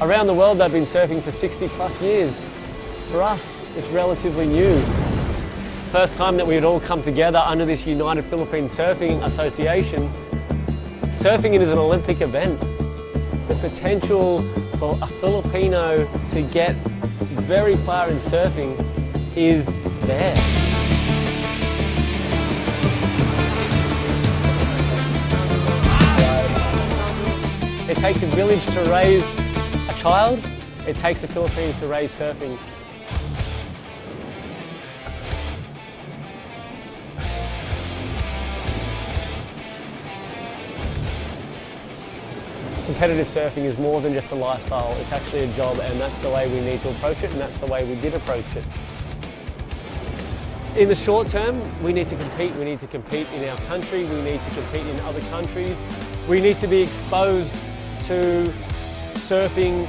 Around the world, they've been surfing for 60 plus years. For us, it's relatively new. First time that we had all come together under this United Philippine Surfing Association. Surfing it is an Olympic event. The potential for a Filipino to get very far in surfing is there. It takes a village to raise a child. It takes the Philippines to raise surfing. Competitive surfing is more than just a lifestyle, it's actually a job, and that's the way we need to approach it, and that's the way we did approach it. In the short term, we need to compete. We need to compete in our country, we need to compete in other countries. We need to be exposed to surfing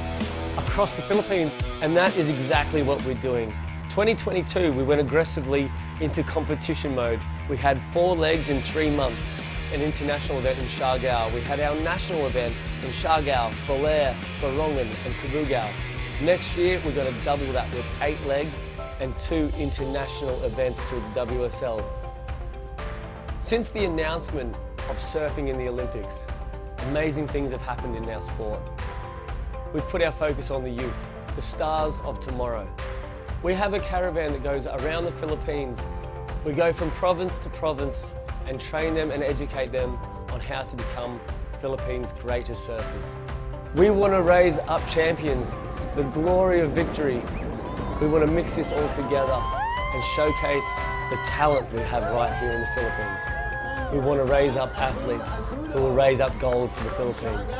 across the Philippines, and that is exactly what we're doing. 2022, we went aggressively into competition mode. We had 4 legs in 3 months. An international event in Siargao. We had our national event in Siargao, Belair, Borongan and Cabugao. Next year we're going to double that with 8 legs and 2 international events through the WSL. Since the announcement of surfing in the Olympics, amazing things have happened in our sport. We've put our focus on the youth, the stars of tomorrow. We have a caravan that goes around the Philippines. We go from province to province and train them and educate them on how to become Philippines' greatest surfers. We want to raise up champions, the glory of victory. We want to mix this all together and showcase the talent we have right here in the Philippines. We want to raise up athletes who will raise up gold for the Philippines.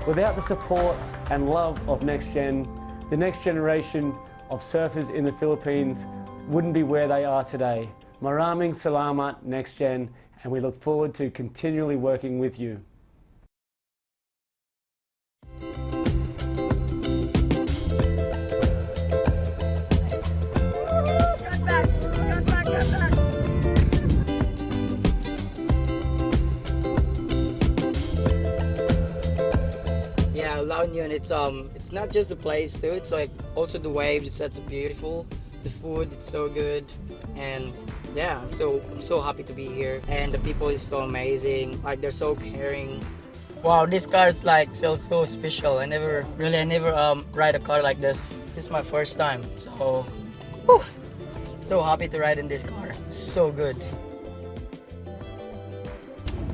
Without the support and love of NextGen, the next generation of surfers in the Philippines wouldn't be where they are today. Maraming salamat, NextGen, and we look forward to continually working with you. Yeah, La Union, it's not just the place too, it's like also the waves, it's such beautiful. The food, it's so good, and yeah, I'm so happy to be here, and the people is so amazing, like they're so caring. Wow, this car is like feels so special. I never ride a car like this. This is my first time, so whew, so happy to ride in this car. So good.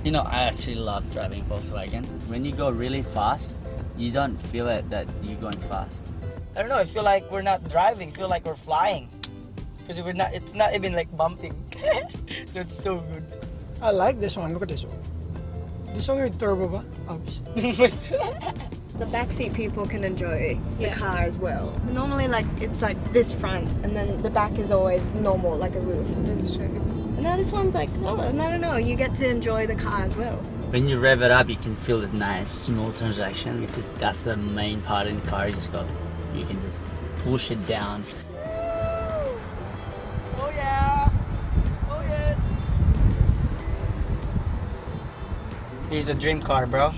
You know, I actually love driving Volkswagen. When you go really fast, you don't feel it that you're going fast. I don't know, I feel like we're not driving, I feel like we're flying. Because it's not even like bumping. So it's so good. I like this one, look at this one. This one with turbo ba? The backseat people can enjoy the car as well. Normally like it's like this front and then the back is always normal, like a roof. That's true. And now this one's like, oh, no, you get to enjoy the car as well. When you rev it up, you can feel the nice, smooth transaction. That's the main part in the car. You can just push it down. Oh yeah! Oh yes! He's a dream car, bro.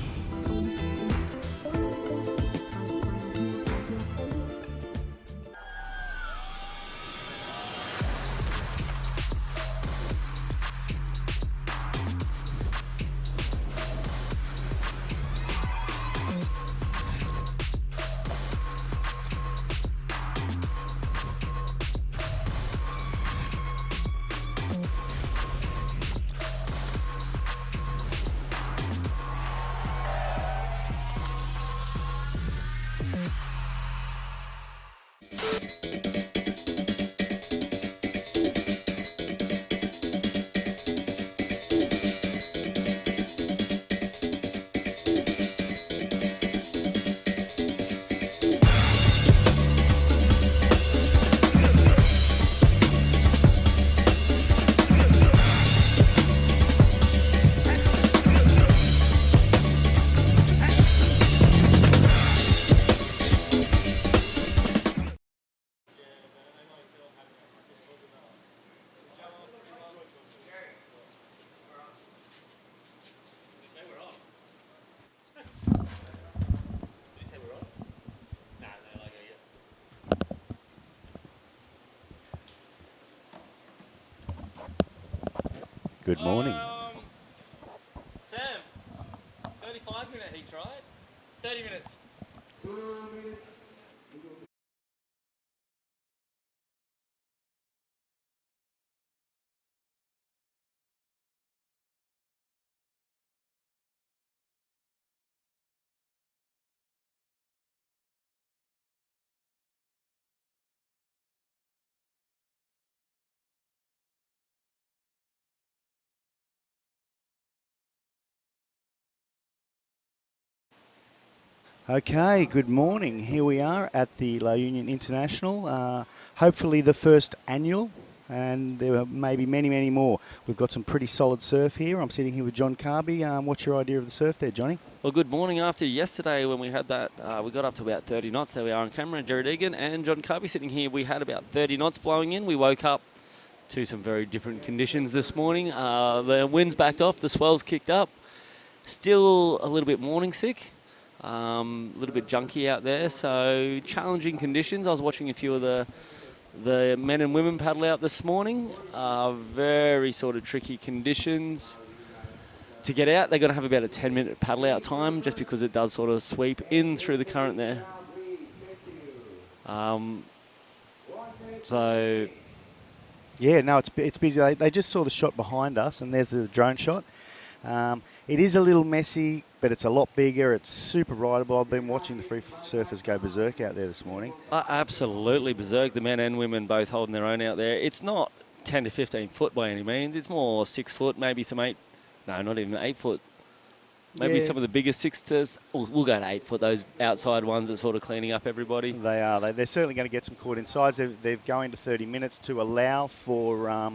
Good morning. Sam, 35-minute heat, right? 30 minutes. Okay, good morning. Here we are at the La Union International, hopefully the first annual, and there may be many, many more. We've got some pretty solid surf here. I'm sitting here with John Carby. What's your idea of the surf there, Johnny? Well, good morning. After yesterday when we had that, we got up to about 30 knots. There we are on camera. Jared Egan and John Carby sitting here. We had about 30 knots blowing in. We woke up to some very different conditions this morning. The wind's backed off. The swell's kicked up. Still a little bit morning sick. A little bit junky out there. So challenging conditions. I was watching a few of the men and women paddle out this morning. Very sort of tricky conditions. To get out, they're going to have about a 10-minute paddle out time just because it does sort of sweep in through the current there. So... Yeah, no, it's busy. They just saw the shot behind us, and there's the drone shot. It is a little messy, but it's a lot bigger. It's super rideable. I've been watching the free surfers go berserk out there this morning. Absolutely berserk. The men and women both holding their own out there. It's not 10 to 15 foot by any means. It's more 6 foot, maybe some 8. No, not even 8 foot. Maybe some of the biggest 6 to... We'll go to 8 foot, those outside ones that sort of cleaning up everybody. They are. They're certainly going to get some caught insides. They're going to 30 minutes to allow for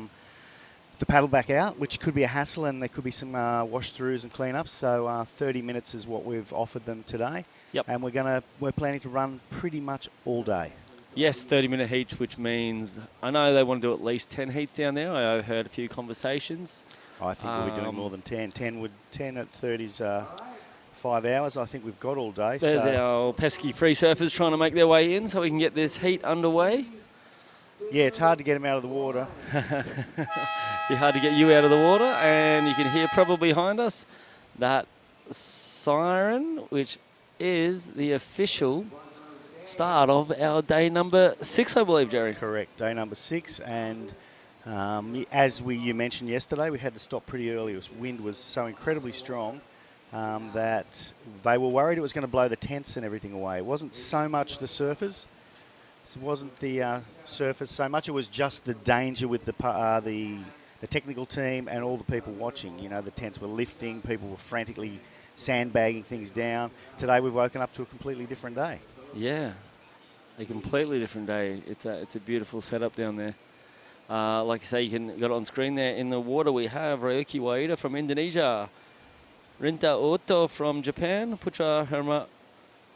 the paddle back out, which could be a hassle, and there could be some wash-throughs and clean-ups. So 30 minutes is what we've offered them today. Yep. And we're planning to run pretty much all day. Yes, 30-minute heats, which means... I know they want to do at least 10 heats down there. I heard a few conversations. I think we'll be doing more than 10. 10 at 30 is 5 hours. I think we've got all day. There's our pesky free surfers trying to make their way in so we can get this heat underway. Yeah, it's hard to get them out of the water. Be hard to get you out of the water, and you can hear probably behind us that siren, which is the official start of our day number 6, I believe, Jerry. Correct, day number 6, and as you mentioned yesterday, we had to stop pretty early. The wind was so incredibly strong that they were worried it was going to blow the tents and everything away. It wasn't so much the surfers. It wasn't the surfers so much. It was just the danger with the technical team and all the people watching. You know, the tents were lifting. People were frantically sandbagging things down. Today we've woken up to a completely different day. Yeah, a completely different day. It's a beautiful setup down there. Like you say, got it on screen there. In the water we have Ryoki Waida from Indonesia, Rinta Oto from Japan, Putra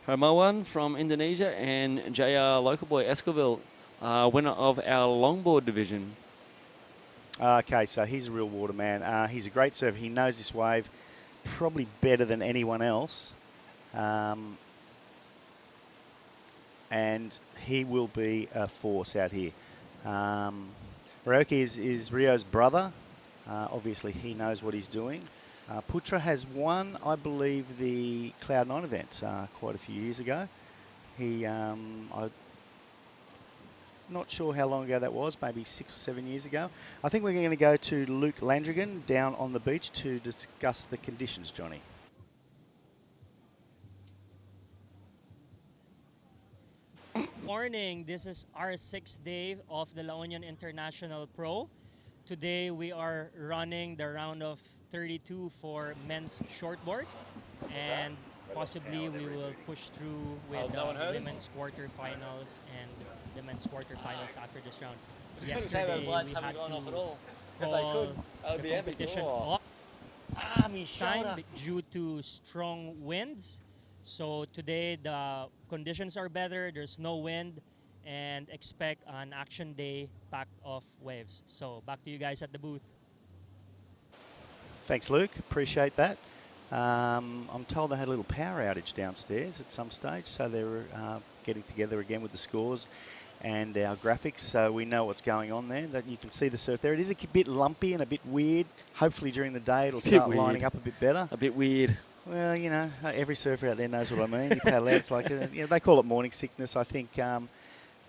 Hermawan from Indonesia, and JR Local Boy Escoville, winner of our longboard division. Okay, so he's a real waterman. He's a great surfer. He knows this wave probably better than anyone else. And he will be a force out here. Ryoki is Rio's brother. Obviously, he knows what he's doing. Putra has won, I believe, the Cloud9 event quite a few years ago. I'm not sure how long ago that was, maybe 6 or 7 years ago. I think we're going to go to Luke Landrigan down on the beach to discuss the conditions, Johnny. Morning, this is our 6th day of the La Union International Pro. Today we are running the round of 32 for men's shortboard, and possibly we will push through with the women's quarterfinals and the men's quarterfinals after this round. Yesterday we had to call the competition off time due to strong winds. So today the conditions are better, there's no wind, and expect an action day packed of waves. So back to you guys at the booth. Thanks, Luke. Appreciate that. I'm told they had a little power outage downstairs at some stage, so they were getting together again with the scores. and our graphics, so we know what's going on there. That you can see the surf there. It is a bit lumpy and a bit weird. Hopefully during the day it'll start lining up a bit better. A bit weird. Well, you know, every surfer out there knows what I mean. You paddle out, it's like, they call it morning sickness, I think.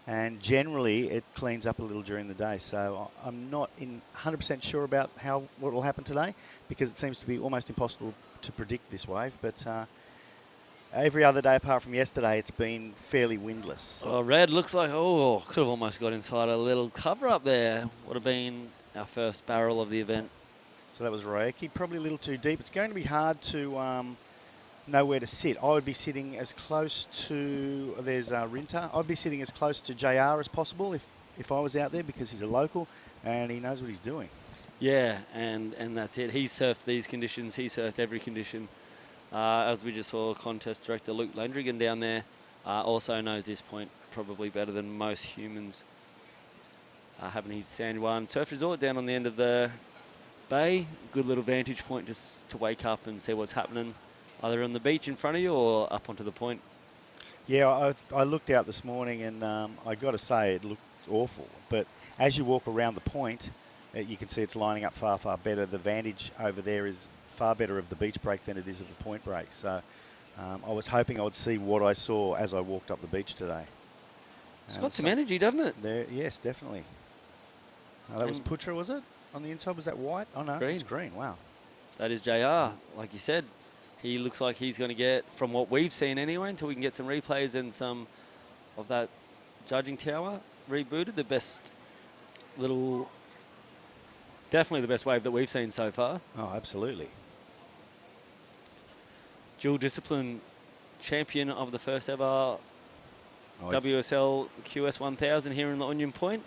And generally it cleans up a little during the day. So I'm not 100% sure about what will happen today, because it seems to be almost impossible to predict this wave. But every other day apart from yesterday, it's been fairly windless. Oh, Red looks like, could have almost got inside a little cover up there. Would have been our first barrel of the event. So that was Raeki, probably a little too deep. It's going to be hard to know where to sit. I would be sitting as close to, there's Rinta. I'd be sitting as close to JR as possible if I was out there, because he's a local and he knows what he's doing. Yeah, and that's it. He surfed these conditions. He surfed every condition. As we just saw, contest director Luke Landrigan down there also knows this point probably better than most humans. Having his San Juan surf resort down on the end of the bay. Good little vantage point just to wake up and see what's happening, either on the beach in front of you or up onto the point. Yeah, I looked out this morning and I got to say it looked awful. But as you walk around the point, you can see it's lining up far, far better. The vantage over there is far better of the beach break than it is of the point break. So I was hoping I would see what I saw as I walked up the beach today. It's got some energy, doesn't it? There, yes, definitely. That was Putra, was it? On the inside, was that white? Oh, no, green. It's green. Wow. That is JR. Like you said, he looks like he's going to get, from what we've seen anyway, until we can get some replays and some of that judging tower rebooted, the best little, definitely the best wave that we've seen so far. Oh, absolutely. Dual discipline champion of the first ever WSL QS 1000 here in the Onion Point.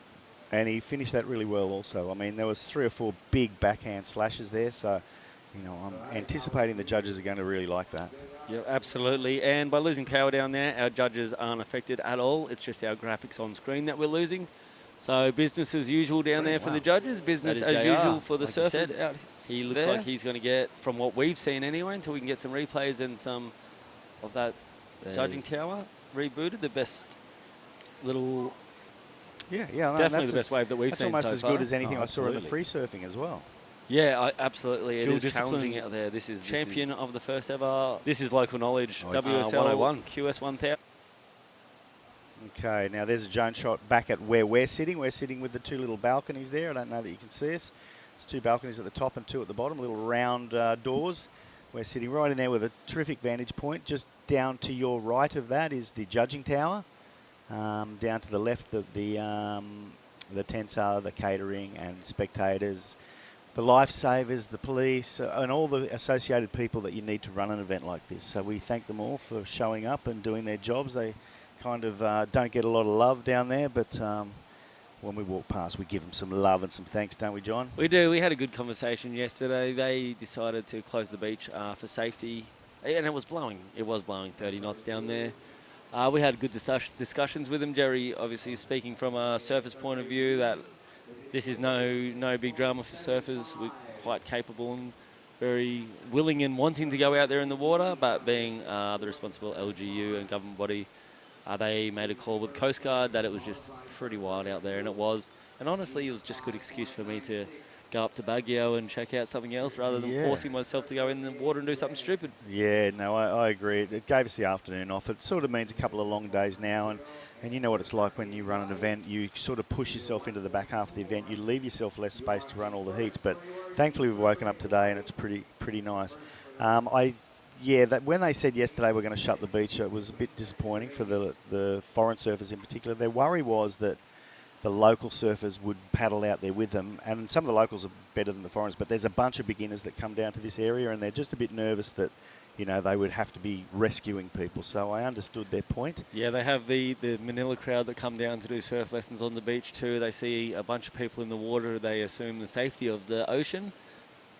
And he finished that really well also. I mean, there was 3 or 4 big backhand slashes there, so, you know, I'm anticipating the judges are going to really like that. Yeah, absolutely. And by losing power down there, our judges aren't affected at all. It's just our graphics on screen that we're losing. So business as usual down there for the judges. Business as usual for the surfers out. He looks like he's going to get, from what we've seen anyway, until we can get some replays and some of that judging tower rebooted, the best little... Yeah, definitely the best wave that we've seen so far. That's almost as good as anything I saw in the free surfing as well. Yeah, absolutely. It is challenging out there. This is champion of the first ever. This is local knowledge. WSL 101, QS 1000. Okay, now there's a drone shot back at where we're sitting. We're sitting with the 2 little balconies there. I don't know that you can see us. There's 2 balconies at the top and 2 at the bottom, little round doors. We're sitting right in there with a terrific vantage point. Just down to your right of that is the judging tower. Down to the left, the tents are the catering and spectators, the lifesavers, the police, and all the associated people that you need to run an event like this. So we thank them all for showing up and doing their jobs. They kind of don't get a lot of love down there, but when we walk past, we give them some love and some thanks, don't we, John? We do. We had a good conversation yesterday. They decided to close the beach for safety, and it was blowing. It was blowing 30 knots down there. We had good discussions with them. Jerry, obviously speaking from a surfer's point of view, that this is no big drama for surfers. We're quite capable and very willing and wanting to go out there in the water, but being the responsible LGU and government body, they made a call with Coast Guard that it was just pretty wild out there, and it was. And honestly, it was just a good excuse for me to go up to Baguio and check out something else rather than forcing myself to go in the water and do something stupid. Yeah, no, I agree. It gave us the afternoon off. It sort of means a couple of long days now, and you know what it's like when you run an event. You sort of push yourself into the back half of the event. You leave yourself less space to run all the heats, but thankfully we've woken up today and it's pretty nice. When they said yesterday we're going to shut the beach, it was a bit disappointing for the foreign surfers in particular. Their worry was that the local surfers would paddle out there with them, and some of the locals are better than the foreigners, but there's a bunch of beginners that come down to this area and they're just a bit nervous that, you know, they would have to be rescuing people. So I understood their point. Yeah, they have the Manila crowd that come down to do surf lessons on the beach too. They see a bunch of people in the water. They assume the safety of the ocean,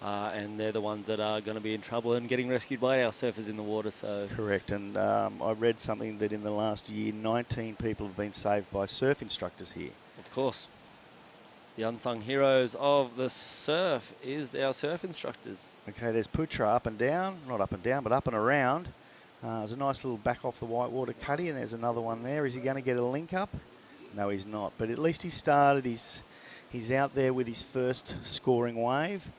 and they're the ones that are going to be in trouble and getting rescued by our surfers in the water. So correct. And I read something that in the last year, 19 people have been saved by surf instructors here. Of course. The unsung heroes of the surf is our surf instructors. Okay, there's Putra up and down. Not up and down, but up and around. There's a nice little back off the whitewater cutty, and there's another one there. Is he going to get a link up? No, he's not. But at least he started. He's out there with his first scoring wave.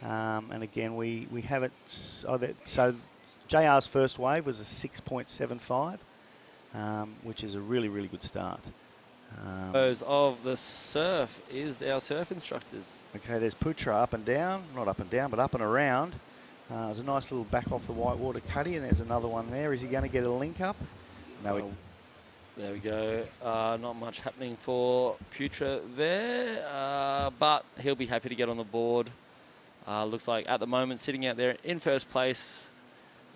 And again, we haven't. So JR's first wave was a 6.75, which is a really, really good start. Those of the surf is our surf instructors. Okay, there's Putra up and down. Not up and down, but up and around. There's a nice little back off the whitewater cutty, and there's another one there. Is he going to get a link up? No. There we go. Not much happening for Putra there, but he'll be happy to get on the board. Looks like at the moment sitting out there in first place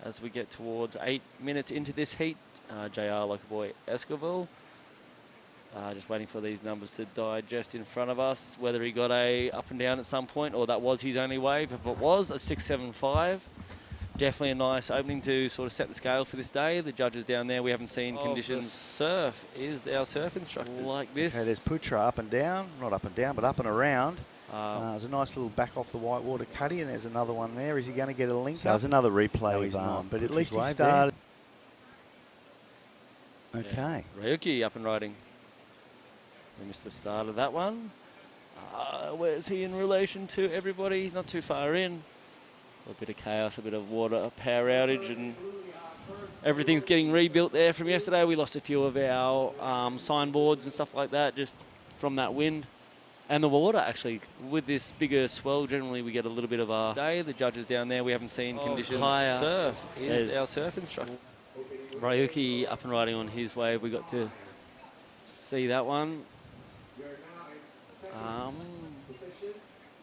as we get towards 8 minutes into this heat. JR like a boy Esquivel. Just waiting for these numbers to digest in front of us, whether he got a up and down at some point or that was his only wave. If it was a 6.75, definitely a nice opening to sort of set the scale for this day. The judges down there, we haven't seen conditions. Surf is our surf instructors like this. Okay, there's Putra up and down. Not up and down, but up and around. There's a nice little back off the whitewater cutty, and there's another one there. Is he going to get a link up? There's another replay of not, but at least he started. Okay. Yeah. Ryuki up and riding. We missed the start of that one. Where's he in relation to everybody? Not too far in. A bit of chaos, a bit of water, power outage, and everything's getting rebuilt there from yesterday. We lost a few of our signboards and stuff like that just from that wind. And the water, actually, with this bigger swell, generally we get a little bit of a stay. The judges down there, we haven't seen conditions. Higher. Surf is our surf instructor. Ryuki up and riding on his wave. We got to see that one.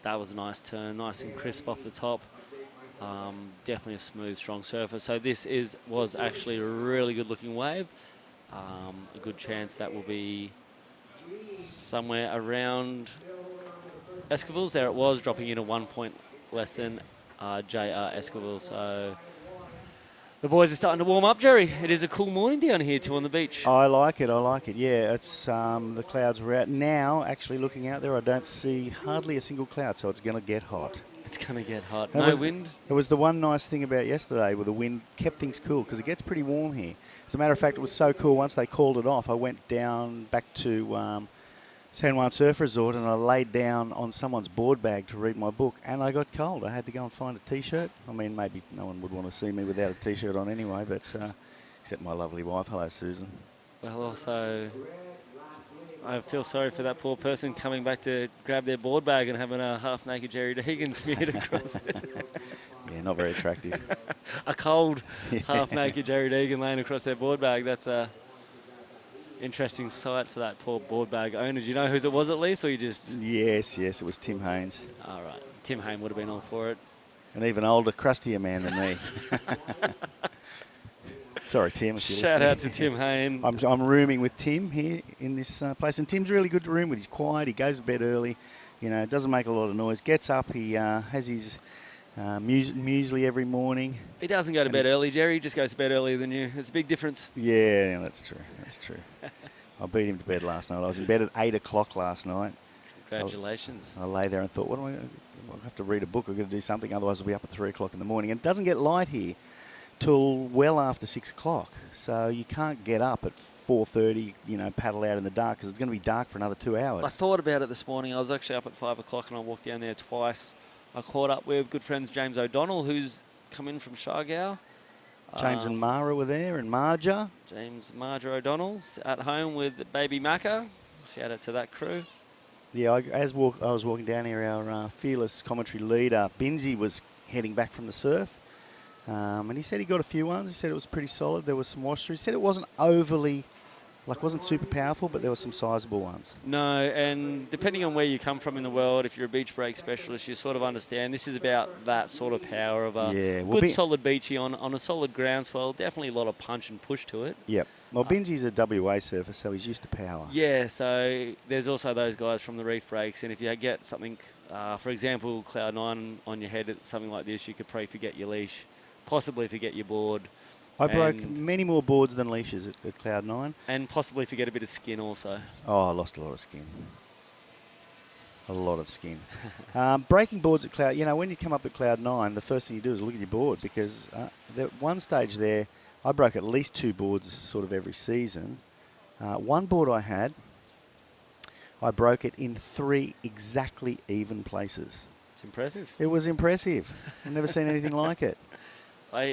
That was a nice turn, nice and crisp off the top. Definitely a smooth, strong surfer. So this was actually a really good looking wave. A good chance that will be somewhere around Esquivel's. There it was, dropping in a 1 point less than JR Esquivel. So the boys are starting to warm up, Jerry. It is a cool morning down here too on the beach. I like it. Yeah, it's the clouds were out. Now, actually looking out there, I don't see hardly a single cloud, so it's going to get hot. It's going to get hot. No wind. It was the one nice thing about yesterday where the wind kept things cool because it gets pretty warm here. As a matter of fact, it was so cool once they called it off, I went down back to San Juan Surf Resort and I laid down on someone's board bag to read my book and I got cold. I had to go and find a T-shirt. I mean, maybe no one would want to see me without a T-shirt on anyway, but except my lovely wife. Hello, Susan. Well, also, I feel sorry for that poor person coming back to grab their board bag and having a half-naked Jerry Deegan smeared across it. Yeah, not very attractive. A cold, half-naked Jerry Deegan laying across their board bag. That's a interesting sight for that poor board bag owner. Do you know whose it was at least, or you just... Yes, it was Tim Haynes. All right. Tim Haynes would have been all for it. An even older, crustier man than me. Sorry, Tim, if you're listening. Shout out to Tim Haynes. I'm rooming with Tim here in this place, and Tim's really good to room with. He's quiet, he goes to bed early, doesn't make a lot of noise, gets up, he has his muesli every morning. He doesn't go to bed early, Jerry, he just goes to bed earlier than you. There's a big difference. Yeah, that's true. I beat him to bed last night. I was in bed at 8 o'clock last night. Congratulations. I lay there and thought, what am I going to do? I'll have to read a book, I've got to do something, otherwise I'll be up at 3 o'clock in the morning. And it doesn't get light here till well after 6 o'clock. So you can't get up at 4:30, paddle out in the dark because it's going to be dark for another 2 hours. I thought about it this morning. I was actually up at 5 o'clock and I walked down there twice. I caught up with good friends James O'Donnell, who's come in from Shargow. James and Mara were there, and Marja. James, Marja O'Donnell's at home with baby Macca. Shout out to that crew. Yeah, I was walking down here, our fearless commentary leader, Binzi, was heading back from the surf. And he said he got a few ones. He said it was pretty solid. There was some wash through. He said it wasn't overly, wasn't super powerful, but there were some sizable ones. No, and depending on where you come from in the world, if you're a beach break specialist, you sort of understand this is about that sort of power of a good solid beachy on a solid groundswell. Definitely a lot of punch and push to it. Yep. Well, Binzi's a WA surfer, so he's used to power. Yeah, so there's also those guys from the reef breaks, and if you get something, for example, Cloud 9 on your head at something like this, you could probably forget your leash, possibly forget your board. I broke many more boards than leashes at Cloud 9. And possibly forget a bit of skin also. Oh, I lost a lot of skin. A lot of skin. Breaking boards at Cloud, when you come up at Cloud 9, the first thing you do is look at your board because at one stage there, I broke at least 2 boards sort of every season. One board I had I broke it in 3 exactly even places. It's impressive. It was impressive. I've never seen anything like it.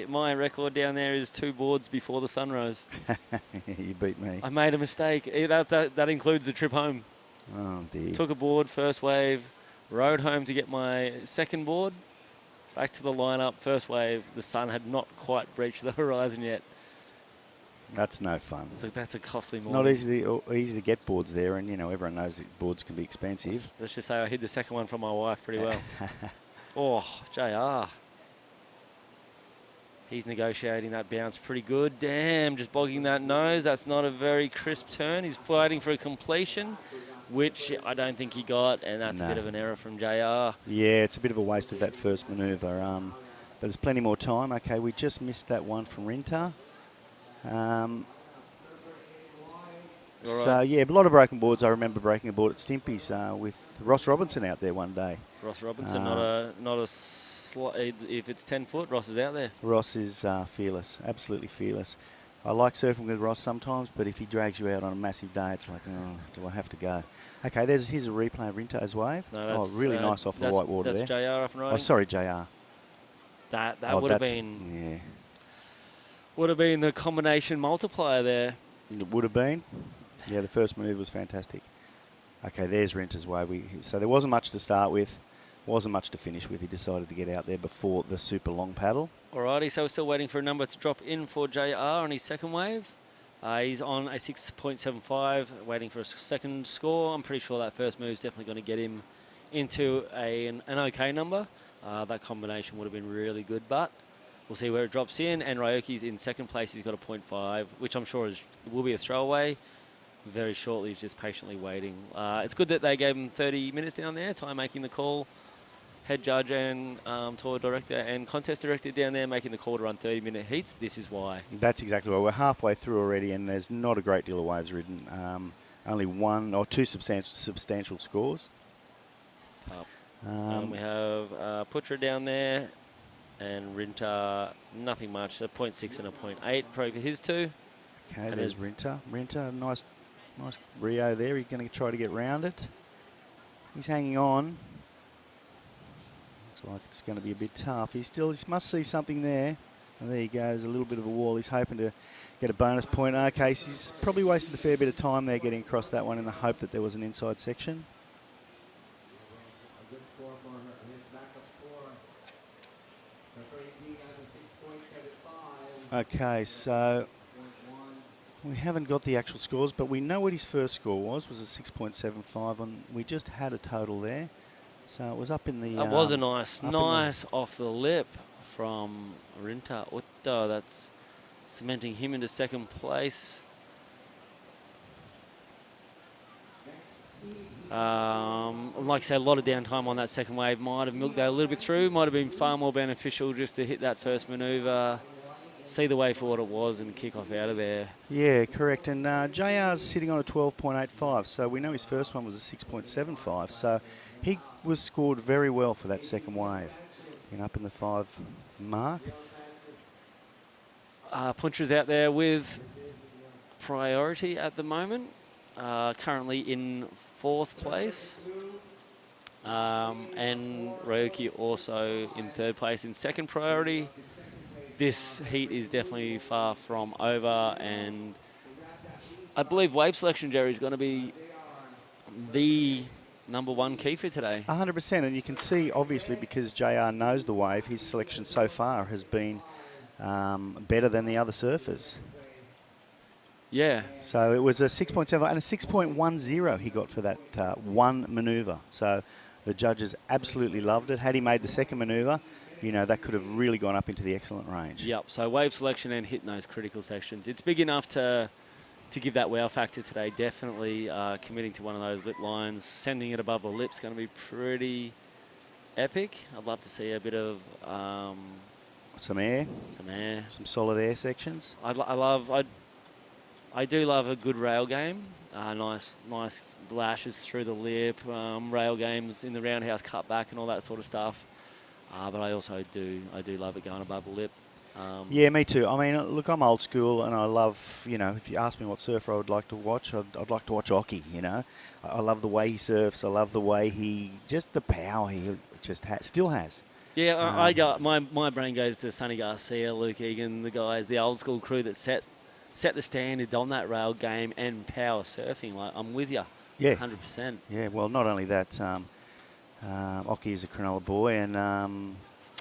My record down there is 2 boards before the sun rose. You beat me. I made a mistake. That includes the trip home. Oh, dear. Took a board, first wave, rode home to get my second board, back to the lineup, first wave. The sun had not quite breached the horizon yet. That's no fun. So that's a costly It's morning. not easy to get boards there, and, you know, everyone knows that boards can be expensive. Let's just say I hid the second one from my wife pretty well. Oh, JR. He's negotiating that bounce pretty good. Damn, just bogging that nose. That's not a very crisp turn. He's fighting for a completion, which I don't think he got, and that's a bit of an error from JR. Yeah, it's a bit of a waste of that first manoeuvre. But there's plenty more time. Okay, we just missed that one from Rinta. So, yeah, a lot of broken boards. I remember breaking a board at Stimpy's with Ross Robinson out there one day. Ross Robinson, if it's 10 foot, Ross is out there. Ross is fearless, absolutely fearless. I like surfing with Ross sometimes, but if he drags you out on a massive day, it's like, oh, do I have to go? Okay, here's a replay of Rinto's wave. No, really nice off the white water there. That's JR up and riding. Oh, sorry, JR. That would have been the combination multiplier there. It would have been. Yeah, the first manoeuvre was fantastic. Okay, there's Rinto's wave. So there wasn't much to start with. Wasn't much to finish with. He decided to get out there before the super long paddle. Alrighty, so we're still waiting for a number to drop in for JR on his second wave. He's on a 6.75, waiting for a second score. I'm pretty sure that first move is definitely going to get him into an okay number. That combination would have been really good, but we'll see where it drops in. And Ryoki's in second place. He's got a 0.5, which I'm sure will be a throwaway. Very shortly, he's just patiently waiting. It's good that they gave him 30 minutes down there, time making the call. Head judge and tour director and contest director down there making the call to run 30-minute heats. This is why. That's exactly why. We're halfway through already, and there's not a great deal of waves ridden. Only 1 or 2 substantial scores. We have Putra down there, and Rinta, nothing much. A 0.6 and a 0.8 probably for his two. Okay, and there's Rinta. Rinta, nice Rio there. He's going to try to get round it. He's hanging on. Looks like it's going to be a bit tough. He must see something there. And there he goes, a little bit of a wall. He's hoping to get a bonus point. Okay, so he's probably wasted a fair bit of time there getting across that one in the hope that there was an inside section. Okay, so we haven't got the actual scores, but we know what his first score was a 6.75, and we just had a total there. So it was up in the... That was a nice off the lip from Rinta Utto. That's cementing him into second place. Like I say, a lot of downtime on that second wave. Might have milked that a little bit through. Might have been far more beneficial just to hit that first manoeuvre, see the way for what it was, and kick off out of there. Yeah, correct. And JR's sitting on a 12.85, so we know his first one was a 6.75. So he was scored very well for that second wave, up in the 5 mark. Puncher's out there with priority at the moment, currently in 4th place. And Ryoki also in 3rd place in second priority. This heat is definitely far from over, and I believe wave selection, Jerry, is going to be the number 1 key for today. 100%, and you can see, obviously, because JR knows the wave, his selection so far has been better than the other surfers. Yeah. So it was a 6.7 and a 6.10 he got for that one manoeuvre. So the judges absolutely loved it. Had he made the second manoeuvre, that could have really gone up into the excellent range. Yep, so wave selection and hitting those critical sections. It's big enough to give that wow factor today. Definitely committing to one of those lip lines. Sending it above the lip's going to be pretty epic. I'd love to see a bit of... some air. Some solid air sections. I do love a good rail game. Nice lashes through the lip, rail games in the roundhouse, cut back and all that sort of stuff. But I also do love it going above the lip. Yeah, me too. I mean, look, I'm old school, and I love, you know, if you ask me what surfer I would like to watch, I'd like to watch Occy, you know. I love the way he surfs. I love the way just the power he just still has. Yeah, I got my brain goes to Sonny Garcia, Luke Egan, the guys, the old school crew that set the standard on that rail game and power surfing. Like, I'm with you. Yeah. 100%. Yeah, well, not only that, Occy is a Cronulla boy, and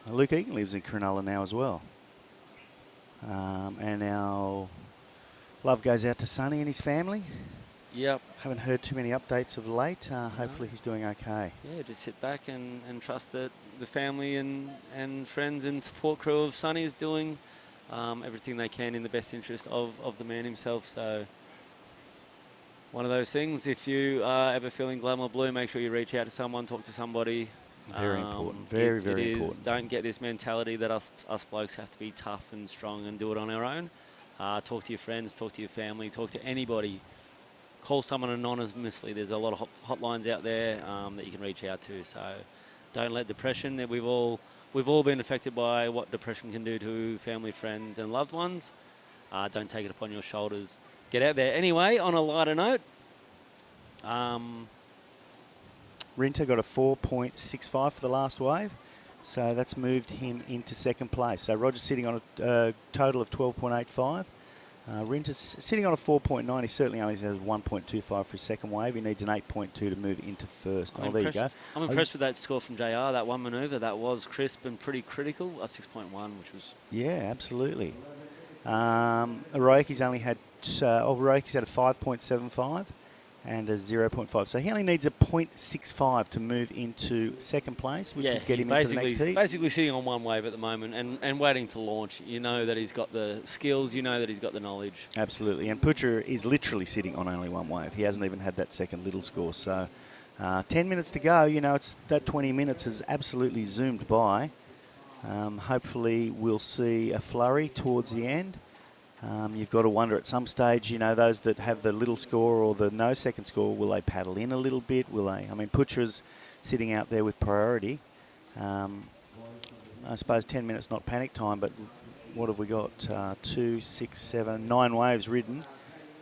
Luke Egan lives in Cronulla now as well. And our love goes out to Sonny and his family. Yep. Haven't heard too many updates of late. Hopefully he's doing okay. Yeah, just sit back and trust that the family and friends and support crew of Sonny is doing everything they can in the best interest of the man himself. So one of those things, if you are ever feeling glum or blue, make sure you reach out to someone, talk to somebody. Very important. Very important. Don't get this mentality that us blokes have to be tough and strong and do it on our own. Talk to your friends, talk to your family, talk to anybody. Call someone anonymously. There's a lot of hotlines out there that you can reach out to. So don't let depression, that we've all been affected by what depression can do to family, friends and loved ones. Don't take it upon your shoulders. Get out there. Anyway, on a lighter note, Rinter got a 4.65 for the last wave, so that's moved him into second place. So Roger's sitting on a total of 12.85. Rinter's sitting on a 4.9. He certainly only has 1.25 for his second wave. He needs an 8.2 to move into first. There you go. I'm impressed with that score from JR. That one manoeuvre, that was crisp and pretty critical. A 6.1, which was... Yeah, absolutely. Aroki's only had... Aroki's had a 5.75 and a 0.5. So he only needs a 0.65 to move into second place, which will get him into the next heat. Basically sitting on one wave at the moment and waiting to launch. You know that he's got the skills, you know that he's got the knowledge. Absolutely. And Pucher is literally sitting on only one wave. He hasn't even had that second little score. So 10 minutes to go. You know, it's that 20 minutes has absolutely zoomed by. Hopefully we'll see a flurry towards the end. You've got to wonder at some stage, you know, those that have the little score or the no second score, will they paddle in a little bit? Will they? I mean, Pucher's sitting out there with priority. I suppose 10 minutes not panic time, but what have we got? 2, 6, 7, 9 waves ridden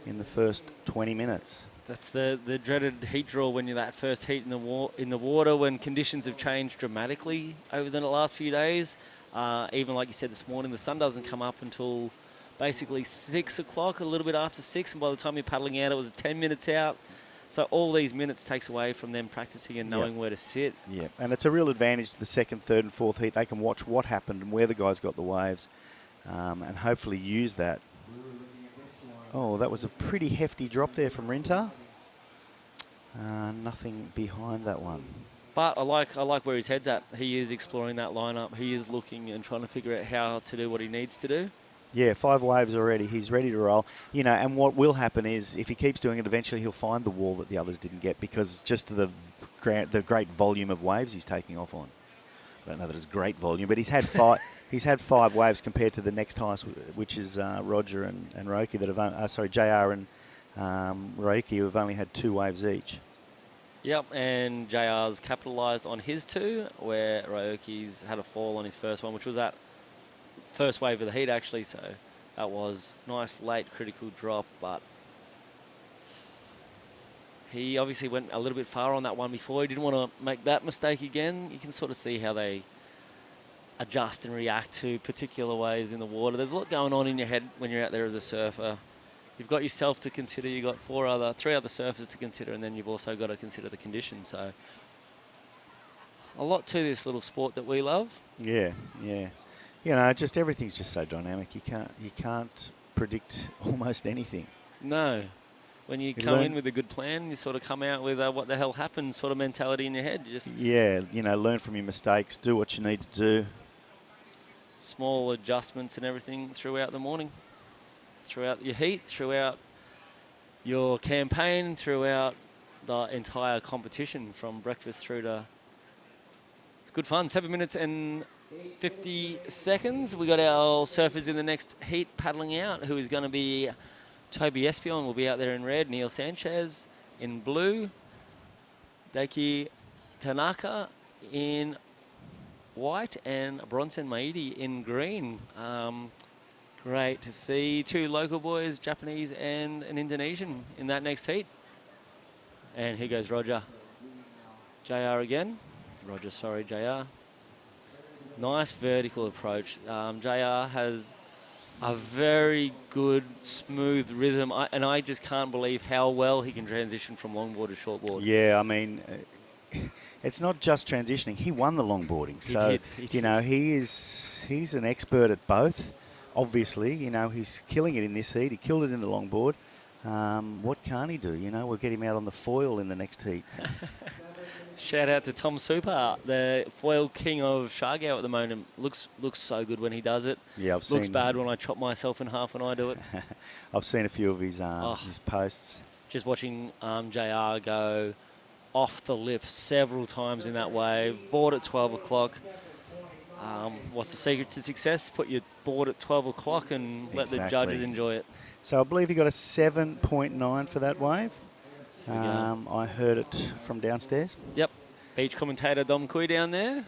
in the first 20 minutes. That's the dreaded heat draw when you're that first heat in the water, when conditions have changed dramatically over the last few days. Even like you said this morning, the sun doesn't come up until basically 6 o'clock, a little bit after 6, and by the time you're paddling out, it was 10 minutes out. So all these minutes takes away from them practicing and knowing where to sit. Yeah, and it's a real advantage to the second, third and fourth heat. They can watch what happened and where the guys got the waves and hopefully use that. Oh, that was a pretty hefty drop there from Rinter. Nothing behind that one. But I like where his head's at. He is exploring that lineup. He is looking and trying to figure out how to do what he needs to do. Yeah, 5 waves already. He's ready to roll. You know, and what will happen is if he keeps doing it, eventually he'll find the wall that the others didn't get because just the great volume of waves he's taking off on. I don't know that it's great volume, but he's had 5. He's had 5 waves compared to the next highest, which is Roger and Roki that have JR and Roki, who have only had 2 waves each. Yep, and JR's capitalised on his 2, where Ryoki's had a fall on his first one, which was that first wave of the heat actually, so that was nice late critical drop, but he obviously went a little bit far on that one before. He didn't want to make that mistake again. You can sort of see how they adjust and react to particular waves in the water. There's a lot going on in your head when you're out there as a surfer. You've got yourself to consider, you've got 3 other surfers to consider, and then you've also got to consider the conditions. So a lot to this little sport that we love. Yeah, yeah. You know, just everything's just so dynamic. You can't predict almost anything. No. When you come in with a good plan, you sort of come out with what the hell happened sort of mentality in your head. Yeah, you know, learn from your mistakes, do what you need to do. Small adjustments and everything throughout the morning, throughout your heat, throughout your campaign, throughout the entire competition from breakfast through to... It's good fun. 7 minutes and 50 seconds. We got our surfers in the next heat paddling out, who is going to be Toby Espion will be out there in red, Neil Sanchez in blue, Daiki Tanaka in white and Bronson Maidi in green. Great to see 2 local boys, Japanese and an Indonesian, in that next heat. And here goes Roger. JR again. Roger, sorry, JR. Nice vertical approach. JR has a very good, smooth rhythm, and I just can't believe how well he can transition from longboard to shortboard. Yeah, I mean, it's not just transitioning. He won the longboarding, so He you know he's an expert at both. Obviously, you know he's killing it in this heat. He killed it in the longboard. What can't he do? You know, we'll get him out on the foil in the next heat. Shout out to Tom Super, the foil king of Shargow at the moment. Looks so good when he does it. Yeah, I've Looks seen. bad when I chop myself in half when I do it. I've seen a few of his posts. Just watching JR go off the lip several times in that wave. Board at 12 o'clock. What's the secret to success? Put your board at 12 o'clock and let the judges enjoy it. So I believe he got a 7.9 for that wave. I heard it from downstairs. Yep. Beach commentator Dom Kui down there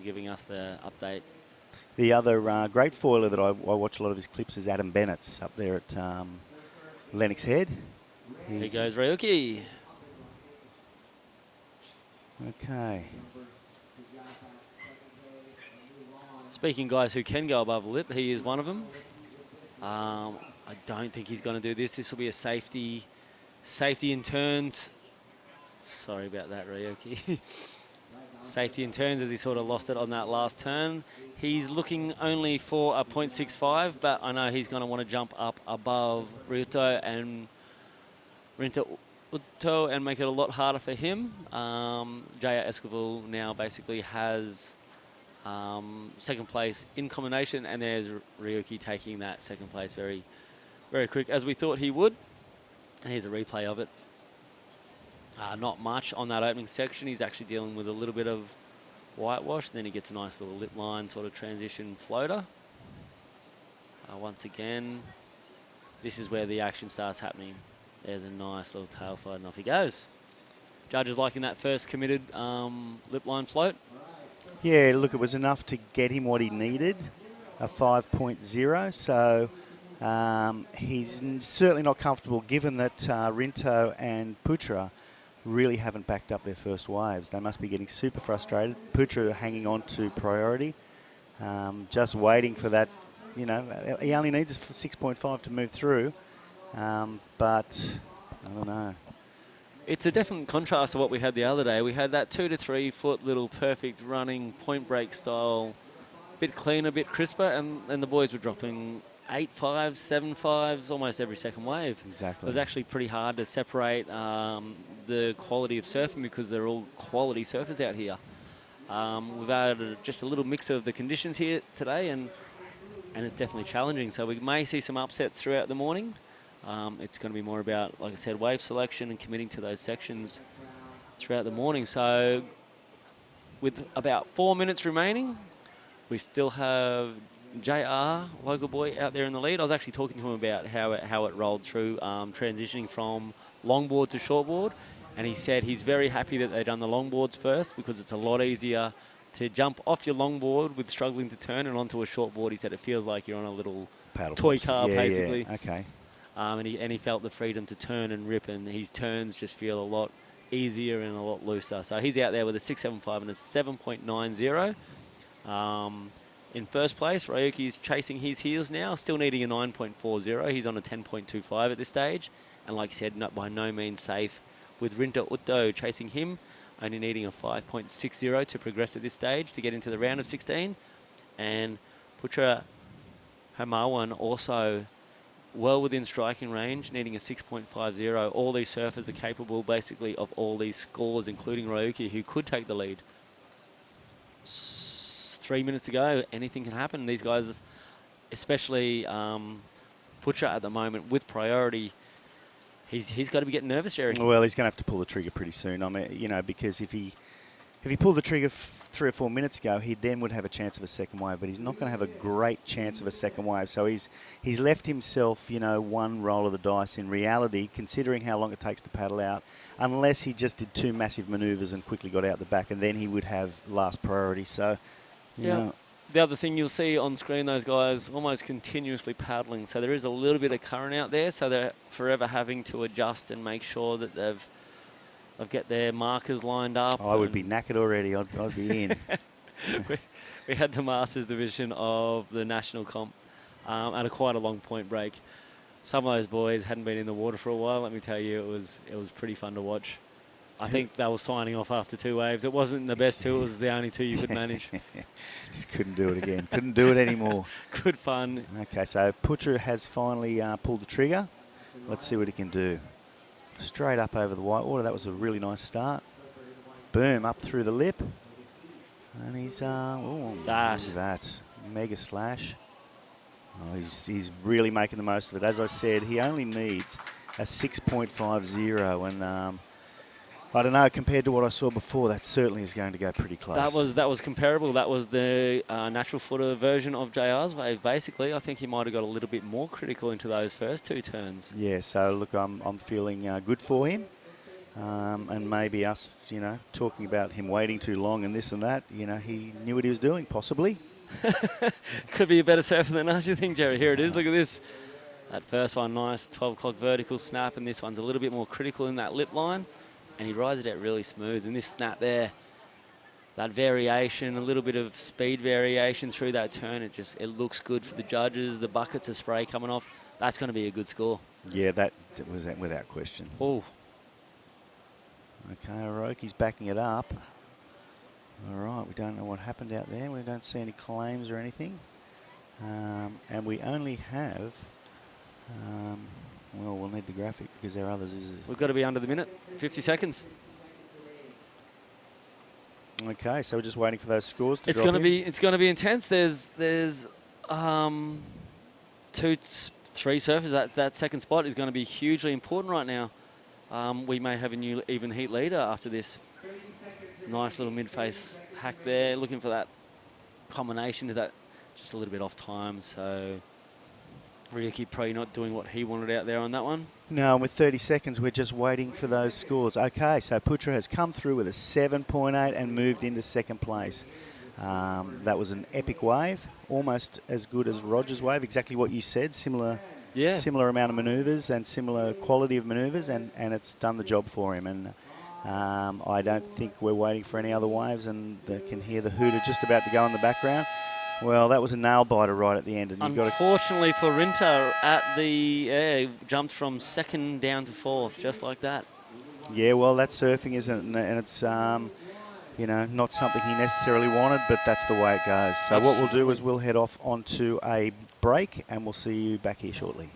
giving us the update. The other great foiler that I watch a lot of his clips is Adam Bennett's up there at Lennox Head. Here goes Ryuki. Okay. Speaking guys who can go above the lip, he is one of them. I don't think he's going to do this. This will be a safety in turns. Sorry about that, Ryuki. Safety in turns as he sort of lost it on that last turn. He's looking only for a 0.65, but I know he's going to want to jump up above Rinta Utto and make it a lot harder for him. J.R. Esquivel now basically has second place in combination, and there's Ryuki taking that second place very, very quick, as we thought he would. And here's a replay of it. Not much on that opening section. He's actually dealing with a little bit of whitewash. Then he gets a nice little lip line sort of transition floater. Once again, this is where the action starts happening. There's a nice little tail slide and off he goes. Judges liking that first committed lip line float. Yeah, look, it was enough to get him what he needed, a 5.0. So he's certainly not comfortable given that Rinto and Putra really haven't backed up their first waves. They must be getting super frustrated. Putra hanging on to priority, just waiting for that. You know, he only needs 6.5 to move through, but I don't know. It's a definite contrast to what we had the other day. We had that 2 to 3 foot little perfect running point break style, bit cleaner, bit crisper, and the boys were dropping 8.5s, 7.5s almost every second wave. Exactly. It was actually pretty hard to separate the quality of surfing because they're all quality surfers out here. We've had just a little mix of the conditions here today, and it's definitely challenging. So we may see some upsets throughout the morning. It's going to be more about, like I said, wave selection and committing to those sections throughout the morning. So with about 4 minutes remaining, we still have JR, local boy, out there in the lead. I was actually talking to him about how it rolled through, transitioning from longboard to shortboard. And he said he's very happy that they've done the longboards first because it's a lot easier to jump off your longboard with struggling to turn and onto a shortboard. He said it feels like you're on a little paddle toy car, basically. Yeah, okay. And he felt the freedom to turn and rip, and his turns just feel a lot easier and a lot looser. So he's out there with a 6.75 and a 7.90. In first place, Ryuki's chasing his heels now, still needing a 9.40. He's on a 10.25 at this stage. And like I said, by no means safe, with Rinta Utto chasing him, only needing a 5.60 to progress at this stage to get into the round of 16. And Putra Hermawan also well within striking range, needing a 6.50. All these surfers are capable basically of all these scores, including Ryuki, who could take the lead. 3 minutes to go, anything can happen. These guys, especially Putra at the moment with priority, he's got to be getting nervous, Jerry. Well, he's going to have to pull the trigger pretty soon. I mean, you know, because if he If he pulled the trigger 3 or 4 minutes ago, he then would have a chance of a second wave, but he's not going to have a great chance of a second wave. So he's left himself, you know, one roll of the dice in reality, considering how long it takes to paddle out, unless he just did 2 massive manoeuvres and quickly got out the back, and then he would have last priority. So, you know. The other thing you'll see on screen, those guys almost continuously paddling. So there is a little bit of current out there, so they're forever having to adjust and make sure that they've got their markers lined up. I would be knackered already. I'd be in. we had the Masters division of the national comp at quite a long point break. Some of those boys hadn't been in the water for a while. Let me tell you, it was pretty fun to watch. I think they were signing off after 2 waves. It wasn't the best 2. It was the only 2 you could manage. Just couldn't do it again. Couldn't do it anymore. Good fun. Okay, so Putra has finally pulled the trigger. Let's see what he can do. Straight up over the whitewater. That was a really nice start. Boom, up through the lip. And he's, that mega slash. Oh, he's really making the most of it. As I said, he only needs a 6.50, and I don't know, compared to what I saw before, that certainly is going to go pretty close. That was comparable. That was the natural footer version of JR's wave, basically. I think he might have got a little bit more critical into those first 2 turns. Yeah, so look, I'm feeling good for him. And maybe us, you know, talking about him waiting too long and this and that, you know, he knew what he was doing, possibly. Could be a better surfer than us, you think, Jerry? Here it is, look at this. That first one, nice 12 o'clock vertical snap, and this one's a little bit more critical in that lip line. And he rides it out really smooth. And this snap there, that variation, a little bit of speed variation through that turn, it looks good for the judges. The buckets of spray coming off, that's going to be a good score. Yeah, that was without question. Oh. Okay, Oroki's backing it up. All right, we don't know what happened out there. We don't see any claims or anything. And we only have... well, we'll need the graphic because our others is... We've got to be under the minute, 50 seconds. Okay, so we're just waiting for those scores to It's drop going to be intense. There's 2, 3 surfers. That second spot is going to be hugely important right now. We may have a new even heat leader after this. Nice little mid-face hack there, looking for that combination of that, just a little bit off time. So Ryuki probably not doing what he wanted out there on that one. No, with 30 seconds, we're just waiting for those scores. Okay, so Putra has come through with a 7.8 and moved into second place. That was an epic wave, almost as good as Roger's wave, exactly what you said, similar amount of manoeuvres and similar quality of manoeuvres, and it's done the job for him. And I don't think we're waiting for any other waves, and they can hear the hooter just about to go in the background. Well, that was a nail biter right at the end. And unfortunately for Rinta, jumped from second down to fourth, just like that. Yeah, well, that's surfing, isn't it? And it's, you know, not something he necessarily wanted, but that's the way it goes. So what we'll do is we'll head off onto a break, and we'll see you back here shortly.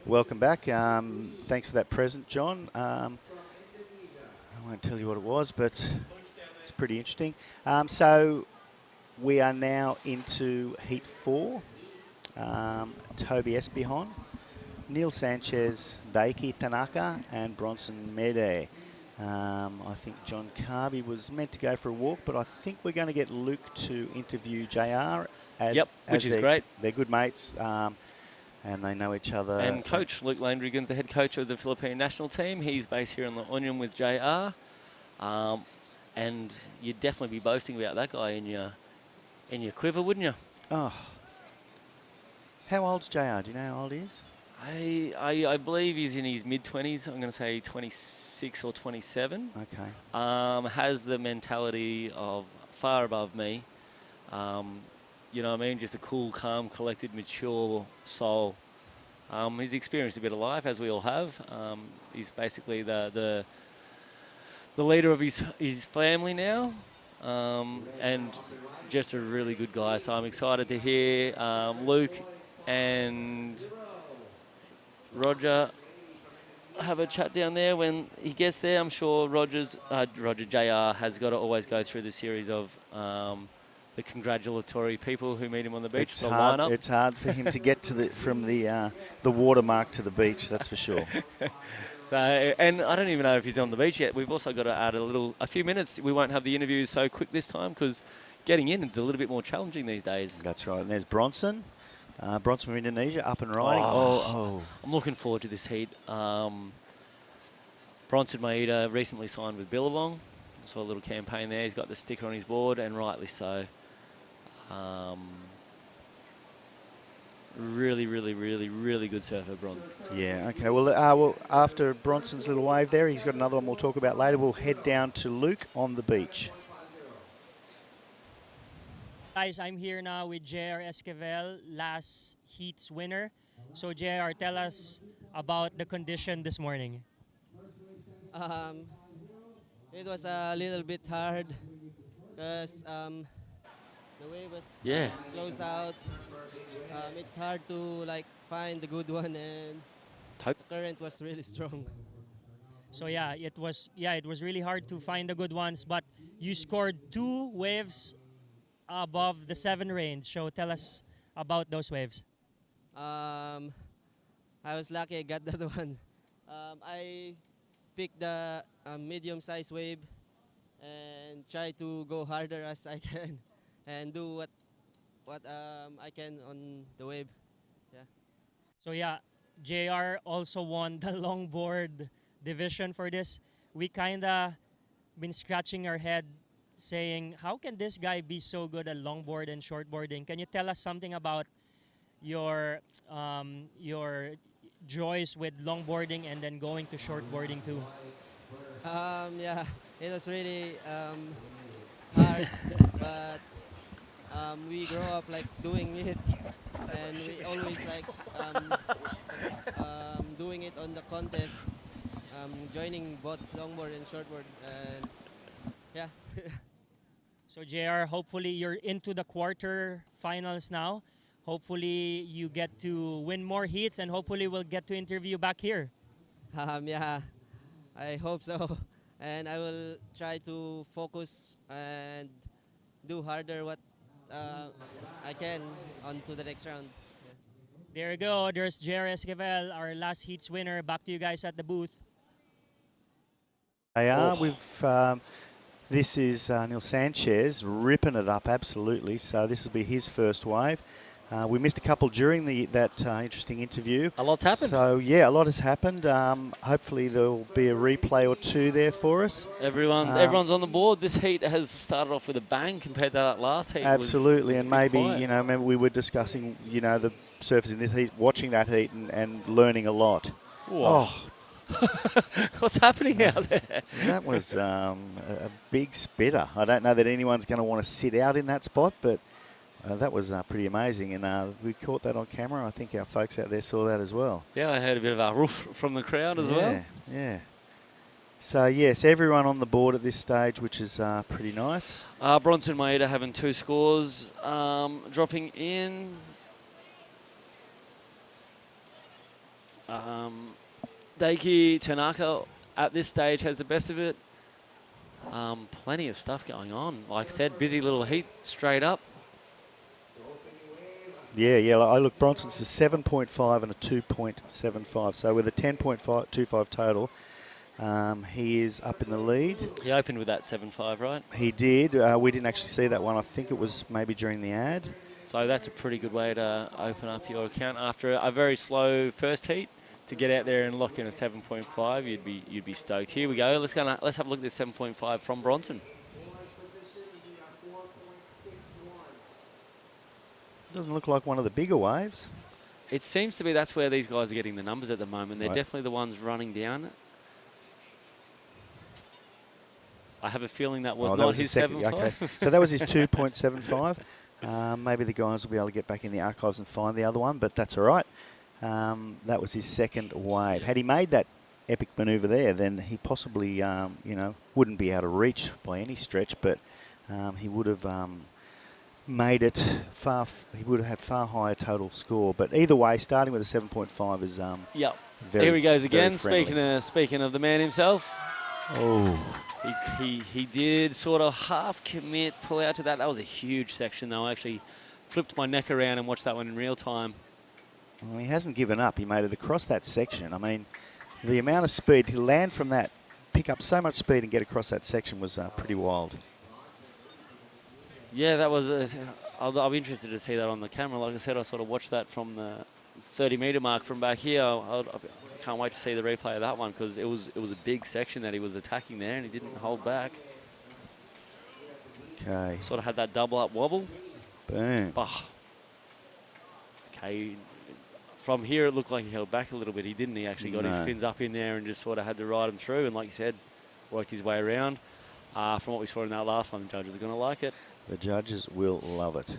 Welcome back. Thanks for that present, John. I won't tell you what it was, but it's pretty interesting. So we are now into Heat 4. Toby Espihon, Neil Sanchez, Daiki Tanaka, and Bronson Mede. I think John Carby was meant to go for a walk, but I think we're going to get Luke to interview JR as Yep, which is they're, great. They're good mates, and they know each other. And coach Luke Landrigan's the head coach of the Philippine national team. He's based here in La Union with JR. And you'd definitely be boasting about that guy in your quiver, wouldn't you? Oh. How old's JR? Do you know how old he is? I believe he's in his mid-20s. I'm going to say 26 or 27. Okay. Has the mentality of far above me. You know what I mean? Just a cool, calm, collected, mature soul. He's experienced a bit of life, as we all have. He's basically the leader of his family now, and just a really good guy. So I'm excited to hear Luke and Roger have a chat down there when he gets there. I'm sure Roger JR has got to always go through the series of the congratulatory people who meet him on the beach. It's hard for him to get to from the watermark to the beach. That's for sure. And I don't even know if he's on the beach yet. We've also got to add a few minutes. We won't have the interviews so quick this time because getting in is a little bit more challenging these days. That's right. And there's Bronson. Bronson from Indonesia, up and riding. I'm looking forward to this heat. Bronson Maeda recently signed with Billabong. Saw a little campaign there. He's got the sticker on his board, and rightly so. Really, really, really, really good surfer, Bronson. Yeah, okay. Well, after Bronson's little wave there, he's got another one we'll talk about later. We'll head down to Luke on the beach. Guys, I'm here now with JR Esquivel, last heat's winner. So JR, tell us about the condition this morning. It was a little bit hard because the wave was close out. It's hard to find the good one, and the current was really strong. So it was really hard to find the good ones, but you scored 2 waves above the 7 range. So tell us about those waves. I was lucky I got that one. I picked the medium-sized wave and try to go harder as I can and do what I can on the wave. Yeah. So JR also won the longboard division for this. We kinda been scratching our head saying, how can this guy be so good at longboard and shortboarding? Can you tell us something about your joys with longboarding and then going to shortboarding too? It was really hard, but we grow up doing it, and we always doing it on the contest, joining both longboard and shortboard, and yeah. So JR, hopefully you're into the quarterfinals now. Hopefully you get to win more heats, and hopefully we'll get to interview back here. I hope so, and I will try to focus and do harder what I can on to the next round. Yeah. There you go. There's JR Esquivel, our last heats winner. Back to you guys at the booth. They are. This is Neil Sanchez ripping it up absolutely. So this will be his first wave. We missed a couple during that interesting interview. A lot's happened. So yeah, a lot has happened. Hopefully there'll be a replay or two there for us. Everyone's on the board. This heat has started off with a bang compared to that last heat. Absolutely, was and maybe remember we were discussing the surfers in this heat, watching that heat and learning a lot. Whoa. Oh. What's happening out there? That was a big spitter. I don't know that anyone's going to want to sit out in that spot, but that was pretty amazing. And we caught that on camera. I think our folks out there saw that as well. Yeah, I heard a bit of a roof from the crowd as well. Yeah. So, yes, everyone on the board at this stage, which is pretty nice. Bronson Maeda having 2 scores, dropping in. Daiki Tanaka at this stage has the best of it. Plenty of stuff going on. Like I said, busy little heat straight up. Yeah. I look, Bronson's a 7.5 and a 2.75. So with a 10.25 total, he is up in the lead. He opened with that 7.5, right? He did. We didn't actually see that one. I think it was maybe during the ad. So that's a pretty good way to open up your account after a very slow first heat. To get out there and lock in a 7.5, you'd be stoked. Here we go. Let's have a look at this 7.5 from Bronson. Doesn't look like one of the bigger waves. It seems to be that's where these guys are getting the numbers at the moment. They're definitely the ones running down. I have a feeling that was not his 7.5. Okay. So that was his 2.75. Maybe the guys will be able to get back in the archives and find the other one, but that's all right. That was his second wave. Had he made that epic manoeuvre there, then he possibly, wouldn't be able to reach by any stretch, but he would have made it far. He would have had far higher total score. But either way, starting with a 7.5 is yep. Very, here he goes again. Friendly. Speaking of the man himself. Oh. He did sort of half commit, pull out to that. That was a huge section, though. I actually flipped my neck around and watched that one in real time. Well, he hasn't given up. He made it across that section. I mean, the amount of speed to land from that, pick up so much speed and get across that section was pretty wild. Yeah, that was. I'll be interested to see that on the camera. Like I said, I sort of watched that from the 30-meter mark from back here. I can't wait to see the replay of that one because it was a big section that he was attacking there and he didn't hold back. Okay. Sort of had that double up wobble. Boom. Bah. Okay. From here, it looked like he held back a little bit. He didn't. He actually got his fins up in there and just sort of had to ride him through. And like you said, worked his way around. From what we saw in that last one, the judges are going to like it. The judges will love it.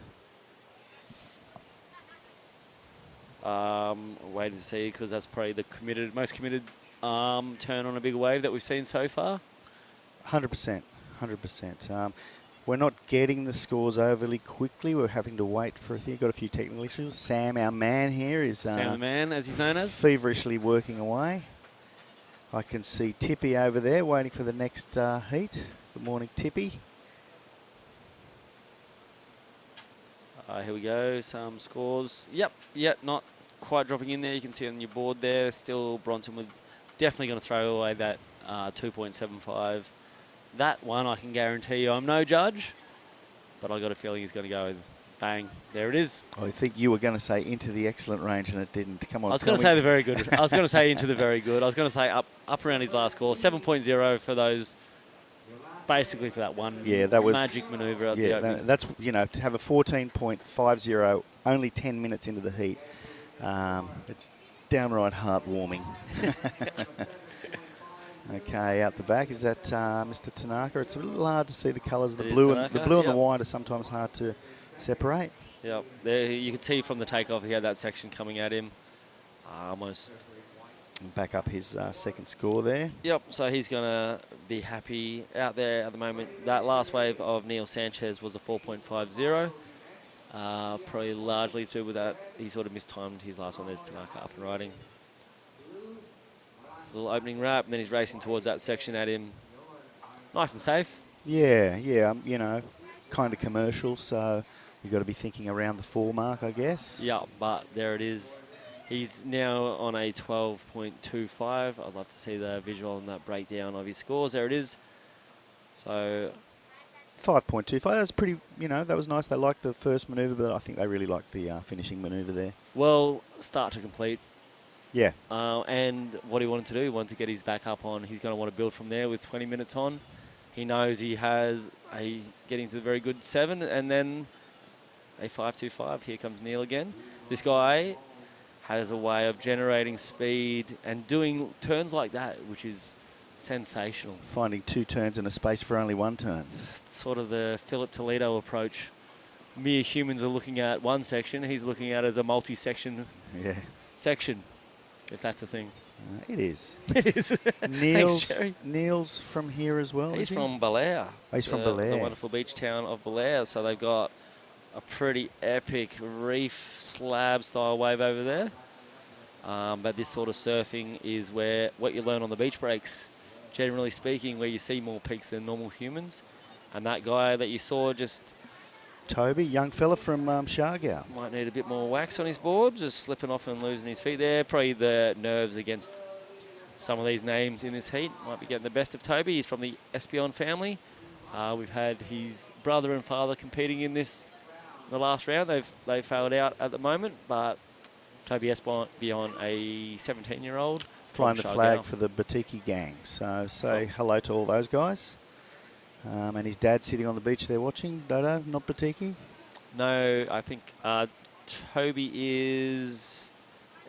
Waiting to see because that's probably the most committed turn on a big wave that we've seen so far. 100%. 100%. We're not getting the scores overly quickly. We're having to wait for a thing. Got a few technical issues. Sam, our man here, is Sam the man, as he's known as, feverishly working away. I can see Tippy over there waiting for the next heat. Good morning, Tippy. Here we go. Some scores. Yep, not quite dropping in there. You can see on your board there. Still Bronson with definitely going to throw away that 2.75. That one I can guarantee you I'm no judge, but I got a feeling he's going to go with bang. There it is. I think you were going to say into the excellent range and it didn't. Come on. I was going to say the very good. I was going to say into the very good. I was going to say up around his last score. 7.0 for those, basically for that one that was magic manoeuvre at the opening. That's, to have a 14.50 only 10 minutes into the heat. It's downright heartwarming. Okay, out the back, is that Mr. Tanaka? It's a little hard to see the colours. The blue and the white are sometimes hard to separate. Yep, there you can see from the takeoff he had that section coming at him. Almost. Back up his second score there. Yep, so he's going to be happy out there at the moment. That last wave of Neil Sanchez was a 4.50. Probably largely to do with that. He sort of mistimed his last one. There's Tanaka up and riding. Little opening wrap, and then he's racing towards that section at him. Nice and safe. Yeah, kind of commercial, so you've got to be thinking around the 4 mark, I guess. Yeah, but there it is. He's now on a 12.25. I'd love to see the visual on that breakdown of his scores. There it is. So 5.25, that's pretty, that was nice. They liked the first manoeuvre, but I think they really liked the finishing manoeuvre there. Well, start to complete. Yeah. And what he wanted to do, he wanted to get his back up on. He's going to want to build from there with 20 minutes on. He knows he has getting to the very good 7 and then a 5.25. Here comes Neil again. This guy has a way of generating speed and doing turns like that, which is sensational. Finding 2 turns in a space for only 1 turn. It's sort of the Philip Toledo approach. Mere humans are looking at one section. He's looking at it as a multi-section section, if that's a thing. It is. It is. Thanks, Jerry. Neil's from here as well. He's from Belair. He's from Belair. The wonderful beach town of Belair. So they've got a pretty epic reef slab style wave over there. But this sort of surfing is where what you learn on the beach breaks, generally speaking, where you see more peaks than normal humans. And that guy that you saw just... Toby, young fella from Shargow. Might need a bit more wax on his board, just slipping off and losing his feet there. Probably the nerves against some of these names in this heat might be getting the best of Toby. He's from the Espion family. We've had his brother and father competing in this the last round. They've failed out at the moment, but Toby Esbon, a 17-year-old. Flying the flag for the Batiki gang. So say hello to all those guys. And his dad sitting on the beach there watching. Dodo, not Batiki? No, I think Toby is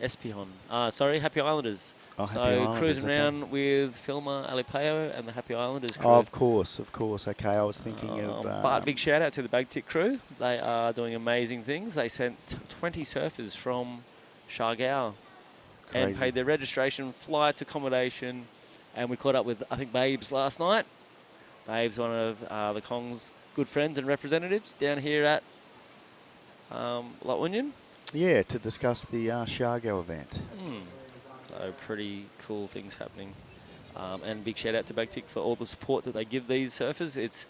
Espion. Sorry, Happy Islanders. Oh, Happy so Islanders, cruising okay. around with Filma Alipeo and the Happy Islanders crew. Oh, of course. Okay, I was thinking of... but big shout out to the Bagtik crew. They are doing amazing things. They sent 20 surfers from Shargao and paid their registration, flights, accommodation, and we caught up with, I think, Babes last night. Babes, one of the Kong's good friends and representatives down here at La Union. Yeah, to discuss the Shargo event. So pretty cool things happening. And big shout out to Bagtik for all the support that they give these surfers. It's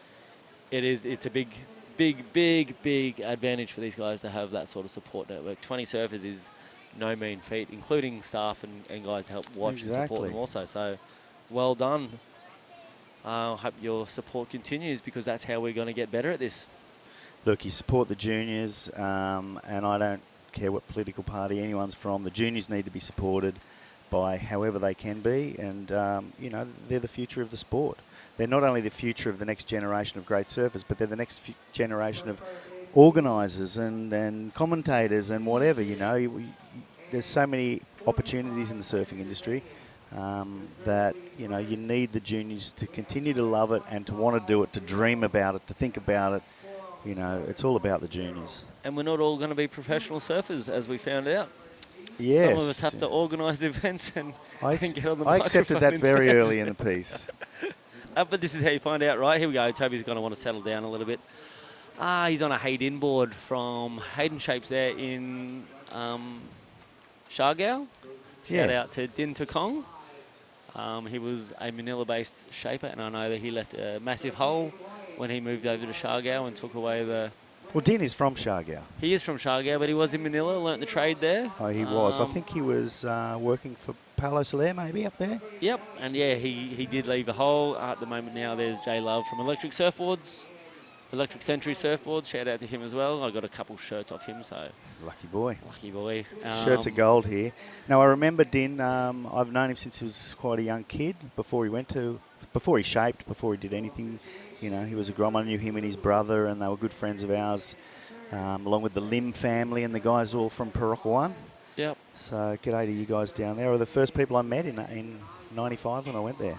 a big advantage for these guys to have that sort of support network. 20 surfers is no mean feat, including staff and guys to help watch and support them also. So well done. I hope your support continues, because that's how we're going to get better at this. Look, you support the juniors, and I don't care what political party anyone's from. The juniors need to be supported by however they can be, and you know, they're the future of the sport. They're not only the future of the next generation of great surfers, but they're the next generation of organisers and commentators and whatever. You know, there's so many opportunities in the surfing industry that, you know, you need the juniors to continue to love it and to want to do it, to dream about it, to think about it. You know, it's all about the juniors. And we're not all going to be professional surfers, as we found out. Yes. Some of us have to organise events and get on the I accepted that very early in the piece. But this is how you find out, right? Here we go. Toby's going to want to settle down a little bit. He's on a Hayden board from Hayden Shapes there in Shargao. Shout out to Din Tukong. He was a Manila-based shaper, and I know that he left a massive hole when he moved over to Shargao and took away the... Well, Din is from Shargao. He is from Shargao, but he was in Manila, learnt the trade there. Oh, he was. I think he was working for Palo Soler, maybe, up there. Yep, and yeah, he did leave a hole. At the moment now, there's Jay Love from Electric Surfboards, Electric Century Surfboards. Shout out to him as well. I got a couple shirts off him, so... Lucky boy. Lucky boy. Shirts of gold here. Now, I remember Din, I've known him since he was quite a young kid, before he shaped, before he did anything. You know, he was a grom. I knew him and his brother, and they were good friends of ours, along with the Lim family and the guys all from Perocca. Yep. So, g'day to you guys down there. They were the first people I met in 95 when I went there.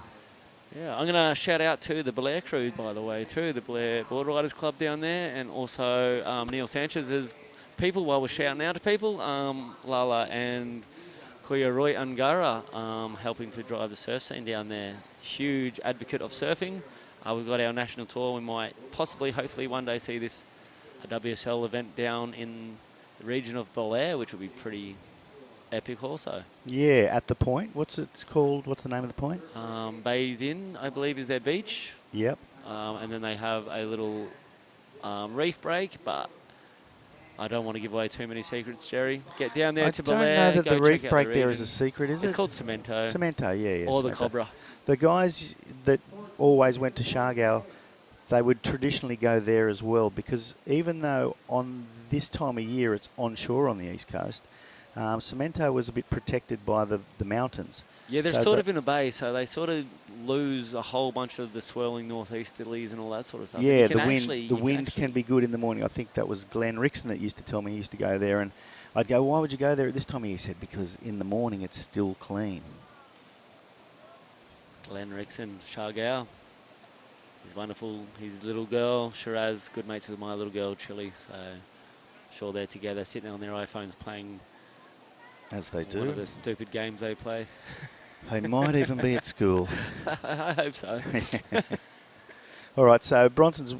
Yeah, I'm going to shout out to the Blair crew, by the way, too, the Blair Board Riders Club down there, and also Neil Sanchez's people, while we're shouting out to people, Lala and Kuya Roy Angara helping to drive the surf scene down there. Huge advocate of surfing. We've got our national tour. We might possibly, hopefully, one day see this WSL event down in the region of Belair, which would be pretty epic also. Yeah, at the point. What's it called? What's the name of the point? Bays Inn, I believe, is their beach. Yep. And then they have a little reef break, but I don't want to give away too many secrets, Jerry. Get down there to Belair. I don't know that the reef break there is a secret, is it? It's called Cemento. Cemento, yeah. Or the Cemento. Cobra. The guys that always went to Shargao, they would traditionally go there as well, because even though on this time of year it's onshore on the east coast, Cemento was a bit protected by the mountains. Yeah, they're sort of in a bay, so they sort of lose a whole bunch of the swirling northeasterlies and all that sort of stuff. Yeah, the wind can be good in the morning. I think that was Glenn Rickson that used to tell me he used to go there, and I'd go, why would you go there at this time of year? He said, because in the morning it's still clean. Glenn Rickson, Shargao. He's wonderful. His little girl, Shiraz, good mates with my little girl, Chili. So sure they're together, sitting on their iPhones playing. As they do. One of the stupid games they play. They might even be at school. I hope so. All right, so Bronson's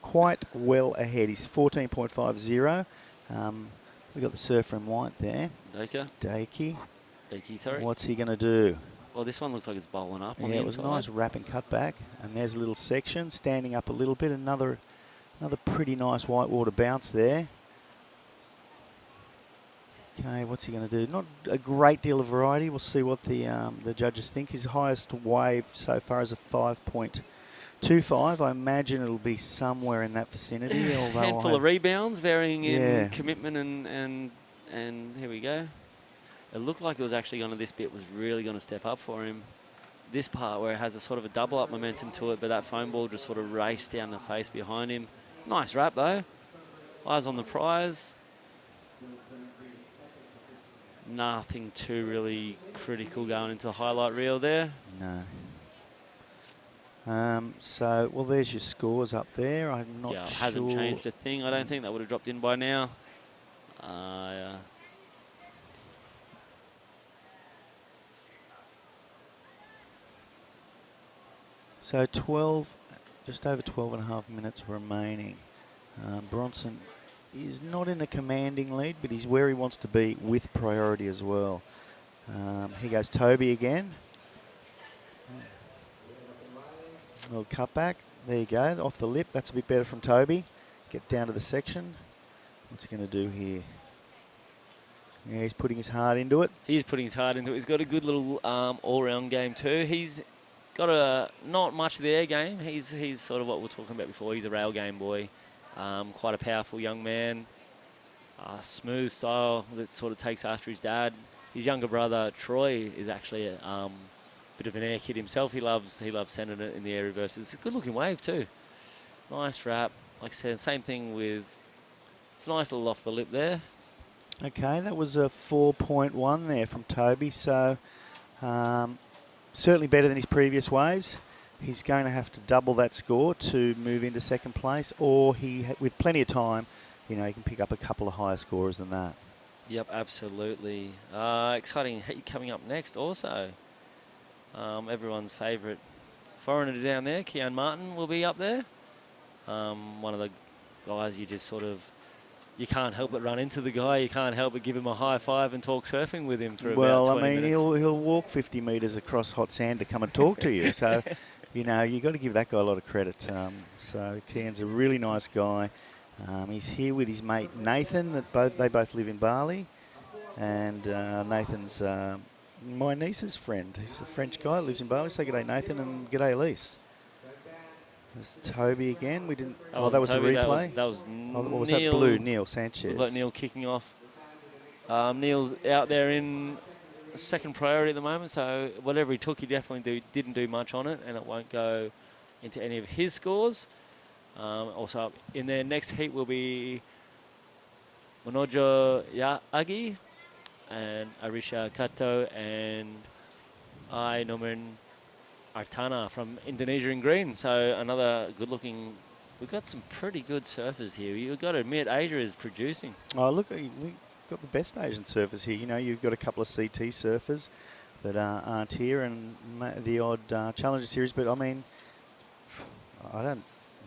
quite well ahead. He's 14.50. We've got the surfer in white there. Dakey, sorry. What's he going to do? Well, this one looks like it's bowling up on the Yeah, it was a nice wrap and cut back. And there's a little section, standing up a little bit. Another pretty nice whitewater bounce there. Okay, what's he going to do? Not a great deal of variety. We'll see what the judges think. His highest wave so far is a 5.2 2-5. I imagine it'll be somewhere in that vicinity. Although Handful of rebounds, varying in Yeah. commitment and here we go. It looked like it was actually going to, this bit was really going to step up for him. This part where it has a sort of a double up momentum to it, but that foam ball just sort of raced down the face behind him. Nice wrap though. Eyes on the prize. Nothing too really critical going into the highlight reel there. No. So, well, there's your scores up there. I'm not Yeah, it sure. hasn't changed a thing. I don't think that would have dropped in by now. Yeah. So 12, just over 12 and a half minutes remaining. Bronson is not in a commanding lead, but he's where he wants to be with priority as well. Here goes Toby again. Little cutback. There you go, off the lip. That's a bit better from Toby. Get down to the section. What's he going to do here? Yeah, he's putting his heart into it. He's putting his heart into it. He's got a good little all-round game too. He's got a not much of the air game. He's sort of what we were talking about before. He's a rail game boy. Quite a powerful young man. Smooth style that sort of takes after his dad. His younger brother Troy is actually a bit of an air kid himself. He loves sending it in the air reverse. It's a good looking wave too. Nice wrap. Like I said, same thing with. It's a nice little off the lip there. Okay, that was a 4.1 there from Toby. So certainly better than his previous waves. He's going to have to double that score to move into second place, or with plenty of time, you know, he can pick up a couple of higher scorers than that. Yep, absolutely. Exciting heat coming up next also. Everyone's favourite foreigner down there, Keon Martin, will be up there. One of the guys you just sort of, you can't help but run into the guy. You can't help but give him a high five and talk surfing with him for about 20 minutes. He'll walk 50 metres across hot sand to come and talk to you. So, you know, you've got to give that guy a lot of credit. So Keon's a really nice guy. He's here with his mate Nathan. They both live in Bali. And Nathan's my niece's friend. He's a French guy, lives in Bali. So g'day Nathan and g'day Elise. There's Toby again. We didn't. Oh, that was Toby, the replay. That was what was Neil, that? Blue Neil Sanchez. Like Neil kicking off. Neil's out there in second priority at the moment, so whatever he took, he definitely didn't do much on it, and it won't go into any of his scores. Also up in their next heat will be Monojo Yaagi and Arisha Kato and Nomen Artana from Indonesia in green. So another good-looking. We've got some pretty good surfers here. You've got to admit, Asia is producing. Oh, look, we've got the best Asian surfers here. You know, you've got a couple of CT surfers that aren't here, and the odd Challenger Series. But I mean, I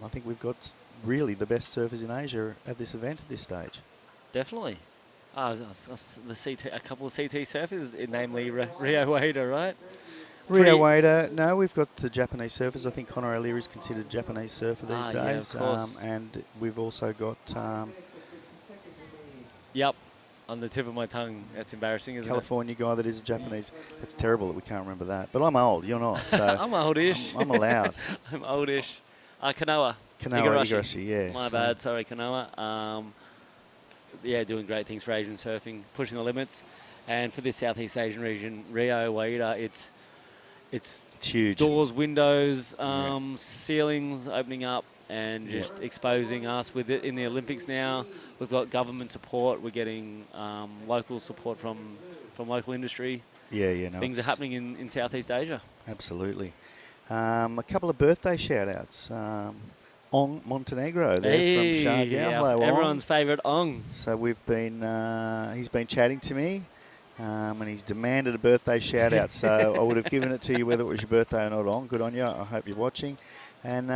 think we've got really the best surfers in Asia at this event at this stage. Definitely. A couple of CT surfers, namely Rio Waida, right? Rio Waida, no, we've got the Japanese surfers. I think Conor O'Leary is considered a Japanese surfer these days. Yeah, of course. And we've also got... Yep, on the tip of my tongue. That's embarrassing, isn't California guy that is Japanese. It's terrible that we can't remember that. But I'm old, you're not. So I'm oldish. I'm allowed. I'm oldish. Kanoa. Igarashi, yeah. My bad, sorry, Kanoa. Yeah, doing great things for Asian surfing, pushing the limits. And for this Southeast Asian region, Rio Waida, it's huge. Doors, windows, ceilings opening up and just exposing us with it in the Olympics now. We've got government support. We're getting local support from local industry. No, things are happening in Southeast Asia. Absolutely. A couple of birthday shout-outs. Ong Montenegro there from Siargao. Yeah, hello, everyone's favourite Ong. So we've been, he's been chatting to me. And he's demanded a birthday shout-out, so I would have given it to you whether it was your birthday or not. On, good on you. I hope you're watching. And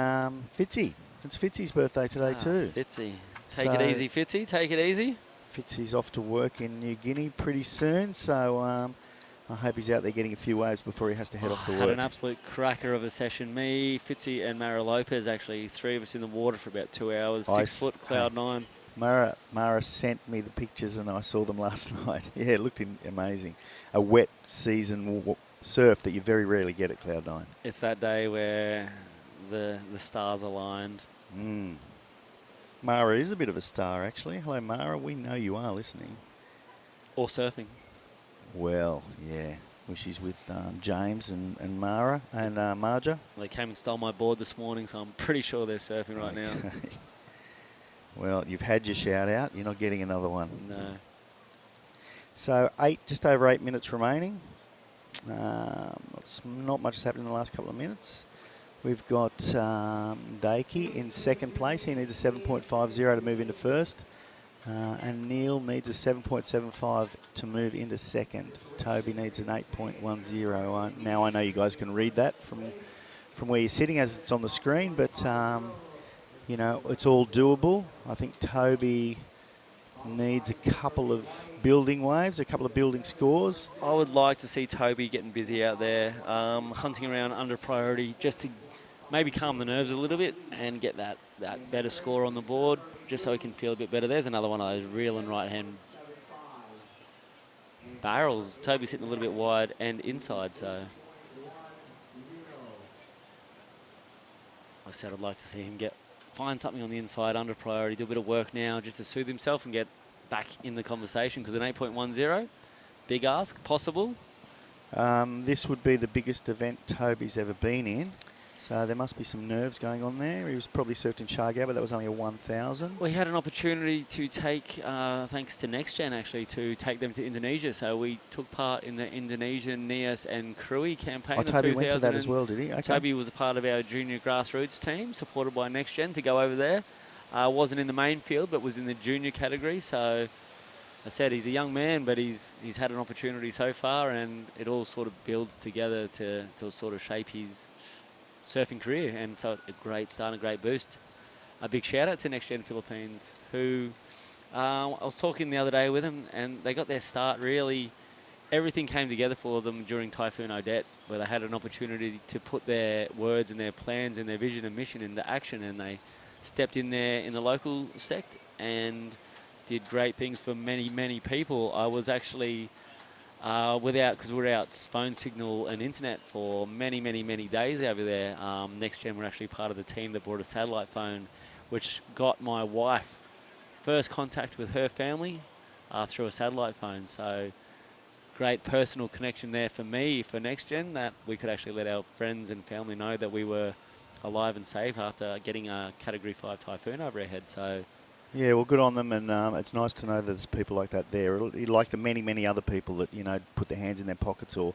Fitzy, it's Fitzy's birthday today too. Fitzy, take it easy, Fitzy. Take it easy. Fitzy's off to work in New Guinea pretty soon, so I hope he's out there getting a few waves before he has to head off to work. Had an absolute cracker of a session. Me, Fitzy, and Mara Lopez, actually, three of us in the water for about 2 hours. 6 foot, cloud 9. Mara sent me the pictures and I saw them last night. Yeah, it looked amazing. A wet season surf that you very rarely get at Cloud9. It's that day where the stars aligned. Mara is a bit of a star, actually. Hello, Mara. We know you are listening. Or surfing. Well, yeah. Well, she's with James and Mara and Marja. They came and stole my board this morning, so I'm pretty sure they're surfing right now. Well, you've had your shout out. You're not getting another one. No. So just over 8 minutes remaining. Not much has happened in the last couple of minutes. We've got Dakey in second place. He needs a 7.50 to move into first. And Neil needs a 7.75 to move into second. Toby needs an 8.10. Now I know you guys can read that from where you're sitting as it's on the screen, but you know, it's all doable. I think Toby needs a couple of building waves, a couple of building scores. I would like to see Toby getting busy out there, hunting around under priority just to maybe calm the nerves a little bit and get that better score on the board just so he can feel a bit better. There's another one of those reel and right-hand barrels. Toby's sitting a little bit wide and inside, so like I said, I'd like to see him find something on the inside under priority, do a bit of work now just to soothe himself and get back in the conversation, because an 8.10, big ask, possible. This would be the biggest event Toby's ever been in, so there must be some nerves going on there. He was probably surfed in Shargao, but that was only a 1,000. We had an opportunity to take, thanks to NextGen actually, to take them to Indonesia. So we took part in the Indonesian NIAS and Krui campaign. Oh, Toby went to that as well, did he? Okay. Toby was a part of our junior grassroots team, supported by NextGen, to go over there. Wasn't in the main field, but was in the junior category. So I said he's a young man, but he's had an opportunity so far, and it all sort of builds together to sort of shape his surfing career. And so a great start and a great boost. A big shout out to NextGen Philippines, who I was talking the other day with them, and they got their start really. Everything came together for them during Typhoon Odette, where they had an opportunity to put their words and their plans and their vision and mission into action, and they stepped in there in the local sect and did great things for many, many people. I was actually because we were out phone signal and internet for many, many, many days over there. NextGen were actually part of the team that brought a satellite phone, which got my wife first contact with her family through a satellite phone. So great personal connection there for me, for NextGen, that we could actually let our friends and family know that we were alive and safe after getting a Category 5 typhoon over our head. So yeah, well, good on them, and it's nice to know that there's people like that there, like the many, many other people that, you know, put their hands in their pockets or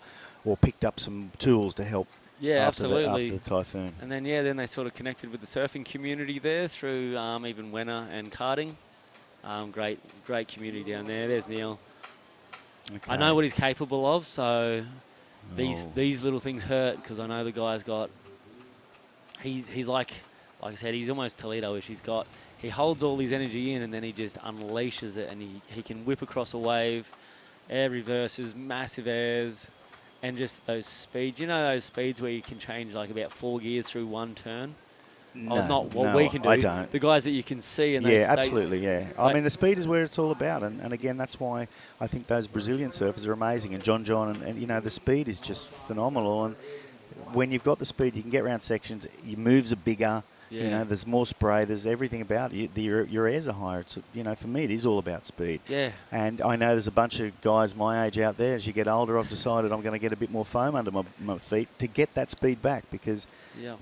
picked up some tools to help. Yeah, after absolutely. The typhoon. And then, then they sort of connected with the surfing community there through even Wenner and karting. Great community down there. There's Neil. Okay. I know what he's capable of, so these little things hurt, because I know the guy's got. He's like I said, he's almost Toledo-ish. He holds all his energy in, and then he just unleashes it, and he can whip across a wave, air reverses, massive airs, and just those speeds. You know those speeds where you can change like about 4 gears through one turn? No, not what we can do. I don't. The guys that you can see. And yeah, absolutely, yeah. I mean, the speed is where it's all about, and again, that's why I think those Brazilian surfers are amazing, and John, and you know, the speed is just phenomenal, and when you've got the speed, you can get around sections, your moves are bigger, you know, there's more spray, there's everything about it. Your airs are higher. It's, you know, for me, it is all about speed. Yeah. And I know there's a bunch of guys my age out there. As you get older, I've decided I'm going to get a bit more foam under my feet to get that speed back, because,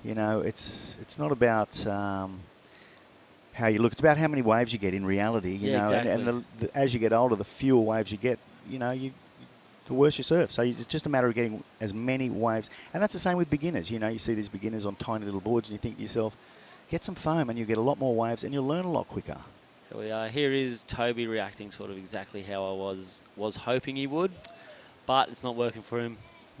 you know, it's not about how you look. It's about how many waves you get in reality, you know. Exactly. And as you get older, the fewer waves you get, you know, the worse you surf. So it's just a matter of getting as many waves. And that's the same with beginners. You know, you see these beginners on tiny little boards, and you think to yourself, get some foam and you'll get a lot more waves and you'll learn a lot quicker. Here we are. Here is Toby reacting sort of exactly how I was hoping he would, but it's not working for him.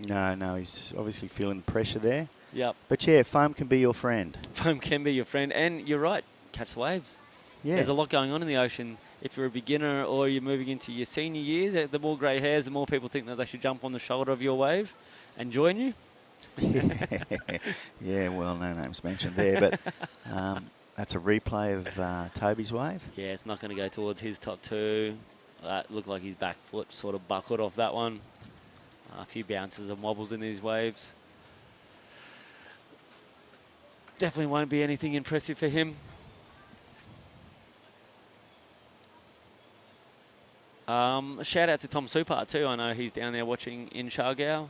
No, he's obviously feeling pressure there. Yep. But yeah, foam can be your friend. Foam can be your friend, and you're right, catch the waves. Yeah. There's a lot going on in the ocean. If you're a beginner or you're moving into your senior years, the more grey hairs, the more people think that they should jump on the shoulder of your wave and join you. Yeah, well, no names mentioned there, but that's a replay of Toby's wave. Yeah, it's not going to go towards his top two. That looked like his back foot sort of buckled off that one. A few bounces and wobbles in these waves. definitely won't be anything impressive for him. A shout out to Tom Supart too. I know he's down there watching in Shargau.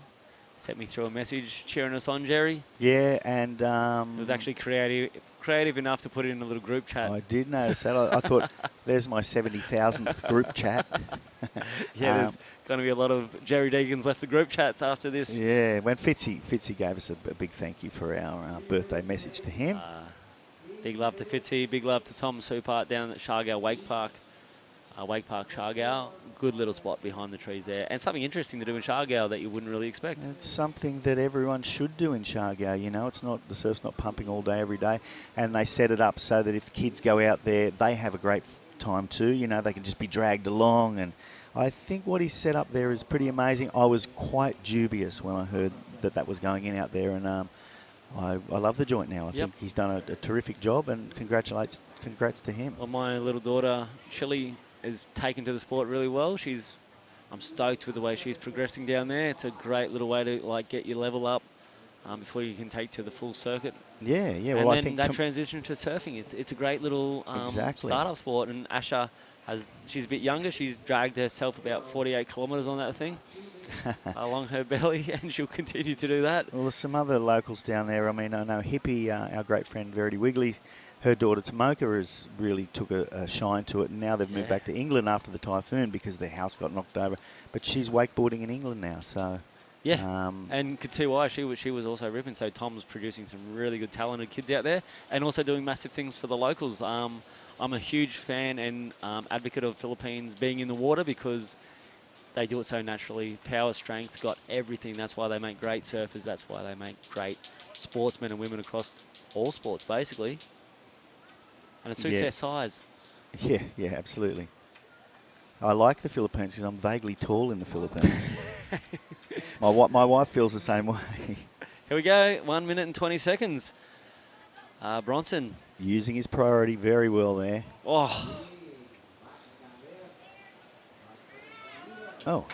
Sent me through a message cheering us on, Jerry. Yeah, and it was actually creative enough to put it in a little group chat. I did notice that. I thought, there's my 70,000th group chat. Yeah, there's going to be a lot of Jerry Deegan's left the group chats after this. Yeah, when Fitzy gave us a big thank you for our birthday message to him. Big love to Fitzy, big love to Tom Supart down at Shargau Wake Park. Wake Park, Shargau, good little spot behind the trees there. And something interesting to do in Shargau that you wouldn't really expect. It's something that everyone should do in Shargau, you know. It's not, the surf's not pumping all day, every day. And they set it up so that if the kids go out there, they have a great time too. You know, they can just be dragged along. And I think what he's set up there is pretty amazing. I was quite dubious when I heard that was going in out there. And I love the joint now. I think he's done a terrific job, and congrats to him. Well, my little daughter, Chili, is taken to the sport really well. I'm stoked with the way she's progressing down there. It's a great little way to like get your level up before you can take to the full circuit. Yeah. And well, then I think that transition to surfing, it's a great little startup sport. And Asha she's a bit younger. She's dragged herself about 48 kilometres on that thing along her belly, and she'll continue to do that. Well, there's some other locals down there. I mean, I know Hippie, our great friend Verity Wigley. Her daughter Tomoka has really took a shine to it, and now they've moved back to England after the typhoon because their house got knocked over. But she's wakeboarding in England now, so and could see why she was also ripping. So Tom's producing some really good, talented kids out there, and also doing massive things for the locals. I'm a huge fan and advocate of Philippines being in the water because they do it so naturally. Power, strength, got everything. That's why they make great surfers. That's why they make great sportsmen and women across all sports, basically. And it suits their size. Yeah, absolutely. I like the Philippines because I'm vaguely tall in the Philippines. my wife feels the same way. Here we go, 1 minute and 20 seconds. Bronson. Using his priority very well there.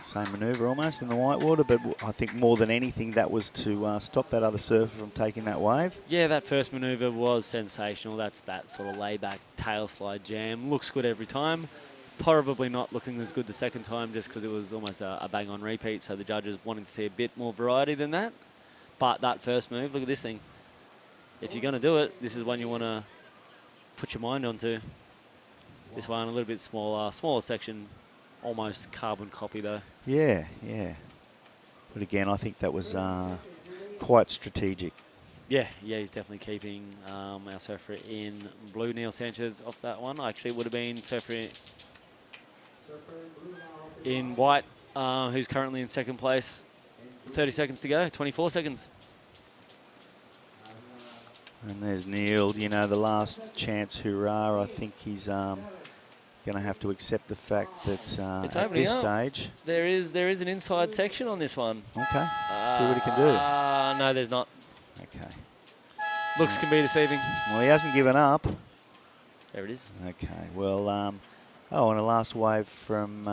Same manoeuvre almost in the whitewater, but I think more than anything that was to stop that other surfer from taking that wave. Yeah, that first manoeuvre was sensational. That's that sort of layback tail slide jam. Looks good every time. Probably not looking as good the second time just because it was almost a bang-on repeat, so the judges wanted to see a bit more variety than that. But that first move, look at this thing. If you're going to do it, this is one you want to put your mind onto. This one a little bit smaller section. Almost carbon copy though. Yeah. But again, I think that was quite strategic. Yeah, he's definitely keeping our surfer in blue, Neil Sanchez, off that one. Actually, it would have been surfer in white, who's currently in second place. 30 seconds to go, 24 seconds. And there's Neil, you know, the last chance hurrah. I think he's going to have to accept the fact that at this stage there is an inside section on this one. Okay, see what he can do. No, there's not. Okay. Looks can be deceiving. Well, he hasn't given up. There it is. Okay, well, and a last wave from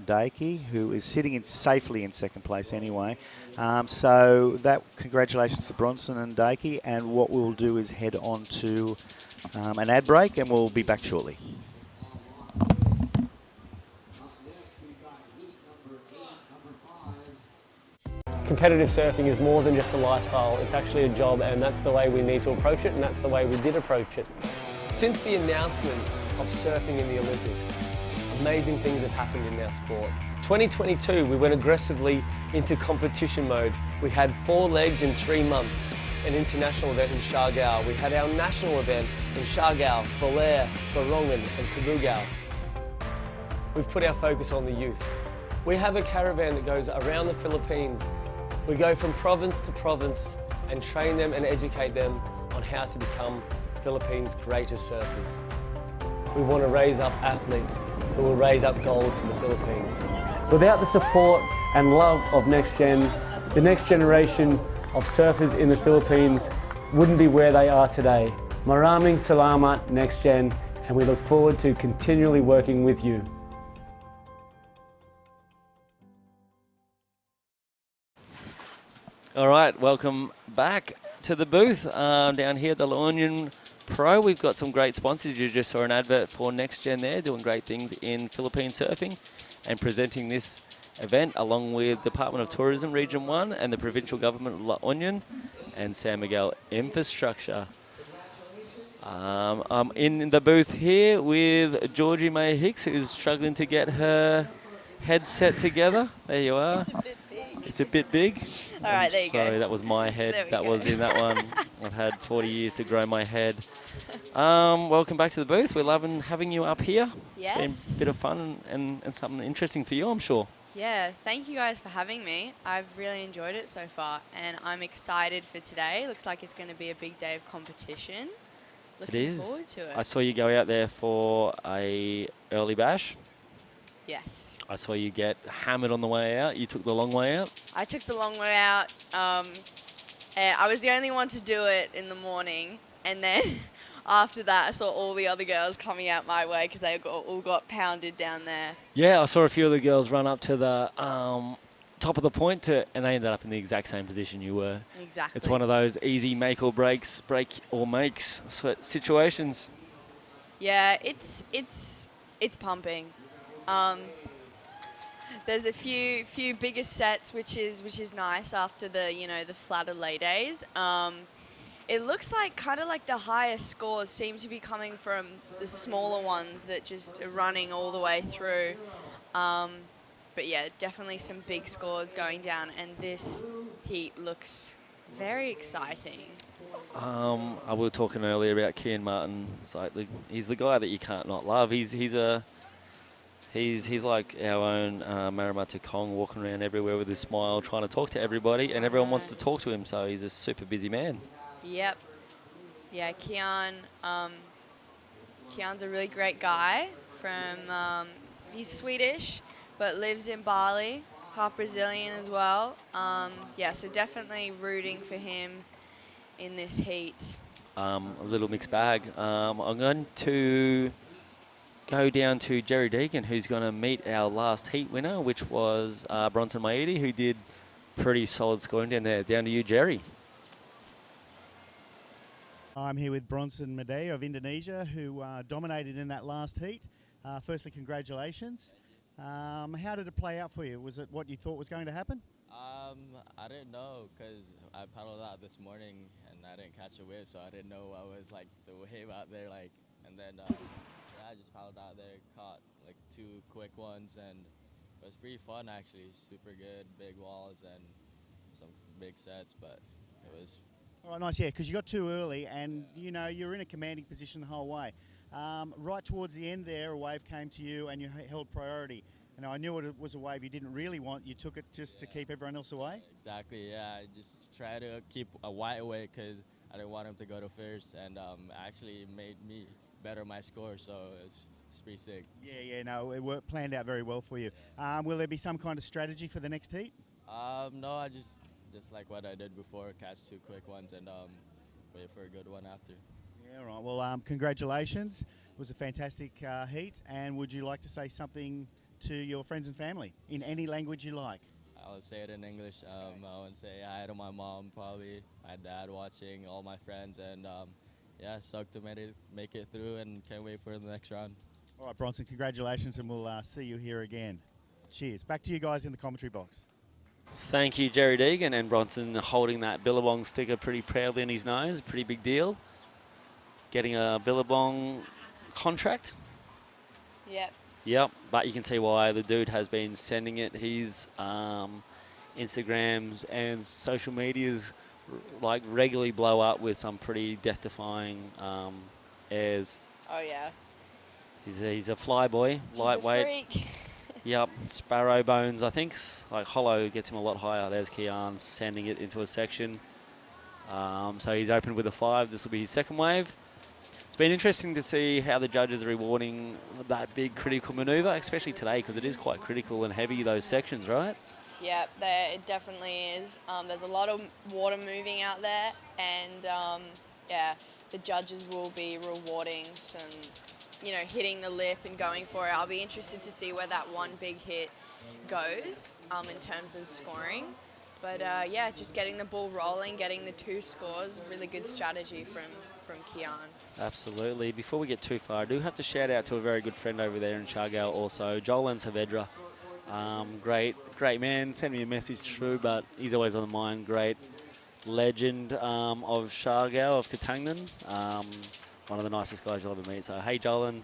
Daiki, who is sitting safely in second place anyway. So congratulations to Bronson and Daiki, and what we'll do is head on to an ad break, and we'll be back shortly. Competitive surfing is more than just a lifestyle, it's actually a job, and that's the way we need to approach it, and that's the way we did approach it. Since the announcement of surfing in the Olympics, amazing things have happened in our sport. 2022, we went aggressively into competition mode. We had 4 legs in 3 months, an international event in Shargau. We had our national event in Shargau, Falair, Larongan and Kabugao. We've put our focus on the youth. We have a caravan that goes around the Philippines. We go from province to province and train them and educate them on how to become Philippines' greatest surfers. We want to raise up athletes who will raise up gold for the Philippines. Without the support and love of NextGen, the next generation of surfers in the Philippines wouldn't be where they are today. Maraming salamat, NextGen, and we look forward to continually working with you. All right, welcome back to the booth down here at the La Union Pro. We've got some great sponsors. You just saw an advert for NextGen there, doing great things in Philippine surfing and presenting this event along with Department of Tourism Region 1 and the Provincial Government of La Union and San Miguel Infrastructure. I'm in the booth here with Georgie May Hicks, who's struggling to get her headset together. There you are. It's a bit big. All right, there you go. Sorry, that was my head. That was in that one. I've had 40 years to grow my head. Welcome back to the booth. We're loving having you up here. Yes. It's been a bit of fun and something interesting for you, I'm sure. Yeah, thank you guys for having me. I've really enjoyed it so far, and I'm excited for today. Looks like it's going to be a big day of competition. Looking forward to it. I saw you go out there for a early bash. Yes. I saw you get hammered on the way out. You took the long way out. I took the long way out. I was the only one to do it in the morning, and then after that, I saw all the other girls coming out my way because they all got pounded down there. Yeah, I saw a few of the girls run up to the top of the point, and they ended up in the exact same position you were. Exactly. It's one of those easy make or break or makes situations. Yeah, it's pumping. There's a few bigger sets, which is nice after the the flatter lay days. It looks like kind of like the higher scores seem to be coming from the smaller ones that just are running all the way through. But yeah, definitely some big scores going down, and this heat looks very exciting. I was talking earlier about Kian Martin. It's like he's the guy that you can't not love. He's like our own Marimata Kong, walking around everywhere with his smile, trying to talk to everybody, and everyone wants to talk to him. So he's a super busy man. Yep. Yeah, Kian. Kian's a really great guy. He's Swedish, but lives in Bali, half Brazilian as well. Yeah, so definitely rooting for him in this heat. A little mixed bag. I'm going to go down to Jerry Deegan, who's going to meet our last heat winner, which was Bronson Maidi, who did pretty solid scoring down there. Down to you, Jerry. I'm here with Bronson Maidi of Indonesia, who dominated in that last heat. Firstly, congratulations. How did it play out for you? Was it what you thought was going to happen? I didn't know because I paddled out this morning and I didn't catch a wave, so I didn't know what was like the wave out there like. And then yeah, I just paddled out there, caught like 2 quick ones, and it was pretty fun actually. Super good, big walls and some big sets, but it was. All right, nice, yeah, because you got too early and, you're in a commanding position the whole way. Right towards the end there, a wave came to you and you held priority. I knew it was a wave you didn't really want. You took it just to keep everyone else away? Exactly, yeah. I just tried to keep a white away because I didn't want him to go to first, and actually made me better my score, so it's pretty sick. Yeah, no, it planned out very well for you. Will there be some kind of strategy for the next heat? No, I just like what I did before, catch 2 quick ones and wait for a good one after. Yeah, right. Well, congratulations. It was a fantastic heat. And would you like to say something to your friends and family in any language you like? I'll say it in English. I want to say hi to my mom, probably my dad watching, all my friends, and yeah, stoked to make it through and can't wait for the next round. All right, Bronson, congratulations, and we'll see you here again. Cheers. Back to you guys in the commentary box. Thank you, Jerry Deegan, and Bronson holding that Billabong sticker pretty proudly in his nose. Pretty big deal. Getting a Billabong contract. Yep, but you can see why the dude has been sending it. His Instagrams and social medias like regularly blow up with some pretty death-defying airs. Oh yeah. He's a fly boy, lightweight. He's a freak. Yep, Sparrow Bones, I think. Like Hollow gets him a lot higher. There's Kian sending it into a section. So he's opened with a 5. This will be his second wave. It's been interesting to see how the judges are rewarding that big critical manoeuvre, especially today, because it is quite critical and heavy, those sections, right? Yeah, it definitely is. There's a lot of water moving out there, and yeah, the judges will be rewarding some, hitting the lip and going for it. I'll be interested to see where that one big hit goes in terms of scoring. But yeah, just getting the ball rolling, getting the 2 scores, really good strategy from Kian. Absolutely. Before we get too far, I do have to shout out to a very good friend over there in Shargale also, Joel Saavedra. Great man. Send me a message through, but he's always on the mind. Great legend of Shargale, of Katangnan. One of the nicest guys you'll ever meet. So, hey, Jolan,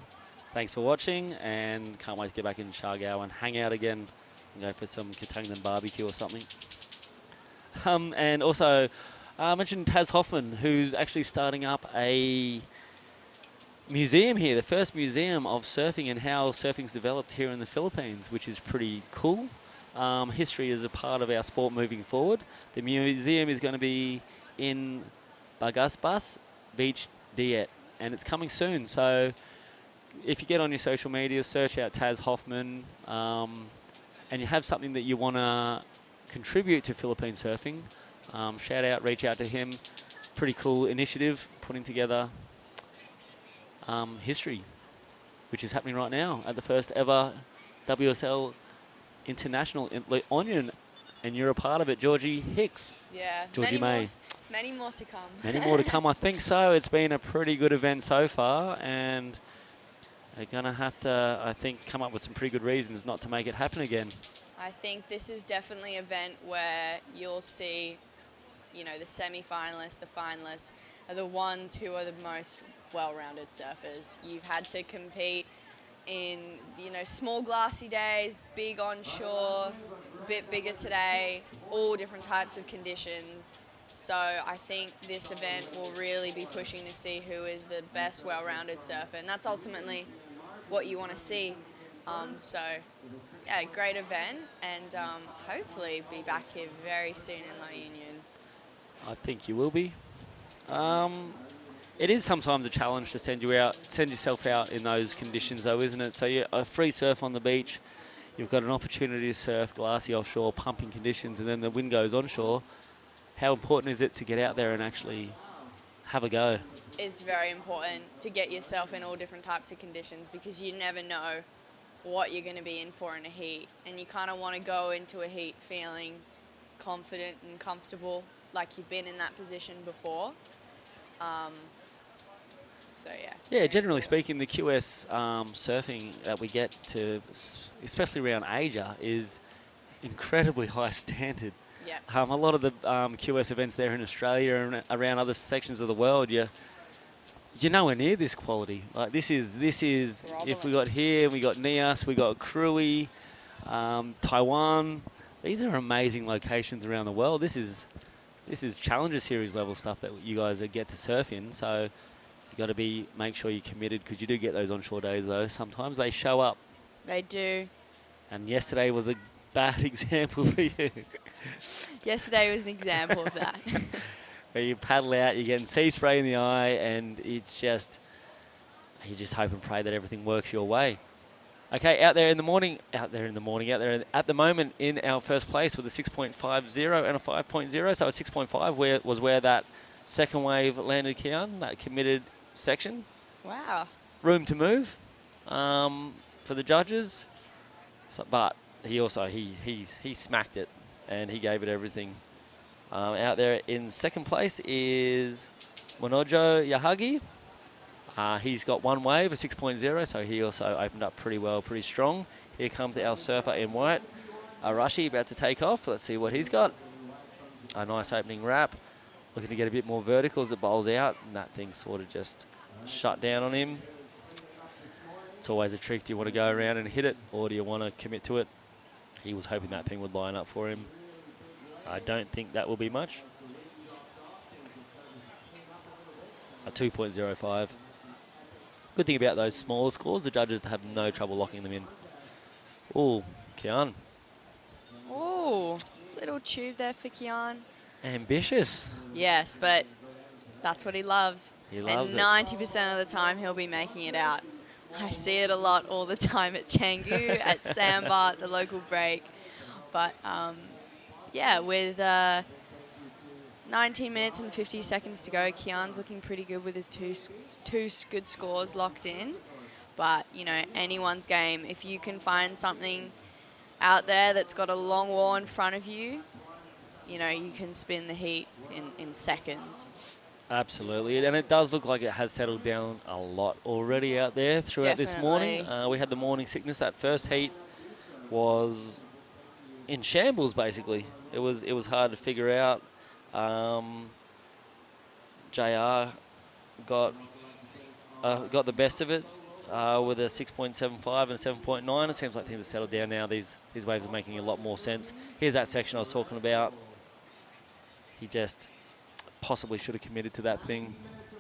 thanks for watching, and can't wait to get back in Shargale and hang out again and go for some Katangnan barbecue or something. And also, I mentioned Taz Hoffman, who's actually starting up a museum here, the first museum of surfing and how surfing's developed here in the Philippines, which is pretty cool. History is a part of our sport moving forward. The museum is going to be in Bagasbas Beach Diet, and it's coming soon. So if you get on your social media, search out Taz Hoffman, and you have something that you want to contribute to Philippine surfing, shout out, reach out to him. Pretty cool initiative, putting together history, which is happening right now at the first ever WSL International in Le Onion, and you're a part of it, Georgie Hicks. Yeah, Georgie May. Many more to come. Many more to come, I think so. It's been a pretty good event so far, and they're going to have to, I think, come up with some pretty good reasons not to make it happen again. I think this is definitely an event where you'll see, you know, the semi-finalists, the finalists are the ones who are the most well-rounded surfers. You've had to compete in, you know, small glassy days, big onshore, a bit bigger today, all different types of conditions. So I think this event will really be pushing to see who is the best well-rounded surfer, and that's ultimately what you want to see. So yeah, great event, and hopefully be back here very soon in La Union. I think you will be. It is sometimes a challenge to send yourself out in those conditions, though, isn't it? So you a free surf on the beach, you've got an opportunity to surf glassy offshore, pumping conditions, and then the wind goes onshore. How important is it to get out there and actually have a go? It's very important to get yourself in all different types of conditions, because you never know what you're going to be in for in a heat, and you kind of want to go into a heat feeling confident and comfortable, like you've been in that position before. So yeah. Yeah, generally speaking, the QS surfing that we get to, especially around Asia, is incredibly high standard. Yeah. A lot of the QS events there in Australia and around other sections of the world, you're nowhere near this quality. Like this is if we got here, we got Nias, we got Krui, Taiwan. These are amazing locations around the world. This is Challenger Series level stuff that you guys get to surf in. So you got to make sure you're committed, because you do get those onshore days though. Sometimes they show up. They do. And yesterday was a bad example for you. Yesterday was an example of that. Where you paddle out, you're getting sea spray in the eye, and it's just, you just hope and pray that everything works your way. Okay, out there at the moment in our first place with a 6.50 and a 5.0, so a 6.5 was where that second wave landed Kian, that committed section. Wow. Room to move for the judges, but he also, he smacked it, and he gave it everything. Out there in second place is Monojo Yahagi. He's got one wave, a 6.0, so he also opened up pretty well, pretty strong. Here comes our surfer in white, Arashi, about to take off. Let's see what he's got. A nice opening wrap. Looking to get a bit more vertical as it bowls out, and that thing sort of just shut down on him. It's always a trick. Do you want to go around and hit it, or do you want to commit to it? He was hoping that thing would line up for him. I don't think that will be much. A 2.05. Good thing about those smaller scores, the judges have no trouble locking them in. Ooh, Kian. Ooh, little tube there for Kian. Ambitious. Yes, but that's what he loves. He loves and 90% of the time he'll be making it out. I see it a lot all the time at Canggu, at Sandbar, the local break. But yeah, with 19 minutes and 50 seconds to go, Kian's looking pretty good with his two good scores locked in. But, you know, anyone's game. If you can find something out there that's got a long wall in front of you, you know, you can spin the heat in seconds. Absolutely, and it does look like it has settled down a lot already out there throughout this morning. Definitely. We had the morning sickness. That first heat was in shambles, basically. It was hard to figure out. JR got the best of it with a 6.75 and a 7.9. It seems like things have settled down now. These waves are making a lot more sense. Here's that section I was talking about. He just possibly should have committed to that thing.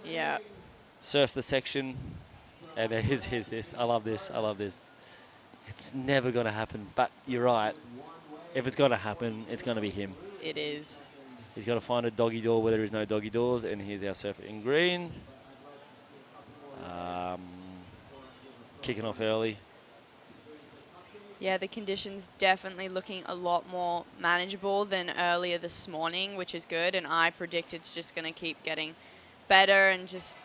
Yeah. Surf the section. And here's this. I love this. I love this. It's never going to happen. But you're right. If it's going to happen, it's going to be him. It is. He's got to find a doggy door where there is no doggy doors. And here's our surfer in green. Kicking off early. Yeah, the conditions definitely looking a lot more manageable than earlier this morning, which is good. And I predict it's just going to keep getting better and just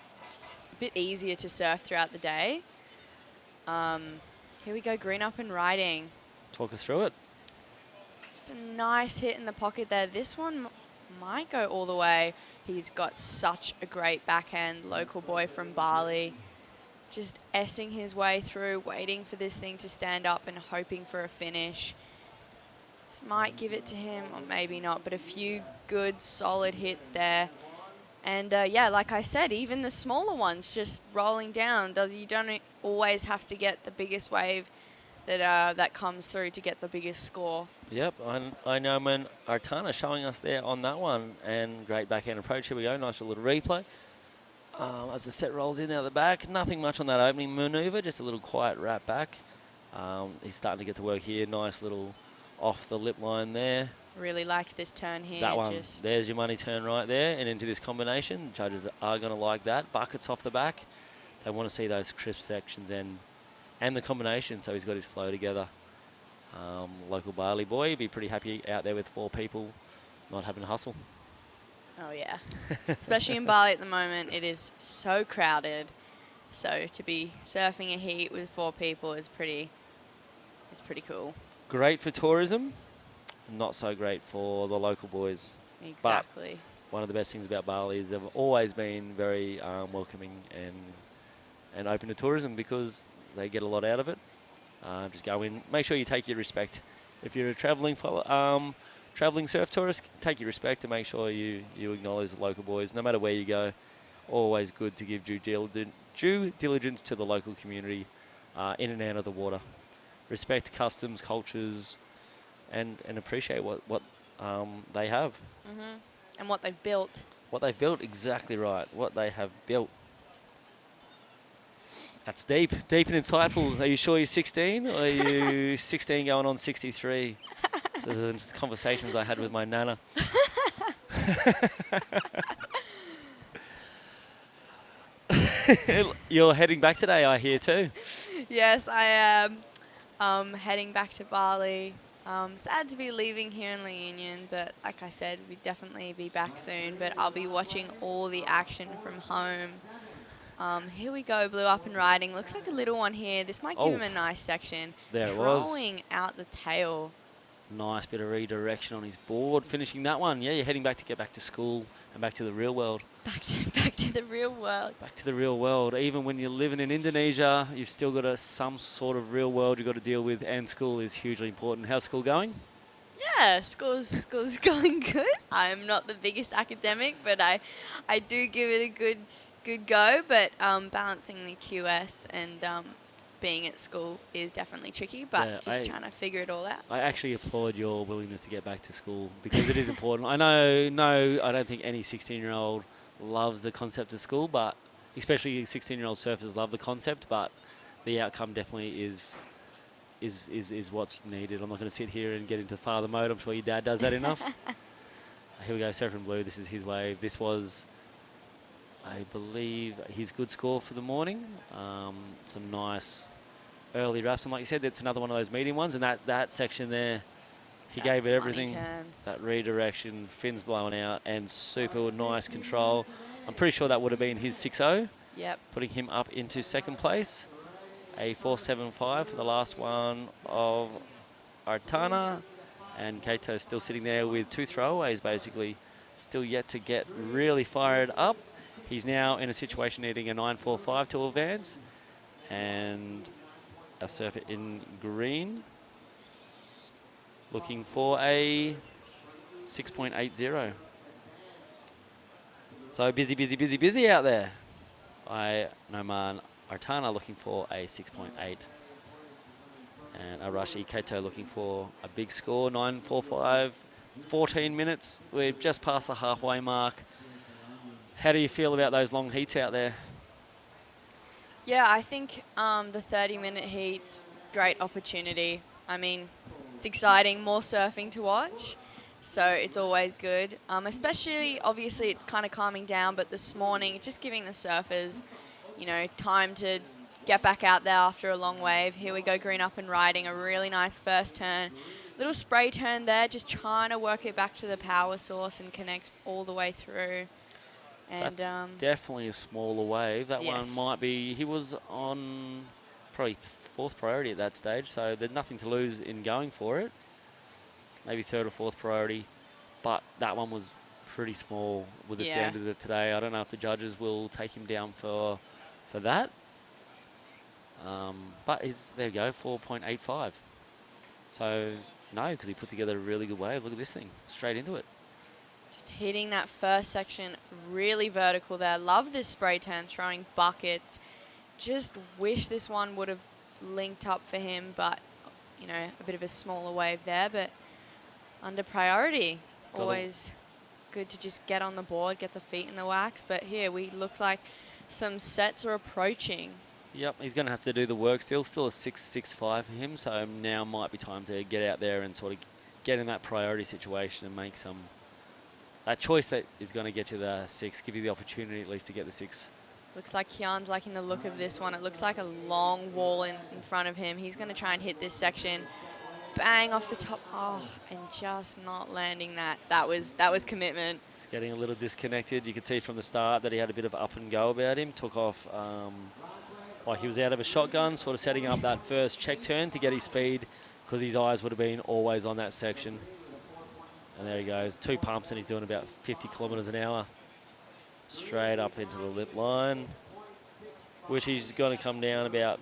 a bit easier to surf throughout the day. Here we go, green up and riding. Talk us through it. Just a nice hit in the pocket there. This one might go all the way. He's got such a great backhand, local boy from Bali. Just S-ing his way through, waiting for this thing to stand up and hoping for a finish. This might give it to him, or maybe not, but a few good, solid hits there. And yeah, like I said, even the smaller ones just rolling down. You don't always have to get the biggest wave that comes through to get the biggest score. Yep, I know, man. Artana showing us there on that one. And great backhand approach. Here we go, nice little replay. As the set rolls in out the back, nothing much on that opening maneuver, just a little quiet wrap back. He's starting to get to work here. Nice little off the lip line there. Really liked this turn here. That one, there's your money turn right there, and into this combination. Judges are going to like that. Buckets off the back. They want to see those crisp sections and the combination, so he's got his flow together. Local Bali boy, he'd be pretty happy out there with 4 people, not having to hustle. Oh, yeah. Especially in Bali at the moment, it is so crowded. So to be surfing a heat with 4 people is pretty cool. Great for tourism, not so great for the local boys. Exactly. But one of the best things about Bali is they've always been very welcoming and open to tourism because they get a lot out of it. Just go in, make sure you take your respect. If you're a traveling surf tourist, take your respect and make sure you acknowledge the local boys. No matter where you go, always good to give due diligence to the local community in and out of the water. Respect customs, cultures, and appreciate what they have. Mm-hmm. And what they've built. What they've built, exactly right. What they have built. That's deep and insightful. Are you sure you're 16 or are you 16 going on 63? So there's conversations I had with my nana. You're heading back today, I hear too. Yes, I am heading back to Bali. Sad to be leaving here in La Union, but like I said, we'll definitely be back soon. But I'll be watching all the action from home. Here we go, blue up and riding. Looks like a little one here. This might give him a nice section. There it was. Throwing out the tail. Nice bit of redirection on his board. Finishing that one. Yeah, you're heading back to get back to school and back to the real world. Back to the real world. Back to the real world. Even when you're living in Indonesia, you've still got some sort of real world you've got to deal with, and school is hugely important. How's school going? Yeah, school's going good. I'm not the biggest academic, but I do give it a good go. But balancing the QS and being at school is definitely tricky, but yeah, just trying to figure it all out. I actually applaud your willingness to get back to school because it is important. I know, I don't think any 16-year-old loves the concept of school, but especially 16-year-old surfers love the concept, but the outcome definitely is what's needed. I'm not going to sit here and get into father mode. I'm sure your dad does that enough. Here we go, surfer in blue. This is his wave. This was, I believe, his good score for the morning. Some nice early wraps, and like you said, that's another one of those medium ones, and that section there, he gave it everything. That redirection, fins blowing out, and super nice control. I'm pretty sure that would have been his 6-0. Yep. Putting him up into second place. A 4.75 for the last one of Artana. And Kato's still sitting there with 2 throwaways, basically. Still yet to get really fired up. He's now in a situation needing a 9.45 to advance. And a surfer in green looking for a 6.80. So busy, busy, busy, busy out there. Noman Artana looking for a 6.8. And Arashi Kato looking for a big score, 9.45, 14 minutes. We've just passed the halfway mark. How do you feel about those long heats out there? Yeah, I think the 30-minute heats, great opportunity. I mean, it's exciting, more surfing to watch, so it's always good. Especially, obviously, it's kind of calming down, but this morning, just giving the surfers, you know, time to get back out there after a long wave. Here we go, green up and riding, a really nice first turn. Little spray turn there, just trying to work it back to the power source and connect all the way through. And that's definitely a smaller wave. That yes. one might be, he was on probably 4th priority at that stage, so there's nothing to lose in going for it. Maybe 3rd or 4th priority, but that one was pretty small with the standards of today. I don't know if the judges will take him down for that. But there we go, 4.85. So no, because he put together a really good wave. Look at this thing, straight into it. Just hitting that first section really vertical there. Love this spray turn, throwing buckets. Just wish this one would have linked up for him, but, you know, a bit of a smaller wave there, but under priority. Always good to just get on the board, get the feet in the wax, but here we look like some sets are approaching. Yep, he's going to have to do the work still a 6.65 for him, so now might be time to get out there and sort of get in that priority situation and make some... That choice that is going to get you the 6, give you the opportunity at least to get the 6. Looks like Kian's liking the look of this one. It looks like a long wall in front of him. He's going to try and hit this section. Bang off the top. Oh, and just not landing that. That was commitment. He's getting a little disconnected. You could see from the start that he had a bit of up and go about him. Took off like he was out of a shotgun, sort of setting up that first check turn to get his speed because his eyes would have been always on that section. And there he goes, 2 pumps and he's doing about 50 kilometres an hour. Straight up into the lip line, which he's going to come down about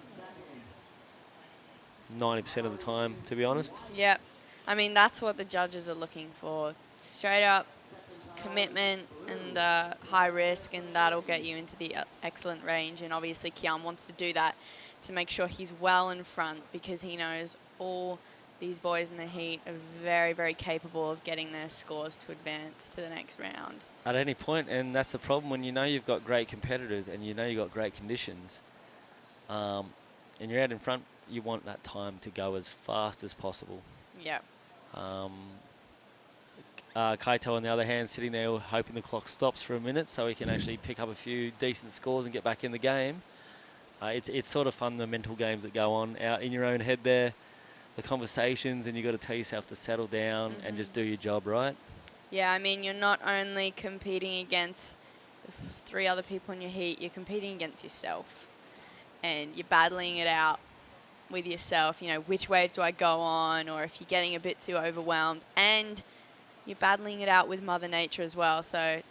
90% of the time, to be honest. Yep. I mean, that's what the judges are looking for. Straight up commitment and high risk, and that'll get you into the excellent range. And obviously Kian wants to do that to make sure he's well in front, because he knows all these boys in the heat are very, very capable of getting their scores to advance to the next round. At any point, and that's the problem when you know you've got great competitors and you know you've got great conditions, and you're out in front, you want that time to go as fast as possible. Yeah. Kaito, on the other hand, sitting there hoping the clock stops for a minute so he can actually pick up a few decent scores and get back in the game. It's sort of fundamental games that go on out in your own head there. The conversations, and you've got to tell yourself to settle down and just do your job, right? Yeah, I mean, you're not only competing against the 3 other people in your heat, you're competing against yourself. And you're battling it out with yourself, you know, which wave do I go on, or if you're getting a bit too overwhelmed. And you're battling it out with Mother Nature as well. So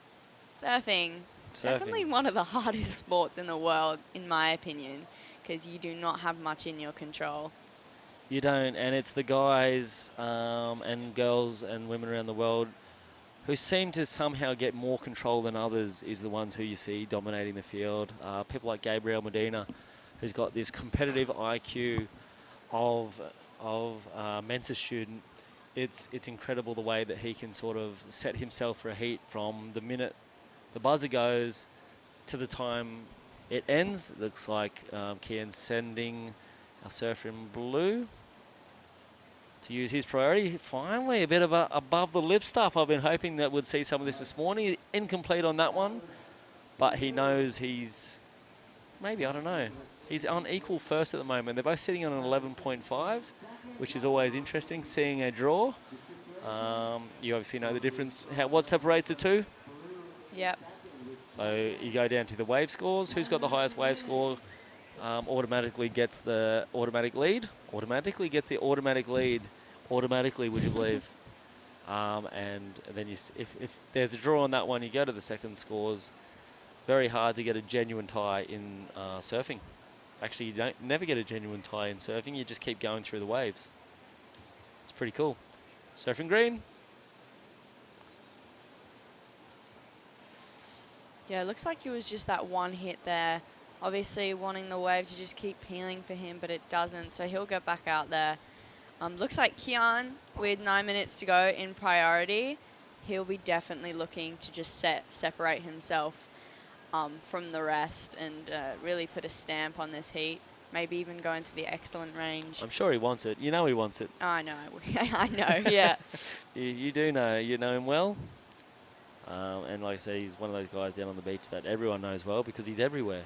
surfing. Definitely one of the hardest sports in the world, in my opinion, because you do not have much in your control. You don't, and it's the guys and girls and women around the world who seem to somehow get more control than others is the ones who you see dominating the field. People like Gabriel Medina, who's got this competitive IQ of Mensa student. It's incredible the way that he can sort of set himself for a heat from the minute the buzzer goes to the time it ends. Looks like Kian's sending our surfer in blue to use his priority. Finally, a bit of above the lip stuff. I've been hoping that we'd see some of this morning. Incomplete on that one, but he knows he's, maybe, I don't know. He's on equal first at the moment. They're both sitting on an 11.5, which is always interesting, seeing a draw. You obviously know the difference. What separates the two? Yep. So you go down to the wave scores. Who's got the highest wave score automatically gets the automatic lead. automatically, would you believe? And then if there's a draw on that one, you go to the second scores. Very hard to get a genuine tie in surfing. Actually, you never get a genuine tie in surfing. You just keep going through the waves. It's pretty cool. Surfing green. Yeah, it looks like it was just that one hit there. Obviously wanting the wave to just keep peeling for him, but it doesn't, so he'll get back out there. Looks like Kian, with 9 minutes to go in priority, he'll be definitely looking to just separate himself from the rest and really put a stamp on this heat. Maybe even go into the excellent range. I'm sure he wants it. You know he wants it. I know. I know, yeah. You do know. You know him well. And like I said, he's one of those guys down on the beach that everyone knows well because he's everywhere.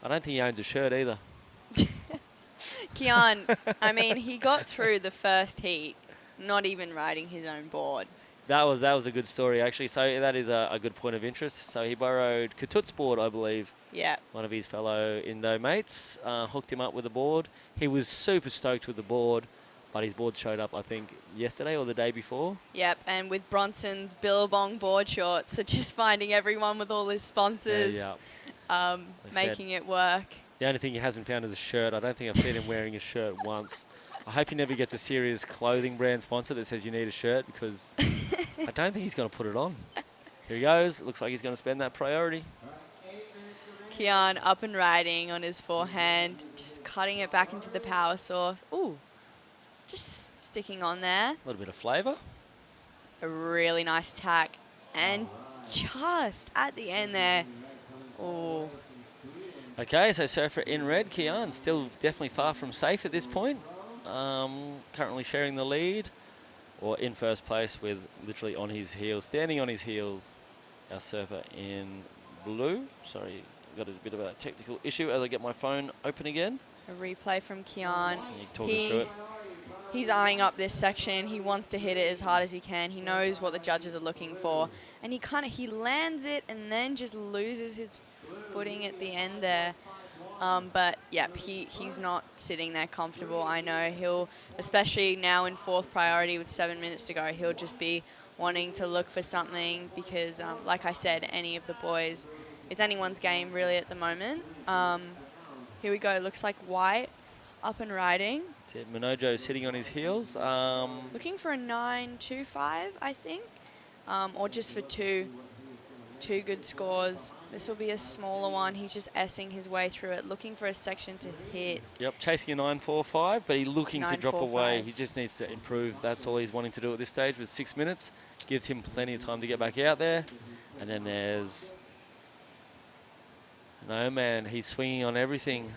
I don't think he owns a shirt either. Kian, I mean, he got through the first heat, not even riding his own board. That was a good story, actually. So that is a good point of interest. So he borrowed Katut's board, I believe. Yeah. One of his fellow Indo mates hooked him up with a board. He was super stoked with the board, but his board showed up, I think, yesterday or the day before. Yep, and with Bronson's Billabong board shorts, so just finding everyone with all his sponsors, making it work. The only thing he hasn't found is a shirt. I don't think I've seen him wearing a shirt once. I hope he never gets a serious clothing brand sponsor that says you need a shirt because I don't think he's going to put it on. Here he goes. It looks like he's going to spend that priority. Kian up and riding on his forehand, just cutting it back into the power source. Ooh, just sticking on there. A little bit of flavour. A really nice attack. And just at the end there, ooh. Okay, so surfer in red, Kian, still definitely far from safe at this point. Currently sharing the lead, or in first place with literally on his heels, standing on his heels, our surfer in blue. Sorry, got a bit of a technical issue as I get my phone open again. A replay from Kian. You talk us through it. He's eyeing up this section. He wants to hit it as hard as he can. He knows what the judges are looking for. And he lands it and then just loses his footing at the end there. But, yeah, he's not sitting there comfortable. I know he'll, especially now in fourth priority with 7 minutes to go, he'll just be wanting to look for something because, like I said, any of the boys, it's anyone's game really at the moment. Here we go. Looks like White up and riding. That's it. Manojo sitting on his heels. Looking for a 9.25, I think, or just for two good scores. This will be a smaller one. He's just S-ing his way through it, looking for a section to hit. Yep, chasing a 9.45, but he's looking to drop 9.45. away. He just needs to improve. That's all he's wanting to do at this stage with 6 minutes. Gives him plenty of time to get back out there. And then there's... No, man, he's swinging on everything.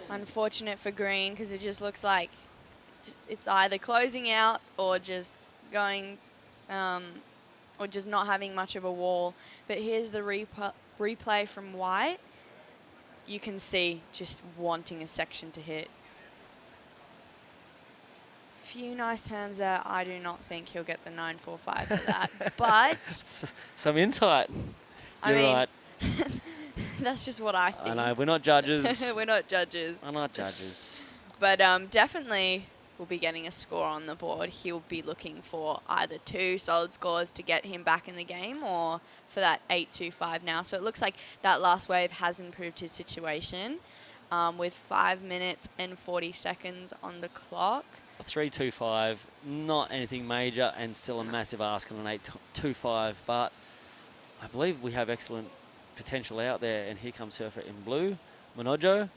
Unfortunate for Green because it just looks like it's either closing out or just going... or just not having much of a wall. But here's the replay from White. You can see just wanting a section to hit. Few nice turns there. I do not think he'll get the 9.45 for that. But... Some insight. You're right. That's just what I think. I know, we're not judges. We're not judges. We're not judges. But definitely... will be getting a score on the board. He'll be looking for either 2 solid scores to get him back in the game or for that 8.25 now. So it looks like that last wave has improved his situation with 5 minutes and 40 seconds on the clock. A 3.25, not anything major and still a massive ask on an 8.25, but I believe we have excellent potential out there. And here comes Surfer in blue, Manojo.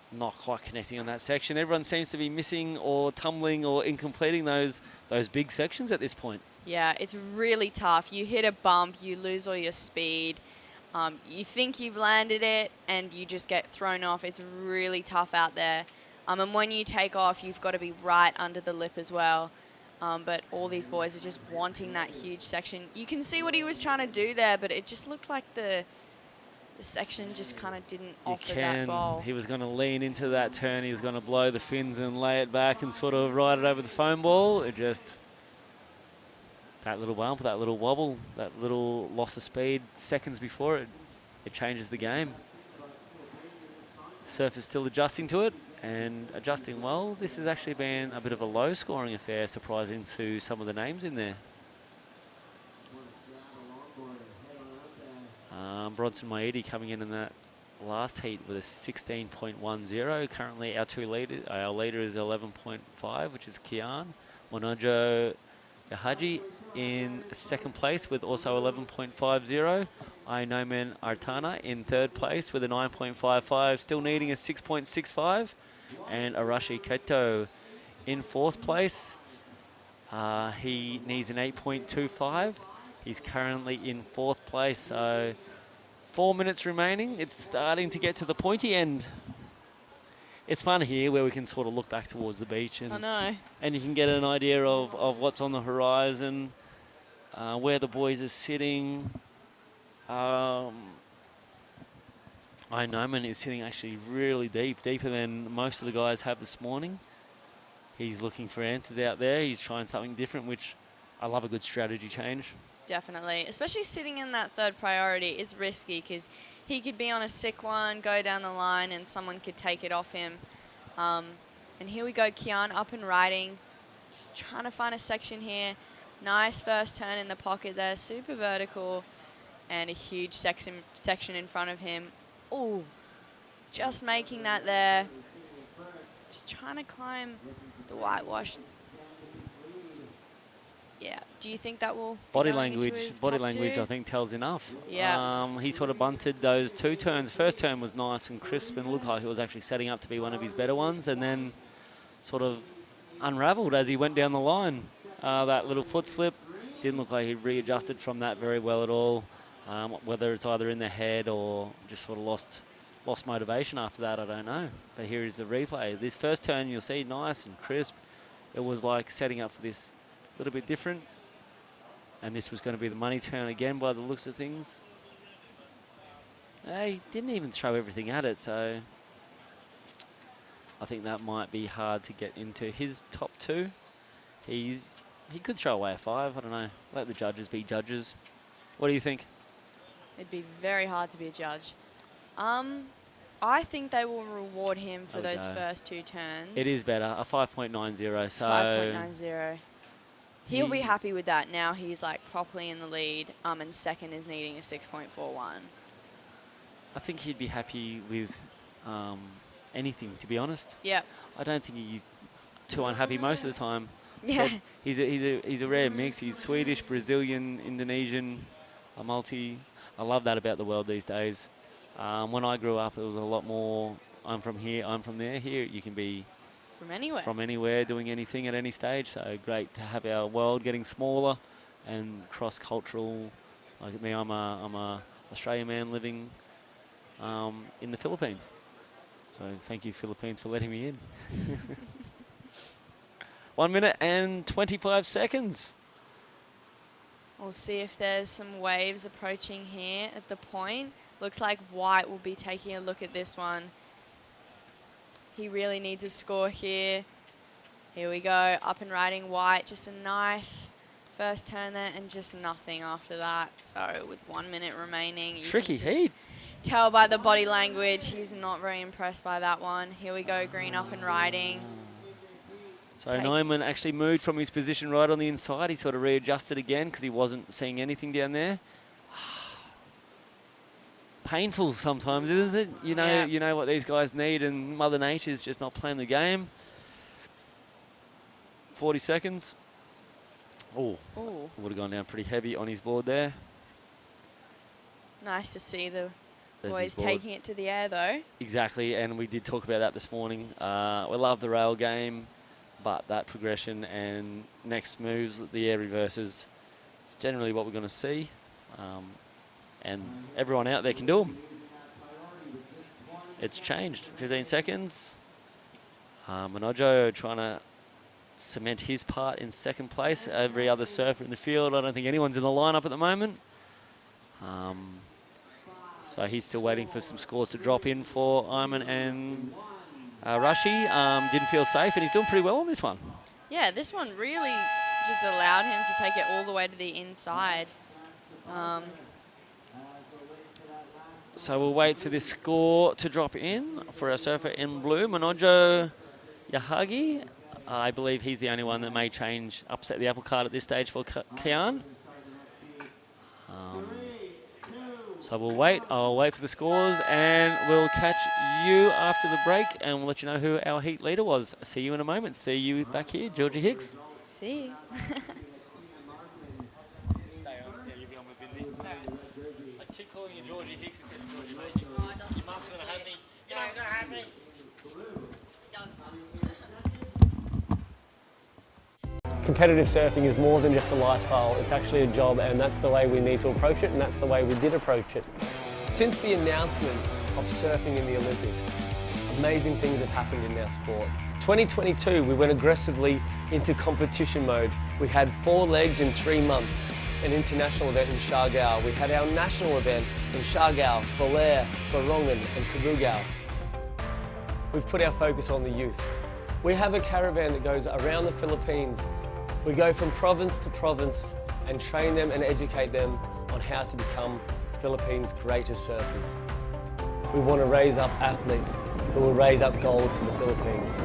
Not quite connecting on that section. Everyone seems to be missing or tumbling or incompleting those big sections at this point. Yeah, it's really tough. You hit a bump, you lose all your speed. You think you've landed it and you just get thrown off. It's really tough out there. And when you take off, you've got to be right under the lip as well. But all these boys are just wanting that huge section. You can see what he was trying to do there, but it just looked like the section just kind of didn't offer that ball. He was going to lean into that turn. He was going to blow the fins and lay it back and sort of ride it over the foam ball. It just, that little bump, that little wobble, that little loss of speed seconds before it changes the game. Surf is still adjusting to it, and adjusting well. This has actually been a bit of a low-scoring affair, surprising to some of the names in there. Bronson Maedi coming in that last heat with a 16.10. Currently, our leader is 11.5, which is Kian. Monojo Yahaji in second place with also 11.50. Ainomen Artana in third place with a 9.55, still needing a 6.65. And Arashi Keto in fourth place. He needs an 8.25. He's currently in fourth place, so 4 minutes remaining. It's starting to get to the pointy end. It's fun here where we can sort of look back towards the beach and, I know. And you can get an idea of what's on the horizon, where the boys are sitting. Ainomen is sitting actually really deep, deeper than most of the guys have this morning. He's looking for answers out there. He's trying something different, which I love a good strategy change. Definitely, especially sitting in that third priority. It's risky because he could be on a sick one, go down the line, and someone could take it off him. And here we go, Kian up and riding. Just trying to find a section here. Nice first turn in the pocket there, super vertical, and a huge section in front of him. Oh, just making that there. Just trying to climb the whitewash. Yeah. Do you think that will body language? I think tells enough. Yeah. He sort of bunted those two turns. First turn was nice and crisp and looked like it was actually setting up to be one of his better ones, and then sort of unravelled as he went down the line. That little foot slip didn't look like he readjusted from that very well at all. Whether it's either in the head or just sort of lost motivation after that, I don't know. But here is the replay. This first turn you'll see nice and crisp. It was like setting up for this a little bit different. And this was going to be the money turn again by the looks of things. He didn't even throw everything at it, so I think that might be hard to get into his top two. He could throw away a 5, I don't know. Let the judges be judges. What do you think? It'd be very hard to be a judge. I think they will reward him for those first two turns. It is better, a 5.90. So 5.90. He'll be happy with that. Now he's like properly in the lead, and second is needing a 6.41. I think he'd be happy with anything, to be honest. Yeah. I don't think he's too unhappy most of the time. Yeah. He's a rare mix. He's Swedish, Brazilian, Indonesian, a multi. I love that about the world these days. When I grew up, it was a lot more, I'm from here, I'm from there. Here you can be from anywhere, doing anything at any stage. So great to have our world getting smaller and cross-cultural. Like me, I'm a Australian man living in the Philippines. So thank you, Philippines, for letting me in. 1 minute and 25 seconds. We'll see if there's some waves approaching here at the point. Looks like White will be taking a look at this one. He really needs a score here. Here we go, up and riding White. Just a nice first turn there and just nothing after that. So with 1 minute remaining. Tricky heat. Tell by the body language, he's not very impressed by that one. Here we go, Green up and riding. So Neumann actually moved from his position right on the inside. He sort of readjusted again because he wasn't seeing anything down there. Painful sometimes, isn't it? You know what these guys need, and Mother Nature's just not playing the game. 40 seconds. Oh, would have gone down pretty heavy on his board there. Nice to see the boys taking it to the air, though. Exactly, and we did talk about that this morning. We love the rail game, but that progression and next moves, the air reverses, it's generally what we're going to see. And everyone out there can do them. It's changed. 15 seconds. Monojo trying to cement his part in second place. Every other surfer in the field, I don't think anyone's in the lineup at the moment. So he's still waiting for some scores to drop in for Iman and Rashi. Didn't feel safe, and he's doing pretty well on this one. Yeah, this one really just allowed him to take it all the way to the inside. So we'll wait for this score to drop in for our surfer in blue, Manojo Yahagi. I believe he's the only one that may upset the apple cart at this stage for Kian. So we'll wait. I'll wait for the scores, and we'll catch you after the break, and we'll let you know who our heat leader was. See you in a moment. See you back here, Georgie Hicks. See you. Stay on. Yeah, you'll be on with Binzi. I keep calling you Georgie Hicks instead of Georgie May Hicks. Your mum's going to have me. Your mum's going to have me. Competitive surfing is more than just a lifestyle, it's actually a job, and that's the way we need to approach it, and that's the way we did approach it. Since the announcement of surfing in the Olympics, amazing things have happened in our sport. 2022, we went aggressively into competition mode. We had 4 legs in 3 months, an international event in Siargao. We had our national event in Siargao, Belair, Borongan and Kabugao. We've put our focus on the youth. We have a caravan that goes around the Philippines. We go from province to province and train them and educate them on how to become Philippines' greatest surfers. We want to raise up athletes who will raise up gold for the Philippines.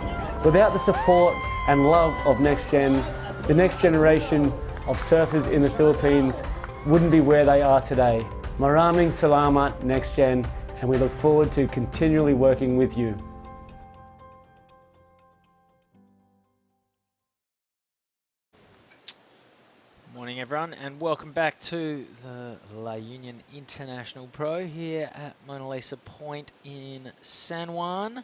Without the support and love of NextGen, the next generation of surfers in the Philippines wouldn't be where they are today. Maraming salamat, NextGen, and we look forward to continually working with you. Morning everyone, and welcome back to the La Union International Pro here at Mona Lisa Point in San Juan.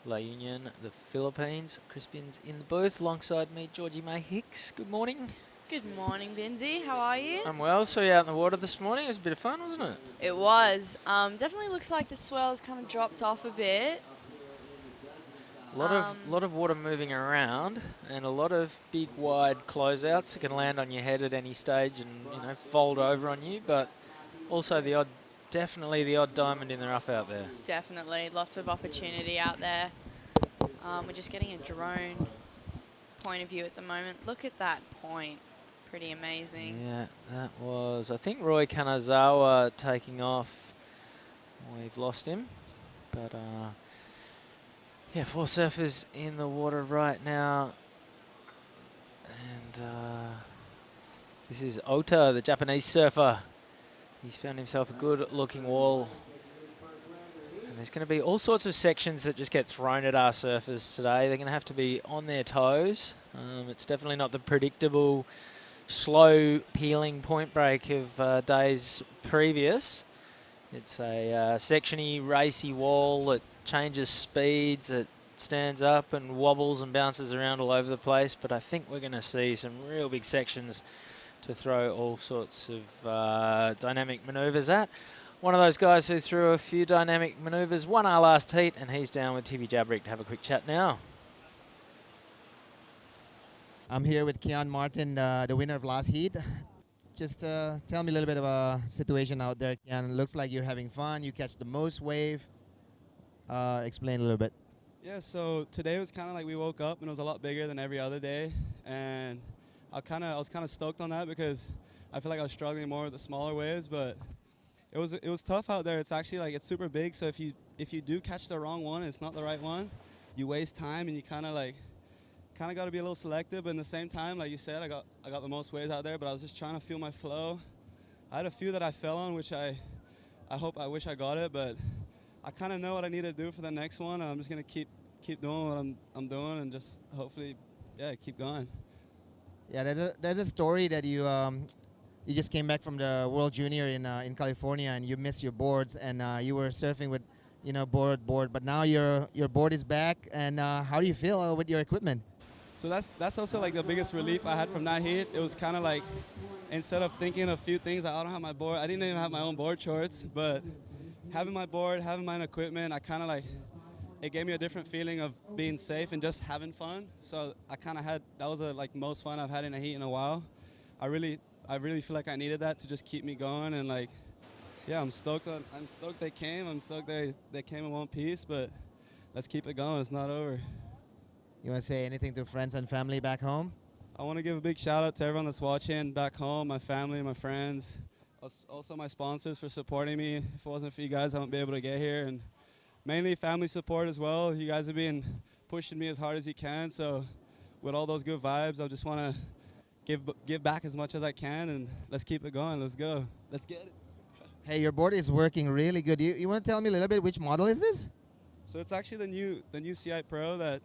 La Union, the Philippines. Crispin's in the booth alongside me, Georgie May Hicks. Good morning. Good morning, Binzi. How are you? I'm well. Saw you out in the water this morning. It was a bit of fun, wasn't it? It was. Definitely looks like the swell's kind of dropped off a bit. Lot of water moving around, and a lot of big wide closeouts that can land on your head at any stage and fold over on you, but also definitely the odd diamond in the rough out there. Definitely, lots of opportunity out there. We're just getting a drone point of view at the moment. Look at that point, pretty amazing. Yeah, that was, I think, Roy Kanazawa taking off. We've lost him, but yeah, 4 surfers in the water right now. And this is Ota, the Japanese surfer. He's found himself a good-looking wall. And there's going to be all sorts of sections that just get thrown at our surfers today. They're going to have to be on their toes. It's definitely not the predictable, slow peeling point break of days previous. It's a sectiony, racy wall that changes speeds, it stands up and wobbles and bounces around all over the place, but I think we're going to see some real big sections to throw all sorts of dynamic manoeuvres at. One of those guys who threw a few dynamic manoeuvres won our last heat, and he's down with Tibi Jabrick to have a quick chat now. I'm here with Kian Martin, the winner of last heat. Just tell me a little bit of a situation out there, Kian. It looks like you're having fun. You catch the most wave. Explain a little bit. Yeah, so today was kind of like we woke up and it was a lot bigger than every other day, and I was kind of stoked on that because I feel like I was struggling more with the smaller waves, but it was tough out there. It's actually like it's super big, so if you do catch the wrong one, it's not the right one, you waste time, and you kind of got to be a little selective. But in the same time, like you said, I got the most waves out there, but I was just trying to feel my flow. I had a few that I fell on, which I wish I got it, but I kind of know what I need to do for the next one. I'm just gonna keep doing what I'm doing and just hopefully, yeah, keep going. Yeah, there's a story that you just came back from the World Junior in California, and you missed your boards, and you were surfing with board, but now your board is back, and how do you feel with your equipment? So that's also like the biggest relief I had from that heat. It was kind of like, instead of thinking a few things, I don't have my board. I didn't even have my own board shorts, but having my board, having my own equipment, I kind of like, it gave me a different feeling of being safe and just having fun. So I kind of had, that was the most fun I've had in a heat in a while. I really feel like I needed that to just keep me going, and like, yeah, I'm stoked they came. I'm stoked they came in one piece, but let's keep it going. It's not over. You want to say anything to friends and family back home? I want to give a big shout out to everyone that's watching back home, my family, my friends. Also my sponsors for supporting me. If it wasn't for you guys, I wouldn't be able to get here. And mainly family support as well. You guys have been pushing me as hard as you can. So with all those good vibes, I just want to give back as much as I can, and let's keep it going. Let's go. Let's get it. Hey, your board is working really good. You want to tell me a little bit which model is this? So it's actually the new CI Pro that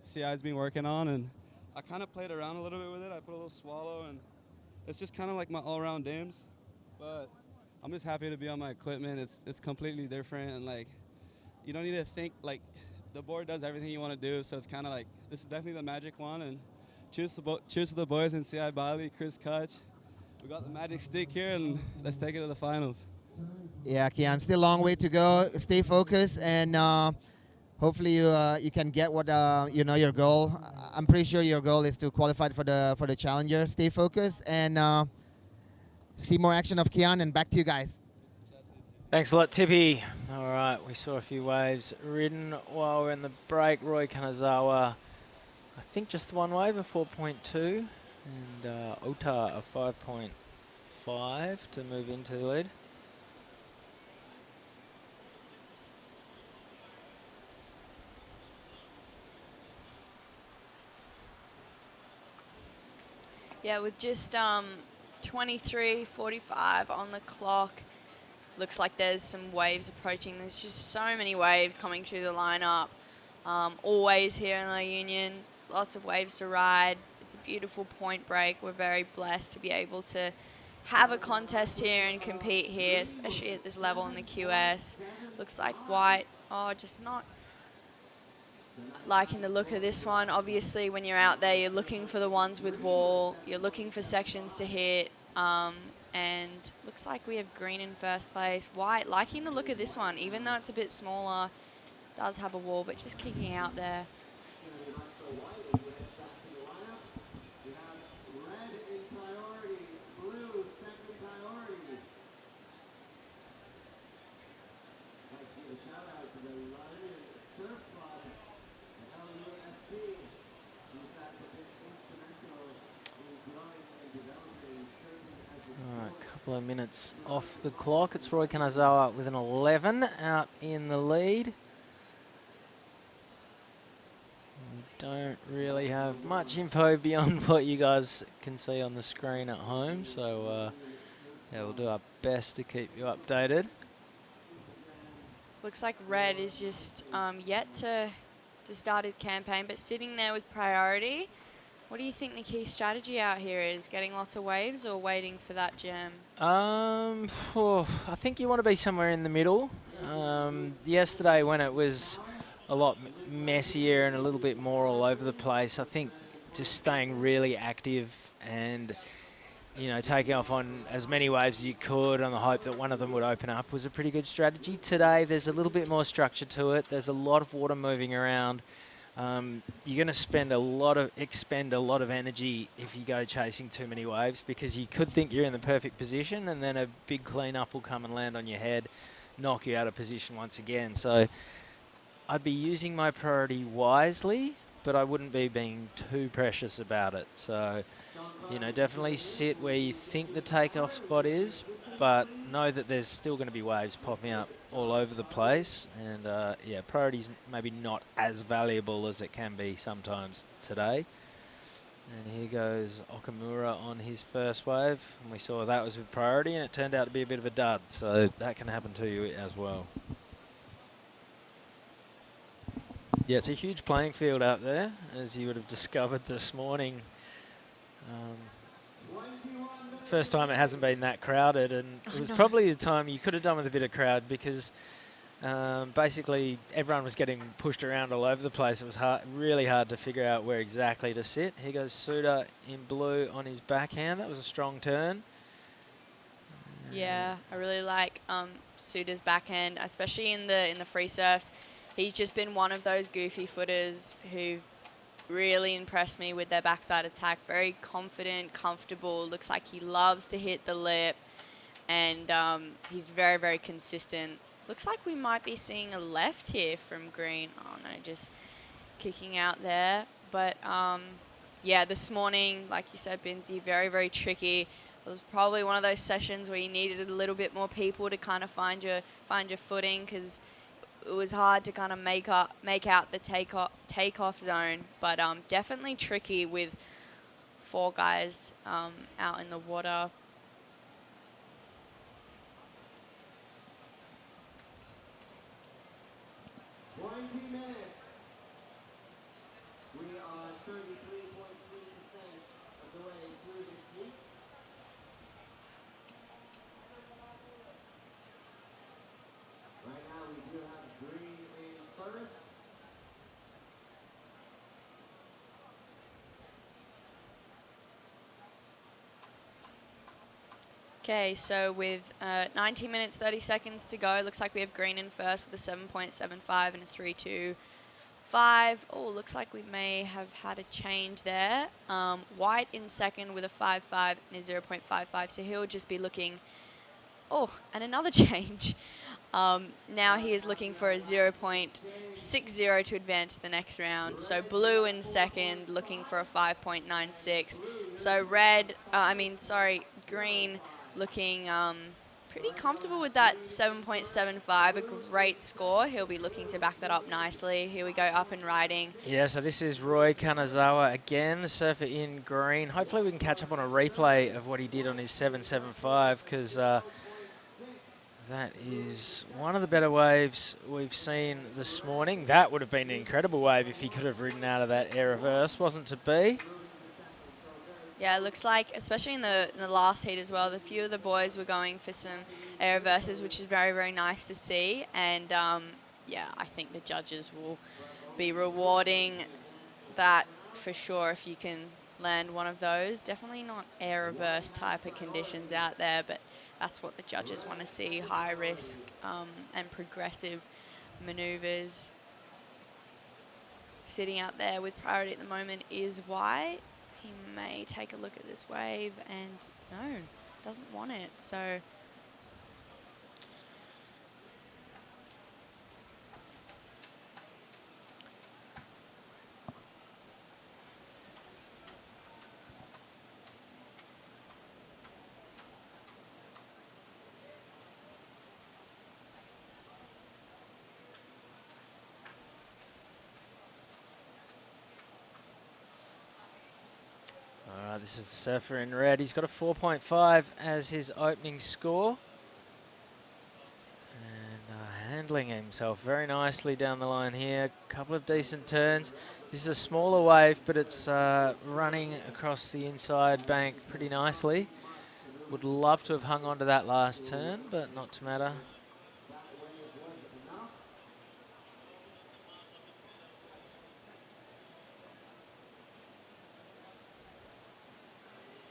CI's been working on, and I kind of played around a little bit with it. I put a little swallow, and it's just kind of like my all-around dims. But I'm just happy to be on my equipment. It's completely different, and like you don't need to think, like the board does everything you want to do. So it's kind of like this is definitely the magic one. And cheers to the boys in CI Bali, Chris Kutch. We got the magic stick here, and let's take it to the finals. Yeah, Kian, still a long way to go. Stay focused, and hopefully you can get what your goal. I'm pretty sure your goal is to qualify for the challenger. Stay focused and see more action of Kian. And back to you guys. Thanks a lot, Tippy. All right, we saw a few waves ridden while we're in the break. Roy Kanazawa, I think just the one wave, a 4.2. And Ota, a 5.5 to move into the lead. Yeah, with just 23:45 on the clock, looks like there's some waves approaching. There's just so many waves coming through the lineup. Always here in La Union, lots of waves to ride. It's a beautiful point break. We're very blessed to be able to have a contest here and compete here, especially at this level in the QS. Looks like white, just not liking the look of this one. Obviously, when you're out there, you're looking for the ones with wall. You're looking for sections to hit. And looks like we have green in first place. White, liking the look of this one, even though it's a bit smaller, does have a wall, but just kicking out there. Couple of minutes off the clock. It's Roy Kanazawa with an 11 out in the lead. We don't really have much info beyond what you guys can see on the screen at home, so yeah, we'll do our best to keep you updated. Looks like Red is just yet to start his campaign, but sitting there with priority. What do you think the key strategy out here is? Getting lots of waves or waiting for that gem? I think you want to be somewhere in the middle. Yesterday when it was a lot messier and a little bit more all over the place, I think just staying really active and taking off on as many waves as you could on the hope that one of them would open up was a pretty good strategy. Today there's a little bit more structure to it. There's a lot of water moving around. You're going to expend a lot of energy if you go chasing too many waves, because you could think you're in the perfect position and then a big cleanup will come and land on your head, knock you out of position once again. So I'd be using my priority wisely, but I wouldn't be being too precious about it. So, definitely sit where you think the takeoff spot is, but know that there's still going to be waves popping up all over the place, and yeah, priority's maybe not as valuable as it can be sometimes today. And here goes Okamura on his first wave, and we saw that was with priority, and it turned out to be a bit of a dud, so that can happen to you as well. Yeah, it's a huge playing field out there, as you would have discovered this morning. First time it hasn't been that crowded, and it was probably the time you could have done with a bit of crowd, because basically everyone was getting pushed around all over the place. It was really hard to figure out where exactly to sit. Here goes Suda in blue on his backhand. That was a strong turn. Yeah, I really like Suda's backhand, especially in the free surfs. He's just been one of those goofy footers who really impressed me with their backside attack. Very confident, comfortable. Looks like he loves to hit the lip, and he's very, very consistent. Looks like we might be seeing a left here from green. Oh no, just kicking out there. But yeah, this morning, like you said, Binzi, very, very tricky. was probably one of those sessions where you needed a little bit more people to kind of find your footing, because it was hard to kind of make out the takeoff zone, but definitely tricky with 4 guys out in the water. Okay, so with 19 minutes, 30 seconds to go, looks like we have green in first with a 7.75 and a 3.25. Oh, looks like we may have had a change there. White in second with a 5.5 and a 0.55, so he'll just be looking... Oh, and another change. Now he is looking for a 0.60 to advance to the next round. So blue in second, looking for a 5.96. So green looking pretty comfortable with that 7.75, a great score. He'll be looking to back that up nicely. Here we go, up and riding. Yeah, so this is Roy Kanazawa again, the surfer in green. Hopefully we can catch up on a replay of what he did on his 7.75, because that is one of the better waves we've seen this morning. That would have been an incredible wave if he could have ridden out of that air reverse. Wasn't to be. Yeah, it looks like, especially in the last heat as well, a few of the boys were going for some air reverses, which is very, very nice to see. And yeah, I think the judges will be rewarding that for sure if you can land one of those. Definitely not air reverse type of conditions out there, but that's what the judges want to see, high risk and progressive maneuvers. Sitting out there with priority at the moment is White. He may take a look at this wave and no, doesn't want it. So this is the surfer in red. He's got a 4.5 as his opening score. And handling himself very nicely down the line here. A couple of decent turns. This is a smaller wave, but it's running across the inside bank pretty nicely. Would love to have hung on to that last turn, but not to matter.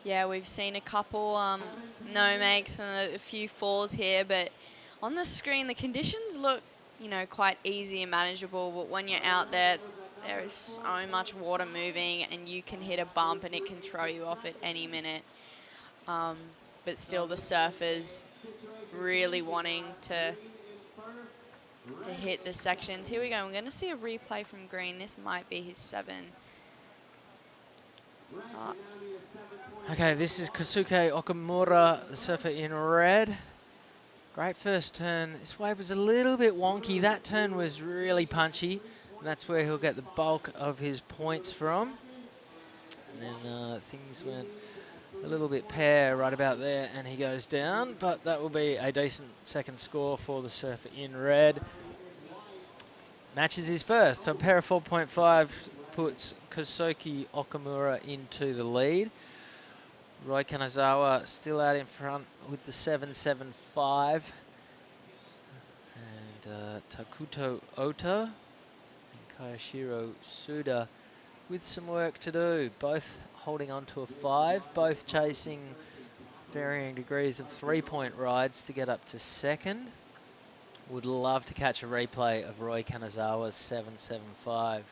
yeah, we've seen a couple no makes and a few falls here, but on the screen the conditions look, you know, quite easy and manageable. But when you're out there, there is so much water moving, and you can hit a bump and it can throw you off at any minute. But still, the surfers really wanting to hit the sections. Here we go. We're going to see a replay from green. This might be his 7. Okay, this is Kosuke Okamura, the surfer in red. Great first turn. This wave was a little bit wonky. That turn was really punchy, and that's where he'll get the bulk of his points from. And then things went a little bit pair right about there, and he goes down, but that will be a decent second score for the surfer in red. Matches his first, so a pair of 4.5 puts Kosuke Okamura into the lead. Roy Kanazawa still out in front with the 7.75. And Takuto Ota and Kayashiro Suda with some work to do. Both holding on to a 5, both chasing varying degrees of 3-point rides to get up to second. Would love to catch a replay of Roy Kanazawa's 7.75.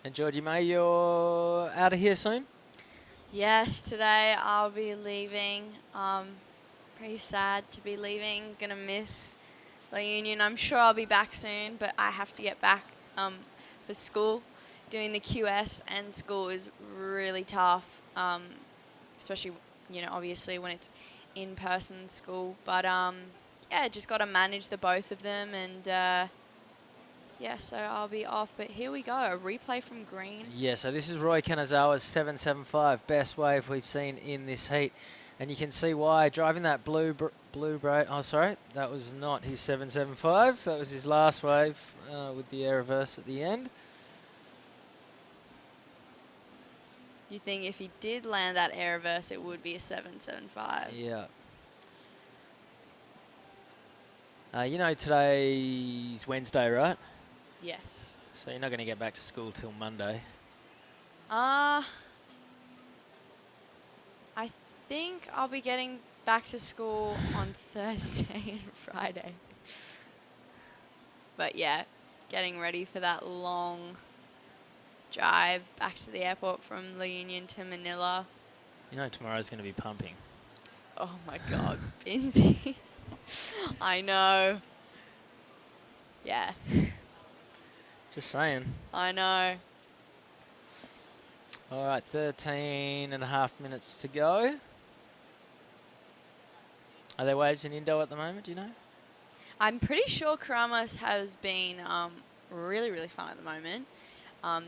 And Georgie May, you're out of here soon? Yes, today I'll be leaving. Pretty sad to be leaving. Gonna miss La Union. I'm sure I'll be back soon, but I have to get back for school. Doing the QS and school is really tough, especially, obviously when it's in-person school. But yeah, just got to manage the both of them, and yeah, so I'll be off. But here we go, a replay from green. Yeah, so this is Roy Kanazawa's 7.75, best wave we've seen in this heat. And you can see why, driving that blue braid. Oh, sorry, that was not his 7.75. That was his last wave with the air reverse at the end. You think if he did land that air reverse, it would be a 7.75? Yeah. Today's Wednesday, right? Yes. So you're not going to get back to school till Monday. I think I'll be getting back to school on Thursday and Friday. But yeah, getting ready for that long drive back to the airport from La Union to Manila. Tomorrow's going to be pumping. Oh my God, Binsey. I know. Yeah. Just saying. I know. All right, 13.5 minutes to go. Are there waves in Indo at the moment, do you know? I'm pretty sure Karamas has been really, really fun at the moment.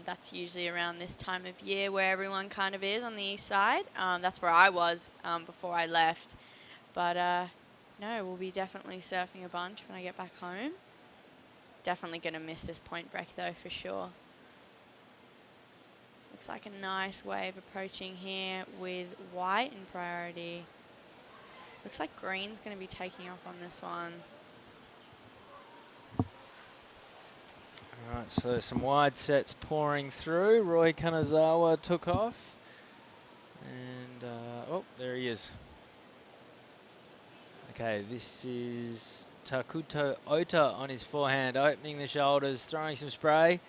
That's usually around this time of year where everyone kind of is on the east side. That's where I was before I left. But no, we'll be definitely surfing a bunch when I get back home. Definitely going to miss this point break though, for sure. Looks like a nice wave approaching here with white in priority. Looks like green's going to be taking off on this one. All right, so some wide sets pouring through. Roy Kanazawa took off. And, oh, there he is. Okay, this is Takuto Ota on his forehand, opening the shoulders, throwing some spray.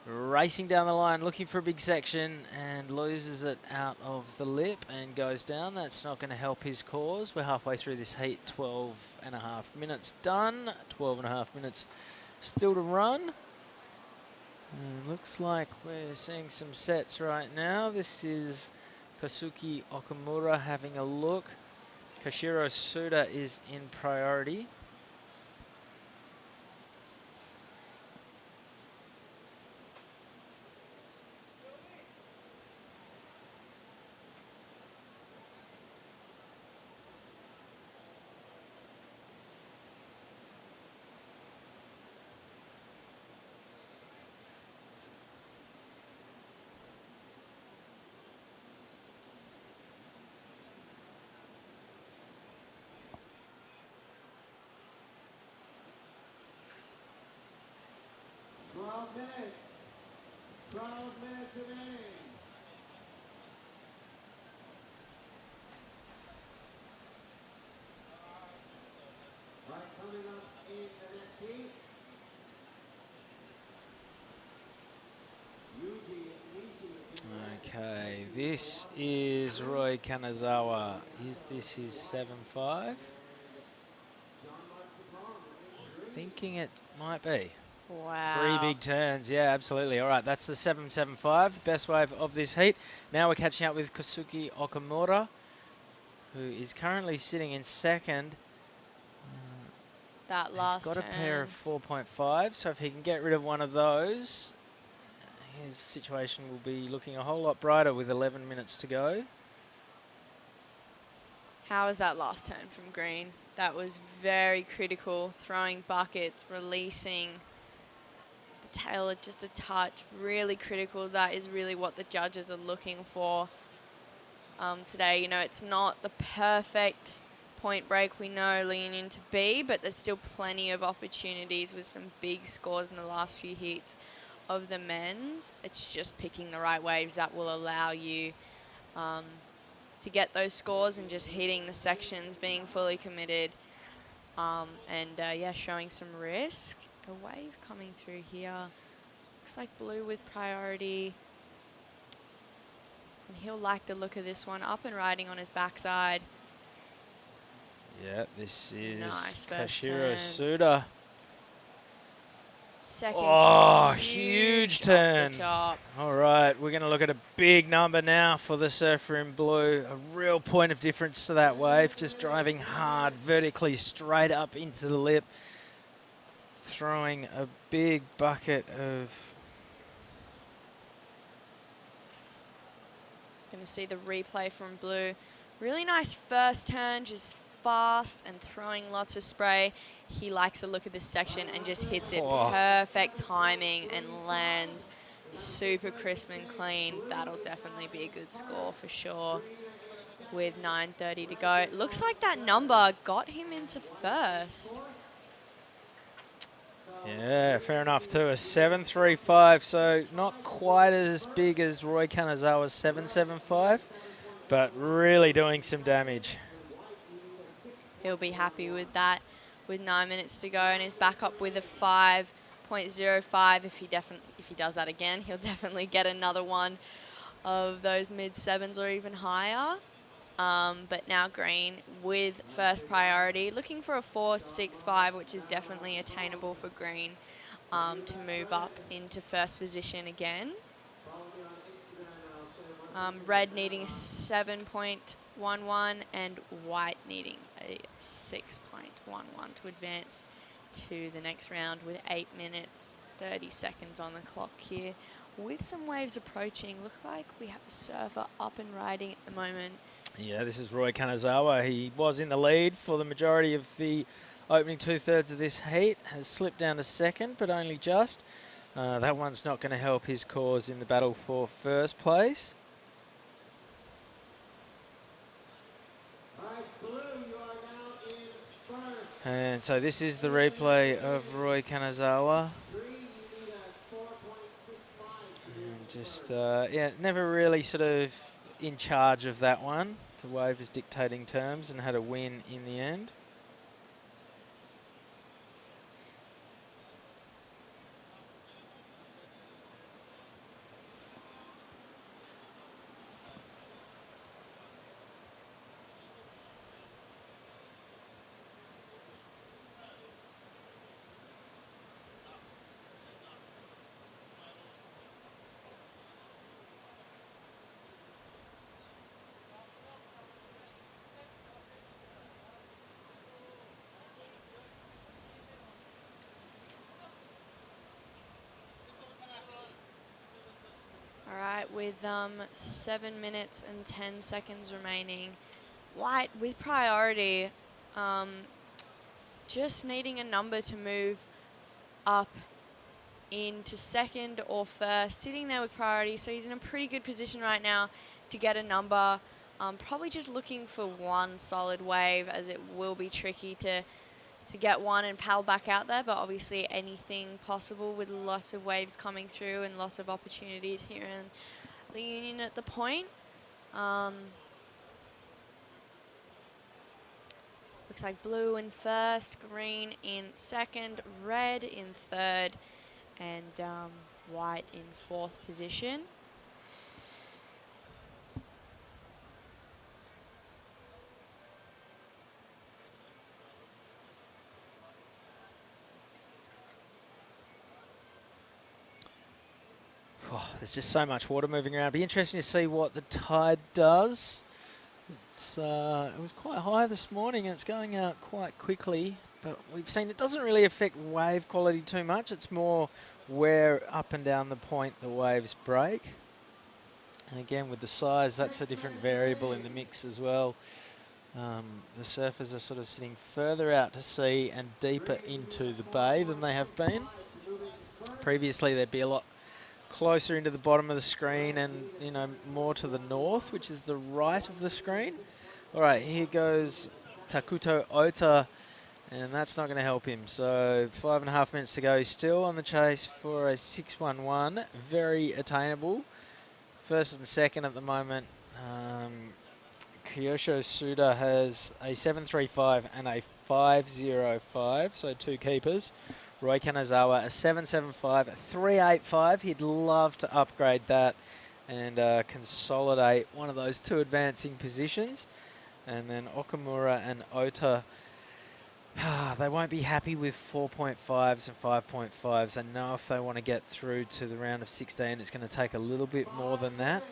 Racing down the line, looking for a big section, and loses it out of the lip and goes down. That's not going to help his cause. We're halfway through this heat, 12.5 minutes done. 12.5 minutes still to run. And looks like we're seeing some sets right now. This is Kazuki Okamura having a look. Kashiro Suda is in priority. Remaining. Right, coming up in the next heat, Okay, this is Roy Kanazawa. Is this his 7.5? Thinking it might be. Wow. 3 big turns, yeah, absolutely. All right, that's the 7.75, best wave of this heat. Now we're catching up with Kazuki Okamura, who is currently sitting in second. That last He's got turn. a pair of 4.5, so if he can get rid of one of those, his situation will be looking a whole lot brighter with 11 minutes to go. How was that last turn from green? That was very critical, throwing buckets, releasing the tail just a touch, really critical. That is really what the judges are looking for today. You know, it's not the perfect point break we know La Union to be, but there's still plenty of opportunities with some big scores in the last few heats of the men's. It's just picking the right waves that will allow you to get those scores and just hitting the sections, being fully committed, and yeah, showing some risk. A wave coming through here. Looks like blue with priority. And he'll like the look of this one. Up and riding on his backside. Yeah, this is Nice first Kashiro turn. Suda. Second, Oh, huge turn. off the top. All right, we're going to look at a big number now for the surfer in blue. A real point of difference to that wave. Just driving hard, vertically straight up into the lip. Throwing a big bucket of... Going to see the replay from blue. Really nice first turn, just fast and throwing lots of spray. He likes the look of this section and just hits it. Oh. Perfect timing and lands super crisp and clean. That'll definitely be a good score for sure with 9:30 to go. It looks like that number got him into first. Yeah, fair enough too. A 7.35, so not quite as big as Roy Kanazawa's 7.75, but really doing some damage. He'll be happy with that with 9 minutes to go, and is back up with a 5.05. If he does that again, he'll definitely get another one of those mid-sevens or even higher. But now green with first priority, looking for a 4.65, which is definitely attainable for green to move up into first position again. Red needing a 7.11 and white needing a 6.11 to advance to the next round with 8 minutes, 30 seconds on the clock here. With some waves approaching, look like we have a surfer up and riding at the moment. Yeah, this is Roy Kanazawa. He was in the lead for the majority of the opening two-thirds of this heat. Has slipped down to second, but only just. That one's not going to help his cause in the battle for first place. And so this is the replay of Roy Kanazawa. And just, yeah, never really sort of in charge of that one. The wave was dictating terms and had a win in the end. All right, with 7 minutes and 10 seconds remaining. White with priority, just needing a number to move up into second or first, sitting there with priority. So he's in a pretty good position right now to get a number. Probably just looking for one solid wave, as it will be tricky to get one and paddle back out there, but obviously anything possible with lots of waves coming through and lots of opportunities here in the Union at the point. Looks like blue in first, green in second, red in third, and white in fourth position. Oh, there's just so much water moving around. It'll be interesting to see what the tide does. It was quite high this morning and it's going out quite quickly, but we've seen it doesn't really affect wave quality too much. It's more where up and down the point the waves break. And again, with the size, that's a different variable in the mix as well. The surfers are sort of sitting further out to sea and deeper into the bay than they have been. Previously, there'd be a lot closer into the bottom of the screen and, you know, more to the north, which is the right of the screen. All right, here goes Takuto Ota, and that's not going to help him. So 5.5 minutes to go. He's still on the chase for a 6.11, very attainable. First and second at the moment. Kyosho Suda has a 7.35 and a 5.05, so two keepers. Roy Kanazawa, a 7.75, 3.85. He'd love to upgrade that and consolidate one of those two advancing positions. And then Okamura and Ota, they won't be happy with 4.5s and 5.5s. I know if they want to get through to the round of 16, it's going to take a little bit more than that,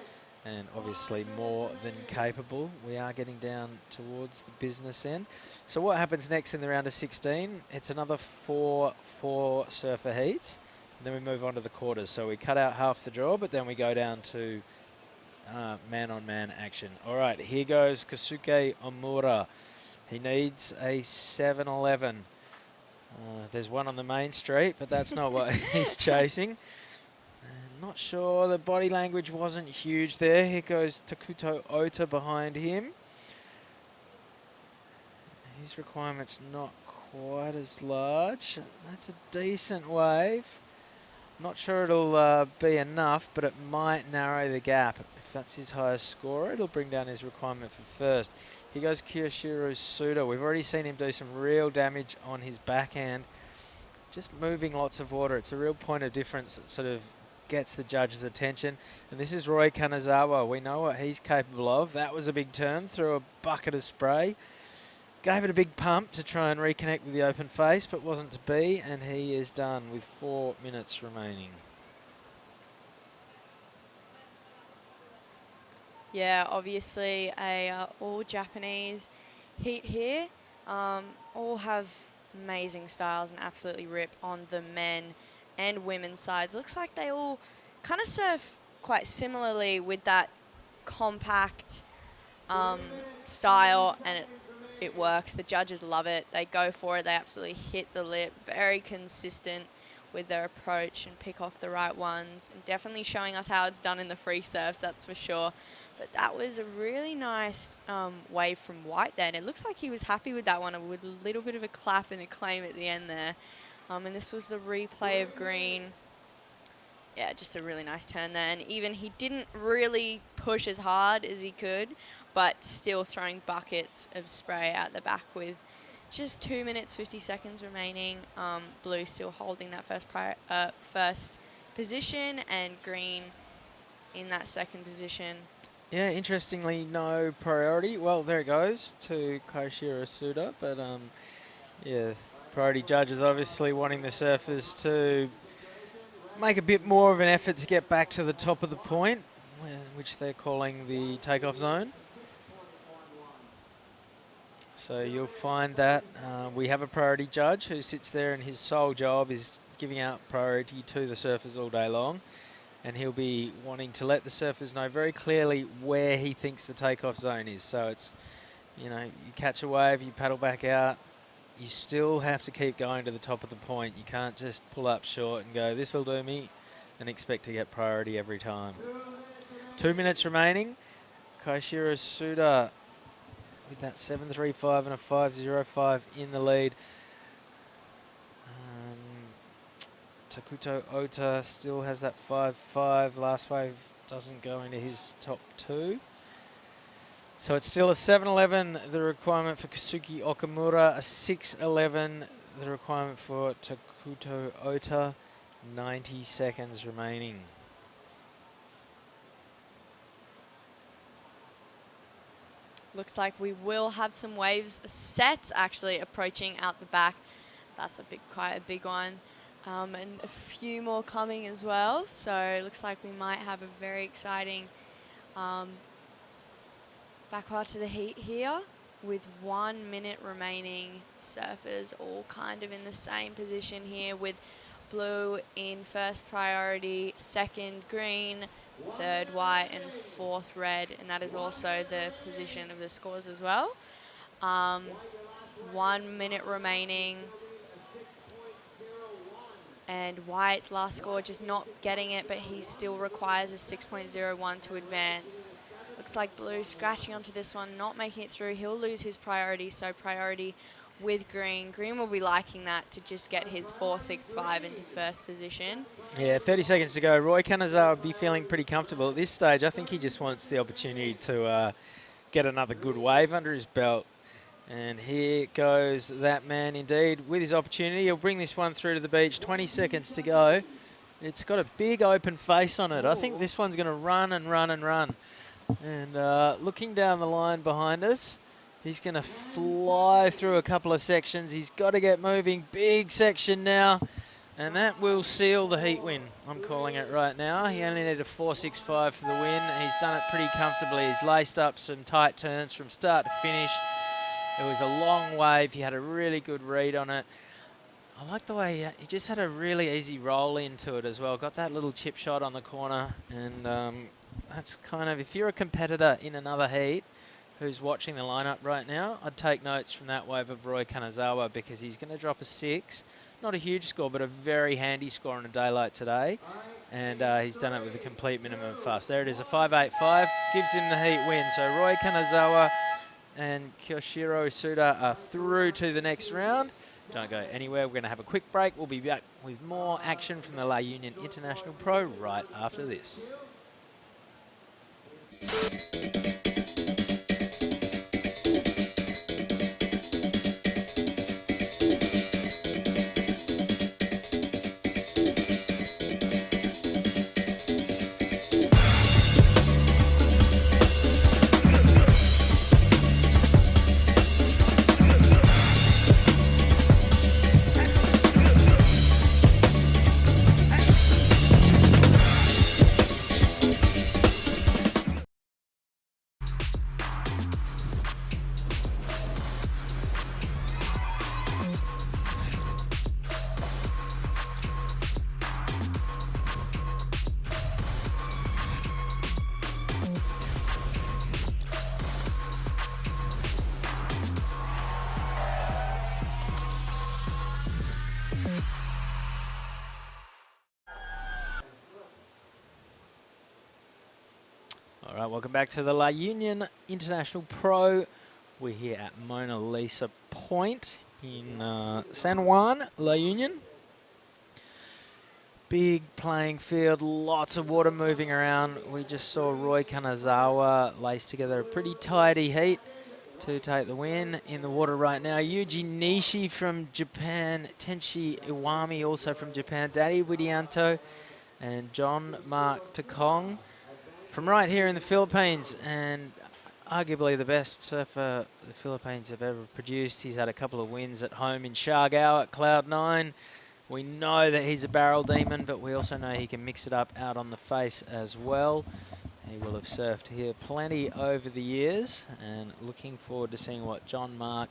and obviously more than capable. We are getting down towards the business end. So what happens next in the round of 16? It's another 4 surfer heats, and then we move on to the quarters. So we cut out half the draw, but then we go down to man-on-man action. All right, here goes Kosuke Omura. He needs a 7-11. There's one on the main street, but that's not what he's chasing. Not sure, the body language wasn't huge there. Here goes Takuto Ota behind him. His requirement's not quite as large. That's a decent wave. Not sure it'll be enough, but it might narrow the gap. If that's his highest score, it'll bring down his requirement for first. Here goes Kiyoshiro Suda. We've already seen him do some real damage on his backhand. Just moving lots of water. It's a real point of difference that sort of gets the judge's attention. And this is Roy Kanazawa. We know what he's capable of. That was a big turn through a bucket of spray. Gave it a big pump to try and reconnect with the open face, but wasn't to be, and he is done with 4 minutes remaining. Yeah, obviously a all Japanese heat here. All have amazing styles and absolutely rip on the men and women's sides. Looks like they all kind of surf quite similarly with that compact style, and it works. The judges love it. They go for it. They absolutely hit the lip. Very consistent with their approach and pick off the right ones, and definitely showing us how it's done in the free surfs, that's for sure. But that was a really nice wave from White there, and it looks like he was happy with that one, with a little bit of a clap and a claim at the end there. And this was the replay of green. Yeah, just a really nice turn there, and even he didn't really push as hard as he could, but still throwing buckets of spray out the back with just 2 minutes, 50 seconds remaining. Blue still holding that first position, and green in that second position. Yeah, interestingly, no priority. Well, there it goes to Koshiro Suda, but yeah, priority judges obviously wanting the surfers to make a bit more of an effort to get back to the top of the point, which they're calling the takeoff zone. So you'll find that we have a priority judge who sits there, and his sole job is giving out priority to the surfers all day long. And he'll be wanting to let the surfers know very clearly where he thinks the takeoff zone is. So it's, you know, you catch a wave, you paddle back out, you still have to keep going to the top of the point. You can't just pull up short and go, this'll do me, and expect to get priority every time. 2 minutes remaining. Koshiro Suda with that 7.35 and a 5.05 in the lead. Takuto Ota still has that 5.5. Last wave doesn't go into his top 2. So it's still a 7.11, the requirement for Kosuke Okamura, a 6.11, the requirement for Takuto Ota. 90 seconds remaining. Looks like we will have some waves sets actually approaching out the back. That's quite a big one. And a few more coming as well. So it looks like we might have a very exciting back part to the heat here, with 1 minute remaining. Surfers all kind of in the same position here, with blue in first priority, second green, third white, and fourth red. And that is also the position of the scores as well. 1 minute remaining. And White's last score just not getting it, but he still requires a 6.01 to advance. Looks like blue scratching onto this one, not making it through. He'll lose his priority, so priority with green. Green will be liking that to just get his 4.65 into first position. Yeah, 30 seconds to go. Roy Kanazawa will be feeling pretty comfortable at this stage. I think he just wants the opportunity to get another good wave under his belt. And here goes that man indeed with his opportunity. He'll bring this one through to the beach. 20 seconds to go. It's got a big open face on it. I think this one's going to run and run and run. And looking down the line behind us, he's going to fly through a couple of sections. He's got to get moving. Big section now. And that will seal the heat win. I'm calling it right now. He only needed a 4.65 for the win. He's done it pretty comfortably. He's laced up some tight turns from start to finish. It was a long wave. He had a really good read on it. I like the way he just had a really easy roll into it as well. Got that little chip shot on the corner. And that's kind of, if you're a competitor in another heat who's watching the lineup right now, I'd take notes from that wave of Roy Kanazawa because he's going to drop a 6. Not a huge score, but a very handy score on a day like today. And he's done it with a complete minimum of fuss. There it is, a 5.85. Gives him the heat win. So Roy Kanazawa and Kyoshiro Suda are through to the next round. Don't go anywhere. We're going to have a quick break. We'll be back with more action from the La Union International Pro right after this. All right, welcome back to the La Union International Pro. We're here at Mona Lisa Point in San Juan, La Union. Big playing field, lots of water moving around. We just saw Roy Kanazawa lace together a pretty tidy heat to take the win. In the water right now, Yuji Nishi from Japan, Tenshi Iwami also from Japan, Daddy Widianto, and John Mark Takong from right here in the Philippines, and arguably the best surfer the Philippines have ever produced. He's had a couple of wins at home in Siargao at Cloud9. We know that he's a barrel demon, but we also know he can mix it up out on the face as well. He will have surfed here plenty over the years, and looking forward to seeing what John Mark,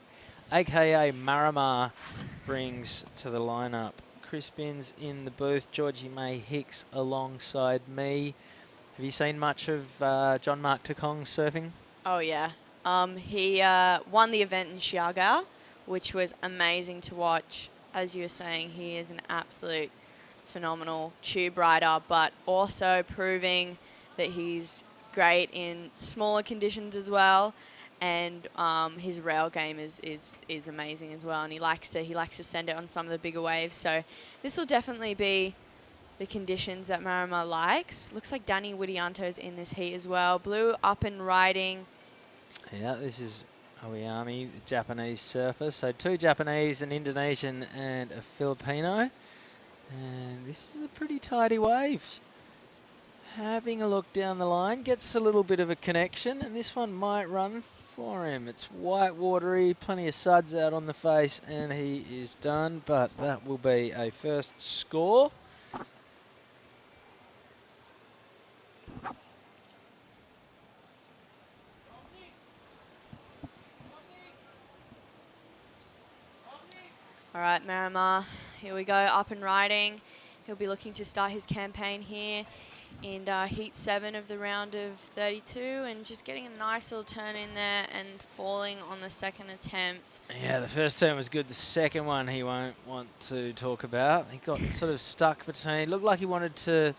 aka Maramar, brings to the lineup. Chris Binns in the booth, Georgie May Hicks alongside me. Have you seen much of John Mark Takong surfing? Oh, yeah. He won the event in Siargao, which was amazing to watch. As you were saying, he is an absolute phenomenal tube rider, but also proving that he's great in smaller conditions as well. And his rail game is amazing as well. And he likes to send it on some of the bigger waves. So this will definitely be the conditions that Marama likes. Looks like Danny Widianto's in this heat as well. Blue up and riding. Yeah, this is Aoyami, the Japanese surfer. So 2 Japanese, an Indonesian and a Filipino. And this is a pretty tidy wave. Having a look down the line, gets a little bit of a connection, and this one might run for him. It's white watery, plenty of suds out on the face, and he is done, but that will be a first score. All right, Maramar, here we go, up and riding. He'll be looking to start his campaign here in heat 7 of the round of 32, and just getting a nice little turn in there and falling on the second attempt. Yeah, the first turn was good. The second one he won't want to talk about. He got sort of stuck between, looked like he wanted to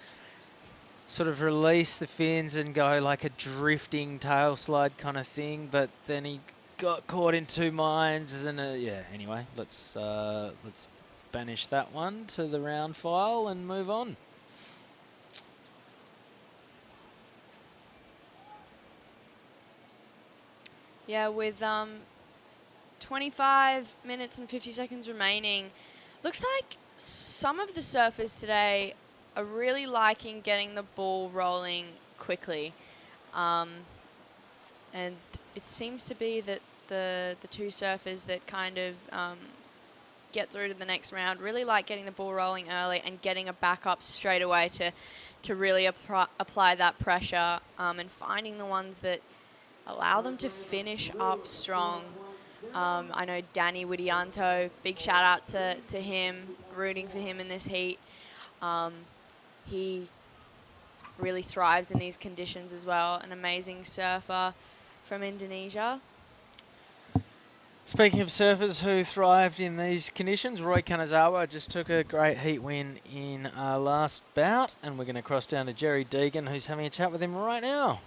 sort of release the fins and go like a drifting tail slide kind of thing, but then he got caught in 2 minds, and yeah, anyway, let's banish that one to the round file and move on. Yeah, with 25 minutes and 50 seconds remaining. Looks like some of the surfers today are really liking getting the ball rolling quickly. And it seems to be that the two surfers that kind of get through to the next round really like getting the ball rolling early and getting a backup straight away to really apply that pressure, and finding the ones that allow them to finish up strong. I know Danny Widianto, big shout out to him, rooting for him in this heat. He really thrives in these conditions as well, an amazing surfer from Indonesia. Speaking of surfers who thrived in these conditions, Roy Kanazawa just took a great heat win in our last bout, and we're going to cross down to Jerry Deegan, who's having a chat with him right now.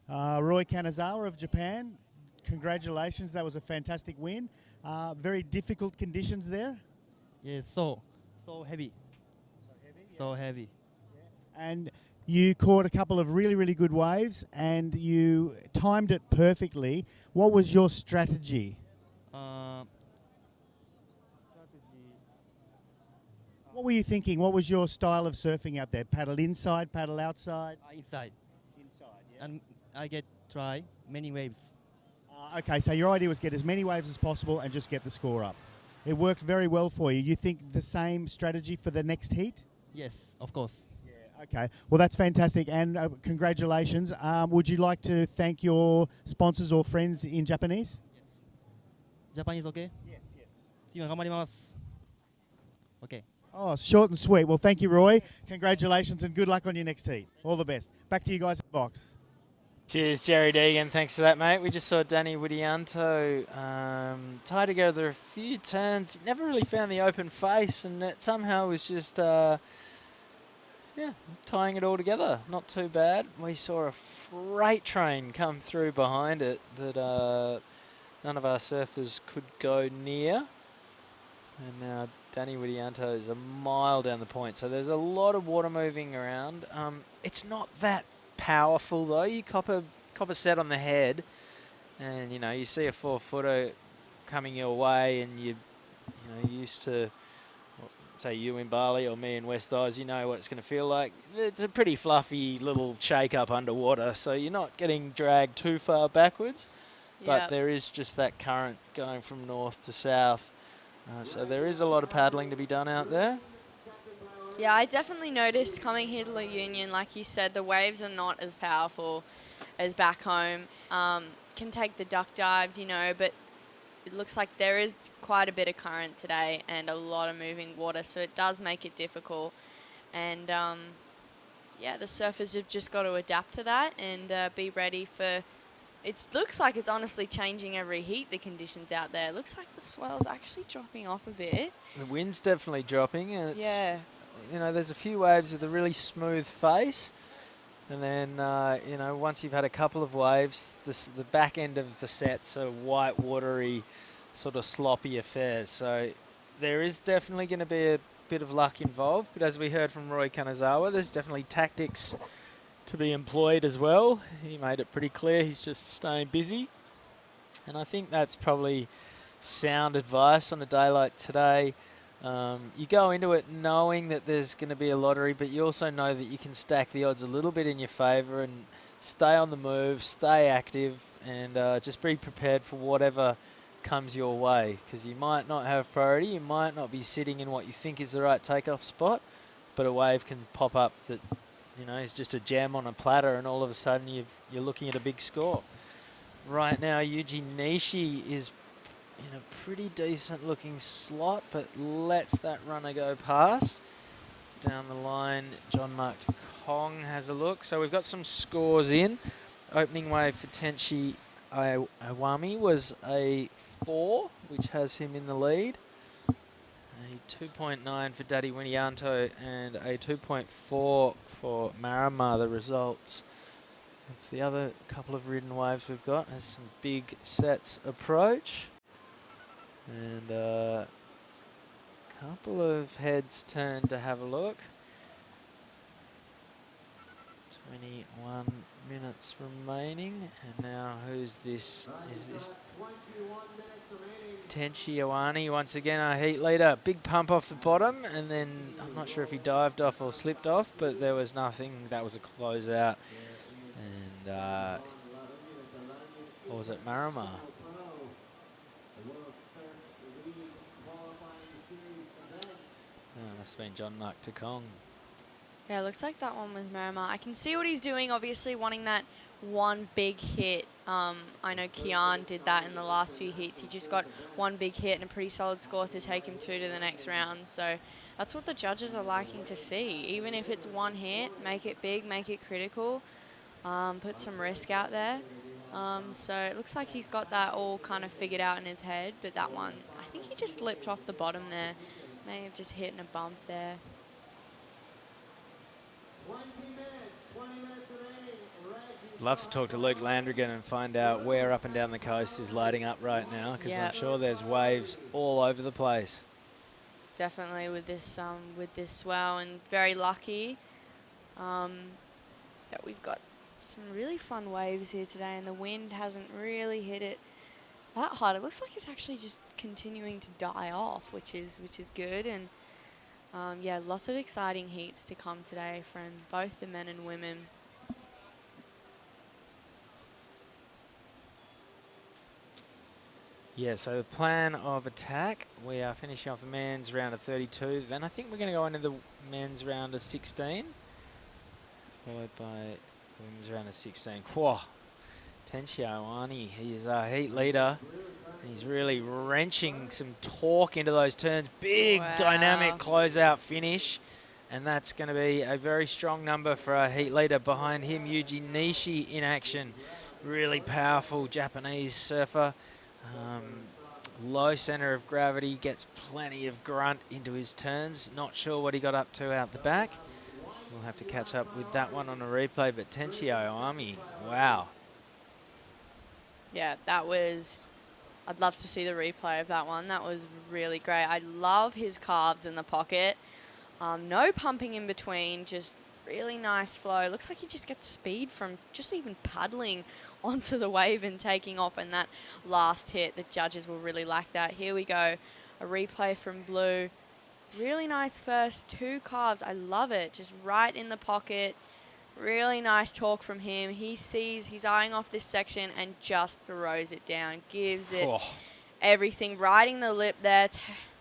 Roy Kanazawa of Japan, congratulations, that was a fantastic win. Very difficult conditions there. Yeah, so heavy. So heavy. And you caught a couple of really, really good waves and you timed it perfectly. What was your strategy? What were you thinking? What was your style of surfing out there? Paddle inside, paddle outside? Inside. Inside, yeah. And I try many waves. Okay, so your idea was get as many waves as possible and just get the score up. It worked very well for you. You think the same strategy for the next heat? Yes, of course. Okay, well that's fantastic and congratulations. Would you like to thank your sponsors or friends in Japanese? Yes. Japanese okay? Yes. 次は頑張ります。Okay. Oh, short and sweet. Well, thank you, Roy. Congratulations and good luck on your next heat. All the best. Back to you guys in the box. Cheers, Jerry Deegan. Thanks for that, mate. We just saw Danny Widianto tie together a few turns. Never really found the open face, and it somehow was just... tying it all together. Not too bad. We saw a freight train come through behind it that none of our surfers could go near. And now Danny Widianto is a mile down the point. So there's a lot of water moving around. It's not that powerful though. You cop a set on the head and you see a 4-footer coming your way and you're used to, say you in Bali or me in West Oz, you know what it's going to feel like. It's a pretty fluffy little shake up underwater, so you're not getting dragged too far backwards, but there is just that current going from north to south. So there is a lot of paddling to be done out there. Yeah, I definitely noticed coming here to La Union, like you said, the waves are not as powerful as back home. Can take the duck dives, but it looks like there is quite a bit of current today and a lot of moving water, so it does make it difficult. And the surfers have just got to adapt to that and be ready for... It looks like it's honestly changing every heat, the conditions out there. It looks like the swell's actually dropping off a bit. The wind's definitely dropping, and it's, there's a few waves with a really smooth face. And then, once you've had a couple of waves, the back end of the set's a white, watery, sort of sloppy affair. So there is definitely going to be a bit of luck involved. But as we heard from Roy Kanazawa, there's definitely tactics to be employed as well. He made it pretty clear he's just staying busy. And I think that's probably sound advice on a day like today. You go into it knowing that there's going to be a lottery, but you also know that you can stack the odds a little bit in your favour and stay on the move, stay active, and just be prepared for whatever comes your way, because you might not have priority, you might not be sitting in what you think is the right takeoff spot, but a wave can pop up that is just a gem on a platter, and all of a sudden you're looking at a big score. Right now, Yuji Nishi is in a pretty decent looking slot, but lets that runner go past. Down the line, John Mark Kong has a look. So we've got some scores in. Opening wave for Tenshi Iwami was a 4, which has him in the lead. A 2.9 for Daddy Widianto and a 2.4 for Marama, the results of the other couple of ridden waves we've got as some big sets approach. And a couple of heads turn to have a look. 21 minutes remaining. And now who's this? Is this Tenchi Ioane once again, our heat leader? Big pump off the bottom, and then I'm not sure if he dived off or slipped off, but there was nothing. That was a closeout. And what was it, Marama? Must have been John Mark Takong. Yeah, it looks like that one was Marama. I can see what he's doing, obviously wanting that one big hit. I know Kian did that in the last few heats. He just got one big hit and a pretty solid score to take him through to the next round. So that's what the judges are liking to see. Even if it's one hit, make it big, make it critical, put some risk out there. So it looks like he's got that all kind of figured out in his head, but that one, I think he just slipped off the bottom there. May have just hit in a bump there. 20 minutes remaining. Love to talk to Luke Landrigan and find out where up and down the coast is lighting up right now, because I'm sure there's waves all over the place. Definitely with this swell, and very lucky that we've got some really fun waves here today, and the wind hasn't really hit it that hard. It looks like it's actually just continuing to die off, which is good. And yeah, lots of exciting heats to come today from both the men and women. Yeah, so the plan of attack, we are finishing off the men's round of 32. Then I think we're going to go into the men's round of 16, followed by the women's round of 16. Whoa, Tenchi Ioane, he is our heat leader. He's really wrenching some torque into those turns. Big dynamic closeout finish. And that's going to be a very strong number for our heat leader. Behind him, Yuji Nishi in action. Really powerful Japanese surfer. Low center of gravity, gets plenty of grunt into his turns. Not sure what he got up to out the back. We'll have to catch up with that one on a replay. But Tenchi Ioane, wow. Yeah, that was... I'd love to see the replay of that one. That was really great. I love his calves in the pocket. No pumping in between, just really nice flow. Looks like he just gets speed from just even paddling onto the wave and taking off. And that last hit, the judges will really like that. Here we go, a replay from Blue. Really nice first two calves. I love it, just right in the pocket. Really nice talk from him. He sees he's eyeing off this section and just throws it down. Gives it everything. Riding the lip there.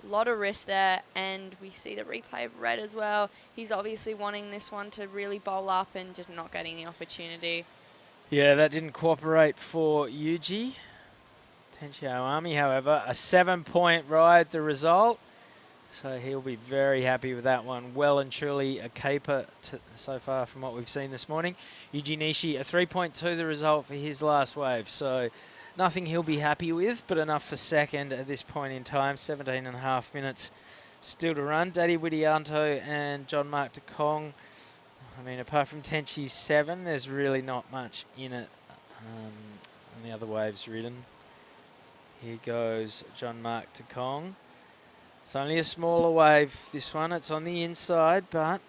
A lot of risk there. And we see the replay of Red as well. He's obviously wanting this one to really bowl up and just not getting the opportunity. Yeah, that didn't cooperate for Yuji. Tenchi Ioane, however, a 7-point ride, the result. So he'll be very happy with that one. Well and truly a caper so far from what we've seen this morning. Yuji Nishi, a 3.2 the result for his last wave. So nothing he'll be happy with, but enough for second at this point in time. 17.5 minutes still to run. Daddy Widianto and John Mark Takong. I mean, apart from Tenchi's 7, there's really not much in it on the other waves ridden. Here goes John Mark Takong. It's only a smaller wave, this one. It's on the inside, but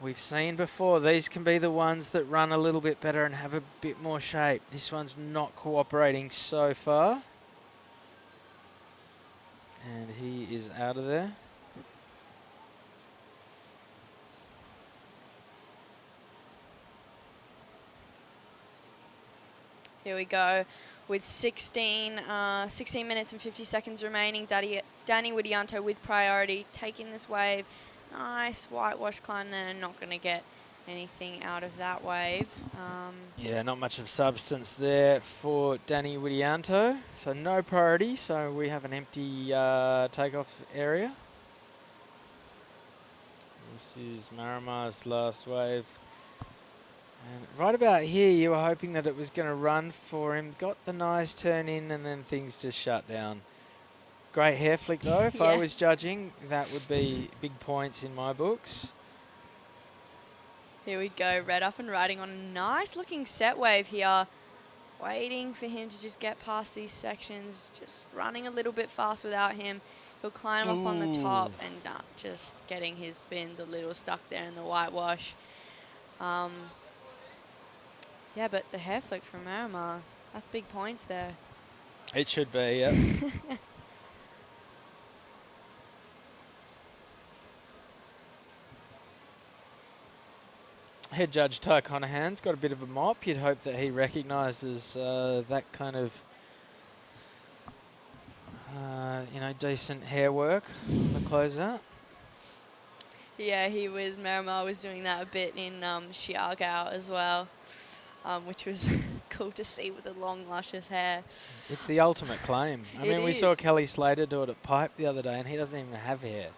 we've seen before, these can be the ones that run a little bit better and have a bit more shape. This one's not cooperating so far. And he is out of there. Here we go with 16 minutes and 50 seconds remaining. Danny Widianto with priority, taking this wave. Nice whitewash climb there, and not going to get anything out of that wave. Yeah, not much of substance there for Danny Widianto. So no priority, so we have an empty takeoff area. This is Marama's last wave. And right about here, you were hoping that it was going to run for him. Got the nice turn in, and then things just shut down. Great hair flick, though. If I was judging, that would be big points in my books. Here we go, Red up and riding on a nice-looking set wave here. Waiting for him to just get past these sections. Just running a little bit fast without him. He'll climb up on the top and just getting his fins a little stuck there in the whitewash. Yeah, but the hair flick from Miramar, that's big points there. It should be, yeah. Head judge Ty Conahan's got a bit of a mop. You'd hope that he recognises that kind of, decent hair work on the closeout. Yeah, Miramar was doing that a bit in Chicago as well, which was cool to see with the long, luscious hair. It's the ultimate claim. I mean, we saw Kelly Slater do it at Pipe the other day, and he doesn't even have hair.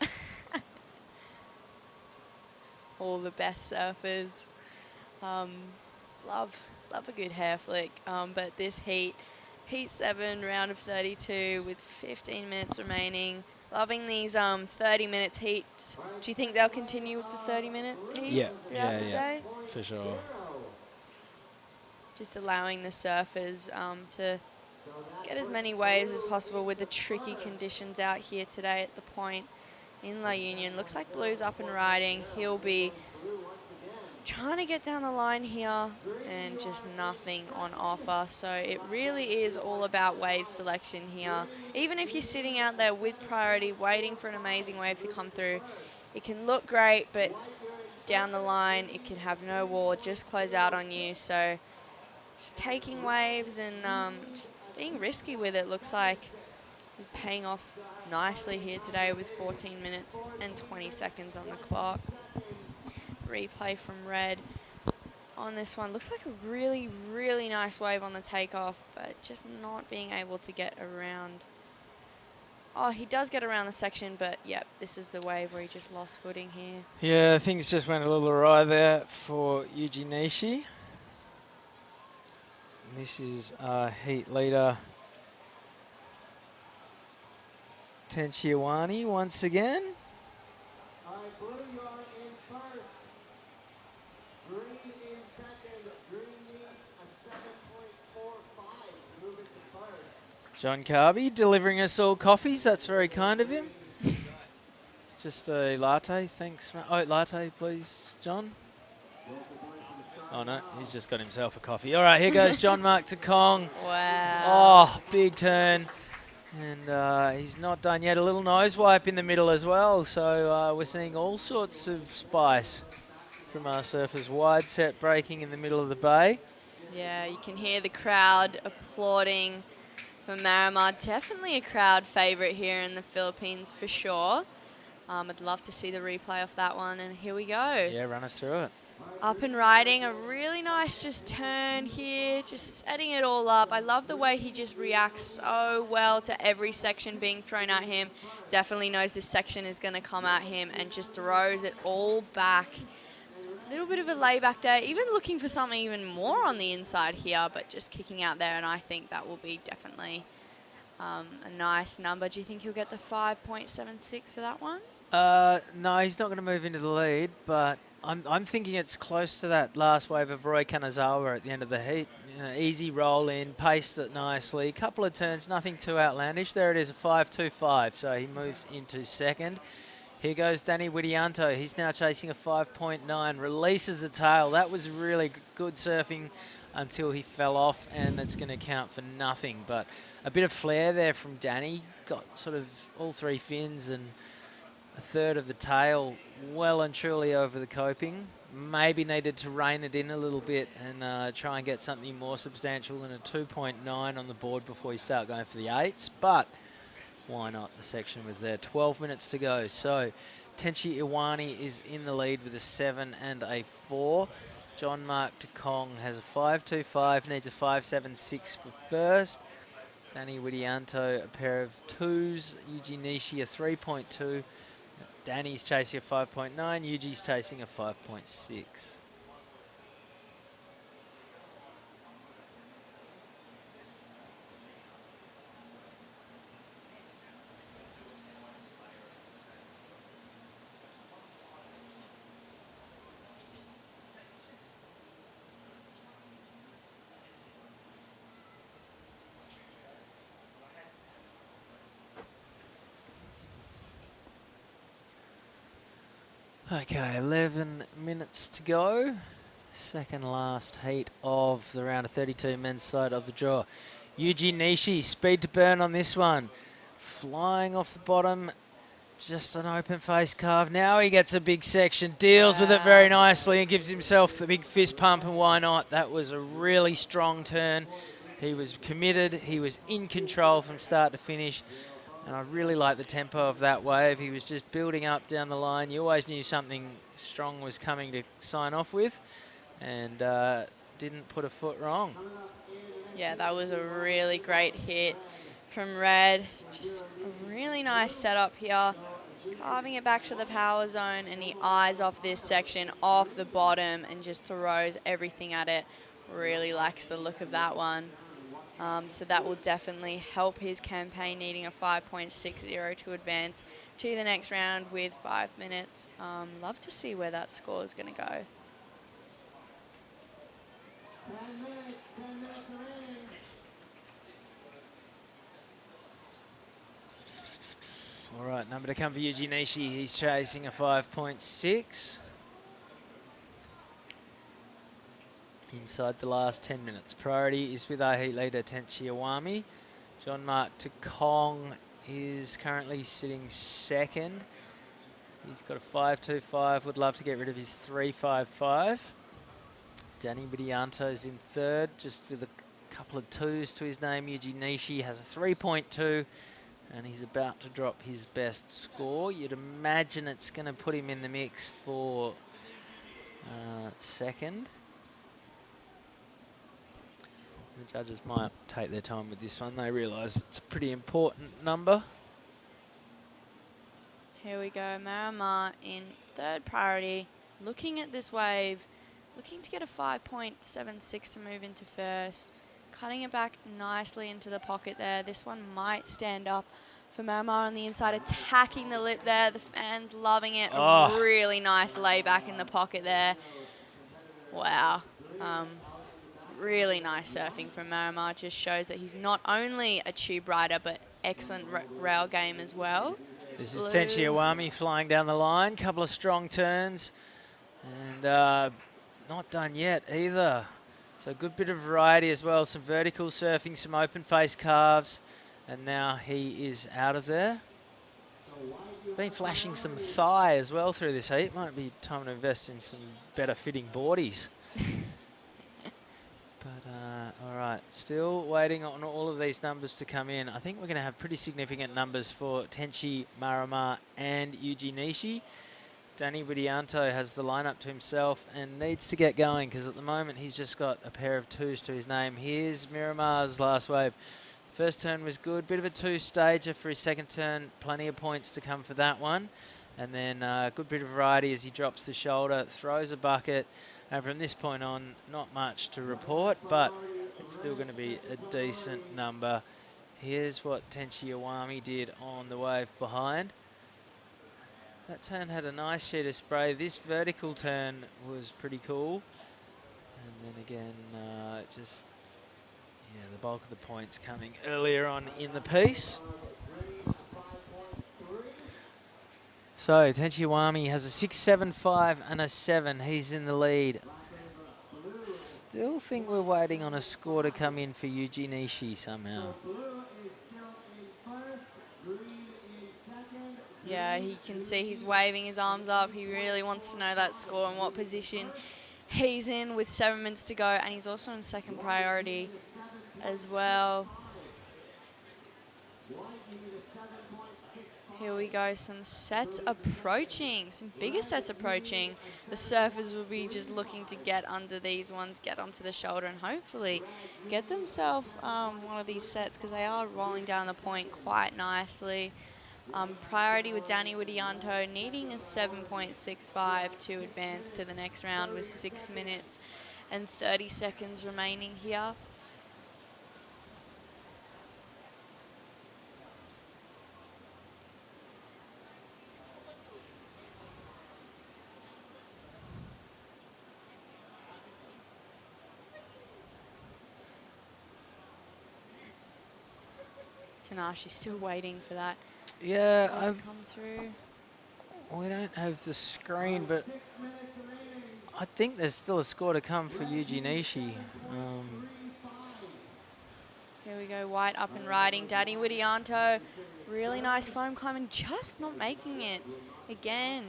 All the best surfers love a good hair flick. But this heat 7, round of 32 with 15 minutes remaining. Loving these 30 minutes heats. Do you think they'll continue with the 30-minute heats throughout the day? For sure. Just allowing the surfers to get as many waves as possible with the tricky conditions out here today at the point in La Union. Looks like Blue's up and riding. He'll be trying to get down the line here and just nothing on offer. So it really is all about wave selection here. Even if you're sitting out there with priority waiting for an amazing wave to come through, it can look great, but down the line it can have no wall, just close out on you. So just taking waves and just being risky with it looks like is paying off nicely here today with 14 minutes and 20 seconds on the clock. Replay from Red on this one. Looks like a really, really nice wave on the takeoff, but just not being able to get around. Oh, he does get around the section, but yep, this is the wave where he just lost footing here. Yeah, things just went a little awry there for Yuji Nishi. This is heat leader Tenchi Iwani once again. All right, Blue, you are in first. Green in second. Green needs a 7.45 to move into first. John Carby delivering us all coffees. That's very kind of him. Just a latte, thanks. Oh, latte, please, John. Oh, no, he's just got himself a coffee. All right, here goes John Mark to Kong. Wow. Oh, big turn. And he's not done yet. A little nose wipe in the middle as well. So we're seeing all sorts of spice from our surfers. Wide set breaking in the middle of the bay. Yeah, you can hear the crowd applauding for Miramar. Definitely a crowd favourite here in the Philippines for sure. I'd love to see the replay of that one. And here we go. Yeah, run us through it. Up and riding, a really nice just turn here, just setting it all up. I love the way he just reacts so well to every section being thrown at him. Definitely knows this section is going to come at him and just throws it all back. A little bit of a layback there, even looking for something even more on the inside here, but just kicking out there, and I think that will be definitely a nice number. Do you think he'll get the 5.76 for that one? No, he's not going to move into the lead, but I'm thinking it's close to that last wave of Roy Kanazawa at the end of the heat. You know, easy roll in, paced it nicely. Couple of turns, nothing too outlandish. There it is, a 5.25, so he moves into second. Here goes Danny Widianto. He's now chasing a 5.9, releases the tail. That was really good surfing until he fell off, and it's going to count for nothing. But a bit of flair there from Danny. Got sort of all three fins and a third of the tail well and truly over the coping. Maybe needed to rein it in a little bit and try and get something more substantial than a 2.9 on the board before you start going for the 8s. But why not? The section was there. 12 minutes to go. So Tenchi Iwani is in the lead with a 7 and a 4. John Mark Takong has a 5.25, needs a 5.76 for first. Danny Widianto, a pair of 2s. Yuji Nishi, a 3.2. Danny's chasing a 5.9. Yuji's chasing a 5.6. Okay, 11 minutes to go. Second last heat of the round of 32 men's side of the draw. Yuji Nishi, speed to burn on this one. Flying off the bottom, just an open face carve. Now he gets a big section, deals with it very nicely and gives himself the big fist pump, and why not? That was a really strong turn. He was committed, he was in control from start to finish, and I really like the tempo of that wave. He was just building up down the line. You always knew something strong was coming to sign off with, and didn't put a foot wrong. Yeah, that was a really great hit from Red. Just a really nice setup here. Carving it back to the power zone, and he eyes off this section off the bottom and just throws everything at it. Really likes the look of that one. So that will definitely help his campaign, needing a 5.60 to advance to the next round with 5 minutes. Love to see where that score is going to go. 10 minutes remaining. All right, number to come for Yuji Nishi. He's chasing a 5.6. Inside the last 10 minutes. Priority is with our heat leader, Tenchi Iwami. John Mark Kong is currently sitting second. He's got a 5.25, would love to get rid of his 3.55. Danny Bidianto's in third, just with a couple of twos to his name. Yuji Nishi has a 3.2, and he's about to drop his best score. You'd imagine it's going to put him in the mix for second. The judges might take their time with this one. They realise it's a pretty important number. Here we go, Miramar in third priority. Looking at this wave, looking to get a 5.76 to move into first. Cutting it back nicely into the pocket there. This one might stand up for Miramar on the inside, attacking the lip there. The fans loving it. Oh. A really nice layback in the pocket there. Wow. Really nice surfing from Miramar. Just shows that he's not only a tube rider, but excellent rail game as well. This is Tenchi Iwami flying down the line. Couple of strong turns. And not done yet either. So a good bit of variety as well. Some vertical surfing, some open face carves. And now he is out of there. Been flashing some thigh as well through this heat. Might be time to invest in some better fitting boardies. But, all right, still waiting on all of these numbers to come in. I think we're going to have pretty significant numbers for Tenchi, Miramar, and Yuji Nishi. Danny Widianto has the lineup to himself and needs to get going, because at the moment he's just got a pair of twos to his name. Here's Miramar's last wave. First turn was good, bit of a two-stager for his second turn. Plenty of points to come for that one. And then a good bit of variety as he drops the shoulder, throws a bucket. And from this point on, not much to report, but it's still going to be a decent number. Here's what Tenchi Iwami did on the wave behind. That turn had a nice sheet of spray. This vertical turn was pretty cool. And then again, the bulk of the points coming earlier on in the piece. So Tenchi Iwami has a 6.75 and a 7. He's in the lead. Still think we're waiting on a score to come in for Yuji Nishi somehow. Yeah, he can see he's waving his arms up. He really wants to know that score and what position he's in with 7 minutes to go. And he's also in second priority as well. Here we go, some sets approaching, some bigger sets approaching. The surfers will be just looking to get under these ones, get onto the shoulder, and hopefully get themselves one of these sets, because they are rolling down the point quite nicely. Priority with Danny Widianto needing a 7.65 to advance to the next round with 6 minutes and 30 seconds remaining here. Tanashi's still waiting for that. Yeah, to come through. We don't have the screen, but I think there's still a score to come for Yuji Nishi. Here we go, White up and riding. Danny Widianto, really nice foam climbing, just not making it again.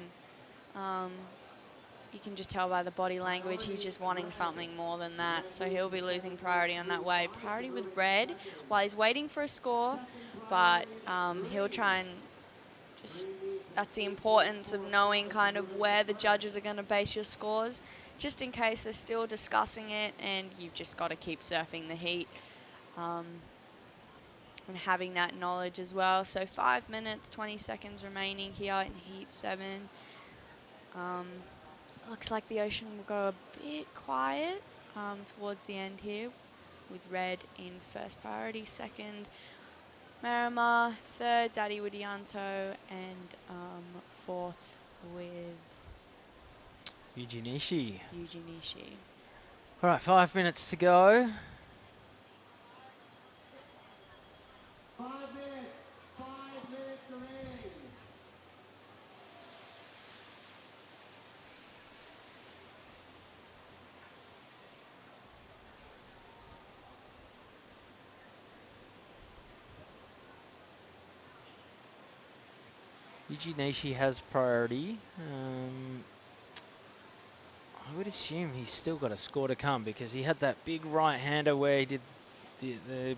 You can just tell by the body language, he's just wanting something more than that. So he'll be losing priority on that wave. Priority with red while he's waiting for a score, but he'll try and just, that's the importance of knowing kind of where the judges are going to base your scores, just in case they're still discussing it, and you've just got to keep surfing the heat. And having that knowledge as well. So 5 minutes, 20 seconds remaining here in heat 7. Looks like the ocean will go a bit quiet towards the end here, with red in first priority, second Marima, third Daddy Widianto, and fourth with Yuji Nishi. Yuji Nishi. All right, 5 minutes to go. 5 minutes. 5 minutes remaining. Yuji Nishi has priority. I would assume he's still got a score to come because he had that big right-hander where he did the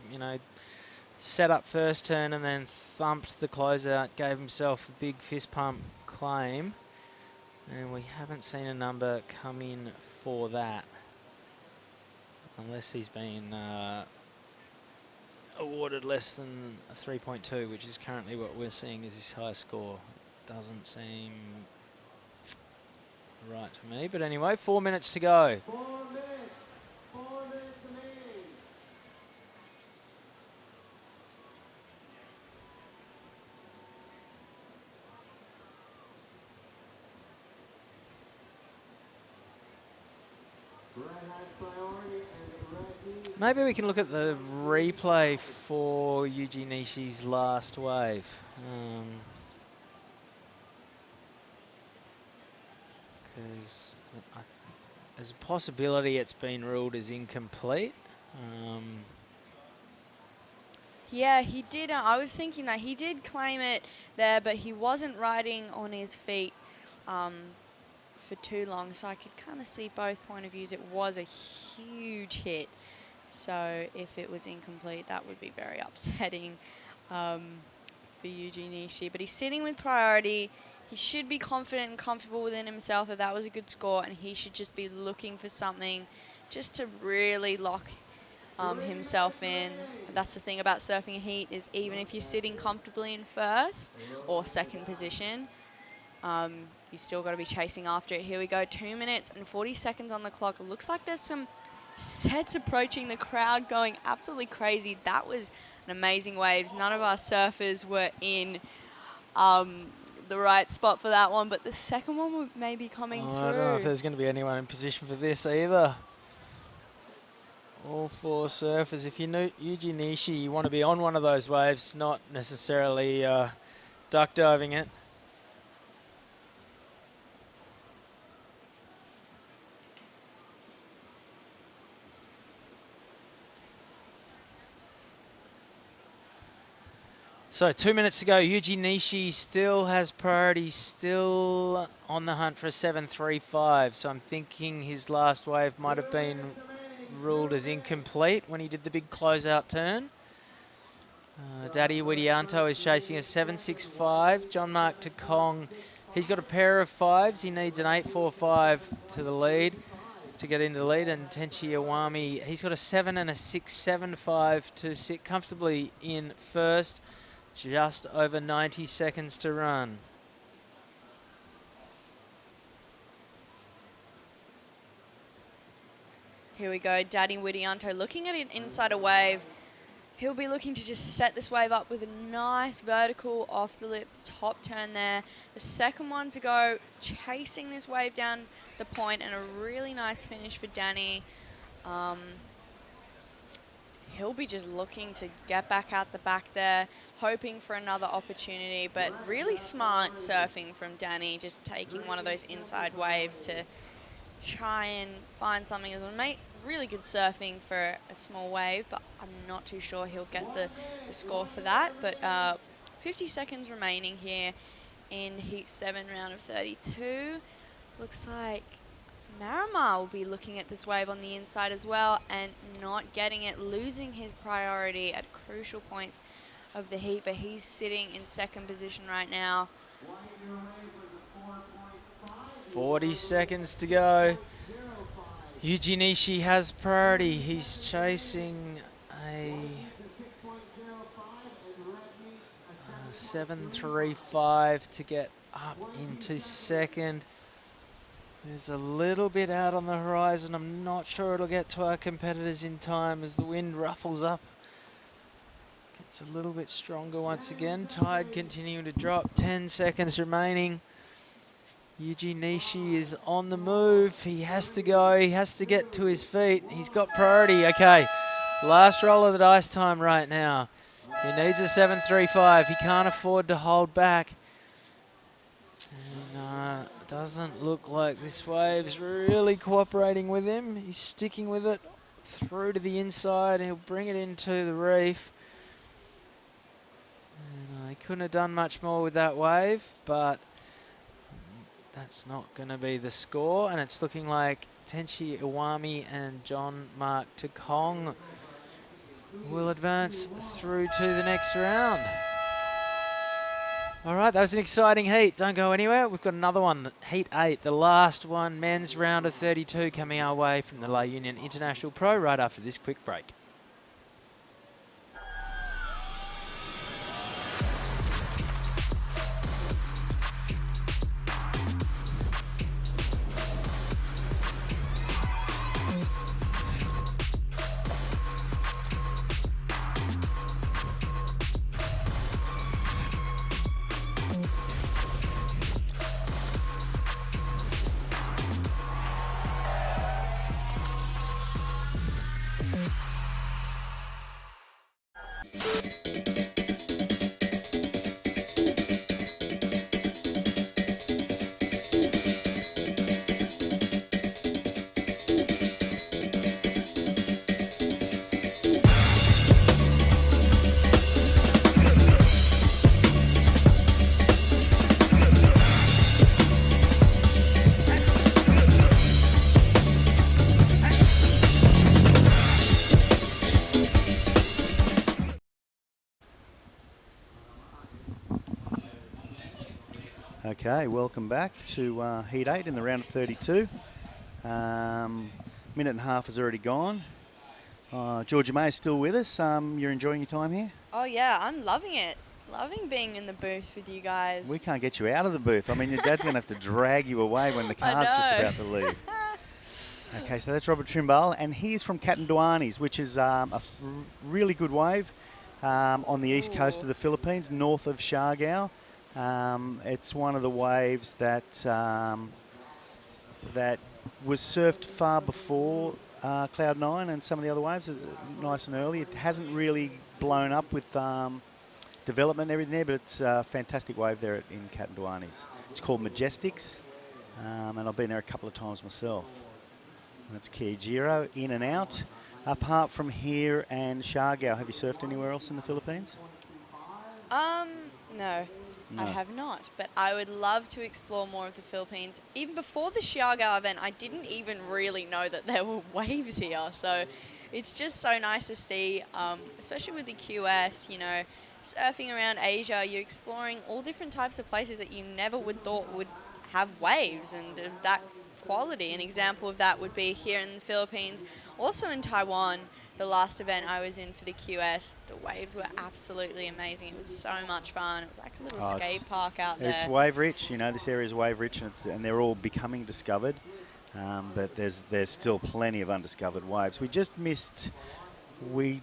set up first turn and then thumped the closeout, gave himself a big fist pump claim. And we haven't seen a number come in for that. Unless he's been awarded less than a 3.2, which is currently what we're seeing as his high score. Doesn't seem right to me. But anyway, 4 minutes to go. 4 minutes. 4 minutes remaining. Red has priority and the red lead. Maybe we can look at the replay for Yuji Nishi's last wave. Because there's a possibility it's been ruled as incomplete. Yeah, he did. I was thinking that he did claim it there, but he wasn't riding on his feet for too long, so I could kind of see both point of views. It was a huge hit, so if it was incomplete, that would be very upsetting for Yuji Nishi. But he's sitting with priority. He should be confident and comfortable within himself that that was a good score, and he should just be looking for something just to really lock himself in. That's the thing about surfing a heat, is even if you're sitting comfortably in first or second position, you still got to be chasing after it. Here we go, 2 minutes and 40 seconds on the clock. It looks like there's some sets approaching, the crowd going absolutely crazy. That was an amazing waves. None of our surfers were in the right spot for that one, but the second one may be coming through. I don't know if there's going to be anyone in position for this either. All four surfers. If you know Yuji Nishi, you want to be on one of those waves, not necessarily duck diving it. So 2 minutes to go. Yuji Nishi still has priority, still on the hunt for a 7.35. So I'm thinking his last wave might have been ruled as incomplete when he did the big closeout turn. Daddy Widianto is chasing a 7.65. John Mark Takong, he's got a pair of fives. He needs an 8.45 to the lead, to get into the lead. And Tenchi Iwami, he's got a 7 and a 6.75 to sit comfortably in first. Just over 90 seconds to run. Here we go, Daddy Widianto looking at it inside a wave. He'll be looking to just set this wave up with a nice vertical off the lip top turn there. The second one to go, chasing this wave down the point, and a really nice finish for Danny. He'll be just looking to get back out the back there, hoping for another opportunity, but really smart surfing from Danny, just taking one of those inside waves to try and find something. It was really good surfing for a small wave, but I'm not too sure he'll get the score for that. But 50 seconds remaining here in Heat 7, round of 32. Looks like Marimar will be looking at this wave on the inside as well and not getting it, losing his priority at crucial points of the heat, but he's sitting in second position right now. 40 seconds to go. Yuji Nishi has priority. He's chasing a 7.35 to get up into second. There's a little bit out on the horizon. I'm not sure it'll get to our competitors in time as the wind ruffles up. Gets a little bit stronger once again. Tide continuing to drop. 10 seconds remaining. Yuji Nishi is on the move. He has to go. He has to get to his feet. He's got priority. Okay, last roll of the dice time right now. He needs a 7.35. He can't afford to hold back. And, doesn't look like this wave's really cooperating with him. He's sticking with it through to the inside. He'll bring it into the reef. And, he couldn't have done much more with that wave, but that's not going to be the score. And it's looking like Tenchi Iwami and John Mark Takong will advance through to the next round. All right, that was an exciting heat. Don't go anywhere. We've got another one, Heat 8, the last one, men's round of 32 coming our way from the La Union International Pro right after this quick break. Okay, welcome back to Heat 8 in the round of 32. Minute and a half has already gone. Georgia May is still with us. You're enjoying your time here? Oh yeah, I'm loving it. Loving being in the booth with you guys. We can't get you out of the booth. I mean, your dad's going to have to drag you away when the car's just about to leave. Okay, so that's Robert Trimble, and he's from Catanduanes, which is a really good wave on the east coast of the Philippines, north of Siargao. It's one of the waves that that was surfed far before Cloud9 and some of the other waves, nice and early. It hasn't really blown up with development and everything there, but it's a fantastic wave there in Catanduanes. It's called Majestics, and I've been there a couple of times myself. And that's Kijiro, in and out. Apart from here and Siargao, have you surfed anywhere else in the Philippines? No. No. I have not, but I would love to explore more of the Philippines. Even before the Siargao event, I didn't even really know that there were waves here. So it's just so nice to see, especially with the QS, you know, surfing around Asia, you're exploring all different types of places that you never would thought would have waves and of that quality. An example of that would be here in the Philippines, also in Taiwan. The last event I was in for the QS, the waves were absolutely amazing. It was so much fun. It was like a little skate park out there. It's wave rich, you know, this area is wave rich, and they're all becoming discovered. But there's still plenty of undiscovered waves. We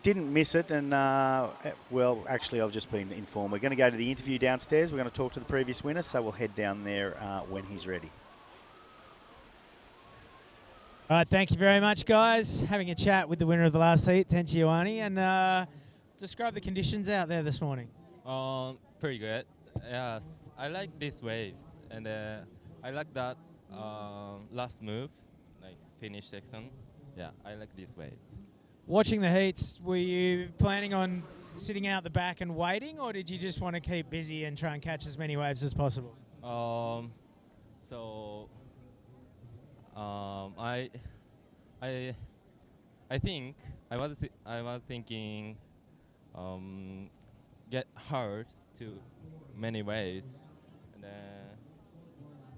didn't miss it, and well, actually I've just been informed. We're going to go to the interview downstairs. We're going to talk to the previous winner, so we'll head down there when he's ready. All right, thank you very much, guys. Having a chat with the winner of the last heat, Tenchi Iwami, and describe the conditions out there this morning. Pretty good. Yeah, I like these waves, and I like that last move. finish section. Yeah, I like these waves. Watching the heats, were you planning on sitting out the back and waiting, or did you just want to keep busy and try and catch as many waves as possible? So I think I was thinking get hurt to many ways, and then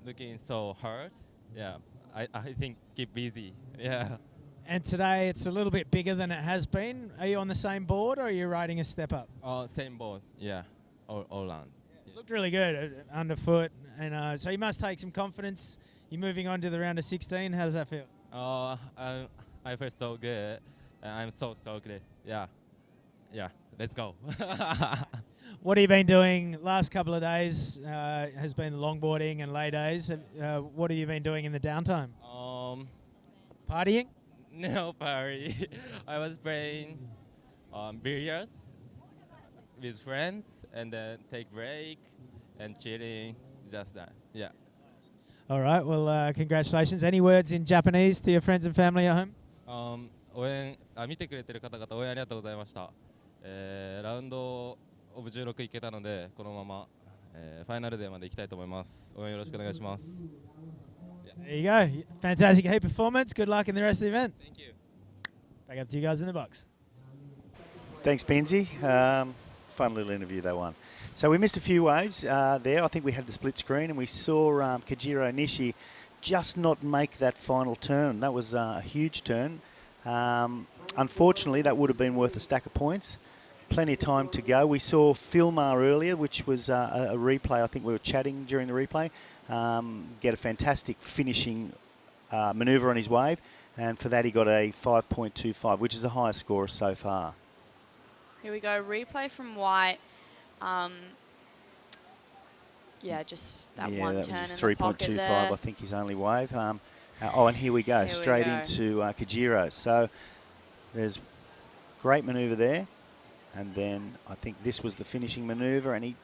looking so hard. Yeah, I think keep busy. Yeah. And today it's a little bit bigger than it has been. Are you on the same board, or are you riding a step up? Same board. Yeah, all round. Looked really good underfoot, and so you must take some confidence. You're moving on to the round of 16. How does that feel? I feel so good. I'm so good. Yeah. Let's go. What have you been doing last couple of days? Has been longboarding and lay days. What have you been doing in the downtime? Partying? No party. I was playing billiards with friends, and then take break and chilling. Just that. Yeah. All right. Well, congratulations. Any words in Japanese to your friends and family at home? 見てくれてる方々応援ありがとうございました。ラウンドオブ16いけたので、このまま、ファイナルデーまで行きたいと思います。応援よろしくお願いします。There you go. Fantastic heat performance. Good luck in the rest of the event. Thank you. Back up to you guys in the box. Thanks, Benzie. Fun little interview, that one. So we missed a few waves there. I think we had the split screen, and we saw Kajiro Nishi just not make that final turn. That was a huge turn. Unfortunately, that would have been worth a stack of points. Plenty of time to go. We saw Philmar earlier, which was a replay. I think we were chatting during the replay. Get a fantastic finishing manoeuvre on his wave, and for that he got a 5.25, which is the highest score so far. Here we go, replay from White. Yeah, just that one that turn was in his the pocket 3.25, there. I think his only wave. And here we go, straight into Kajiro. So there's great manoeuvre there, and then I think this was the finishing manoeuvre, and he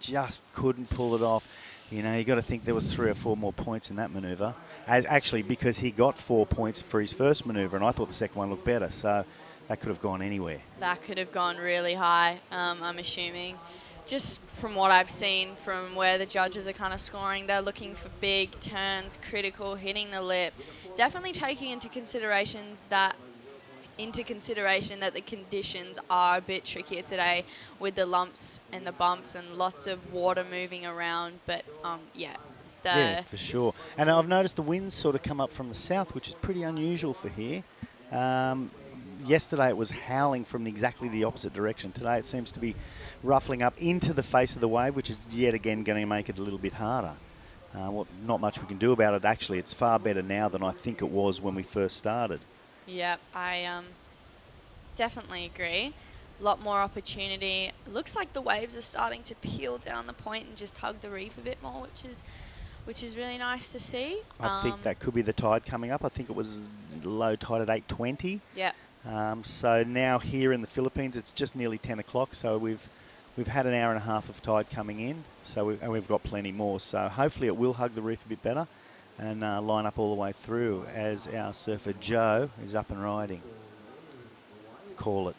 just couldn't pull it off. You know, you got to think there was 3 or 4 more points in that manoeuvre, because he got 4 points for his first manoeuvre, and I thought the second one looked better. So that could have gone anywhere. That could have gone really high, I'm assuming. Just from what I've seen, from where the judges are kind of scoring, they're looking for big turns, critical, hitting the lip. Definitely taking into consideration that the conditions are a bit trickier today with the lumps and the bumps and lots of water moving around. But yeah, for sure. And I've noticed the winds sort of come up from the south, which is pretty unusual for here. Yesterday it was howling from exactly the opposite direction. Today it seems to be ruffling up into the face of the wave, which is yet again going to make it a little bit harder. Not much we can do about it, actually. It's far better now than I think it was when we first started. Yep, I definitely agree. A lot more opportunity. It looks like the waves are starting to peel down the point and just hug the reef a bit more, which is really nice to see. I think that could be the tide coming up. I think it was low tide at 8:20. Yeah. So now here in the Philippines, it's just nearly 10 o'clock. So we've had an hour and a half of tide coming in. So we've got plenty more. So hopefully it will hug the reef a bit better and line up all the way through as our surfer Joe is up and riding. Call it.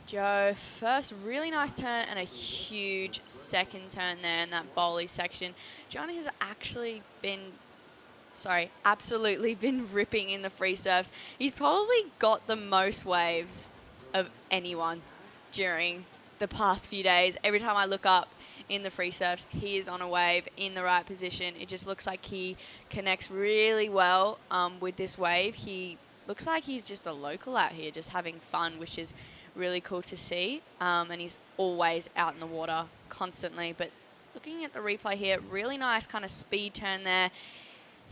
Joe, first really nice turn and a huge second turn there in that bowley section. John has absolutely been ripping in the free surfs. He's probably got the most waves of anyone during the past few days. Every time I look up in the free surfs, he is on a wave in the right position. It just looks like he connects really well with this wave. He looks like he's just a local out here, just having fun, which is really cool to see. And he's always out in the water constantly. But looking at the replay here, really nice kind of speed turn there.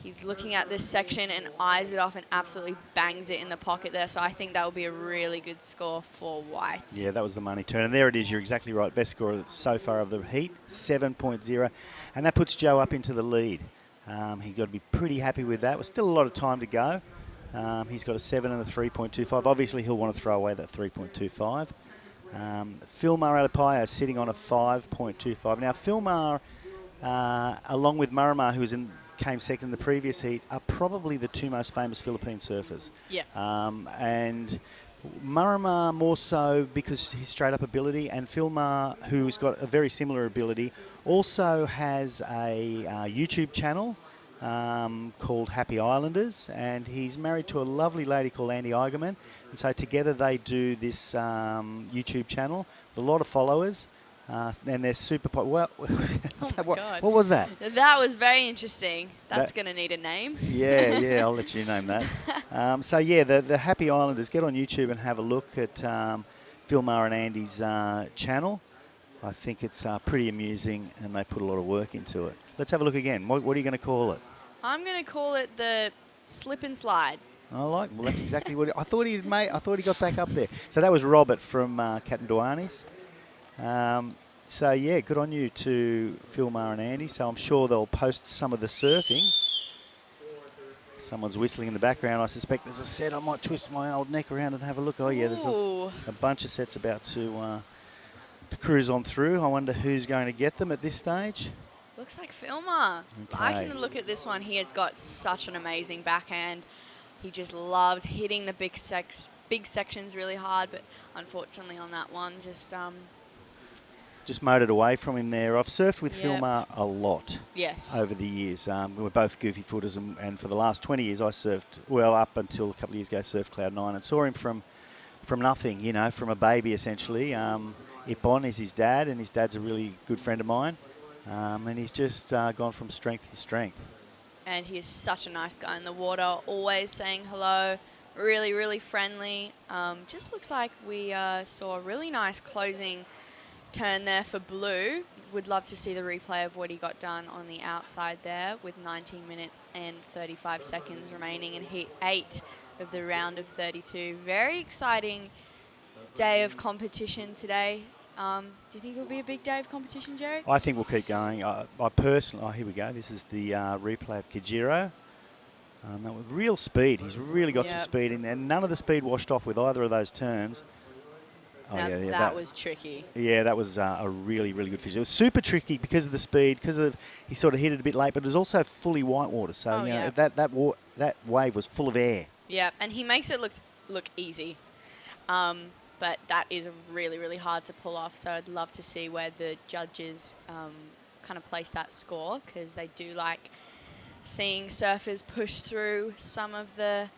He's looking at this section and eyes it off and absolutely bangs it in the pocket there. So I think that will be a really good score for White. Yeah, that was the money turn. And there it is. You're exactly right. Best score so far of the heat, 7.0. And that puts Joe up into the lead. He's got to be pretty happy with that. There's still a lot of time to go. He's got a 7 and a 3.25. Obviously, he'll want to throw away that 3.25. Philmar Alipayo sitting on a 5.25. Now, Philmar, along with Muramar, who's in came second in the previous heat, are probably the two most famous Philippine surfers. Yeah. And Marama more so because his straight-up ability, and Philmar, who's got a very similar ability, also has a YouTube channel called Happy Islanders, and he's married to a lovely lady called Andy Eigerman, and so together they do this YouTube channel with a lot of followers, and they're super well, Oh my God. what was that? That was very interesting. That's going to need a name. Yeah, I'll let you name that. So yeah, the Happy Islanders, get on YouTube and have a look at Philmar and Andy's channel. I think it's pretty amusing, and they put a lot of work into it. Let's have a look again. What are you going to call it? I'm going to call it the slip and slide. Well, that's exactly what I thought he'd made. I thought he got back up there. So that was Robert from Captain Duanis. So yeah, good on you to Philmar and Andy. So I'm sure they'll post some of the surfing. Someone's whistling in the background. I suspect there's a set. I might twist my old neck around and have a look. Oh yeah, there's a bunch of sets about to cruise on through. I wonder who's going to get them at this stage. Looks like Philmar. Okay. Liking the look at this one. He has got such an amazing backhand. He just loves hitting the big sections really hard, but unfortunately on that one, just motored away from him there. I've surfed with Philmar a lot. Yes. Over the years. We're both goofy footers, and for the last 20 years I surfed, well, up until a couple of years ago, surfed Cloud9 and saw him from nothing, you know, from a baby essentially. Ipon is his dad, and his dad's a really good friend of mine. And he's just gone from strength to strength. And he is such a nice guy in the water, always saying hello, really, really friendly. Just looks like we saw a really nice closing turn there for Blue. Would love to see the replay of what he got done on the outside there with 19 minutes and 35 seconds remaining in heat 8 of the round of 32. Very exciting day of competition today. Do you think it'll be a big day of competition, Jerry? I think we'll keep going. I personally, here we go. This is the replay of Kijiro. That was real speed. He's really got some speed, and none of the speed washed off with either of those turns. Oh, now yeah, that was tricky. Yeah, that was a really, really good fish. It was super tricky because of the speed, because of he sort of hit it a bit late, but it was also fully whitewater. So you know, that wave was full of air. Yeah, and he makes it look easy. But that is really, really hard to pull off. So I'd love to see where the judges kind of place that score, because they do like seeing surfers push through some of the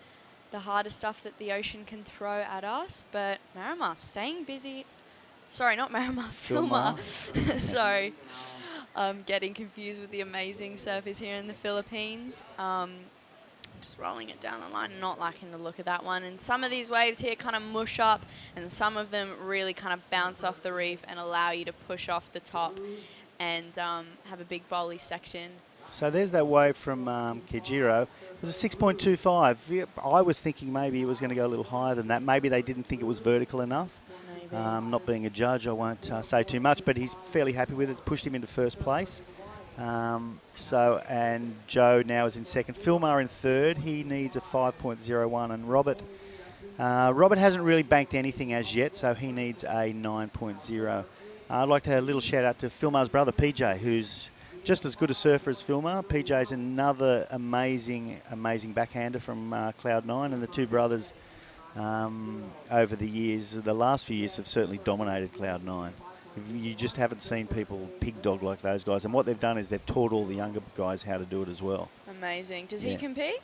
harder stuff that the ocean can throw at us. But Marama staying busy. Sorry, not Marama, Philmar. Sorry. I'm getting confused with the amazing surfers here in the Philippines. Just rolling it down the line, not liking the look of that one. And some of these waves here kind of mush up, and some of them really kind of bounce off the reef and allow you to push off the top and have a big bowly section. So there's that wave from Kijiro. It was a 6.25. I was thinking maybe it was going to go a little higher than that. Maybe they didn't think it was vertical enough. Not being a judge, I won't say too much, but he's fairly happy with it. It's pushed him into first place. And Joe now is in second. Philmar in third. He needs a 5.01, and Robert hasn't really banked anything as yet, so he needs a 9.0. I'd like to have a little shout out to Philmar's brother PJ, who's just as good a surfer as Philmar. PJ's another amazing backhander from Cloud9, and the two brothers over the years, the last few years, have certainly dominated Cloud9. You just haven't seen people pig dog like those guys, and what they've done is they've taught all the younger guys how to do it as well. Amazing. Does he compete?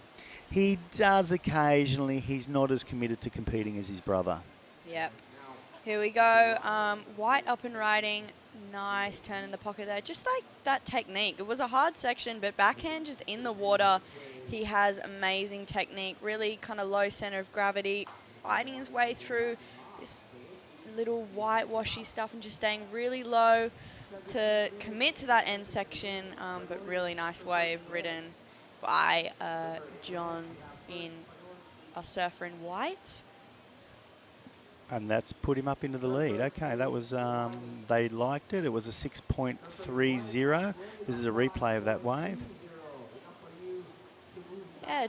He does occasionally. He's not as committed to competing as his brother. Yep. Here we go. White up and riding. Nice turn in the pocket there. Just like that technique. It was a hard section, but backhand just in the water. He has amazing technique. Really kind of low center of gravity. Fighting his way through this little whitewashy stuff and just staying really low to commit to that end section. But really nice wave ridden by John in a surfer in white. And that's put him up into the lead. Okay, that was, they liked it. It was a 6.30. This is a replay of that wave. Yeah,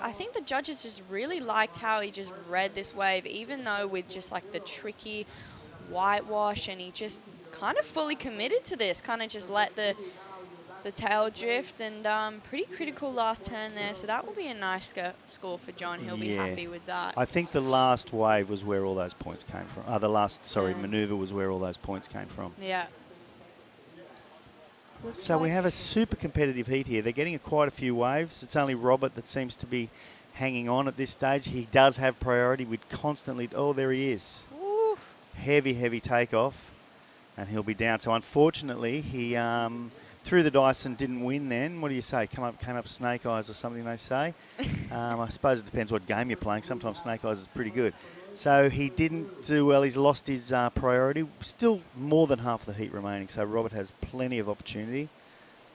I think the judges just really liked how he just read this wave, even though with just like the tricky whitewash, and he just kind of fully committed to this, kind of just let the the tail drift, and pretty critical last turn there. So that will be a nice score for John. He'll be happy with that. I think the last wave was where all those points came from. The last, sorry, Yeah. manoeuvre was where all those points came from. Yeah. So we have a super competitive heat here. They're getting quite a few waves. It's only Robert that seems to be hanging on at this stage. He does have priority. We'd constantly, oh, there he is. Oof. Heavy, heavy takeoff, and he'll be down. So unfortunately, he threw the dice and didn't win then. What do you say? Came up snake eyes or something, they say. I suppose it depends what game you're playing. Sometimes snake eyes is pretty good. So he didn't do well. He's lost his priority. Still more than half the heat remaining. So Robert has plenty of opportunity.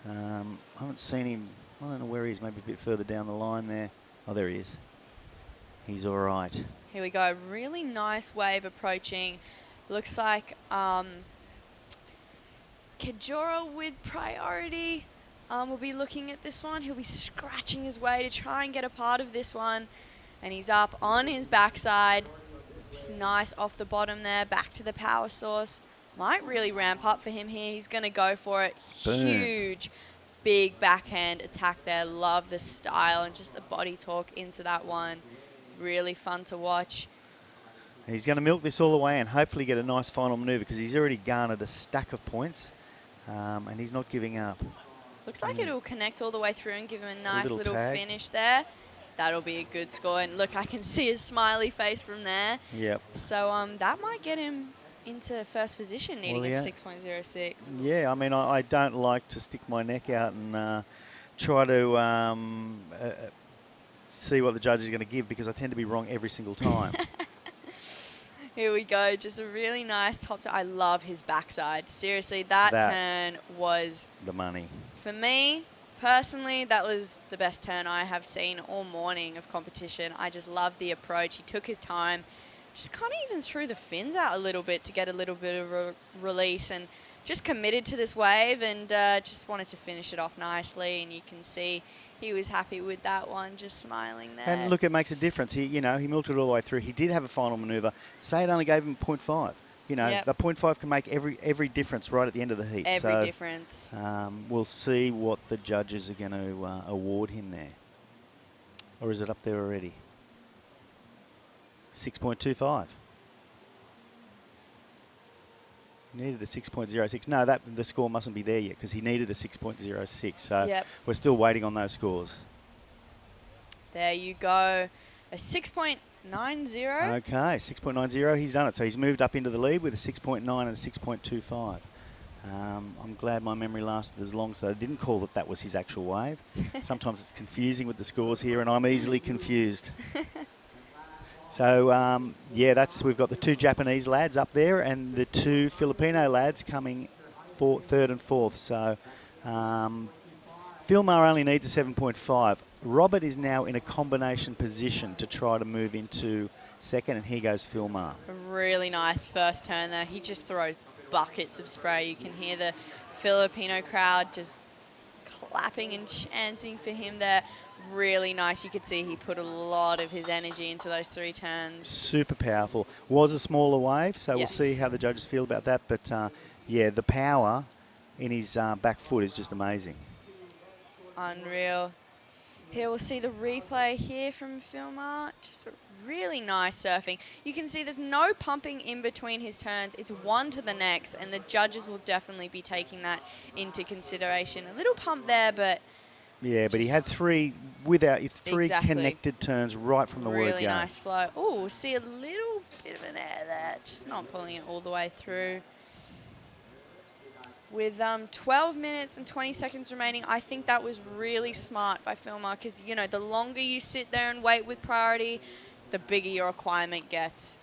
I haven't seen him. I don't know where he is. Maybe a bit further down the line there. Oh, there he is. He's all right. Here we go. Really nice wave approaching. Looks like Kajora with priority will be looking at this one. He'll be scratching his way to try and get a part of this one. And he's up on his backside. Just nice off the bottom there. Back to the power source. Might really ramp up for him here. He's going to go for it. Boom. Huge, big backhand attack there. Love the style and just the body torque into that one. Really fun to watch. He's going to milk this all the way and hopefully get a nice final manoeuvre because he's already garnered a stack of points and he's not giving up. Looks like it'll connect all the way through and give him a nice little tag. finish there. That'll be a good score. And look, I can see his smiley face from there. Yep. So that might get him into first position, needing a 6.06. Yeah, I mean, I don't like to stick my neck out and try to see what the judge is going to give because I tend to be wrong every single time. Here we go. Just a really nice top turn. I love his backside. Seriously, that turn was the money. For me, personally, that was the best turn I have seen all morning of competition. I just love the approach. He took his time. Just kind of even threw the fins out a little bit to get a little bit of a release and just committed to this wave and just wanted to finish it off nicely. And you can see he was happy with that one, just smiling there. And look, it makes a difference. He milked it all the way through. He did have a final manoeuvre. Say it only gave him 0.5. The 0.5 can make every difference right at the end of the heat. Every difference. We'll see what the judges are going to award him there. Or is it up there already? 6.25. Needed a 6.06. No, the score mustn't be there yet because he needed a 6.06. So we're still waiting on those scores. There you go. A 6.90. Okay, 6.90. He's done it. So he's moved up into the lead with a 6.9 and a 6.25. I'm glad my memory lasted as long so I didn't call that was his actual wave. Sometimes it's confusing with the scores here and I'm easily confused. So, we've got the two Japanese lads up there and the two Filipino lads coming third and fourth. So, Philmar only needs a 7.5. Robert is now in a combination position to try to move into second, and here goes Philmar. A really nice first turn there. He just throws buckets of spray. You can hear the Filipino crowd just clapping and chanting for him there. Really nice. You could see he put a lot of his energy into those three turns. Super powerful. Was a smaller wave, so we'll see how the judges feel about that. But, the power in his back foot is just amazing. Unreal. Here we'll see the replay here from Philmar. Just a really nice surfing. You can see there's no pumping in between his turns. It's one to the next, and the judges will definitely be taking that into consideration. A little pump there, but... Yeah, but he had three connected turns right from the word go. Really nice flow. Oh, we'll see a little bit of an air there. Just not pulling it all the way through. With 12 minutes and 20 seconds remaining, I think that was really smart by Philmar because, the longer you sit there and wait with priority, the bigger your requirement gets.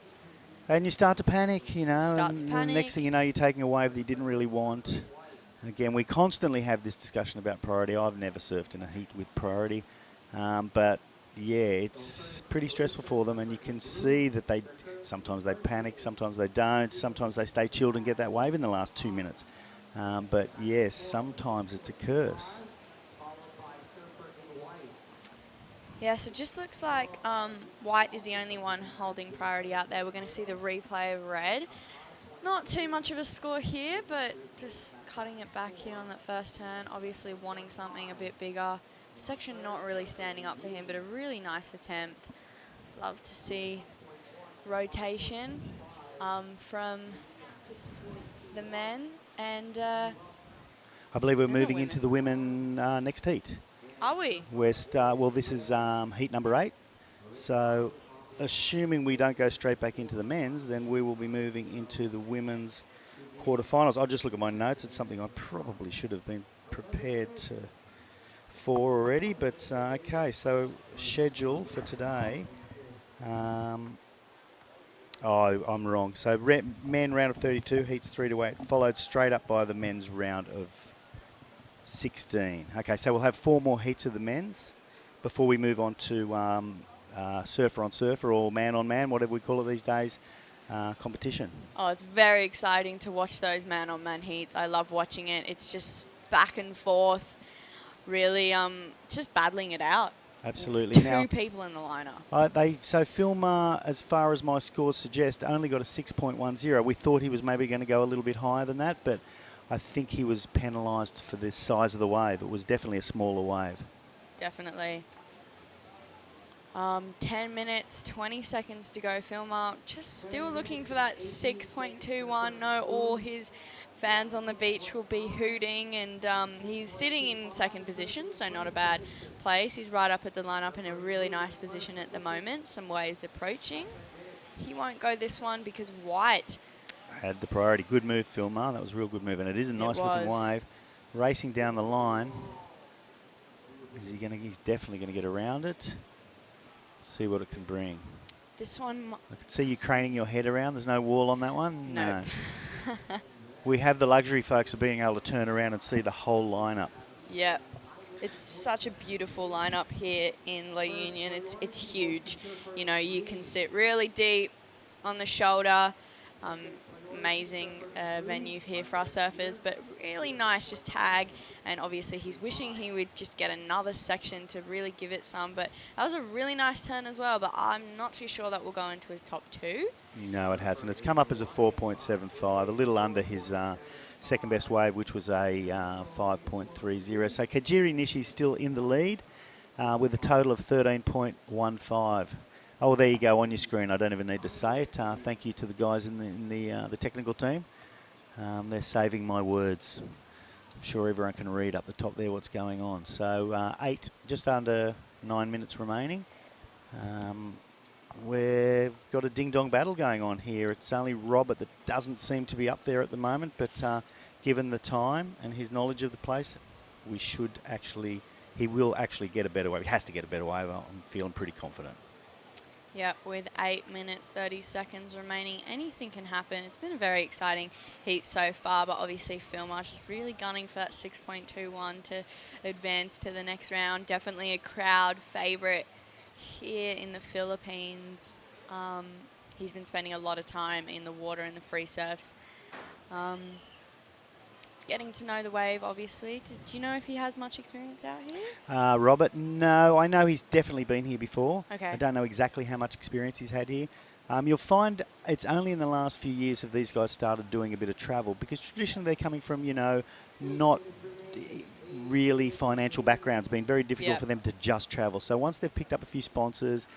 And you start to panic, Start to panic. The next thing you know, you're taking a wave that you didn't really want. Again, we constantly have this discussion about priority. I've never surfed in a heat with priority. But, it's pretty stressful for them. And you can see that sometimes they panic, sometimes they don't. Sometimes they stay chilled and get that wave in the last 2 minutes. But, yes, sometimes it's a curse. Yeah, so it just looks like White is the only one holding priority out there. We're going to see the replay of red. Not too much of a score here, but just cutting it back here on that first turn. Obviously wanting something a bit bigger. Section not really standing up for him, but a really nice attempt. Love to see rotation from the men. And I believe we're moving into the women next heat. are we? Well, this is heat number 8. So assuming we don't go straight back into the men's, then we will be moving into the women's quarterfinals. I'll just look at my notes. It's something I probably should have been prepared for already. But okay, so schedule for today. I'm wrong. So men round of 32, heats 3 to 8, followed straight up by the men's round of 16. Okay, so we'll have 4 more heats of the men's before we move on to surfer on surfer or man on man, whatever we call it these days, competition. Oh, it's very exciting to watch those man-on-man heats. I love watching it. It's just back and forth, really just battling it out. Absolutely. Two people in the lineup. So Filmer, as far as my scores suggest, only got a 6.10. We thought he was maybe going to go a little bit higher than that, but I think he was penalised for the size of the wave. It was definitely a smaller wave. Definitely. 10 minutes, 20 seconds to go. Filmer just still looking for that 6.21. No, all his fans on the beach will be hooting, and he's sitting in second position, so not a bad place. He's right up at the lineup in a really nice position at the moment. Some waves approaching. He won't go this one because White had the priority. Good move, Filmer. That was a real good move, and it is a nice looking wave. Racing down the line. He's definitely going to get around it. See what it can bring. This one... I can see you craning your head around. There's no wall on that one? Nope. No. We have the luxury, folks, of being able to turn around and see the whole lineup. Yep. It's such a beautiful lineup here in La Union. It's huge. You know, you can sit really deep on the shoulder. Amazing venue here for our surfers, but really nice just tag. And obviously he's wishing he would just get another section to really give it some, but that was a really nice turn as well, but I'm not too sure that will go into his top 2. No, it hasn't. It's come up as a 4.75, a little under his second best wave, which was a 5.30. So Kajiri Nishi's still in the lead with a total of 13.15. Oh, there you go on your screen. I don't even need to say it. Thank you to the guys in the technical team. They're saving my words. I'm sure everyone can read up the top there what's going on. So just under 9 minutes remaining. We've got a ding-dong battle going on here. It's only Robert that doesn't seem to be up there at the moment, but given the time and his knowledge of the place, he will actually get a better wave. He has to get a better wave. I'm feeling pretty confident. Yep, with 8 minutes, 30 seconds remaining, anything can happen. It's been a very exciting heat so far, but obviously Filmer just really gunning for that 6.21 to advance to the next round. Definitely a crowd favourite here in the Philippines. He's been spending a lot of time in the water and the free surfs. Getting to know the wave, obviously. Do you know if he has much experience out here? Robert, no. I know he's definitely been here before. Okay. I don't know exactly how much experience he's had here. You'll find it's only in the last few years have these guys started doing a bit of travel, because traditionally they're coming from, not really financial backgrounds. It's been very difficult for them to just travel. So once they've picked up a few sponsors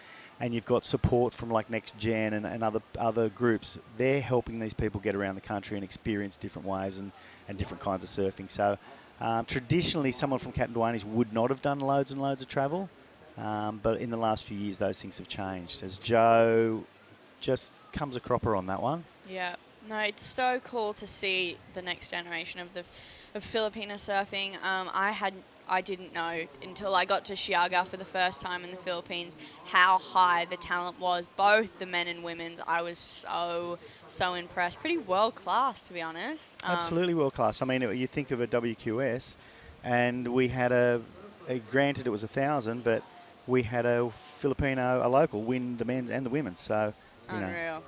and you've got support from like NextGen and other groups, they're helping these people get around the country and experience different waves and different kinds of surfing. So traditionally someone from Captain Duane's would not have done loads and loads of travel, but in the last few years those things have changed, as Joe just comes a cropper on that one. Yeah, no, it's so cool to see the next generation of Filipino surfing. I didn't know until I got to Siargao for the first time in the Philippines how high the talent was, both the men and women's. I was so impressed. Pretty world class, to be honest. Absolutely world class. I mean, you think of a WQS, and we had granted it was 1,000, but we had a Filipino, a local, win the men's and the women's. So, unreal.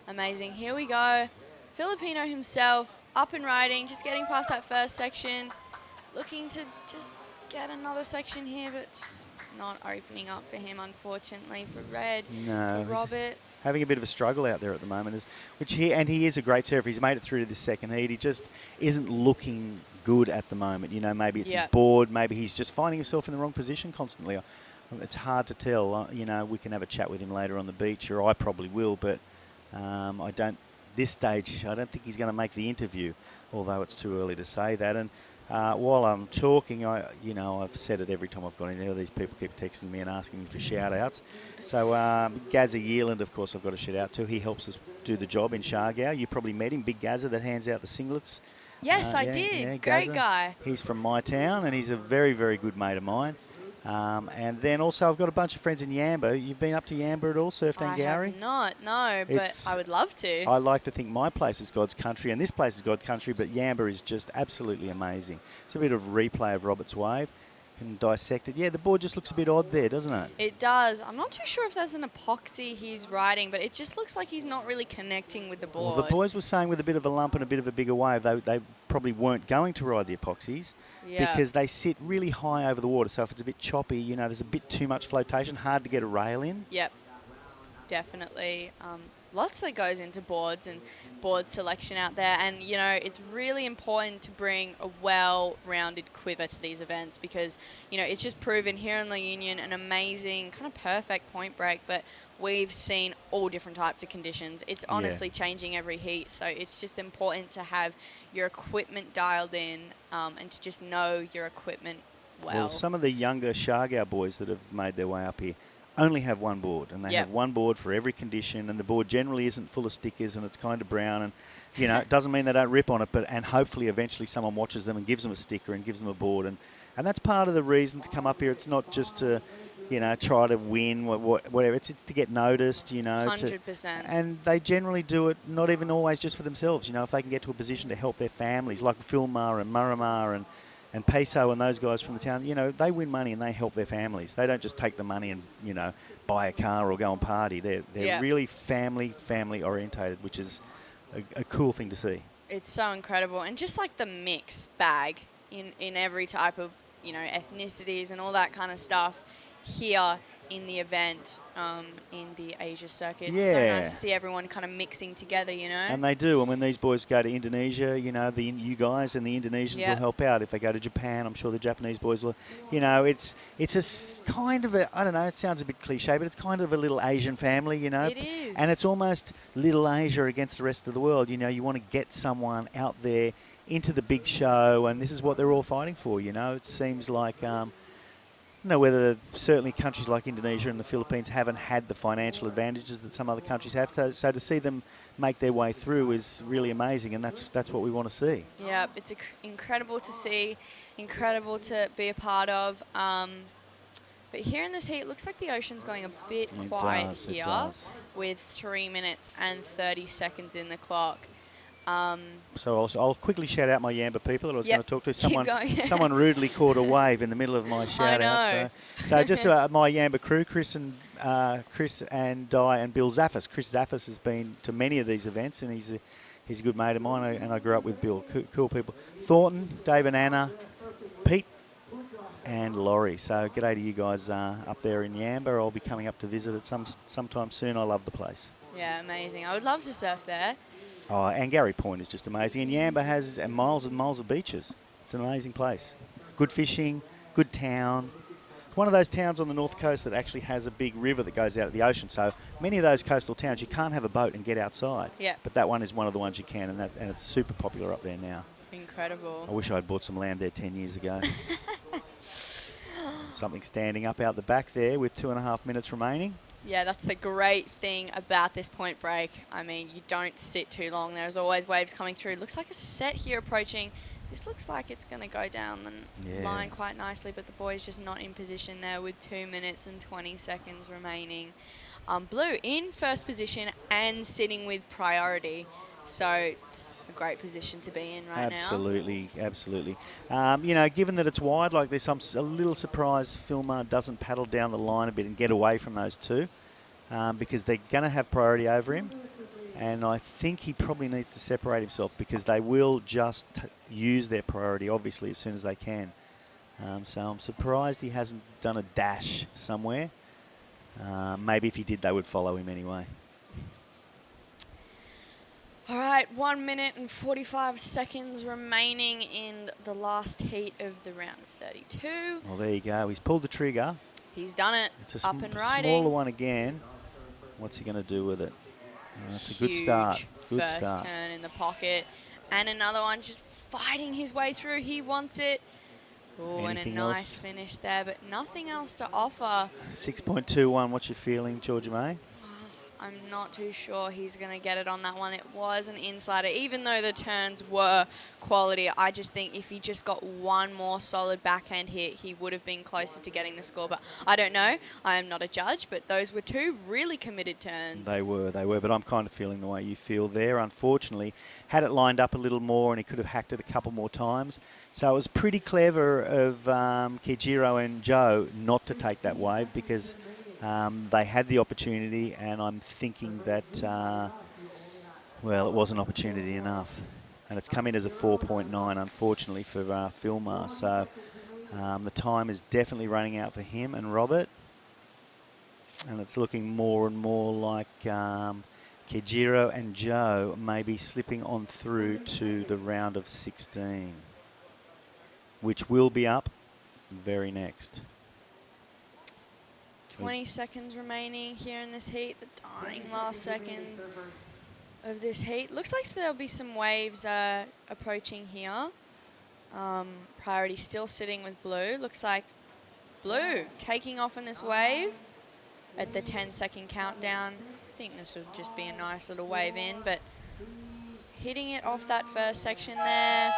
Amazing. Here we go. Filipino himself, up and riding, just getting past that first section. Looking to just get another section here, but just not opening up for him, unfortunately, for Red, No, for Robert. having a bit of a struggle out there at the moment. He is a great surfer. He's made it through to this second heat. He just isn't looking good at the moment. Maybe it's his board. Maybe he's just finding himself in the wrong position constantly. It's hard to tell. We can have a chat with him later on the beach, or I probably will, but this stage, I don't think he's going to make the interview, although it's too early to say that. And while I'm talking, I've said it every time I've gone in here. These people keep texting me and asking me for shout-outs. So Gazza Yearland, of course, I've got a shout-out to. He helps us do the job in Shargow. You probably met him, Big Gazza, that hands out the singlets. Yes, I did. Yeah, Great Gazza. guy. He's from my town, and he's a very, very good mate of mine. And then also I've got a bunch of friends in Yamba. You've been up to Yamba at all, surfed Angari? I have not, no, but I would love to. I like to think my place is God's country, and this place is God's country, but Yamba is just absolutely amazing. It's a bit of replay of Robert's Wave. Can dissect it. Yeah, the board just looks a bit odd there, doesn't it? It does. I'm not too sure if that's an epoxy he's riding, but it just looks like he's not really connecting with the board. Well, the boys were saying with a bit of a lump and a bit of a bigger wave, they probably weren't going to ride the epoxies because they sit really high over the water. So if it's a bit choppy, there's a bit too much flotation, hard to get a rail in. Yep, definitely. Lots that goes into boards and board selection out there, and it's really important to bring a well-rounded quiver to these events because it's just proven here in La Union an amazing kind of perfect point break, but we've seen all different types of conditions. It's honestly changing every heat, so it's just important to have your equipment dialed in and to just know your equipment well. Some of the younger Shargow boys that have made their way up here only have one board, and they have one board for every condition, and the board generally isn't full of stickers and it's kind of brown, and it doesn't mean they don't rip on it, and hopefully eventually someone watches them and gives them a sticker and gives them a board, and that's part of the reason to come up here. It's not just to try to win whatever, it's to get noticed, 100%. And they generally do it not even always just for themselves. If they can get to a position to help their families, like Filmar and Muramar and Peso and those guys from the town, they win money and they help their families. They don't just take the money and, buy a car or go and party. They're really family orientated, which is a cool thing to see. It's so incredible. And just like the mix bag in every type of, ethnicities and all that kind of stuff here in the event, in the Asia circuit. It's so nice to see everyone kind of mixing together, And they do. And when these boys go to Indonesia, you guys and the Indonesians will help out. If they go to Japan, I'm sure the Japanese boys will. It's a kind of I don't know, it sounds a bit cliche, but it's kind of a little Asian family, It is. And it's almost little Asia against the rest of the world. You want to get someone out there into the big show, and this is what they're all fighting for, It seems like... whether certainly countries like Indonesia and the Philippines haven't had the financial advantages that some other countries have. So to see them make their way through is really amazing, and that's what we want to see. Yeah, it's incredible to see, incredible to be a part of. But here in this heat, it looks like the ocean's going a bit quiet here with 3 minutes and 30 seconds in the clock. So I'll quickly shout out my Yamba people that I was going to talk to. Someone rudely caught a wave in the middle of my shout out. So just my Yamba crew, Chris and Di and Bill Zaffis. Chris Zaffis has been to many of these events, and he's a good mate of mine, and I grew up with Bill. Cool people. Thornton, Dave and Anna, Pete and Laurie. So g'day to you guys up there in Yamba. I'll be coming up to visit it sometime soon. I love the place. Yeah, amazing. I would love to surf there. Oh, Angari Point is just amazing. And Yamba has miles and miles of beaches. It's an amazing place. Good fishing, good town. One of those towns on the north coast that actually has a big river that goes out at the ocean. So many of those coastal towns, you can't have a boat and get outside. Yeah. But that one is one of the ones you can, and it's super popular up there now. Incredible. I wish I'd bought some land there 10 years ago. Something standing up out the back there with 2.5 minutes remaining. Yeah, that's the great thing about this point break. I mean, you don't sit too long. There's always waves coming through. Looks like a set here approaching. This looks like it's going to go down the line quite nicely, but the boys just not in position there with 2 minutes and 20 seconds remaining. Blue in first position and sitting with priority. So a great position to be in right now. Absolutely. Given that it's wide like this, I'm a little surprised Filmar doesn't paddle down the line a bit and get away from those two, because they're going to have priority over him. And I think he probably needs to separate himself because they will just use their priority, obviously, as soon as they can. So I'm surprised he hasn't done a dash somewhere. Maybe if he did, they would follow him anyway. All right, 1 minute and 45 seconds remaining in the last heat of the round of 32. Well, there you go. He's pulled the trigger. He's done it. It's a Up and riding. smaller one again. What's he going to do with it? That's a good start. Good first start. turn in the pocket. And another one just fighting his way through. He wants it. Oh, and a Anything nice else? finish there, but nothing else to offer. 6.21. What's your feeling, Georgia May? I'm not too sure he's going to get it on that one. It was an insider. Even though the turns were quality, I just think if he just got one more solid backhand hit, he would have been closer to getting the score. But I don't know. I am not a judge, but those were two really committed turns. They were, but I'm kind of feeling the way you feel there. Unfortunately, had it lined up a little more and he could have hacked it a couple more times. So it was pretty clever of Kijiro and Joe not to take that wave because they had the opportunity, and I'm thinking that, well, it wasn't opportunity enough. And it's come in as a 4.9, unfortunately, for Filmar. So the time is definitely running out for him and Robert. And it's looking more and more like Kijiro and Joe may be slipping on through to the round of 16, which will be up very next. 20 seconds remaining here in this heat, the dying last seconds of this heat. Looks like there'll be some waves approaching here. Priority still sitting with Blue. Looks like Blue taking off in this wave at the 10-second countdown. I think this would just be a nice little wave in, but hitting it off that first section there.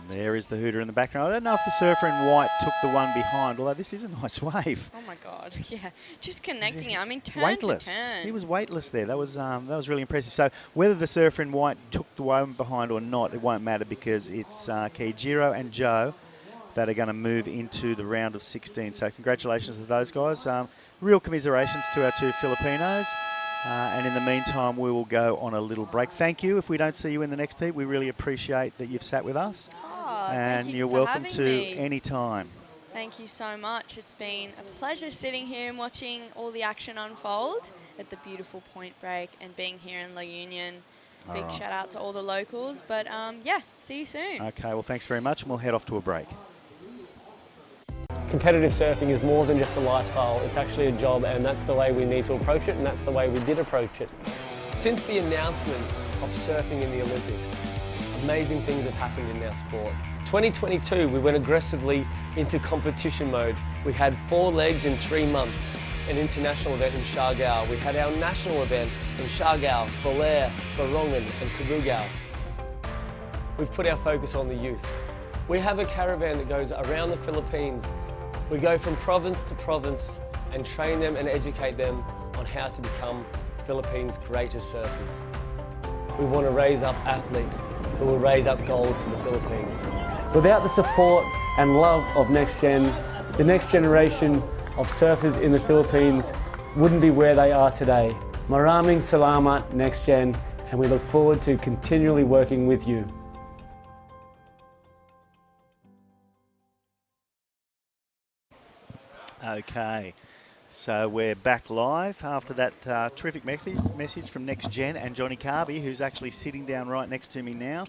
There is the hooter in the background. I don't know if the surfer in white took the one behind, although this is a nice wave. Oh my God, yeah, just connecting it. I mean, turn Weightless. to turn. He was weightless there. That was really impressive. So whether the surfer in white took the one behind or not, it won't matter because it's Kijiro and Joe that are going to move into the round of 16. So congratulations to those guys. Real commiserations to our two Filipinos. And in the meantime, we will go on a little break. Thank you. If we don't see you in the next heat, we really appreciate that you've sat with us. And thank you you're for welcome having to me. any time. Thank you so much. It's been a pleasure sitting here and watching all the action unfold at the beautiful Point Break and being here in La Union. Big All right. shout out to all the locals. But yeah, see you soon. Okay, well, thanks very much, and we'll head off to a break. Competitive surfing is more than just a lifestyle, it's actually a job, and that's the way we need to approach it, and that's the way we did approach it. Since the announcement of surfing in the Olympics, amazing things have happened in our sport. 2022, we went aggressively into competition mode. We had 4 legs in 3 months, an international event in Siargao. We had our national event in Siargao, Belair, Larongan and Cabugao. We've put our focus on the youth. We have a caravan that goes around the Philippines. We go from province to province and train them and educate them on how to become Philippines' greatest surfers. We want to raise up athletes who will raise up gold for the Philippines. Without the support and love of NextGen, the next generation of surfers in the Philippines wouldn't be where they are today. Maraming salamat, NextGen, and we look forward to continually working with you. Okay, so we're back live after that terrific message from NextGen and Johnny Carby, who's actually sitting down right next to me now.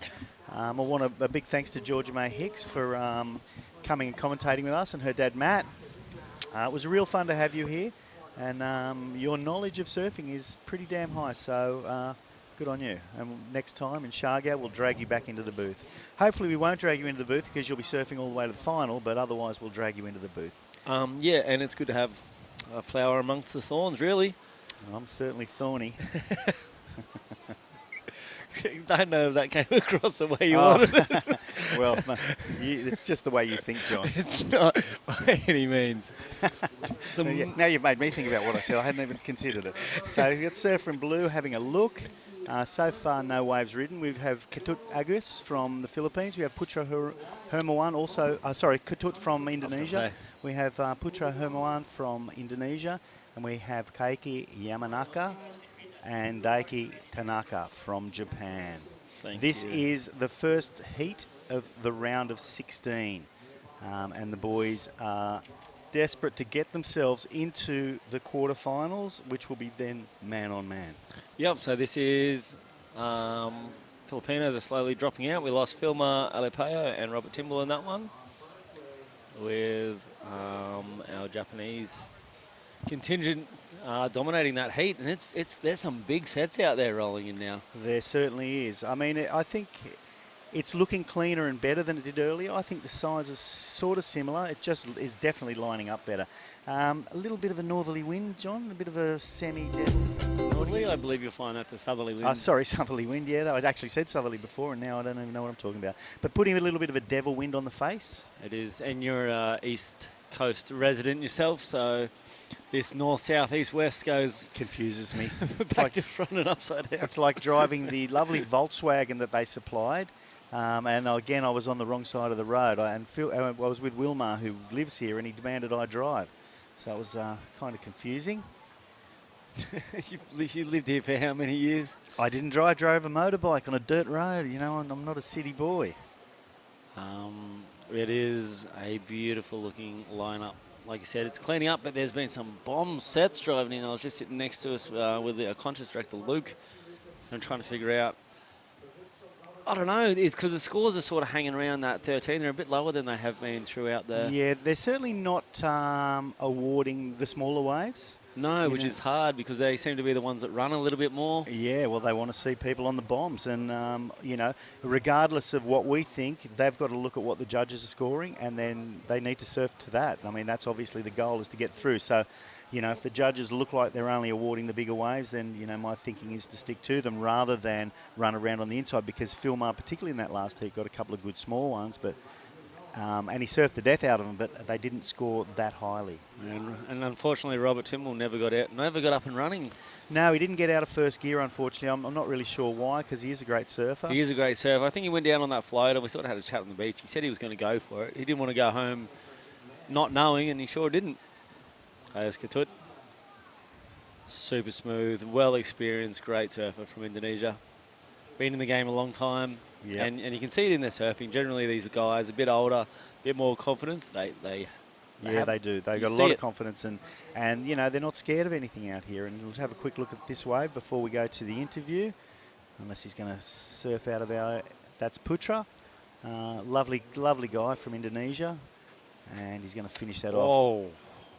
I want a big thanks to Georgia May Hicks for coming and commentating with us, and her dad Matt. It was real fun to have you here, and your knowledge of surfing is pretty damn high, so good on you. And next time in Siargao, we'll drag you back into the booth. Hopefully we won't drag you into the booth because you'll be surfing all the way to the final, but otherwise we'll drag you into the booth. Yeah, and it's good to have a flower amongst the thorns, really. I'm certainly thorny. Don't know if that came across the way you wanted it. Well, no, it's just the way you think, John. It's not by any means. Now you've made me think about what I said. I hadn't even considered it. So we've got Surfer in Blue having a look. So far, no waves ridden. We have Ketut Agus from the Philippines. We have Putra Hermawan also. Ketut from Indonesia. We have Putra Hermawan from Indonesia. And we have Keiki Yamanaka and Daiki Tanaka from Japan. This is the first heat of the round of 16. And the boys are desperate to get themselves into the quarterfinals, which will be then man on man. Yep, so this is Filipinos are slowly dropping out. We lost Filma Alipeo and Robert Timble in that one, with our Japanese contingent dominating that heat, and there's some big sets out there rolling in now. There certainly is. I mean, I think it's looking cleaner and better than it did earlier. I think the size is sort of similar. It just is definitely lining up better. A little bit of a northerly wind, John, a bit of a Northerly, I believe you'll find that's a southerly wind. Sorry, southerly wind, yeah. I'd actually said southerly before, and now I don't even know what I'm talking about. But putting a little bit of a devil wind on the face. It is, and you're East Coast resident yourself, so this north, south, east, west confuses me. back to front and upside down. It's like driving the lovely Volkswagen that they supplied. And again, I was on the wrong side of the road. I was with Wilmar, who lives here, and he demanded I drive. So it was kind of confusing. You lived here for how many years? I didn't drive. I drove a motorbike on a dirt road. You know, I'm not a city boy. It is a beautiful looking lineup. Like you said, it's cleaning up, but there's been some bomb sets driving in. I was just sitting next to us with our contest director, Luke, and trying to figure out, I don't know, it's because the scores are sort of hanging around that 13. They're a bit lower than they have been throughout the... Yeah, they're certainly not awarding the smaller waves. No, which is hard because they seem to be the ones that run a little bit more. Yeah, well, they want to see people on the bombs. And, you know, regardless of what we think, they've got to look at what the judges are scoring, and then they need to surf to that. I mean, that's obviously the goal, is to get through. So, you know, if the judges look like they're only awarding the bigger waves, then, you know, my thinking is to stick to them rather than run around on the inside, because Filmar, particularly in that last heat, got a couple of good small ones, but... and he surfed the death out of them, but they didn't score that highly. And unfortunately, Robert Timble never got up and running. No, he didn't get out of first gear, unfortunately. I'm not really sure why, because he is a great surfer. He is a great surfer. I think he went down on that float, and we sort of had a chat on the beach. He said he was going to go for it. He didn't want to go home not knowing, and he sure didn't. Ayas Ketut. Super smooth, well-experienced, great surfer from Indonesia. Been in the game a long time. Yep. And you can see it in their surfing. Generally, these guys a bit older, a bit more confidence. They do. They've got a lot of confidence, and you know, they're not scared of anything out here. And we'll have a quick look at this wave before we go to the interview. Unless he's going to surf out of our... That's Putra. Lovely guy from Indonesia. And he's going to finish that off.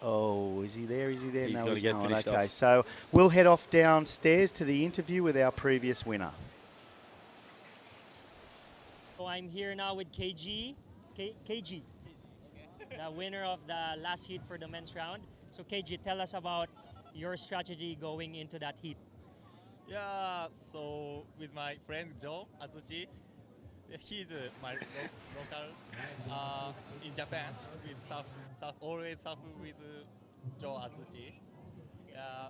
Oh, is he there? Is he there? He's no, got to get finished okay, off. so we'll head off downstairs to the interview with our previous winner. So I'm here now with KG, the winner of the last heat for the men's round. So KG, tell us about your strategy going into that heat. Yeah, so with my friend Joe Azuchi, he's my local in Japan. With always surf with Joe Azuchi. Yeah.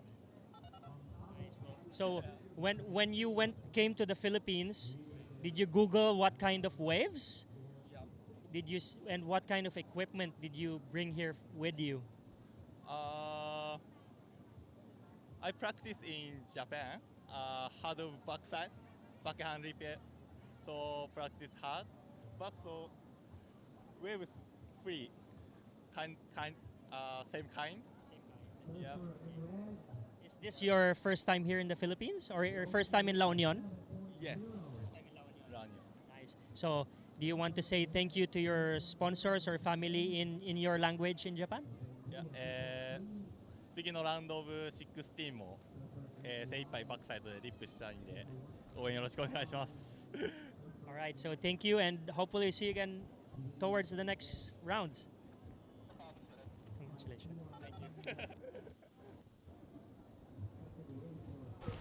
So when you came to the Philippines, did you Google what kind of waves? Yeah. And what kind of equipment did you bring here with you? I practice in Japan. Hard backside, backhand repair. So practice hard, but so wave is free. Same kind. Yeah. Is this your first time here in the Philippines, or your first time in La Union? Yes. Nice. So, do you want to say thank you to your sponsors or family in your language in Japan? Yeah. 次のラウンドオブ16も、精一杯バックサイドでリップしたいんで応援よろしくお願いします。All right. So thank you, and hopefully see you again towards the next rounds. Congratulations. Thank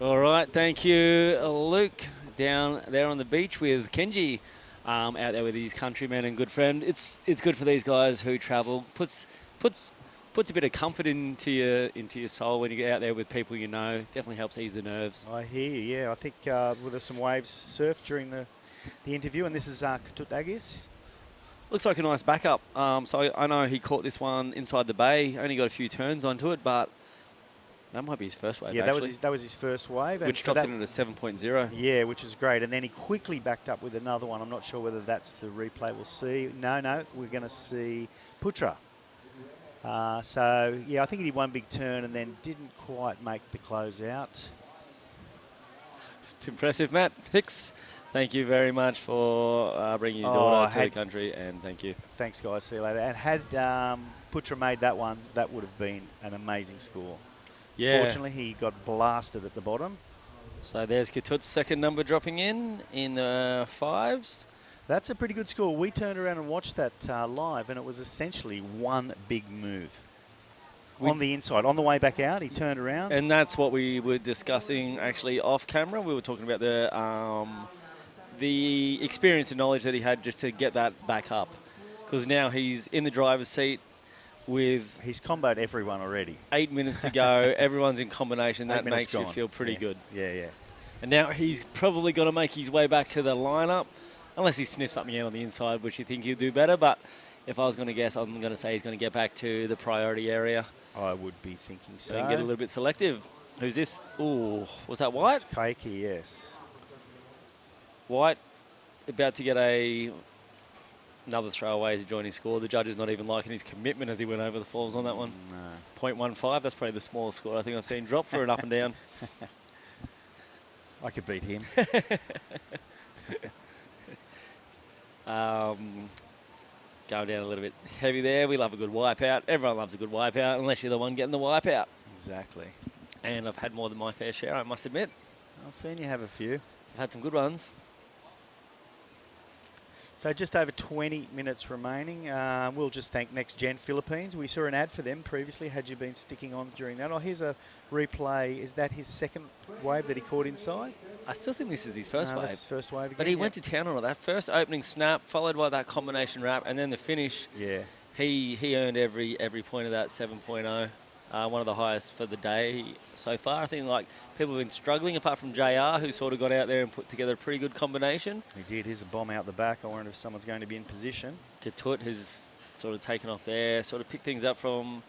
you. All right, thank you, Luke. Down there on the beach with Kenji, out there with his countryman and good friend. It's good for these guys who travel. Puts a bit of comfort into your soul when you get out there with people you know. Definitely helps ease the nerves. I hear you. Yeah, I think there's some waves surfed during the interview, and this is Ketut Agis. Looks like a nice backup. So I know he caught this one inside the bay. Only got a few turns onto it, but that might be his first wave. Yeah, actually. that was his first wave, which dropped in at a 7.0. Yeah, which is great. And then he quickly backed up with another one. I'm not sure whether that's the replay we'll see. No, we're going to see Putra. So, yeah, I think he did one big turn and then didn't quite make the close out. It's impressive, Matt Hicks. Thank you very much for bringing your daughter to the country, and thank you. Thanks, guys. See you later. And had Putra made that one, that would have been an amazing score. Yeah. Fortunately, he got blasted at the bottom. So there's Katut's second number dropping in the 5s. That's a pretty good score. We turned around and watched that live, and it was essentially one big move. On the inside. On the way back out, he turned around. And that's what we were discussing actually off camera. We were talking about the experience and knowledge that he had just to get that back up. Because now he's in the driver's seat with... He's comboed everyone already. 8 minutes to go. Everyone's in combination. That 8 minutes makes you gone. feel pretty Yeah. good. Yeah, yeah. And now he's probably going to make his way back to the lineup, unless he sniffs something out on the inside, which you think he'll do better. But if I was going to guess, I'm going to say he's going to get back to the priority area. I would be thinking so. And get a little bit selective. Who's this? Ooh, was that White? It's Keiki, yes. White about to get another throwaway to join his score. The judge is not even liking his commitment as he went over the falls on that one. No. 0.15, that's probably the smallest score I think I've seen drop for an up and down. I could beat him. Going down a little bit heavy there. We love a good wipeout. Everyone loves a good wipeout, unless you're the one getting the wipeout. Exactly. And I've had more than my fair share, I must admit. I've seen you have a few. I've had some good ones. So just over 20 minutes remaining. We'll just thank NextGen Philippines. We saw an ad for them previously. Had you been sticking on during that? Oh, here's a replay. Is that his second wave that he caught inside? I still think this is his first wave. That's his first wave again. But he went to town on it. That first opening snap, followed by that combination wrap, and then the finish. Yeah. He earned every point of that 7.0. One of the highest for the day so far. I think like people have been struggling, apart from JR, who sort of got out there and put together a pretty good combination. He did. Here's a bomb out the back. I wonder if someone's going to be in position. Katut has sort of taken off there, sort of picked things up from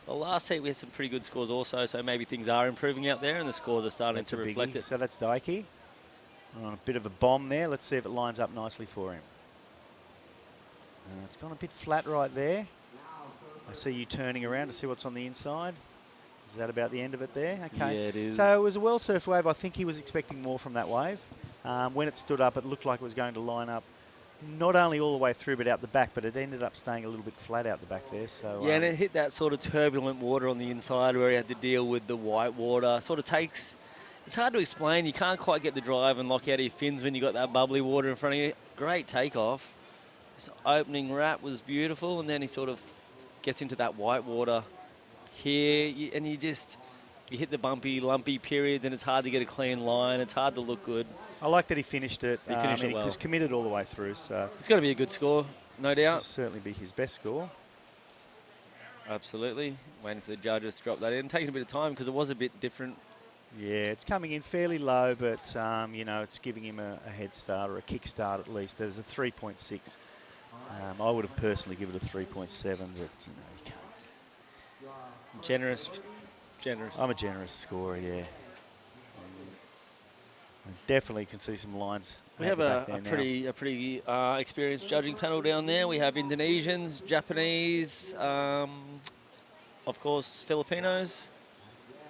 the last heat. We had some pretty good scores also, so maybe things are improving out there and the scores are starting to reflect it. So that's Daiki. On a bit of a bomb there. Let's see if it lines up nicely for him. It's gone a bit flat right there. I see you turning around to see what's on the inside. Is that about the end of it there? Okay. Yeah, it is. So it was a well-surfed wave. I think he was expecting more from that wave. When it stood up, it looked like it was going to line up not only all the way through but out the back, but it ended up staying a little bit flat out the back there. So yeah, and it hit that sort of turbulent water on the inside where he had to deal with the white water. Sort of takes... It's hard to explain. You can't quite get the drive and lock out your fins when you got that bubbly water in front of you. Great takeoff. This opening wrap was beautiful, and then he sort of gets into that white water here, and you hit the bumpy, lumpy periods, and it's hard to get a clean line. It's hard to look good. I like that he finished it. He finished it well. He was committed all the way through. So it's going to be a good score, no doubt. Certainly be his best score. Absolutely. Waiting for the judges to drop that in. Taking a bit of time because it was a bit different. Yeah, it's coming in fairly low, but, you know, it's giving him a head start or a kick start at least. There's a 3.6. I would have personally given it a 3.7, but, you know, you can't. Generous. I'm a generous scorer, yeah. Definitely can see some lines. We have a pretty experienced judging panel down there. We have Indonesians, Japanese, of course, Filipinos.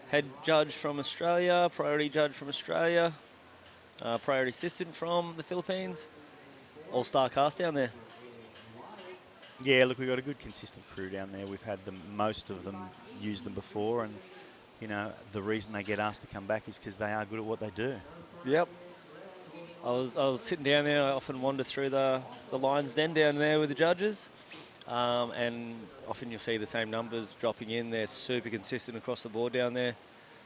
Head judge from Australia, priority judge from Australia, priority assistant from the Philippines. All-star cast down there. Yeah, look, we've got a good consistent crew down there. We've had most of them use them before, and, you know, the reason they get asked to come back is because they are good at what they do. Yep. I was sitting down there. I often wander through the lines down there with the judges. And often you'll see the same numbers dropping in. They're super consistent across the board down there,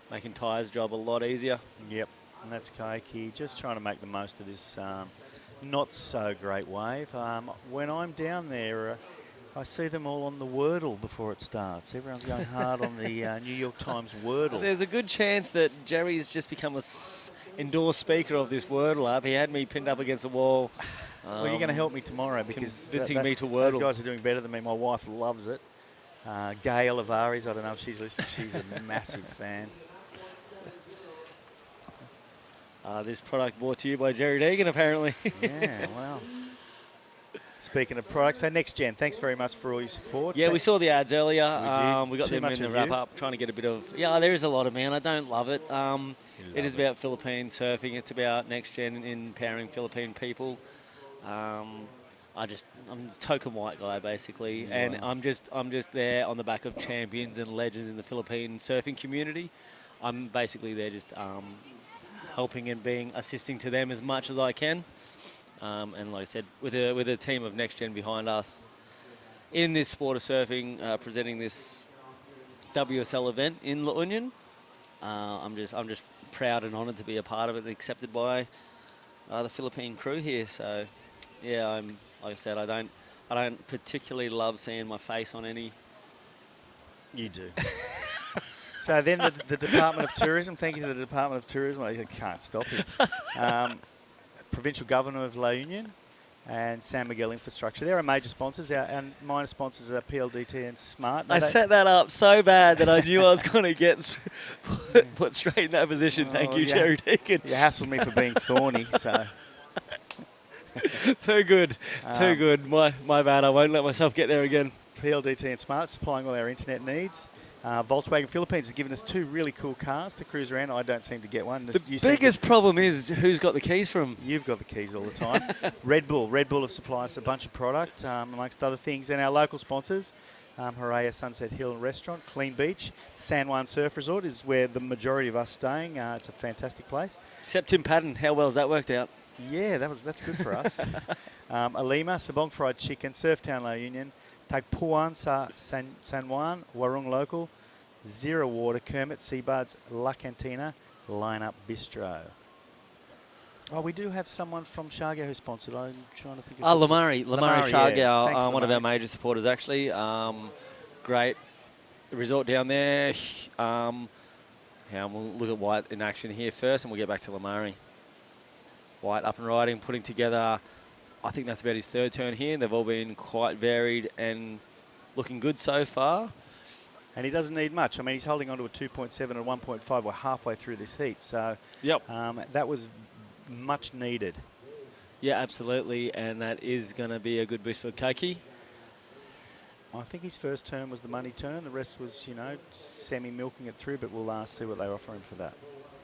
making Ty's job a lot easier. Yep, and that's Keiki, just trying to make the most of this not so great wave. When I'm down there, I see them all on the Wordle before it starts. Everyone's going hard on the New York Times Wordle. There's a good chance that Jerry's just become an endorsed speaker of this Wordle app. He had me pinned up against the wall. Well, you're going to help me tomorrow because convincing me to Wordle. Those guys are doing better than me. My wife loves it. Gay Olivares, I don't know if she's listening. She's a massive fan. This product brought to you by Jerry Deegan, apparently. Yeah, well. Speaking of products, so NextGen, thanks very much for all your support. Yeah, we saw the ads earlier. We We got Too them much in the of wrap you. up, trying to get a bit of. Yeah, there is a lot of man. I don't love it. It is it. about Philippine surfing. It's about NextGen empowering Philippine people. I'm a token white guy basically, and are. I'm just there on the back of champions and legends in the Philippine surfing community. I'm basically there just helping and assisting to them as much as I can. And like I said, with a team of NextGen behind us in this sport of surfing, presenting this WSL event in La Union, I'm just proud and honoured to be a part of it and accepted by the Philippine crew here. So yeah, like I said, I don't particularly love seeing my face on any. You do. So then the Department of Tourism, thank you to the Department of Tourism, I can't stop it. Provincial Governor of La Union and San Miguel Infrastructure. They're our major sponsors. Our minor sponsors are PLDT and Smart. I set that up so bad that I knew I was going to get put straight in that position. Thank you, Jerry Deacon. You hassled me for being thorny, so. Too good. Too good. My bad. I won't let myself get there again. PLDT and Smart supplying all our internet needs. Volkswagen Philippines has given us 2 really cool cars to cruise around. I don't seem to get one. The biggest problem is who's got the keys from. You've got the keys all the time. Red Bull have supplied us a bunch of product, amongst other things. And our local sponsors, Haraya Sunset Hill Restaurant, Clean Beach, San Juan Surf Resort is where the majority of us staying. It's a fantastic place. Except Tim Patton, how well's that worked out? Yeah, that's good for us. Alima, Sabong Fried Chicken, Surftown La Union, Tagpuan San Juan, Warung Local, Zero Water, Kermit, Seabuds, La Cantina, Lineup Bistro. Oh, we do have someone from Shargo who's sponsored. I'm trying to think of... Lamari Shargo, yeah. Thanks, one of Lamari. our major supporters actually. Great resort down there. We'll look at White in action here first and we'll get back to Lamari. White up and riding, putting together, I think that's about his 3rd turn here. They've all been quite varied and looking good so far. And he doesn't need much. I mean, he's holding on to a 2.7 and a 1.5. We're halfway through this heat. So that was much needed. Yeah, absolutely. And that is going to be a good boost for Koki. I think his first turn was the money turn. The rest was, semi-milking it through, but we'll see what they're offering for that.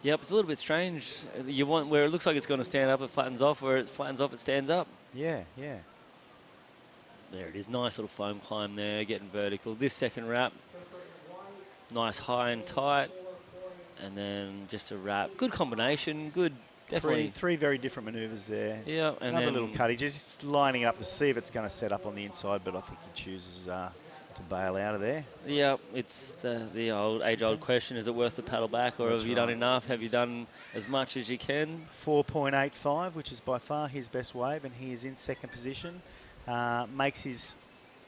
Yep, it's a little bit strange. You want where it looks like it's going to stand up, it flattens off. Where it flattens off, it stands up. Yeah. There it is. Nice little foam climb there, getting vertical. This second wrap, nice high and tight. And then just a wrap. Good combination. Good. Definitely. Three very different manoeuvres there. Yeah. And another then little cut. He's just lining it up to see if it's going to set up on the inside, but I think he chooses to bail out of there. Yeah, it's the age-old question, is it worth the paddle back, or have you done enough? Have you done as much as you can? 4.85, which is by far his best wave, and he is in 2nd position. Makes his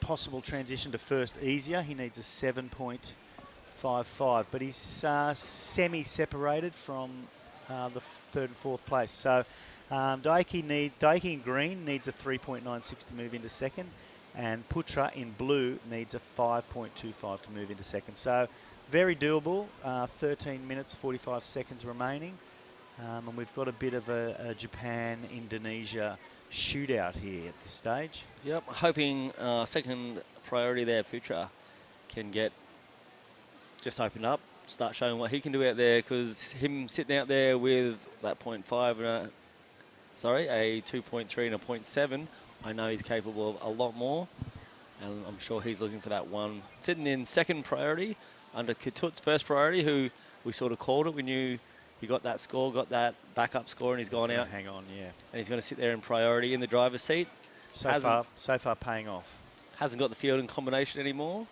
possible transition to first easier. He needs a 7.55, but he's semi-separated from the 3rd and 4th place. So Daiki in green needs a 3.96 to move into 2nd. And Putra in blue needs a 5.25 to move into 2nd. So very doable. 13 minutes, 45 seconds remaining. And we've got a bit of a Japan-Indonesia shootout here at this stage. Yep, hoping 2nd priority there, Putra, can just open up, start showing what he can do out there, because him sitting out there with that 0.5 and a 2.3 and a 0.7, I know he's capable of a lot more, and I'm sure he's looking for that one. Sitting in 2nd priority under Kitut's 1st priority, who we sort of called it. We knew he got that score, got that backup score, and he's gone out. Hang on, yeah. And he's going to sit there in priority in the driver's seat. So far paying off. Hasn't got the field and combination anymore.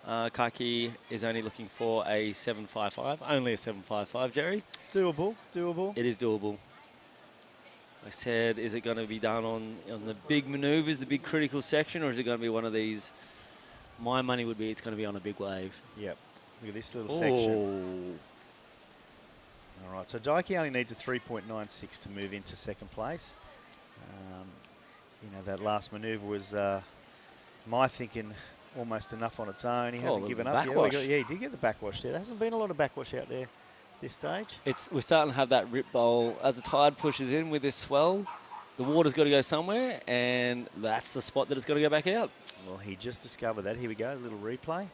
Kaki is only looking for a 7.55, only a 7.55, Jerry. Doable. It is doable. I said, is it going to be done on the big manoeuvres, the big critical section, or is it going to be one of these? My money would be it's going to be on a big wave. Yep. Look at this little section. All right, so Daiki only needs a 3.96 to move into 2nd place. That last manoeuvre was, my thinking, almost enough on its own. He hasn't given up yet. He did get the backwash there. There hasn't been a lot of backwash out there this stage. We're starting to have that rip bowl as the tide pushes in with this swell. the water's got to go somewhere, and that's the spot that it's got to go back out. Well, he just discovered that. Here we go, a little replay.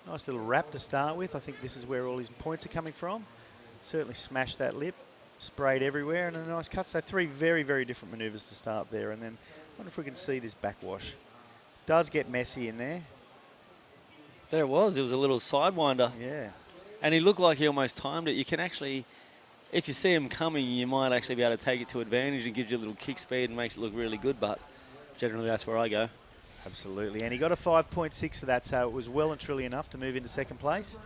Nice little wrap to start with. I think this is where all his points are coming from. Certainly smashed that lip, sprayed everywhere, and a nice cut. So 3 very, very different manoeuvres to start there. And then I wonder if we can see this backwash. Does get messy in there. There it was. It was a little sidewinder. Yeah. And he looked like he almost timed it. You can actually, if you see him coming, you might actually be able to take it to advantage and gives you a little kick speed and makes it look really good. But generally, that's where I go. Absolutely. And he got a 5.6 for that, so it was well and truly enough to move into second place.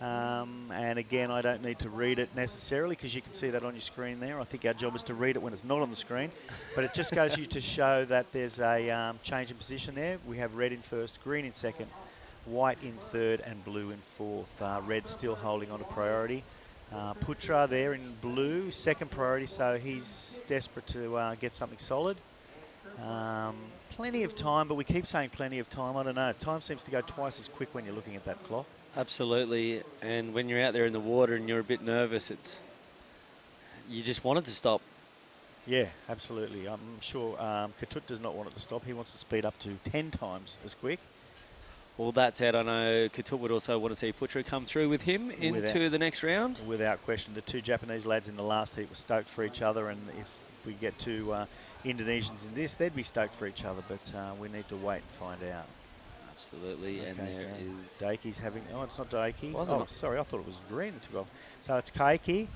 And again, I don't need to read it necessarily because you can see that on your screen there. I think our job is to read it when it's not on the screen. But it just goes you to show that there's a change in position there. We have red in first, green in second, white in third, and blue in fourth. Red still holding on to priority. Putra there in blue, second priority, so he's desperate to get something solid. Plenty of time, but we keep saying plenty of time. I don't know. Time seems to go twice as quick when you're looking at that clock. Absolutely. And when you're out there in the water and you're a bit nervous, you just want it to stop. Yeah, absolutely. I'm sure Katut does not want it to stop. He wants to speed up to 10 times as quick. Well, that said, I know Katut would also want to see Putra come through with him into the next round. Without question. The 2 Japanese lads in the last heat were stoked for each other, and if we get 2 Indonesians in this, they'd be stoked for each other, but we need to wait and find out. Absolutely, okay, and there so is... Daiki's having... Oh, it's not Daiki. Wasn't oh, it? Sorry, I thought it was green. It took off. So it's Kaiki,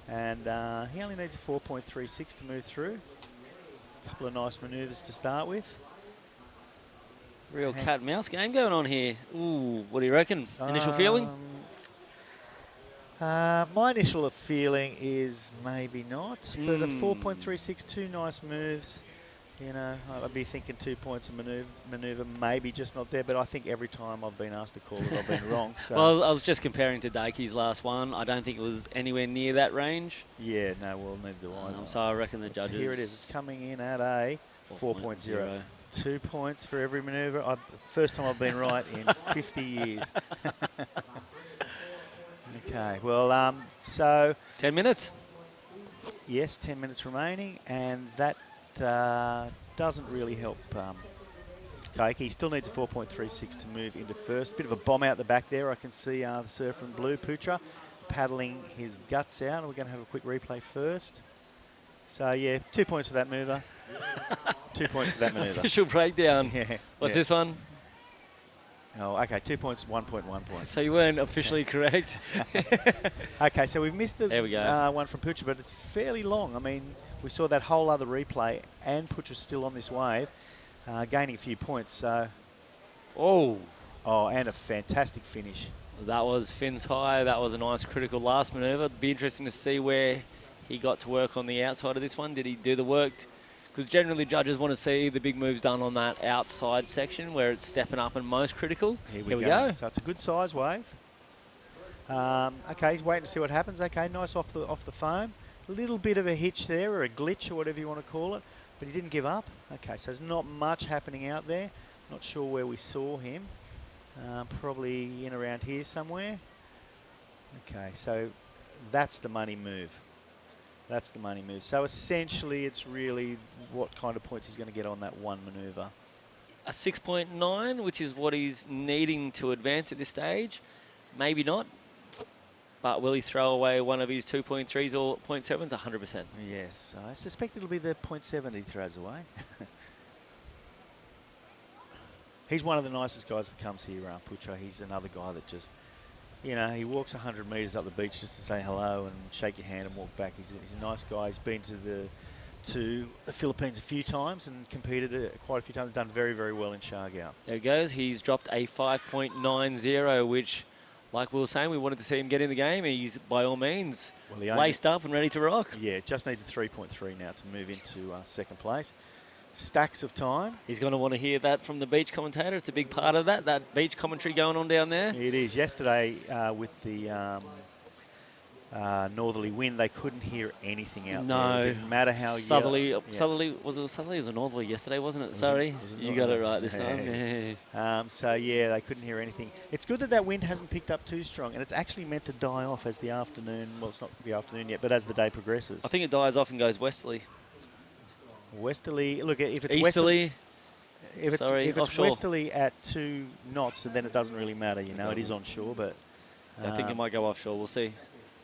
and he only needs a 4.36 to move through. A couple of nice manoeuvres to start with. Real cat and mouse game going on here. Ooh, what do you reckon? Initial feeling? My initial feeling is maybe not, but a 4.36, 2 nice moves. You know, I'd be thinking 2 points a manoeuvre, maybe just not there, but I think every time I've been asked to call it, I've been wrong. So. Well, I was just comparing to Daiki's last one. I don't think it was anywhere near that range. Yeah, no, well, neither do I. So I reckon the judges... Here it is. It's coming in at a 4.0. 2 points for every manoeuvre. First time I've been right in 50 years. Okay, well, so... 10 minutes? Yes, 10 minutes remaining, and that doesn't really help Kaiki. He still needs a 4.36 to move into first. Bit of a bomb out the back there. I can see the surfer in blue, Putra, paddling his guts out. We're going to have a quick replay first. So, yeah, 2 points for that mover. 2 points for that manoeuvre. Official breakdown. Yeah. What's this one? Oh, okay, 2 points, 1.1 points. So you weren't officially correct. Okay, so we've missed the there we go. One from Putra, but it's fairly long. I mean, we saw that whole other replay, and Putra's still on this wave, gaining a few points. So, oh, and a fantastic finish. That was fins high. That was a nice critical last manoeuvre. Be interesting to see where he got to work on the outside of this one. Did he do the work? Because generally judges want to see the big moves done on that outside section where it's stepping up and most critical. Here we go. So it's a good size wave. Okay, he's waiting to see what happens. Okay, nice off the foam. A little bit of a hitch there, or a glitch, or whatever you want to call it, but he didn't give up. Okay, so there's not much happening out there. Not sure where we saw him. Probably in around here somewhere. Okay, so that's the money move. That's the money move. So essentially it's really what kind of points he's going to get on that one manoeuvre. A 6.9, which is what he's needing to advance at this stage. Maybe not. But will he throw away one of his 2.3s or 0.7s? 100%. Yes, I suspect it'll be the 0.7 he throws away. He's one of the nicest guys that comes here, Putra. He's another guy that just... You know, he walks 100 metres up the beach just to say hello and shake your hand and walk back. He's a nice guy. He's been to the Philippines a few times and competed quite a few times. Done very, very well in Siargao. There he goes. He's dropped a 5.90, which, like we were saying, we wanted to see him get in the game. He's, by all means, laced up and ready to rock. Yeah, just needs a 3.3 now to move into second place. Stacks of time. He's going to want to hear that from the beach commentator. It's a big part of that beach commentary going on down there. It is. Yesterday with the northerly wind, they couldn't hear anything out there. No. It didn't matter how southerly. Yeah. Southerly was it a southerly? It was a northerly yesterday, wasn't it? Was Sorry, it- was it you not- got it right this time. Yeah. So yeah, they couldn't hear anything. It's good that that wind hasn't picked up too strong, and it's actually meant to die off as the afternoon. Well, it's not the afternoon yet, but as the day progresses. I think it dies off and goes westerly. Westerly. Look, if it's Easterly. if it's, Sorry, if it's offshore. westerly at 2 knots, then it doesn't really matter. You know, it is onshore, but I think it might go offshore. We'll see.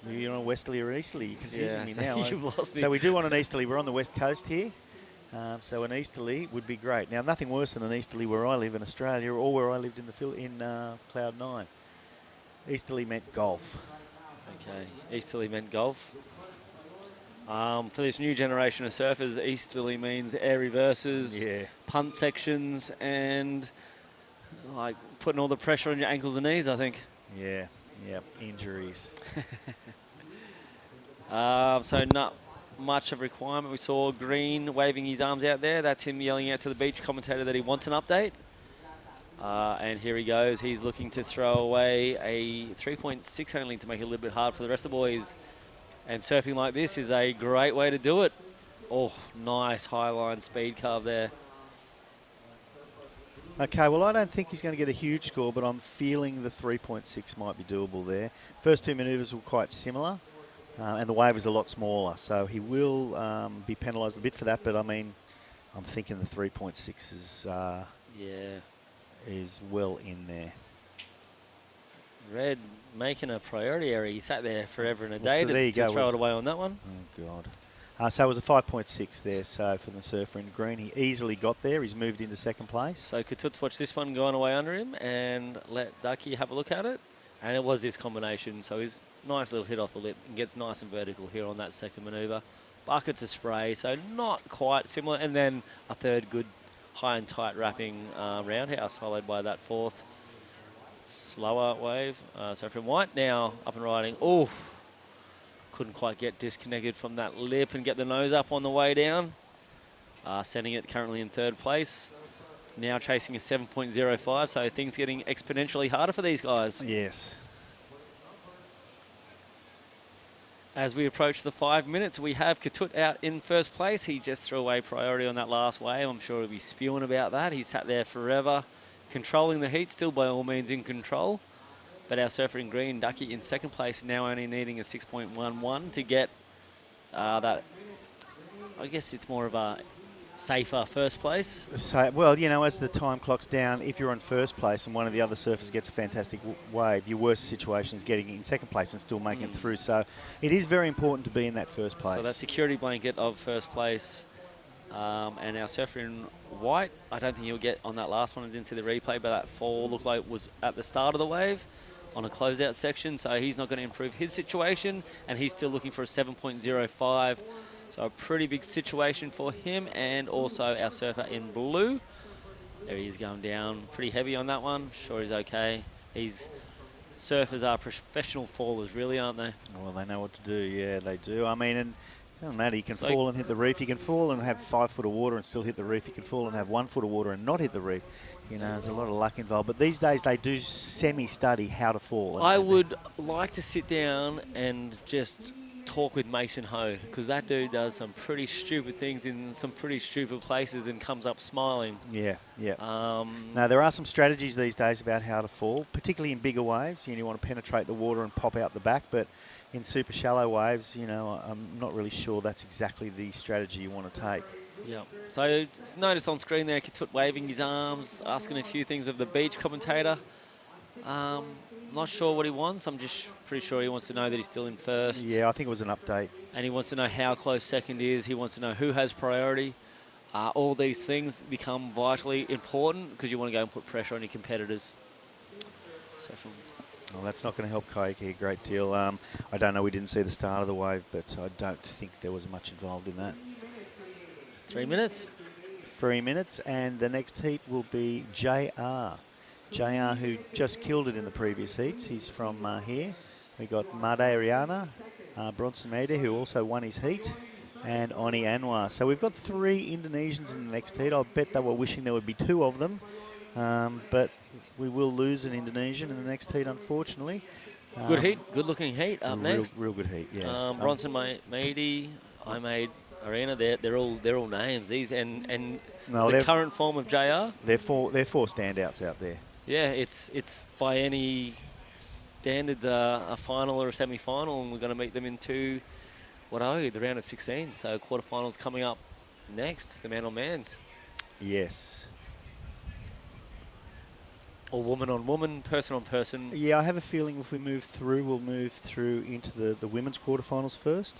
You're on a westerly or easterly. You're confusing Yeah, me so now. you've lost me. So we do want an easterly. We're on the west coast here. So an easterly would be great. Now, nothing worse than an easterly where I live in Australia or where I lived in Cloud 9. Easterly meant golf. Okay, easterly meant golf. For this new generation of surfers, easterly means air reverses, Yeah. punt sections, and like putting all the pressure on your ankles and knees, I think. Yeah, injuries. So not much of a requirement. We saw Green waving his arms out there. That's him yelling out to the beach commentator that he wants an update. And here he goes. He's looking to throw away a 3.6 only to make it a little bit hard for the rest of the boys. And surfing like this is a great way to do it. Oh, nice high line speed carve there. Okay, well, I don't think he's going to get a huge score, but I'm feeling the 3.6 might be doable there. First two manoeuvres were quite similar, and the wave was a lot smaller, so he will be penalised a bit for that, but I mean, I'm thinking the 3.6 is well in there. Red making a priority area. He sat there forever and a Well, day so there you to go. throw it away on that one. Oh, God. So it was a 5.6 there, so for the surfer in green. He easily got there. He's moved into second place. So Katut watch this one going away under him and let Ducky have a look at it. And it was this combination, so he's nice little hit off the lip and gets nice and vertical here on that second manoeuvre. Buckets of spray, so not quite similar. And then a third good high and tight wrapping roundhouse, followed by that fourth slower wave. So from White now up and riding. Oof. Couldn't quite get disconnected from that lip and get the nose up on the way down. Sending it currently in third place. Now chasing a 7.05, so things getting exponentially harder for these guys. Yes. As we approach the 5 minutes, we have Katut out in first place. He just threw away priority on that last wave. I'm sure he'll be spewing about that. He sat there forever, controlling the heat, still by all means in control. But our surfer in green, Ducky, in second place, now only needing a 6.11 to get that. I guess it's more of a safer first place. So, well, you know, as the time clock's down, if you're in first place and one of the other surfers gets a fantastic wave, your worst situation is getting in second place and still making it through. So it is very important to be in that first place. So that security blanket of first place. And our surfer in white, I don't think he'll get on that last one. I didn't see the replay, but that fall looked like it was at the start of the wave on a closeout section, so he's not going to improve his situation, and he's still looking for a 7.05. So a pretty big situation for him, and also our surfer in blue. There he is going down pretty heavy on that one. Sure he's okay. Surfers are professional fallers, really, aren't they? Well, they know what to do. Yeah, they do. I mean, and it doesn't matter. You can fall and hit the reef. You can fall and have 5 foot of water and still hit the reef. You can fall and have 1 foot of water and not hit the reef. You know, there's a lot of luck involved. But these days, they do semi-study how to fall. I would like to sit down and just talk with Mason Ho, because that dude does some pretty stupid things in some pretty stupid places and comes up smiling. Yeah. Now, there are some strategies these days about how to fall, particularly in bigger waves. You want to penetrate the water and pop out the back, but in super shallow waves, you know, I'm not really sure that's exactly the strategy you want to take. Yeah. So just notice on screen there, Katut waving his arms, asking a few things of the beach commentator. Not sure what he wants. I'm just pretty sure he wants to know that he's still in first. Yeah, I think it was an update. And he wants to know how close second is. He wants to know who has priority. All these things become vitally important because you want to go and put pressure on your competitors. So Well, that's not going to help Kaiki a great deal. I don't know. We didn't see the start of the wave, but I don't think there was much involved in that. 3 minutes. 3 minutes, and the next heat will be JR. JR, who just killed it in the previous heats. He's from here. We got Made Ariana, Bronson Mede, who also won his heat, and Oni Anwar. So we've got 3 Indonesians in the next heat. I'll bet they were wishing there would be 2 of them, but we will lose an Indonesian in the next heat, unfortunately. Good heat, good looking heat up next. Real good heat, yeah. Bronson Meady, I made Arena. They're all names. These and No, the current form of JR. They're four standouts out there. Yeah, it's by any standards a final or a semi-final, and we're going to meet them in the round of 16. So quarterfinals coming up next, the man-on-mans. Yes. Or woman-on-woman, person-on-person. Yeah, I have a feeling if we move through, we'll move through into the women's quarterfinals first.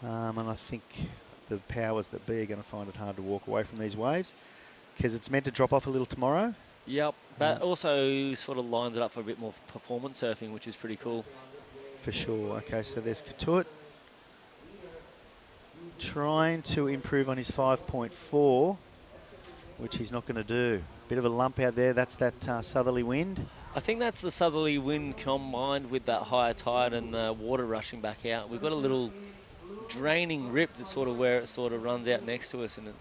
And I think the powers that be are going to find it hard to walk away from these waves because it's meant to drop off a little tomorrow. Yep, but also sort of lines it up for a bit more performance surfing, which is pretty cool. For sure. Okay, so there's Katut trying to improve on his 5.4, which he's not going to do. Bit of a lump out there. That's that southerly wind. I think that's the southerly wind combined with that higher tide and the water rushing back out. We've got a little draining rip that's sort of where it sort of runs out next to us, and it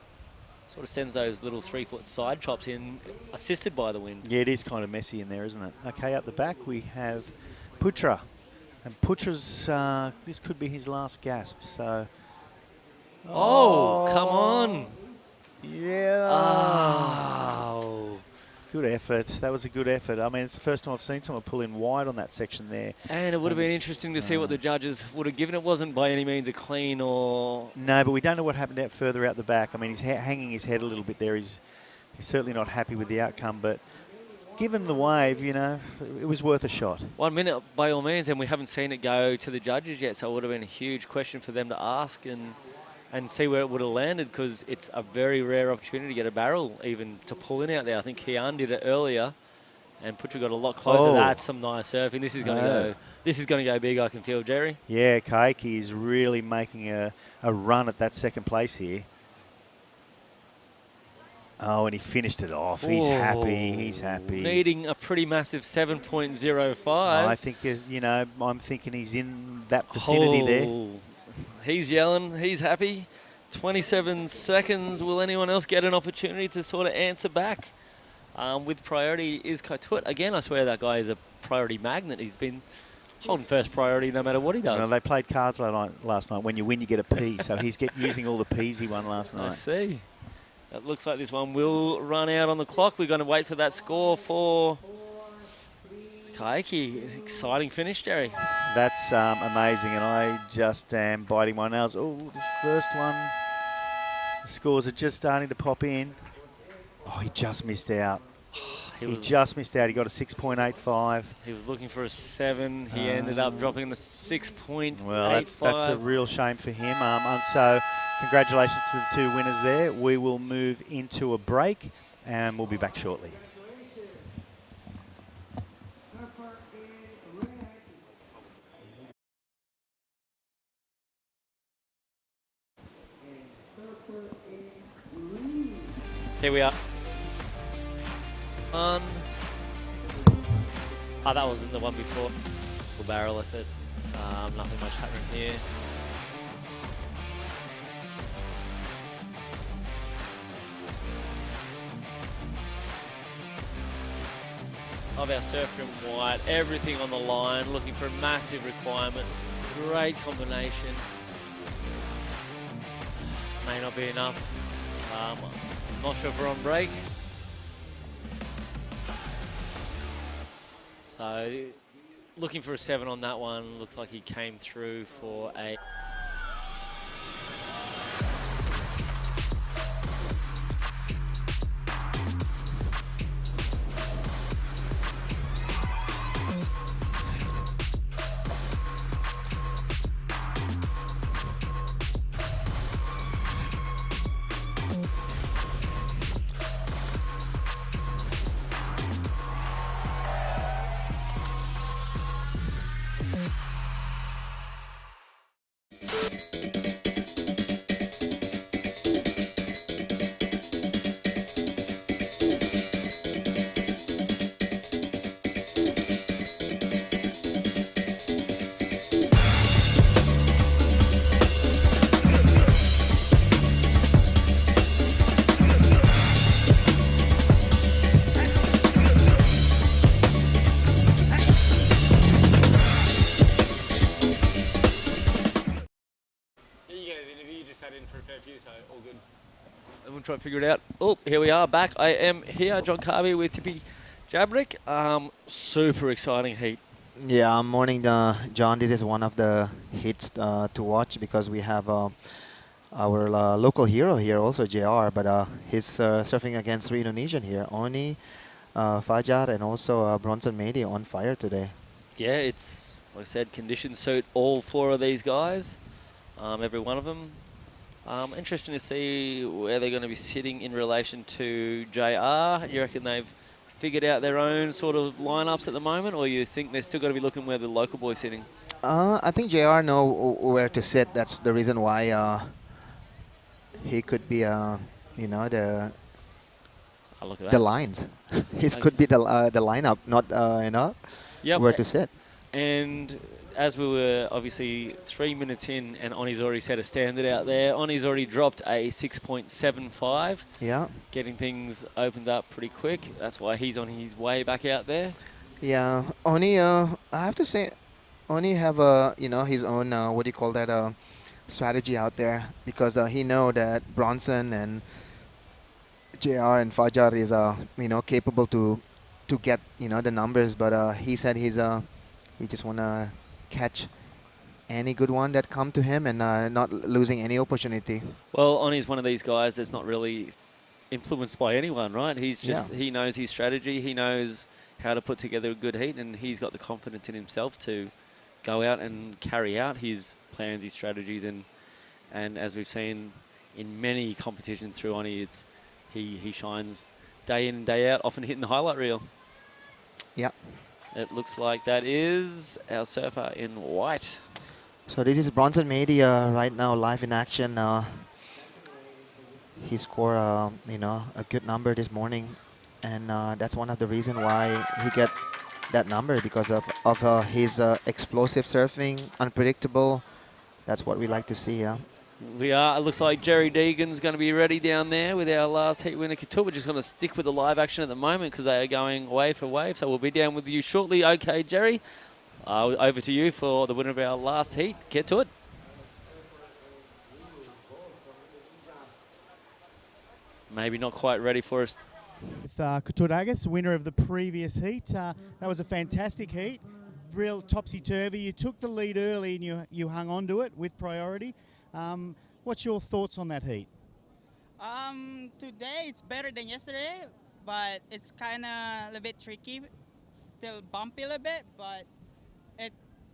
sort of sends those little 3-foot side chops in, assisted by the wind. Yeah, it is kind of messy in there, isn't it? Okay, up the back we have Putra. And Putra's, this could be his last gasp, so... Oh, come on. Yeah. Oh. Good effort. That was a good effort. I mean, it's the first time I've seen someone pull in wide on that section there. And it would have been interesting to see what the judges would have given. It wasn't by any means a clean or... No, but we don't know what happened out further out the back. I mean, he's hanging his head a little bit there. He's certainly not happy with the outcome, but given the wave, you know, it was worth a shot. 1 minute, by all means, and we haven't seen it go to the judges yet, so it would have been a huge question for them to ask and see where it would have landed, because it's a very rare opportunity to get a barrel even to pull in out there. I think Kian did it earlier, and Putra got a lot closer. That's some nice surfing. This is going to go. This is going to go big, I can feel, Jerry. Yeah, Kaiki is really making a run at that second place here. Oh, and he finished it off. He's happy. He's happy. Needing a pretty massive 7.05. I think, you know, I'm thinking he's in that vicinity there. He's yelling. He's happy. 27 seconds. Will anyone else get an opportunity to sort of answer back? With priority is Kaitut. Again, I swear that guy is a priority magnet. He's been holding first priority no matter what he does. Well, they played cards last night. When you win, you get a P. So he's using all the Ps he won last night. I see. It looks like this one will run out on the clock. We're going to wait for that score for Kaiki. Exciting finish, Jerry. That's amazing, and I just am biting my nails. Oh, the first one. The scores are just starting to pop in. Oh, he just missed out. He just missed out. He got a 6.85. He was looking for a 7. He ended up dropping the 6.85. Well, that's a real shame for him. And so congratulations to the two winners there. We will move into a break, and we'll be back shortly. Here we are. Oh, that wasn't the one before. Full barrel effort. Nothing much happening here. Of our surfer in white, everything on the line, looking for a massive requirement. Great combination. May not be enough. Not sure if we're on break. So, looking for a 7 on that one. Looks like he came through for a... We'll try to figure it out. Oh, here we are back. I am here, John Carby with Tippy Jabrick. Super exciting heat. Yeah, morning, John. This is one of the hits to watch because we have our local hero here, also JR, but he's surfing against 3 Indonesian here. Oni, Fajar, and also Bronson Mady on fire today. Yeah, it's, like I said, conditions suit all 4 of these guys, every one of them. Interesting to see where they're going to be sitting in relation to JR. You reckon they've figured out their own sort of lineups at the moment, or you think they're still going to be looking where the local boy's sitting? I think JR know where to sit. That's the reason why he could be, you know, the lines. His could be the lineup, not you know, where to sit. And as we were obviously 3 minutes in, and Oni's already set a standard out there. Oni's already dropped a 6.75. Yeah. Getting things opened up pretty quick. That's why he's on his way back out there. Yeah, Oni. I have to say, Oni have a his own what do you call that strategy out there, because he know that Bronson and JR and Fajar is capable to get the numbers, but he said he just wanna catch any good one that come to him and not losing any opportunity. Well, Oni's one of these guys that's not really influenced by anyone, right? He's just he knows his strategy, he knows how to put together a good heat, and he's got the confidence in himself to go out and carry out his plans, his strategies, and as we've seen in many competitions through Oni, he shines day in and day out, often hitting the highlight reel. Yeah. It looks like that is our surfer in white. So this is Bronson Mady right now live in action. He scored a good number this morning, and that's one of the reasons why he get that number, because of his explosive surfing, unpredictable. That's what we like to see. Yeah. We are. It looks like Jerry Deegan's going to be ready down there with our last heat winner, Couture. We're just going to stick with the live action at the moment because they are going wave for wave. So we'll be down with you shortly. Okay, Jerry, over to you for the winner of our last heat. Get to it. Maybe not quite ready for us. With Couture, winner of the previous heat. That was a fantastic heat. Real topsy-turvy. You took the lead early and you hung on to it with priority. What's your thoughts on that heat? Today it's better than yesterday, but it's kind of a little bit tricky, still bumpy a little bit, but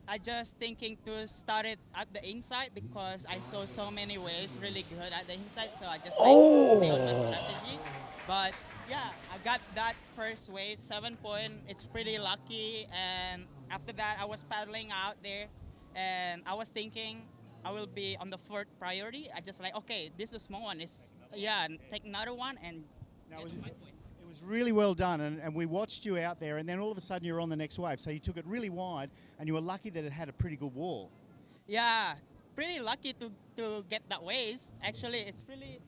I just thinking to start it at the inside because I saw so many waves really good at the inside, so I just build my strategy. But yeah, I got that first wave, 7 point. It's pretty lucky, and after that I was paddling out there, and I was thinking I will be on the 4th priority. I just like, okay, this is a small one. Take another one and get to my point. It was really well done, and we watched you out there, and then all of a sudden you were on the next wave. So you took it really wide, and you were lucky that it had a pretty good wall. Yeah, pretty lucky to get that waves. Actually, it's really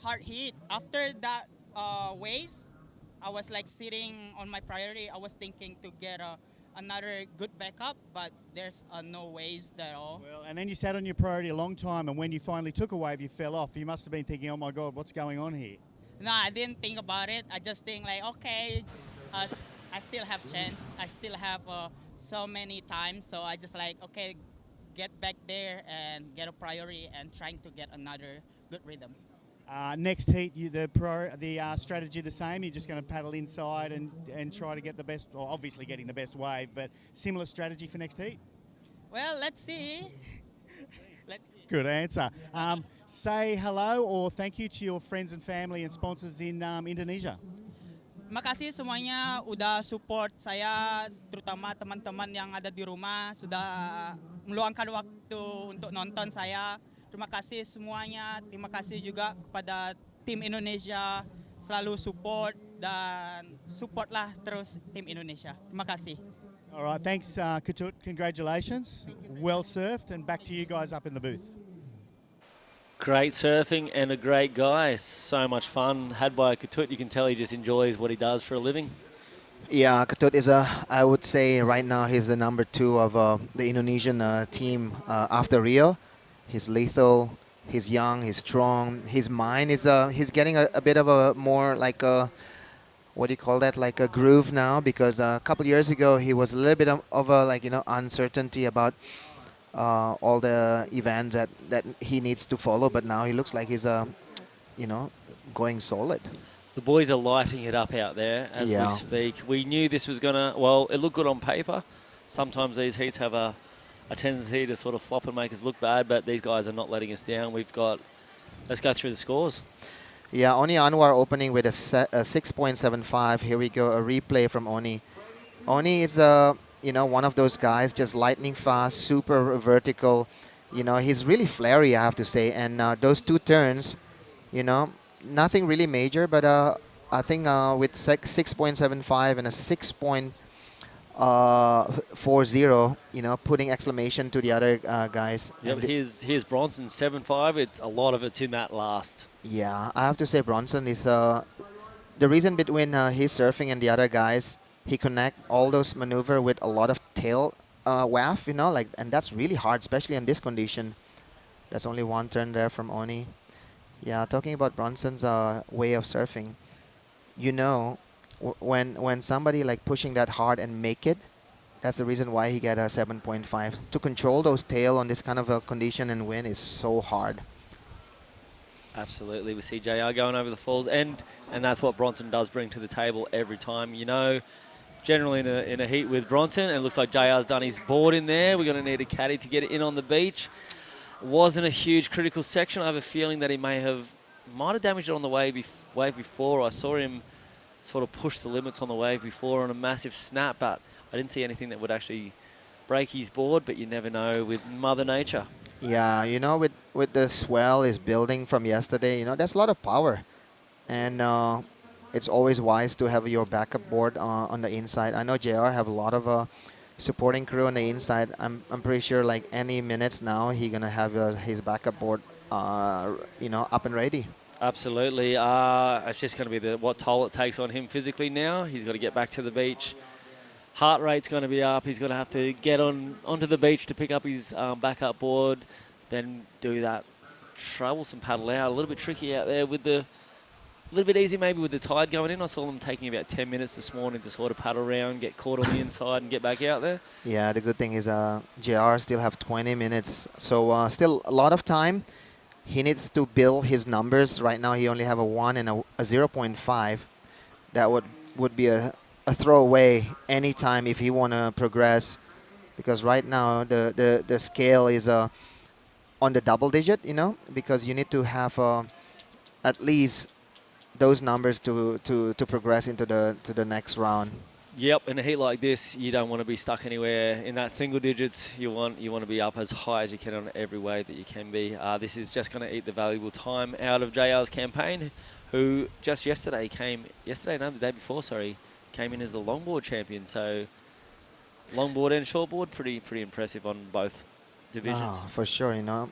hard hit. After that waves, I was like sitting on my priority. I was thinking to get another good backup, but there's no waves at all. Well, and then you sat on your priority a long time, and when you finally took a wave, you fell off. You must have been thinking, oh my God, what's going on here? No, I didn't think about it. I just think like, okay, I still have chance. I still have so many times, so I just like, okay, get back there and get a priority and trying to get another good rhythm. Next heat, the strategy the same? You're just going to paddle inside and try to get the best, well, obviously getting the best wave, but similar strategy for next heat? Well, let's see. Let's see. Good answer. Say hello or thank you to your friends and family and sponsors in Indonesia. Makasih semuanya udah support saya, terutama teman-teman yang ada di rumah sudah meluangkan waktu untuk nonton saya. Terima kasih semuanya. Terima kasih juga kepada tim Indonesia, selalu support dan supportlah terus tim Indonesia. Terima kasih. All right, thanks, Katut. Congratulations. Well surfed, and back to you guys up in the booth. Great surfing and a great guy. So much fun had by Katut. You can tell he just enjoys what he does for a living. Yeah, Katut is I would say right now he's the number 2 of the Indonesian team after Rio. He's lethal, He's young, he's strong. His mind is he's getting a bit of a more like a, what do you call that, like a groove now, because a couple years ago he was a little bit of a, like, you know, uncertainty about all the events that he needs to follow, but now he looks like he's you know, going solid. The boys are lighting it up out there as we speak. We knew this was going to, well, it looked good on paper. Sometimes these heats have a tendency to sort of flop and make us look bad, but these guys are not letting us down. We've got, let's go through the scores. Yeah, Oni Anwar opening with a 6.75. Here we go, a replay from Oni. Oni is, you know, one of those guys, just lightning fast, super vertical. You know, he's really flary, I have to say. And those 2 turns, you know, nothing really major, but I think with 6.75 and a 6.40, you know, putting exclamation to the other guys. Yeah, but here's Bronson, 7.5. It's a lot of it's in that last. Yeah, I have to say Bronson is the reason between his surfing and the other guys. He connect all those maneuver with a lot of tail waft, you know, like, and that's really hard, especially in this condition. That's only 1 turn there from Oni. Yeah, talking about Bronson's way of surfing, you know, when somebody like pushing that hard and make it, that's the reason why he get a 7.5. To control those tail on this kind of a condition and win is so hard. Absolutely. We see JR going over the falls, and that's what Bronson does bring to the table every time. You know, generally in a heat with Bronson, and it looks like JR's done his board in there. We're going to need a caddy to get it in on the beach. Wasn't a huge critical section. I have a feeling that he might have damaged it on the wave before. I saw him sort of push the limits on the wave before on a massive snap, but I didn't see anything that would actually break his board, but you never know with Mother Nature. Yeah, you know, with the swell is building from yesterday, you know, there's a lot of power. And it's always wise to have your backup board on the inside. I know JR have a lot of supporting crew on the inside. I'm pretty sure like any minutes now he gonna have his backup board you know, up and ready. Absolutely. It's just going to be what toll it takes on him physically now. He's got to get back to the beach. Heart rate's going to be up. He's going to have to get onto the beach to pick up his backup board, then do that troublesome paddle out. A little bit tricky out there with a little bit easy maybe with the tide going in. I saw them taking about 10 minutes this morning to sort of paddle around, get caught on the inside and get back out there. Yeah, the good thing is JR still have 20 minutes, so still a lot of time. He needs to build his numbers. Right now he only have a 1 and a 0.5. That would be a throwaway anytime if he want to progress, because right now the scale is on the double digit, you know, because you need to have at least those numbers to progress into the next round. Yep, in a heat like this, you don't want to be stuck anywhere in that single digits. You want to be up as high as you can on every way that you can be. This is just going to eat the valuable time out of JR's campaign, who just the day before, came in as the longboard champion. So longboard and shortboard, pretty impressive on both divisions. Oh, for sure, you know.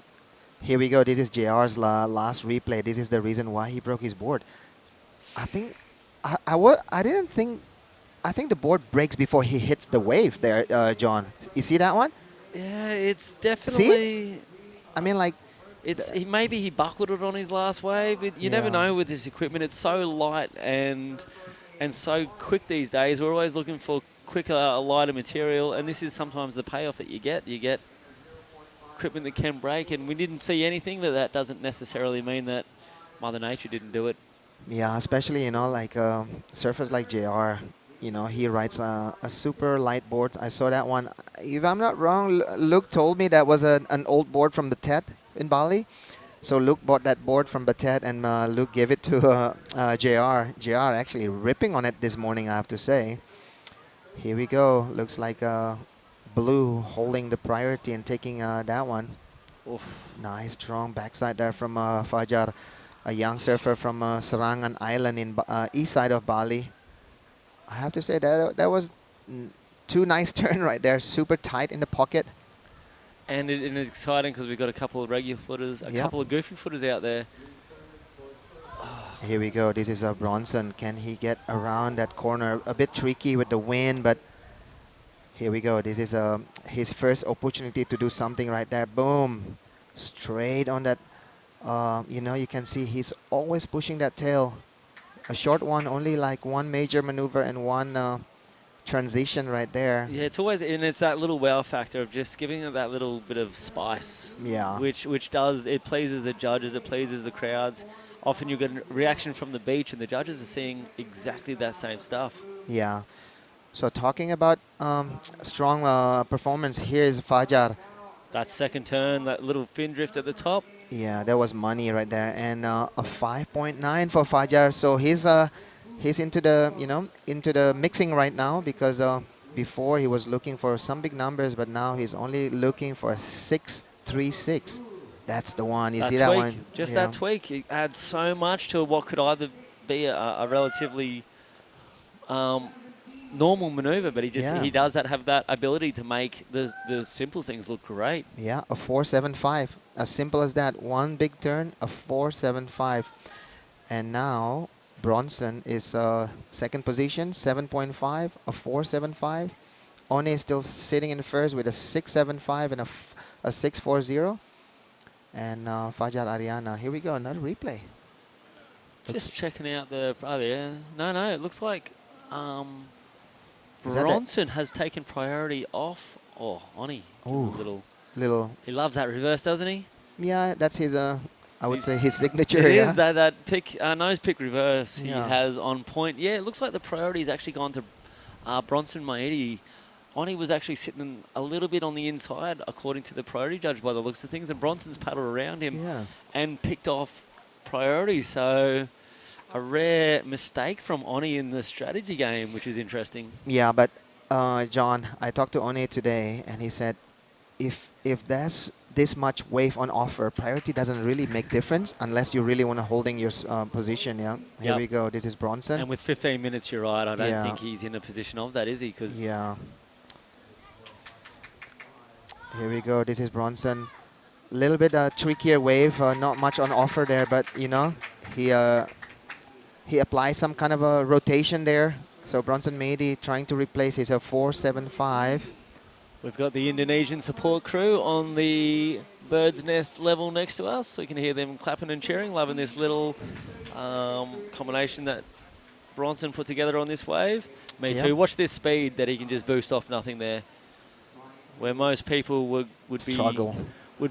Here we go. This is JR's last replay. This is the reason why he broke his board. I think I think the board breaks before he hits the wave there, John. You see that one? Yeah, it's definitely... See? I mean, like... Maybe he buckled it on his last wave. You never know with this equipment. It's so light and so quick these days. We're always looking for quicker, lighter material, and this is sometimes the payoff that you get. You get equipment that can break, and we didn't see anything, but that doesn't necessarily mean that Mother Nature didn't do it. Yeah, especially, you know, like surfers like JR, you know, he rides a super light board. I saw that one. If I'm not wrong, Luke told me that was an old board from Batet in Bali. So Luke bought that board from Batet, and Luke gave it to JR. JR actually ripping on it this morning, I have to say. Here we go. Looks like Blue holding the priority and taking that one. Oof. Nice, strong backside there from Fajar, a young surfer from Serangan Island in east side of Bali. I have to say that was two nice turn right there. Super tight in the pocket. And it is exciting because we've got a couple of regular footers, a couple of goofy footers out there. Here we go. This is Bronson. Can he get around that corner? A bit tricky with the wind, but here we go. This is his first opportunity to do something right there. Boom. Straight on that You know, you can see he's always pushing that tail. A short one, only like one major maneuver and one transition right there. Yeah, it's always, and it's that little wow factor of just giving it that little bit of spice. Yeah. Which does, it pleases the judges, it pleases the crowds. Often you get a reaction from the beach and the judges are seeing exactly that same stuff. Yeah. So talking about strong performance, here is Fajar. That second turn, that little fin drift at the top. Yeah, that was money right there, and a 5.9 for Fajar. So he's into the into the mixing right now, because before he was looking for some big numbers, but now he's only looking for a 6.36. That's the one. You That see that tweak, one? just Yeah. that tweak, it adds so much to what could either be a relatively normal maneuver, but he does have that ability to make the simple things look great. Yeah, a 4.75. As simple as that. One big turn, a 4.75. And now Bronson is second position, 7.5, a 4.75. One is still sitting in first with a 6.75 and a 6.40. And Fajar Ariana. Here we go, another replay. Just checking out the, oh yeah, no, it looks like Is that Bronson has taken priority off. Oh, Oni. Ooh, Little. He loves that reverse, doesn't he? Yeah, that's his, I would say his signature. It Yeah. is that pick, nose pick reverse he Yeah. has on point. Yeah, it looks like the priority's actually gone to Bronson Maedi. Oni was actually sitting a little bit on the inside, according to the priority judge, by the looks of things, and Bronson's paddled around him and picked off priority. So a rare mistake from Oni in the strategy game, which is interesting. Yeah, but John, I talked to One today, and he said, if there's this much wave on offer, priority doesn't really make difference unless you really want to holding your position. Yeah. Here we go. This is Bronson. And with 15 minutes, you're right. I don't Yeah. think he's in a position of that, is he? Because yeah. Here we go. This is Bronson. Little bit trickier wave. Not much on offer there, but you know, he applies some kind of a rotation there. So Bronson Maedi trying to replace his 4.75. We've got the Indonesian support crew on the bird's nest level next to us. So you can hear them clapping and cheering, loving this little combination that Bronson put together on this wave. Me Yeah. too. Watch this speed that he can just boost off nothing there. Where most people would Struggle.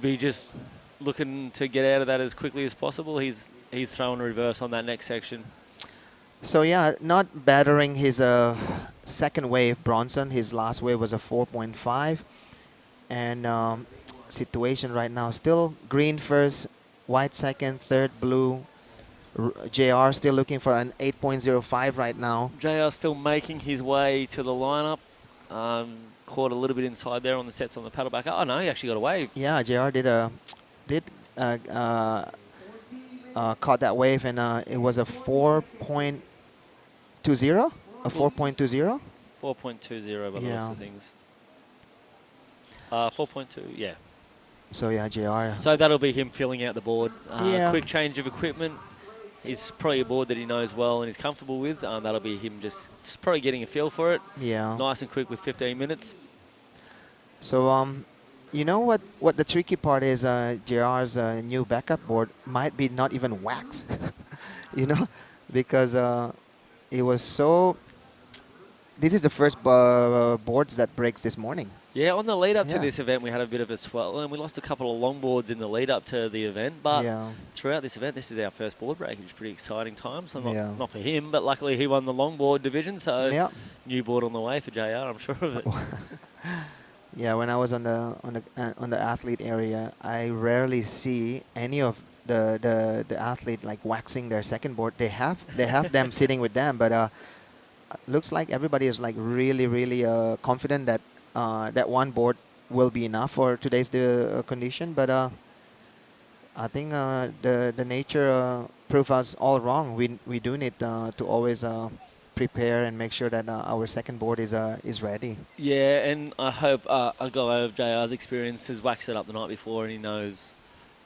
be just looking to get out of that as quickly as possible. He's throwing a reverse on that next section. So yeah, not battering his second wave, Bronson. His last wave was a 4.5. And situation right now, still green first, white second, third blue. JR still looking for an 8.05 right now. JR still making his way to the lineup. Caught a little bit inside there on the sets on the paddle back. Oh no, he actually got a wave. Yeah, JR caught that wave, and it was a 4.20? A 4.20? 4.20 by the Yeah. looks of things. 4.2, yeah. So yeah, JR. So that'll be him filling out the board. Yeah. Quick change of equipment. He's probably a board that he knows well and is comfortable with. That'll be him just probably getting a feel for it. Yeah. Nice and quick with 15 minutes. So you know what the tricky part is? JR's new backup board might be not even wax, you know, because it was so. This is the first boards that breaks this morning. Yeah, on the lead up to Yeah. this event, we had a bit of a swell, and we lost a couple of longboards in the lead up to the event. But Yeah. throughout this event, this is our first board break, which is pretty exciting time. So Yeah. not for him, but luckily he won the longboard division. So Yeah. new board on the way for JR, I'm sure of it. Yeah, when I was on the athlete area, I rarely see any of the athlete like waxing their second board. They have them sitting with them, but looks like everybody is like really confident that that one board will be enough for today's condition. But I think the nature proved us all wrong. We do need to always prepare and make sure that our second board is ready. Yeah, and I hope a guy of JR's experience has waxed it up the night before and he knows,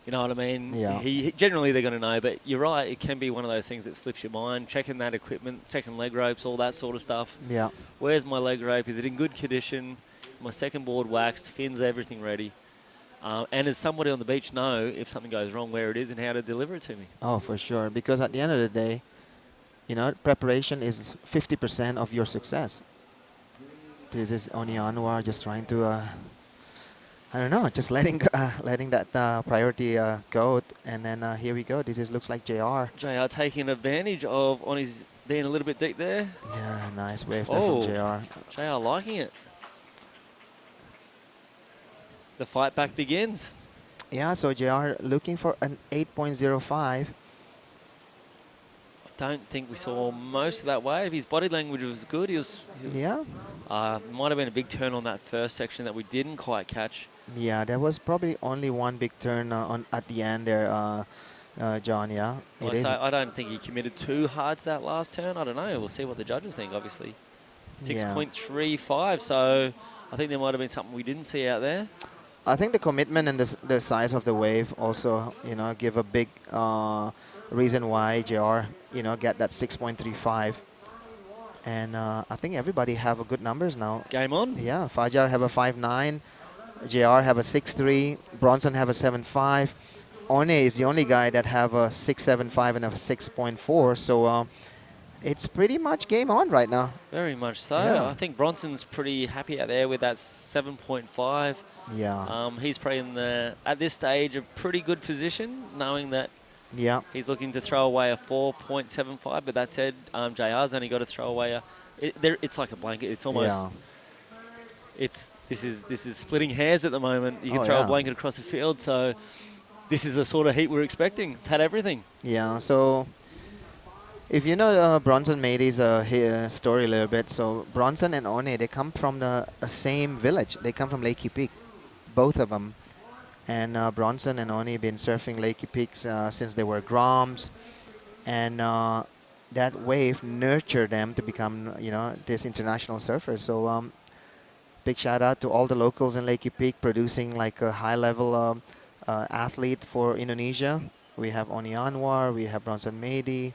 you know what I mean? Yeah. He generally they're going to know, but you're right, it can be one of those things that slips your mind. Checking that equipment, second leg ropes, all that sort of stuff. Yeah. Where's my leg rope? Is it in good condition? Is my second board waxed? Fins, everything ready? and as somebody on the beach, know if something goes wrong where it is and how to deliver it to me. Oh, for sure. Because at the end of the day, you know, preparation is 50% of your success. This is Oni Anwar just trying to, I don't know, just letting that priority go. And then here we go. Looks like JR. JR taking advantage of Oni's being a little bit deep there. Yeah, nice wave there from JR. JR liking it. The fight back begins. Yeah, so JR looking for an 8.05. Don't think we saw most of that wave. His body language was good. He was Yeah. Might have been a big turn on that first section that we didn't quite catch. Yeah, there was probably only one big turn on at the end there, John. Yeah, I don't think he committed too hard to that last turn. I don't know. We'll see what the judges think, obviously. 6.35, so I think there might have been something we didn't see out there. I think the commitment and the size of the wave also, you know, give a big reason why JR, you know, get that 6.35. And I think everybody have a good numbers now. Game on. Yeah, Fajar have a 5.9, JR have a 6.3, Bronson have a 7.5. One is the only guy that have a 6.75 and a 6.4. So it's pretty much game on right now. Very much so. Yeah. I think Bronson's pretty happy out there with that 7.5. Yeah. He's probably in at this stage, a pretty good position, knowing that he's looking to throw away a 4.75. But that said, JR's only got to throw away it's like a blanket. It's almost. This is splitting hairs at the moment. You can throw a blanket across the field. So this is the sort of heat we're expecting. It's had everything. Yeah. So if you know Bronson Mady's story a little bit, so Bronson and One, they come from the same village. They come from Lakey Peak, both of them. And Bronson and Oni been surfing Lakey Peaks since they were groms, and that wave nurtured them to become, you know, this international surfers. So big shout out to all the locals in Lakey Peak producing like a high-level athlete for Indonesia. We have Oni Anwar, we have Bronson Mady,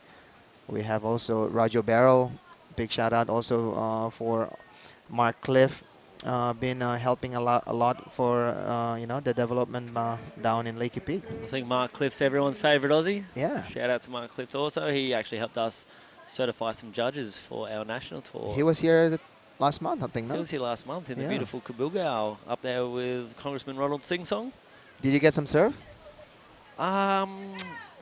we have also Rajo Barrel. Big shout out also for Mark Cliff. Been helping a lot for you know, the development down in Lakey Peak. I think Mark Cliff's everyone's favourite Aussie. Yeah. Shout out to Mark Cliff also. He actually helped us certify some judges for our national tour. He was here last month, I think, no? He was here last month in the beautiful Kabulgao up there with Congressman Ronald Sing Song. Did you get some serve?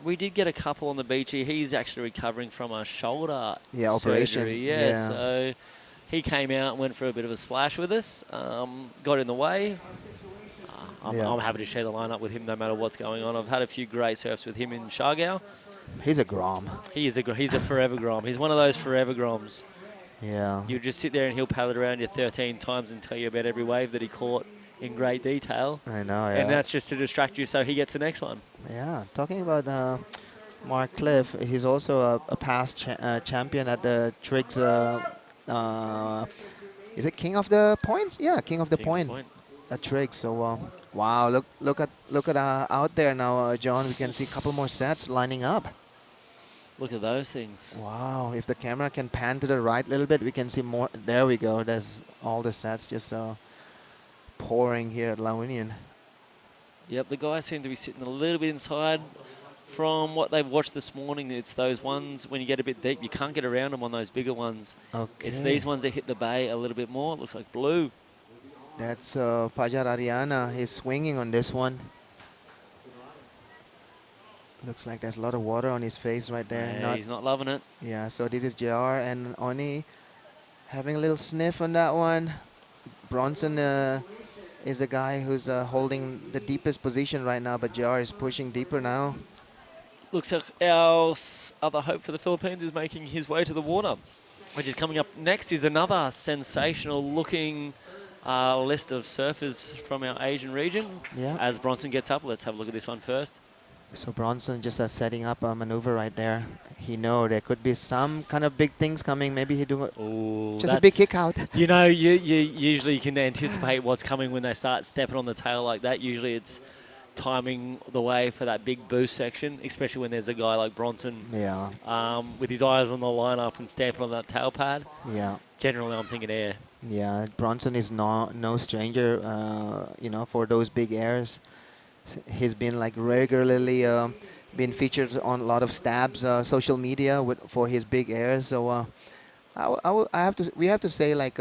We did get a couple on the beach. He's actually recovering from a shoulder operation. surgery. Yeah, so he came out and went for a bit of a splash with us, got in the way. I'm happy to share the lineup with him no matter what's going on. I've had a few great surfs with him in Shargao. He's a grom. He's a forever grom. He's one of those forever groms. Yeah. You just sit there and he'll paddle around you 13 times and tell you about every wave that he caught in great detail. I know, yeah. And that's just to distract you so he gets the next one. Yeah, talking about Mark Cliff, he's also a past champion at the Triggs. Is it King of the Points? Yeah, King of the Point at Triggs. So wow, look at out there now, John. We can see a couple more sets lining up. Look at those things. Wow, if the camera can pan to the right a little bit, we can see more. There we go. There's all the sets just pouring here at La Union. Yep, the guys seem to be sitting a little bit inside. From what they've watched this morning, it's those ones, when you get a bit deep, you can't get around them on those bigger ones. Okay. It's these ones that hit the bay a little bit more. It looks like blue. That's Pajar Ariana. He's swinging on this one. Looks like there's a lot of water on his face right there. Yeah, he's not loving it. Yeah, so this is JR and Oni having a little sniff on that one. Bronson is the guy who's holding the deepest position right now, but JR is pushing deeper now. Looks like our other hope for the Philippines is making his way to the water, which is coming up next is another sensational looking list of surfers from our Asian region. Yeah. As Bronson gets up, let's have a look at this one first. So Bronson just setting up a maneuver right there. He know there could be some kind of big things coming. Maybe he do just a big kick out. You know, you usually can anticipate what's coming when they start stepping on the tail like that. Usually it's timing the way for that big boost section, especially when there's a guy like Bronson with his eyes on the lineup and stamping on that tail pad. Yeah. Generally, I'm thinking air. Yeah, Bronson is no stranger, you know, for those big airs. He's been like regularly been featured on a lot of Stab's social media for his big airs. So we have to say like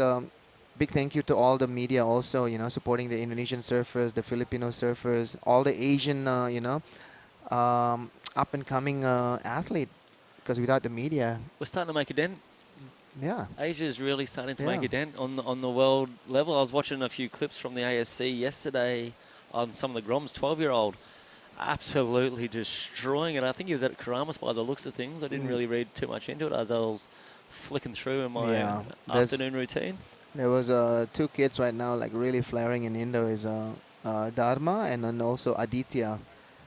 big thank you to all the media also, supporting the Indonesian surfers, the Filipino surfers, all the Asian, up and coming athlete. Because without the media, we're starting to make a dent. Yeah, Asia is really starting to make a dent on the world level. I was watching a few clips from the ASC yesterday on some of the Groms, 12-year-old, absolutely destroying it. I think he was at Karamas by the looks of things. I didn't really read too much into it as I was flicking through in my afternoon routine. There was 2 kids right now like really flaring in Indo is Dharma and then also Aditya.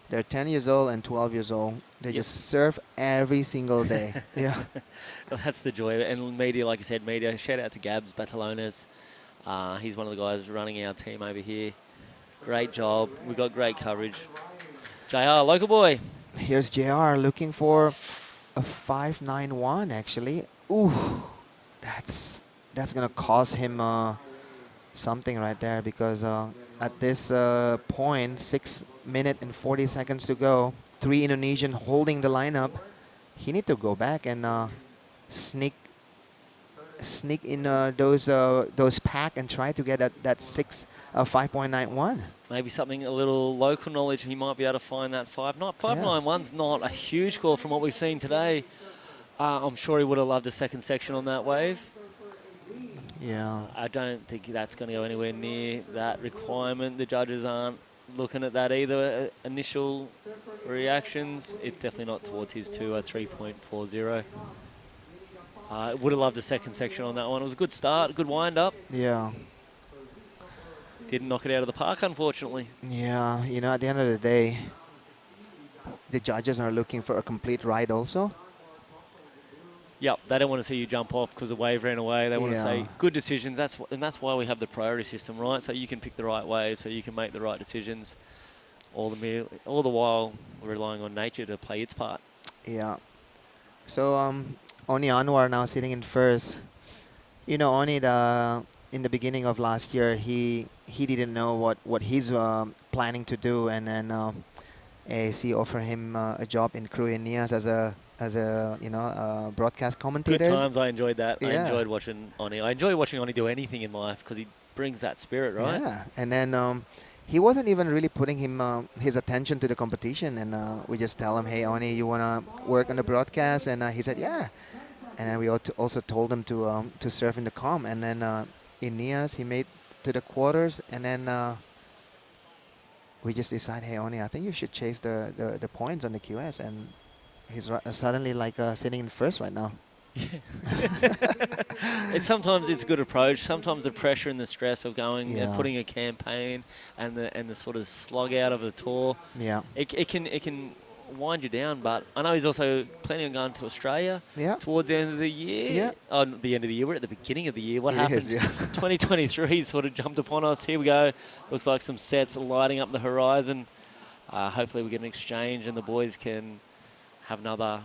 They're 10 years old and 12 years old. They just surf every single day. Yeah. Well, that's the joy. And media, like I said, media, shout out to Gabs Batalones. He's one of the guys running our team over here. Great job. We've got great coverage. JR, local boy. Here's JR looking for a 5.91 actually. Ooh, that's going to cost him something right there because at this point, 6 minutes and 40 seconds to go, 3 Indonesian holding the lineup. He need to go back and sneak in those pack and try to get that 5.91. Maybe something a little local knowledge. He might be able to find that 5.91's not a huge score from what we've seen today. I'm sure he would have loved a second section on that wave. Yeah. I don't think that's going to go anywhere near that requirement. The judges aren't looking at that either. Initial reactions, it's definitely not towards his 3.40. Would have loved a second section on that one. It was a good start, good wind up. Yeah. Didn't knock it out of the park, unfortunately. Yeah, at the end of the day, the judges are looking for a complete ride also. Yep, they don't want to see you jump off because the wave ran away. They want to say good decisions. That's why we have the priority system, right? So you can pick the right wave, so you can make the right decisions. All the while relying on nature to play its part. Yeah. So Oni Anwar now sitting in first. Oni in the beginning of last year he didn't know what he's planning to do, and then AAC offered him a job in Crew Nias as a broadcast commentator. Good times. I enjoyed that. Yeah. I enjoyed watching Oni. I enjoy watching Oni do anything in life because he brings that spirit, right? Yeah. And then he wasn't even really putting his attention to the competition, and we just tell him, hey Oni, you wanna work on the broadcast? And he said yeah. And then we also told him to surf in the comm, and then in Nias he made to the quarters, and then we just decided, hey Oni, I think you should chase the points on the QS, and he's suddenly like sitting in first right now. Sometimes it's a good approach. Sometimes the pressure and the stress of going and putting a campaign and the sort of slog out of a tour, it can wind you down. But I know he's also planning on going to Australia towards the end of the year. Yeah. Oh, the end of the year. We're at the beginning of the year. What happened? 2023 sort of jumped upon us. Here we go. Looks like some sets lighting up the horizon. Hopefully we get an exchange and the boys can have another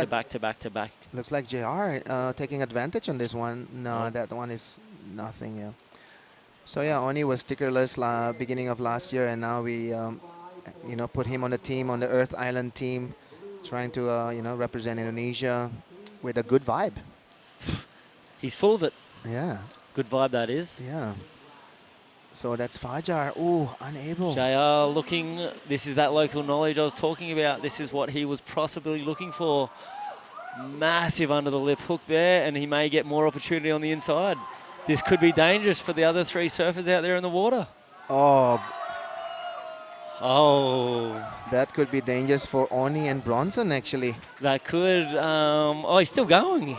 back-to-back. Looks like JR taking advantage on this one. No, that one is nothing, yeah. So, yeah, Oni was stickerless beginning of last year, and now we, put him on the team, on the Earth Island team, trying to, represent Indonesia with a good vibe. He's full of it. Yeah. Good vibe, that is. Yeah. So that's Fajar. Ooh, unable. JR looking, this is that local knowledge I was talking about. This is what he was possibly looking for. Massive under the lip hook there, and he may get more opportunity on the inside. This could be dangerous for the other 3 surfers out there in the water. Oh. That could be dangerous for Oni and Bronson, actually. That could. He's still going.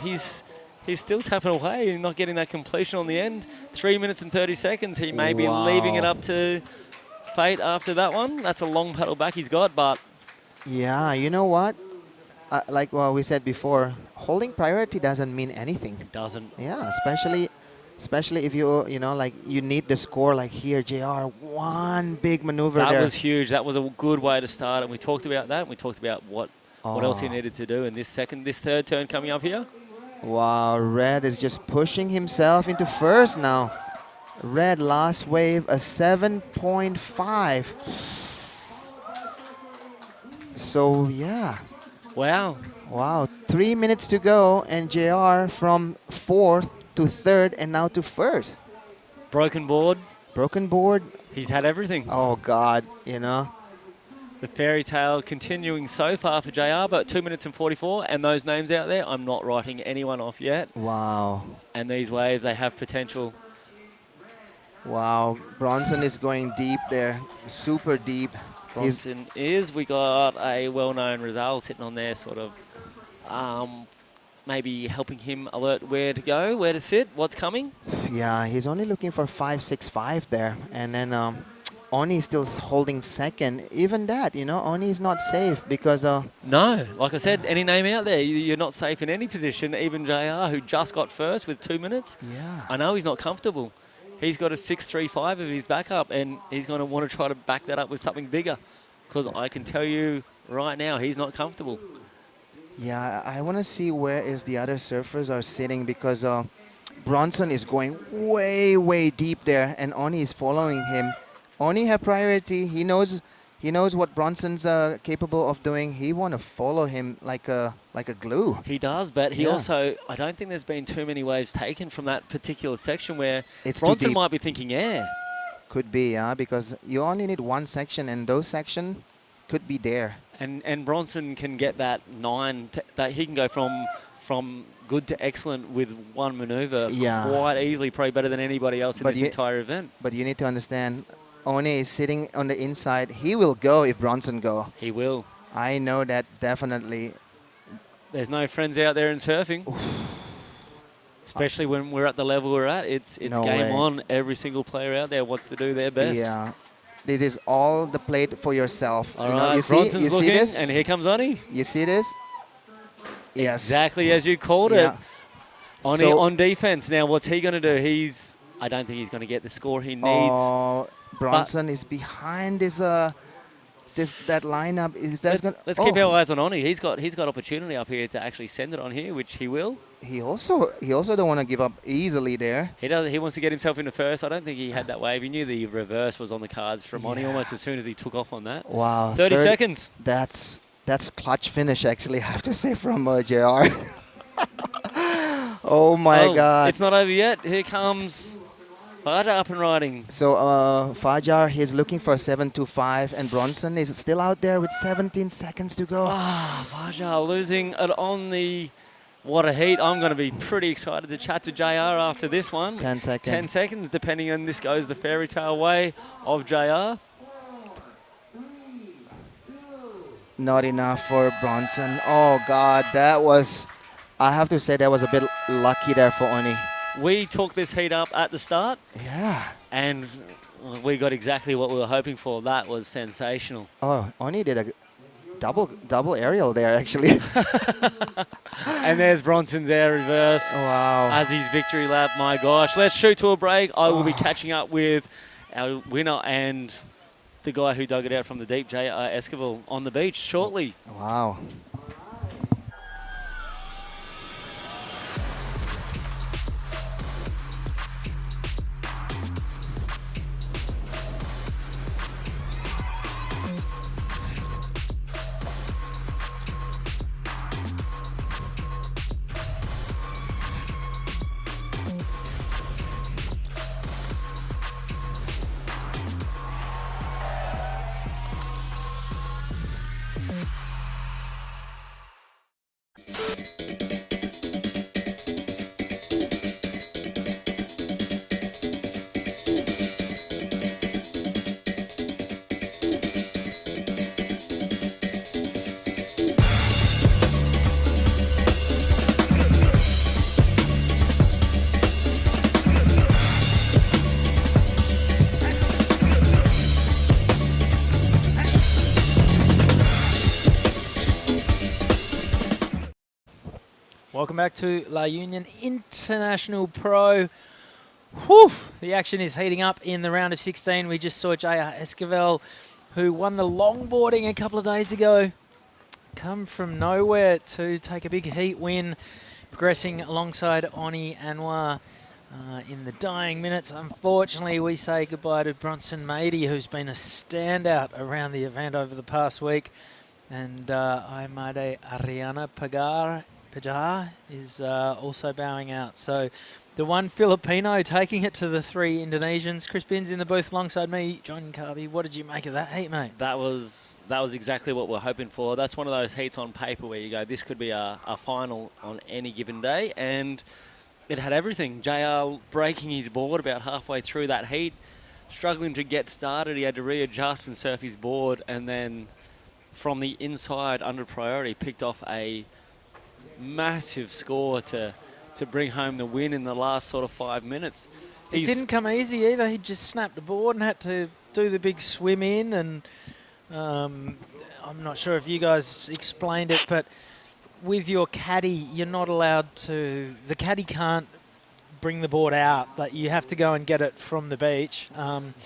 He's still tapping away and not getting that completion on the end. 3 minutes and 30 seconds. He may be leaving it up to fate after that one. That's a long paddle back he's got, but... Yeah, you know what? Like what we said before, holding priority doesn't mean anything. It doesn't. Yeah, especially if you need the score like here, JR, one big maneuver there. That was huge. That was a good way to start, and we talked about that. And we talked about what else he needed to do in this third turn coming up here. Wow, Red is just pushing himself into first now. Red last wave, a 7.5. So, yeah. Wow. Wow. 3 minutes to go, and JR from 4th to 3rd and now to 1st. Broken board. Broken board. He's had everything. Oh, God, you know. The fairy tale continuing so far for JR, but 2 minutes and 44, and those names out there, I'm not writing anyone off yet. Wow. And these waves, they have potential. Wow. Bronson is going deep there, super deep. Bronson is. We got a well-known Rizal sitting on there, sort of maybe helping him alert where to go, where to sit, what's coming. Yeah, he's only looking for 5.65 there. And then Oni still holding second. Even that, you know, Oni is not safe because... No, like I said, any name out there, you're not safe in any position. Even JR, who just got first with 2 minutes. Yeah. I know he's not comfortable. He's got a 6.35 of his backup, and he's going to want to try to back that up with something bigger. Because I can tell you right now, he's not comfortable. Yeah, I want to see where is the other surfers are sitting because Bronson is going way, way deep there, and Oni is following him. Oni have priority. He knows what Bronson's capable of doing. He want to follow him like a glue. He does, but he also, I don't think there's been too many waves taken from that particular section where It's Bronson too deep. might be thinking, yeah. Could be, yeah, because you only need one section, and those section could be there. And Bronson can get that 9, that he can go from good to excellent with one maneuver quite easily, probably better than anybody else in this entire event. But you need to understand, Oni is sitting on the inside. He will go if Bronson go. He will. I know that definitely. There's no friends out there in surfing. Especially when we're at the level we're at. It's No game way. on. Every single player out there wants to do their best. Yeah. This is all the plate for yourself. All you right, know, you Bronson's see looking, this? and here comes Oni. You see this? Yes. Exactly as you called Yeah. it. Oni So- on defense. Now, what's he going to do? I don't think he's going to get the score he needs. Oh, Bronson is behind this that lineup. Let's keep our eyes on Oni. He's got opportunity up here to actually send it on here, which he will. He also don't want to give up easily there. He does. He wants to get himself into first. I don't think he had that wave. He knew the reverse was on the cards from Oni almost as soon as he took off on that. Wow. 30 seconds. That's clutch finish, actually, I have to say, from JR. Oh, my God. It's not over yet. Here comes Fajar up and riding. So Fajar, he's looking for 7.25, and Bronson is still out there with 17 seconds to go. Fajar losing it on the... What a heat. I'm going to be pretty excited to chat to JR after this one. 10 seconds. 10 seconds, depending on this goes the fairy tale way of JR. Not enough for Bronson. Oh, God, that was... I have to say that was a bit lucky there for Oni. We took this heat up at the start. Yeah. And we got exactly what we were hoping for. That was sensational. Oh, Oni did a double aerial there, actually. And there's Bronson's air reverse. Wow. As his victory lap. My gosh. Let's shoot to a break. I will be catching up with our winner and the guy who dug it out from the deep, J.R. Esquivel, on the beach shortly. Wow. Welcome back to La Union International Pro. Whew, the action is heating up in the round of 16. We just saw J.R. Esquivel, who won the longboarding a couple of days ago, come from nowhere to take a big heat win, progressing alongside Oni Anwar in the dying minutes. Unfortunately, we say goodbye to Bronson Mady, who's been a standout around the event over the past week. And Aimade Ariana Pajar is also bowing out. So the one Filipino taking it to the three Indonesians. Chris Binns in the booth alongside me. John Carby, what did you make of that heat, mate? That was exactly what we're hoping for. That's one of those heats on paper where you go, this could be a final on any given day. And it had everything. JR breaking his board about halfway through that heat, struggling to get started. He had to readjust and surf his board, and then from the inside under priority picked off a massive score to bring home the win in the last sort of 5 minutes. It didn't come easy either. He just snapped the board and had to do the big swim in, and I'm not sure if you guys explained it, but with your caddy, you're not allowed to, the caddy can't bring the board out, but you have to go and get it from the beach.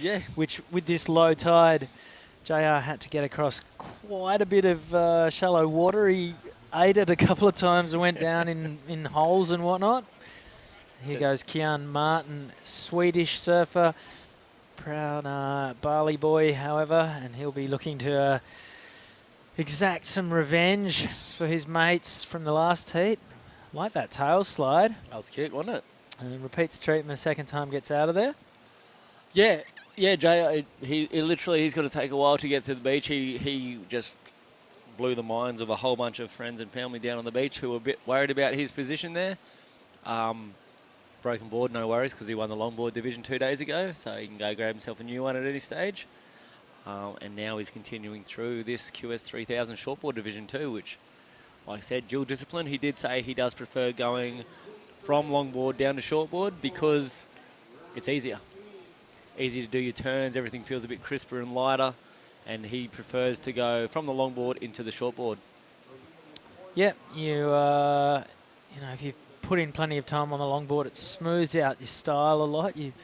Yeah. Which, with this low tide, JR had to get across quite a bit of shallow water. He ate it a couple of times and went down in holes and whatnot. Here goes Kian Martin, Swedish surfer, proud Bali boy, however, and he'll be looking to exact some revenge for his mates from the last heat. Like that tail slide. That was cute, wasn't it? And repeats the treatment a second time, gets out of there. Yeah, JR, he's got to take a while to get to the beach. He just blew the minds of a whole bunch of friends and family down on the beach who were a bit worried about his position there. Broken board, no worries, because he won the longboard division 2 days ago, so he can go grab himself a new one at any stage. And now he's continuing through this QS 3000 shortboard division 2, which, like I said, dual discipline. He did say he does prefer going from longboard down to shortboard because it's easier. Easy to do your turns, everything feels a bit crisper and lighter, and he prefers to go from the longboard into the shortboard. Yeah, you know, if you put in plenty of time on the longboard, it smooths out your style a lot. You've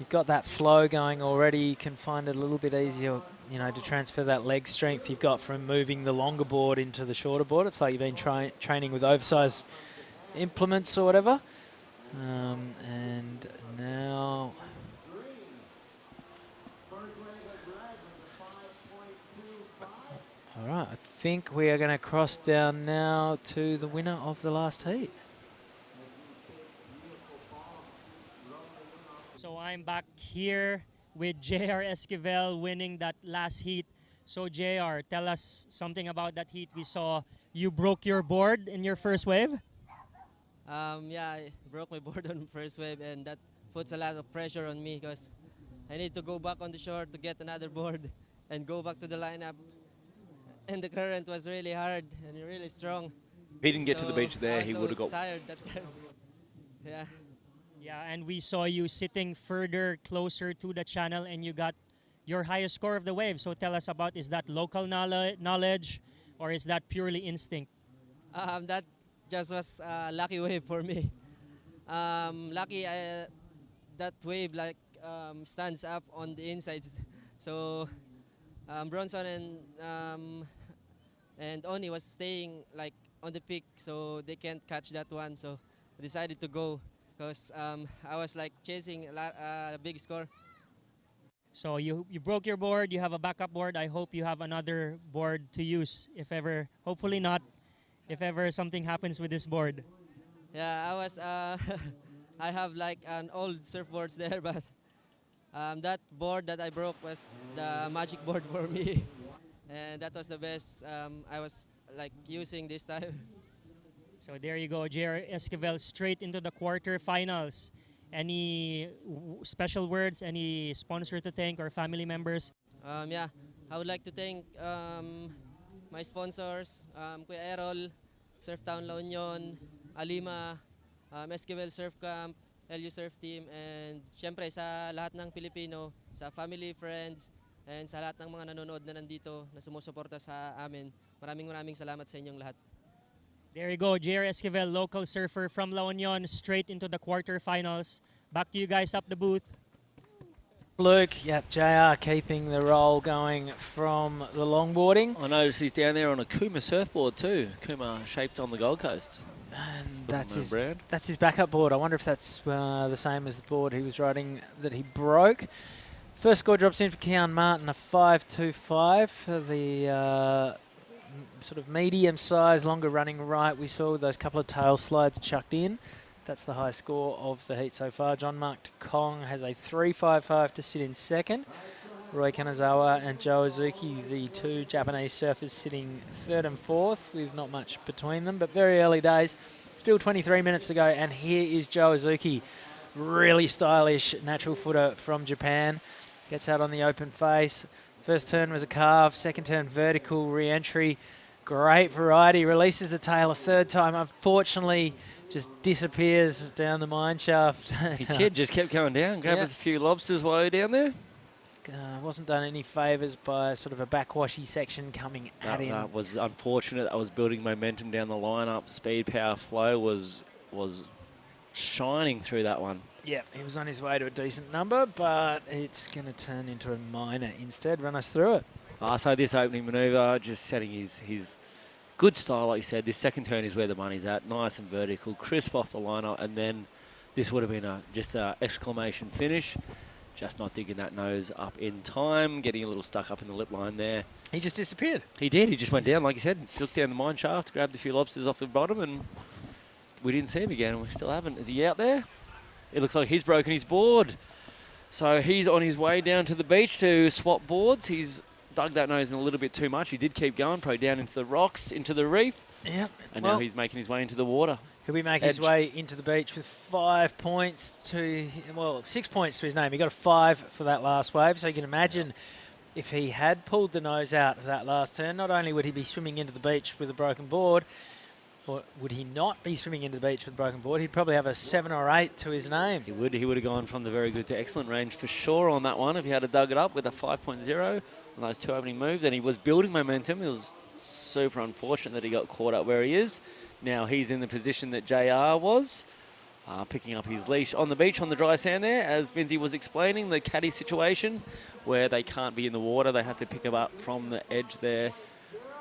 got that flow going already. You can find it a little bit easier, you know, to transfer that leg strength you've got from moving the longer board into the shorter board. It's like you've been training with oversized implements or whatever. And now... All right, I think we are going to cross down now to the winner of the last heat. So I'm back here with JR Esquivel winning that last heat. So JR, tell us something about that heat. We saw you broke your board in your first wave. Yeah, I broke my board on first wave, and that puts a lot of pressure on me because I need to go back on the shore to get another board and go back to the lineup. And the current was really hard and really strong. If he didn't get to the beach there, he would have got... tired that time. Yeah. Yeah, and we saw you sitting further closer to the channel, and you got your highest score of the wave. So tell us about, is that local knowledge or is that purely instinct? That just was a lucky wave for me. Lucky that wave stands up on the insides. So Bronson and Oni was staying like on the peak, so they can't catch that one. So I decided to go because I was like chasing a big score. So you broke your board, you have a backup board. I hope you have another board to use if ever, hopefully not, if ever something happens with this board. Yeah, I was, I have like an old surfboards there, but that board that I broke was the magic board for me. And that was the best I was like using this time. So there you go, JR Esquivel straight into the quarterfinals. Any special words, any sponsor to thank or family members? Yeah, I would like to thank my sponsors, Kuya Errol, Surf Town La Union, Alima, Esquivel Surf Camp, LU Surf Team, and syempre sa lahat ng Pilipino, sa family, friends, and sa lahat ng mga nanonood na nandito na sumusuporta sa amin. Maraming salamat sa inyong lahat. There you go, JR Esquivel, local surfer from La Union, straight into the quarterfinals. Back to you guys up the booth. Luke, yep, JR keeping the roll going from the longboarding. I noticed he's down there on a Kuma surfboard too. Kuma shaped on the Gold Coast. And that's his backup board. I wonder if that's the same as the board he was riding that he broke. First score drops in for Kean Martin, a 5.25 for the sort of medium-sized, longer-running right. We saw those couple of tail slides chucked in. That's the high score of the heat so far. John Mark Kong has a 3.55 to sit in second. Roy Kanazawa and Joe Azuki, the two Japanese surfers, sitting third and fourth with not much between them, but very early days. Still 23 minutes to go, and here is Joe Azuki. Really stylish natural footer from Japan. Gets out on the open face. First turn was a carve, second turn vertical re-entry. Great variety. Releases the tail a third time. Unfortunately, just disappears down the mine shaft. He did, just kept going down. Grabbed us a few lobsters while you're down there. Wasn't done any favours by sort of a backwashy section coming at him. That was unfortunate. That was building momentum down the lineup. Speed, power, flow was shining through that one. Yeah, he was on his way to a decent number, but it's going to turn into a minor instead. Run us through it. So this opening manoeuvre, just setting his good style, like you said. This second turn is where the money's at. Nice and vertical, crisp off the lineup, and then this would have been just an exclamation finish. Just not digging that nose up in time, getting a little stuck up in the lip line there. He just disappeared. He did. He just went down, like you said, took down the mine shaft, grabbed a few lobsters off the bottom, and we didn't see him again, and we still haven't. Is he out there? It looks like he's broken his board. So he's on his way down to the beach to swap boards. He's dug that nose in a little bit too much. He did keep going, probably down into the rocks, into the reef. Yep. And now he's making his way into the water. He'll be making his way into the beach with 5 points to, 6 points to his name. He got a 5 for that last wave, so you can imagine if he had pulled the nose out of that last turn, not only would he be swimming into the beach with a broken board, or would he not be swimming into the beach with a broken board, he'd probably have a 7 or 8 to his name. He would have gone from the very good to excellent range for sure on that one if he had dug it up with a 5.0 on those two opening moves, and he was building momentum. It was super unfortunate that he got caught up where he is. Now he's in the position that JR was, picking up his leash on the beach on the dry sand there, as Benzie was explaining, the caddy situation where they can't be in the water. They have to pick him up from the edge there,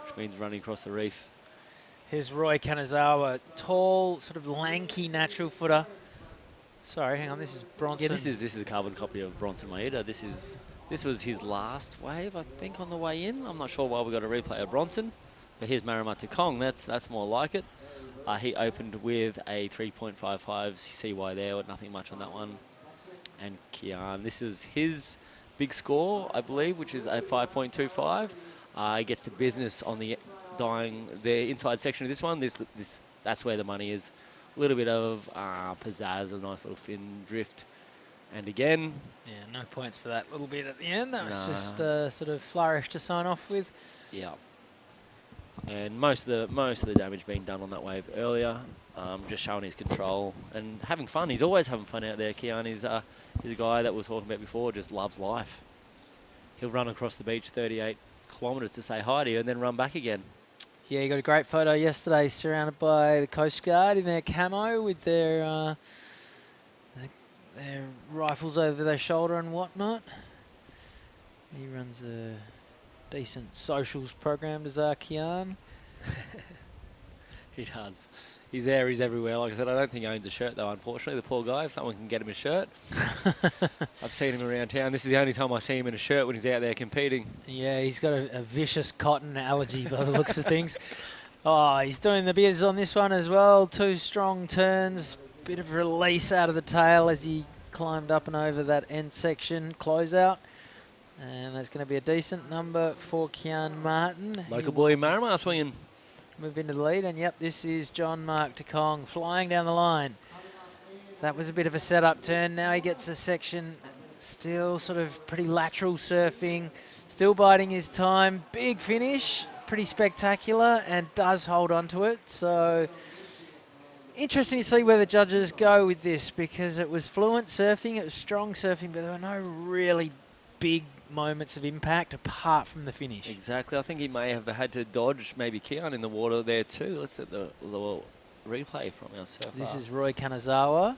which means running across the reef. Here's Roy Kanazawa, tall, sort of lanky natural footer. Sorry, hang on, this is Bronson. Yeah, this is a carbon copy of Bronson Maeda. This was his last wave, I think, on the way in. I'm not sure why we got a replay of Bronson, but here's Marimata Kong. That's more like it. He opened with a 3.55 CY there, with nothing much on that one. And Kian, this is his big score, I believe, which is a 5.25. He gets to business on the inside section of this one. That's where the money is. A little bit of pizzazz, a nice little fin drift. And again, yeah, no points for that little bit at the end. That was just a sort of flourish to sign off with. Yeah. And most of the damage being done on that wave earlier, just showing his control and having fun. He's always having fun out there. Kian is a guy that we were talking about before, just loves life. He'll run across the beach 38 kilometres to say hi to you and then run back again. Yeah, you got a great photo yesterday surrounded by the Coast Guard in their camo with their rifles over their shoulder and whatnot. He runs a decent socials program, does Kian? He does. He's there, he's everywhere. Like I said, I don't think he owns a shirt though, unfortunately. The poor guy, if someone can get him a shirt. I've seen him around town. This is the only time I see him in a shirt when he's out there competing. Yeah, he's got a vicious cotton allergy by the looks of things. Oh, he's doing the biz on this one as well. 2 strong turns, bit of release out of the tail as he climbed up and over that end section, closeout. And that's going to be a decent number for Kian Martin. Local boy Marimar swinging. Move into the lead, and yep, this is John Mark Takong flying down the line. That was a bit of a setup turn. Now he gets a section, still sort of pretty lateral surfing, still biding his time. Big finish, pretty spectacular, and does hold on to it. So interesting to see where the judges go with this, because it was fluent surfing, it was strong surfing, but there were no really big moments of impact apart from the finish. Exactly. I think he may have had to dodge maybe Kian in the water there too. Let's get the replay from our surfer. This is Roy Kanazawa.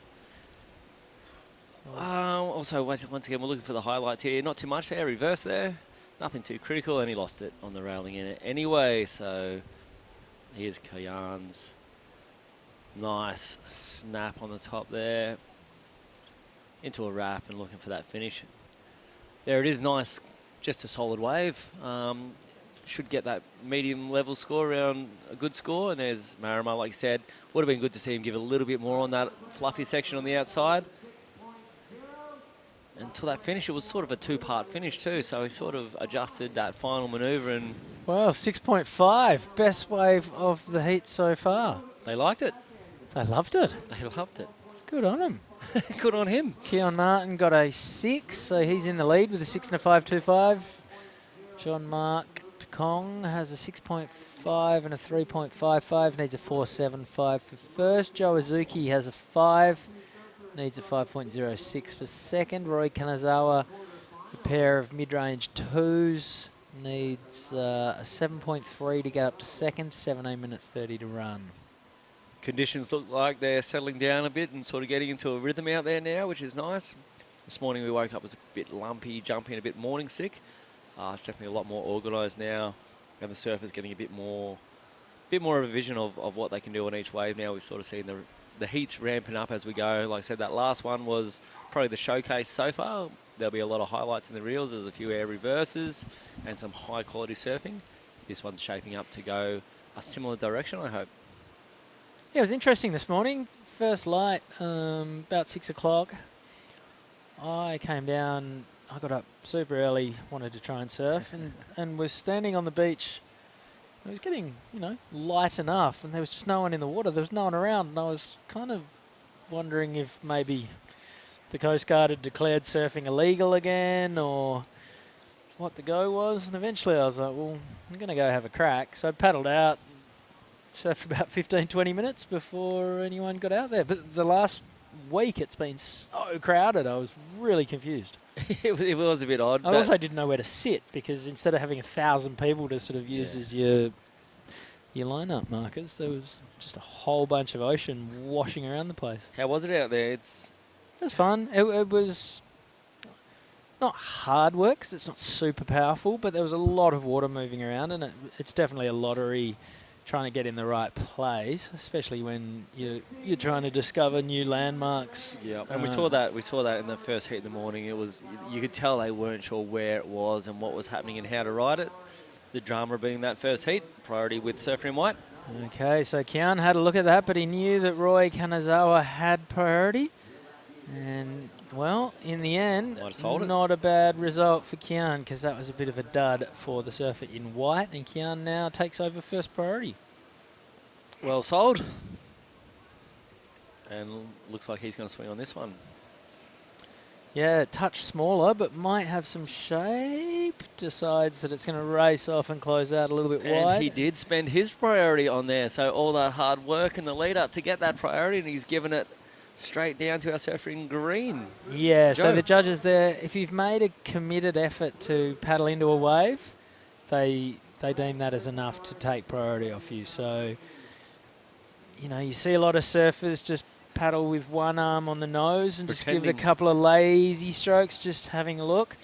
Also, once again, we're looking for the highlights here. Not too much there. Reverse there. Nothing too critical, and he lost it on the railing in it anyway. So here's Kian's nice snap on the top there. Into a wrap and looking for that finish. There it is, nice, just a solid wave. should get that medium level score around a good score. And there's Marima, like you said, would have been good to see him give a little bit more on that fluffy section on the outside. Until that finish, it was sort of a two-part finish too, so he sort of adjusted that final manoeuvre and... Well, 6.5, best wave of the heat so far. They liked it. They loved it. They loved it. Good on him. Good on him. Keon Martin got a 6, so he's in the lead with a 6 and a 5.25. John Mark Kong has a 6.5 and a 3.55, needs a 4.75 for first. Joe Azuki has a 5, needs a 5.06 for second. Roy Kanazawa, a pair of mid-range 2s, needs a 7.3 to get up to second, 17 minutes 30 to run. Conditions look like they're settling down a bit and sort of getting into a rhythm out there now, which is nice. This morning we woke up, was a bit lumpy, jumpy, and a bit morning sick. It's definitely a lot more organised now, and the surf is getting a bit more of a vision of what they can do on each wave now. We've sort of seen the heats ramping up as we go. Like I said, that last one was probably the showcase so far. There'll be a lot of highlights in the reels. There's a few air reverses and some high quality surfing. This one's shaping up to go a similar direction, I hope. Yeah, it was interesting this morning. First light, about 6 o'clock. I came down, I got up super early, wanted to try and surf, and was standing on the beach. It was getting, light enough, and there was just no one in the water. There was no one around, and I was kind of wondering if maybe the Coast Guard had declared surfing illegal again, or what the go was. And eventually I was like, well, I'm going to go have a crack. So I paddled out, surfed for about 15, 20 minutes before anyone got out there. But the last week it's been so crowded, I was really confused. It was a bit odd. I also didn't know where to sit, because instead of having 1,000 people to sort of use as your lineup markers, there was just a whole bunch of ocean washing around the place. How was it out there? It was fun. It was not hard work, because it's not super powerful, but there was a lot of water moving around, and it's definitely a lottery trying to get in the right place, especially when you're trying to discover new landmarks. Yeah, and we saw that in the first heat in the morning. It was, you could tell they weren't sure where it was and what was happening and how to ride it. The drama being that first heat, priority with Surfer in White. Okay, so Kian had a look at that, but he knew that Roy Kanazawa had priority. And, well, in the end, not a bad result for Kian, because that was a bit of a dud for the Surfer in White, and Kian now takes over first priority. Well sold. And looks like he's going to swing on this one. Yeah, a touch smaller, but might have some shape. Decides that it's going to race off and close out a little bit wide. And he did spend his priority on there, so all that hard work in the lead up to get that priority, and he's given it straight down to our surfer in green. Yeah, so the judges there, if you've made a committed effort to paddle into a wave, they deem that as enough to take priority off you. So, you see a lot of surfers just paddle with one arm on the nose and just give it a couple of lazy strokes, just having a look.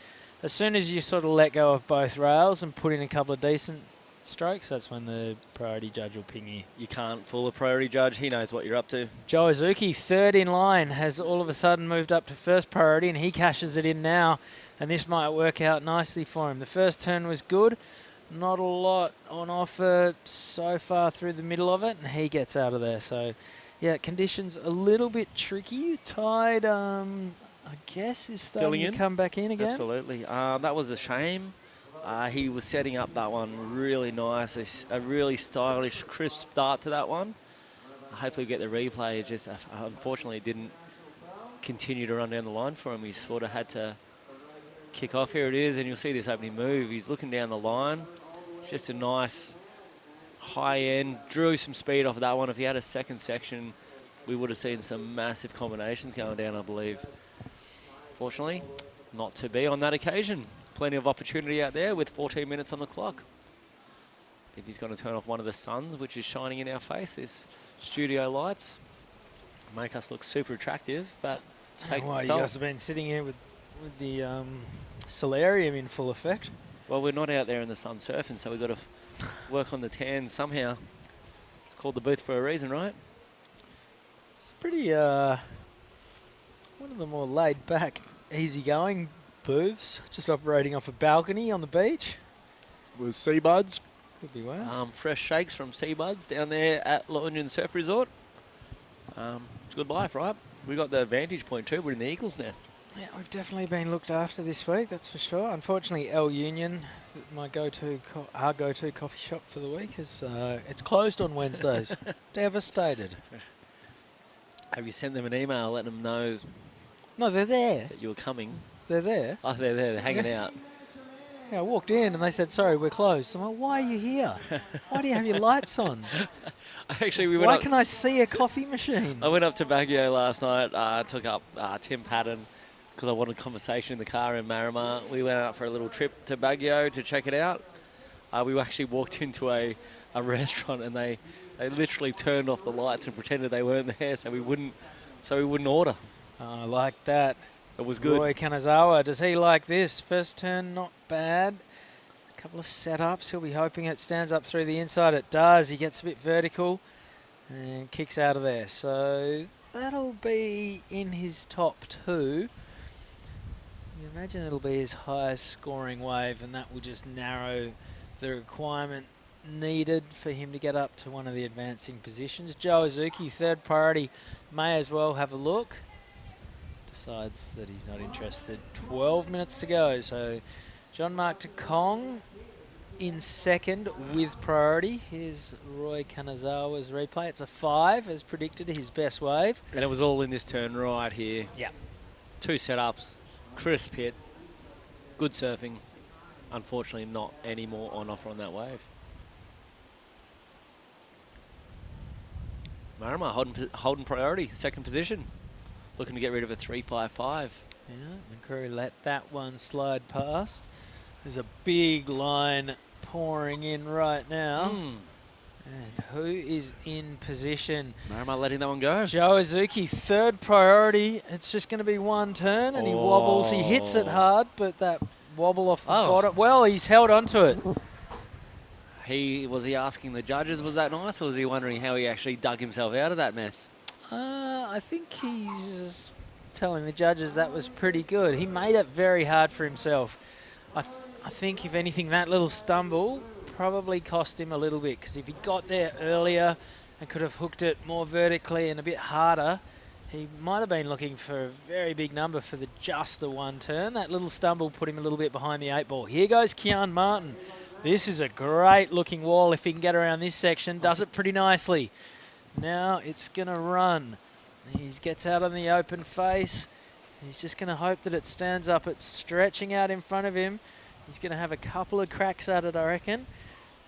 As soon as you sort of let go of both rails and put in a couple of decent strokes, that's when the priority judge will ping you. You can't fool a priority judge. He knows what you're up to. Joe Azuki, third in line, has all of a sudden moved up to first priority, and he cashes it in now, and this might work out nicely for him. The first turn was good. Not a lot on offer so far through the middle of it, and he gets out of there. So, yeah, conditions a little bit tricky. Tide, I guess, is starting to come back in again. Absolutely. That was a shame. He was setting up that one really nice, a really stylish, crisp start to that one. Hopefully we get the replay. It just unfortunately didn't continue to run down the line for him. He sort of had to kick off. Here it is, and you'll see this opening move. He's looking down the line. It's just a nice high end. Drew some speed off of that one. If he had a second section, we would have seen some massive combinations going down, I believe. Fortunately, not to be on that occasion. Plenty of opportunity out there with 14 minutes on the clock. I think he's going to turn off one of the suns, which is shining in our face. This studio lights make us look super attractive, but takes its You toll. guys have been sitting here with the solarium in full effect. Well, we're not out there in the sun surfing, so we've got to work on the tan somehow. It's called the booth for a reason, right? It's pretty, one of the more laid back, easygoing booths, just operating off a balcony on the beach. was Seabuds. Could be worse. Fresh shakes from Seabuds down there at La Union Surf Resort. It's good life, right? We got the vantage point too. We're in the Eagle's Nest. Yeah, we've definitely been looked after this week, that's for sure. Unfortunately, El Union, my our go-to coffee shop for the week, is it's closed on Wednesdays. Devastated. Have you sent them an email letting them know? No, they're there. That you were coming. They're there. Oh, they're there. They're hanging out. Yeah, I walked in and they said, sorry, we're closed. I'm like, why are you here? Why do you have your lights on? Actually, we went Why up, can I see a coffee machine? I went up to Baguio last night, took up Tim Patton because I wanted conversation in the car in Marima. We went out for a little trip to Baguio to check it out. We actually walked into a restaurant and they literally turned off the lights and pretended they weren't there so we wouldn't order. I like that. It was good. Roy Kanazawa, does he like this? First turn, not bad. A couple of setups. He'll be hoping it stands up through the inside. It does. He gets a bit vertical and kicks out of there. So that'll be in his top two. You imagine it'll be his highest scoring wave, and that will just narrow the requirement needed for him to get up to one of the advancing positions. Joe Azuki, third priority, may as well have a look. Decides that he's not interested. 12 minutes to go. So John Mark to Kong in second with priority. Here's Roy Kanazawa's replay. It's a 5 as predicted, his best wave. And it was all in this turn right here. Yeah. 2 setups, crisp hit, good surfing. Unfortunately, not any more on offer on that wave. Marima holding priority, second position. Looking to get rid of a 3.55. Yeah, and crew let that one slide past. There's a big line pouring in right now. And who is in position? Marima letting that one go. Joe Azuki, third priority. It's just going to be one turn, and he wobbles. He hits it hard, but that wobble off the bottom. Well, he's held onto it. Was he asking the judges, was that nice, or was he wondering how he actually dug himself out of that mess? I think he's telling the judges that was pretty good. He made it very hard for himself. I think, if anything, that little stumble probably cost him a little bit, because if he got there earlier and could have hooked it more vertically and a bit harder, he might have been looking for a very big number for just the one turn. That little stumble put him a little bit behind the 8 ball. Here goes Kian Martin. This is a great looking wall if he can get around this section. Does it pretty nicely. Now it's going to run. He gets out on the open face. He's just going to hope that it stands up. It's stretching out in front of him. He's going to have a couple of cracks at it, I reckon.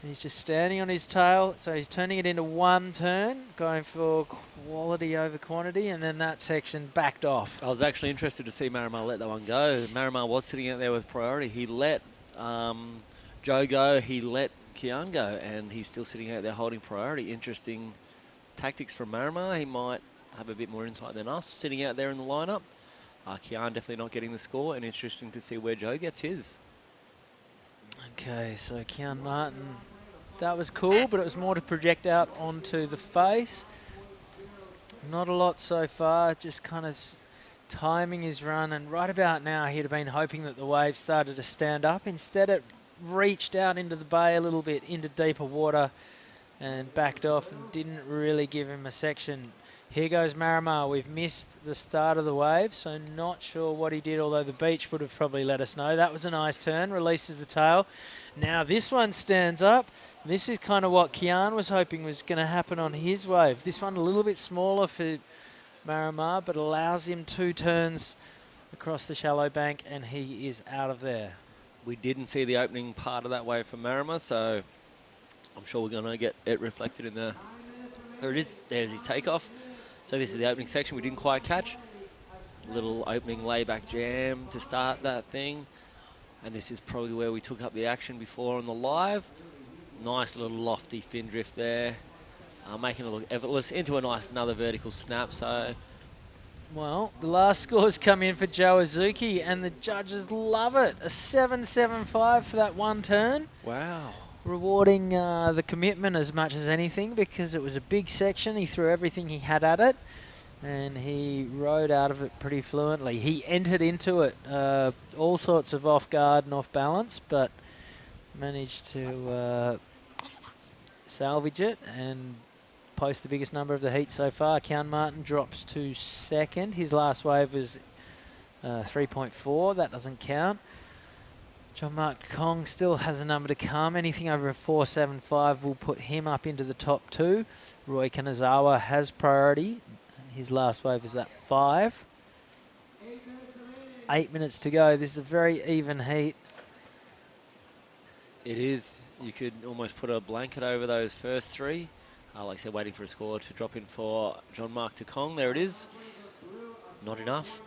He's just standing on his tail, so he's turning it into one turn, going for quality over quantity, and then that section backed off. I was actually interested to see Marima let that one go. Marima was sitting out there with priority. He let Joe go, he let Kian go, and he's still sitting out there holding priority. Interesting tactics from Marima. He might have a bit more insight than us sitting out there in the lineup. Kian definitely not getting the score, and interesting to see where Joe gets his. Okay, so Kian Martin, that was cool, but it was more to project out onto the face. Not a lot so far, just kind of timing his run, and right about now he'd have been hoping that the wave started to stand up. Instead it reached out into the bay a little bit, into deeper water, and backed off and didn't really give him a section. Here goes Marima. We've missed the start of the wave, so not sure what he did, although the beach would have probably let us know. That was a nice turn, releases the tail. Now this one stands up. This is kind of what Kian was hoping was going to happen on his wave. This one a little bit smaller for Marima, but allows him 2 turns across the shallow bank, and he is out of there. We didn't see the opening part of that wave for Marima, so I'm sure we're going to get it reflected in the... There it is. There's his takeoff. So this is the opening section we didn't quite catch. Little opening layback jam to start that thing. And this is probably where we took up the action before on the live. Nice little lofty fin drift there. Making it look effortless into a nice another vertical snap. So, well, the last scores come in for Joe Azuki, and the judges love it. A 7.75 for that one turn. Wow. Rewarding the commitment as much as anything, because it was a big section. He threw everything he had at it, and he rode out of it pretty fluently. He entered into it all sorts of off guard and off balance, but managed to salvage it and post the biggest number of the heat so far. Kian Martin drops to second. His last wave was 3.4. That doesn't count. Jean-Marc Kong still has a number to come. Anything over a 4.75 will put him up into the top 2. Roy Kanazawa has priority. His last wave is at 5. 8 minutes to go. This is a very even heat. It is. You could almost put a blanket over those first 3. Like I said, waiting for a score to drop in for Jean-Marc Kong. There it is. Not enough.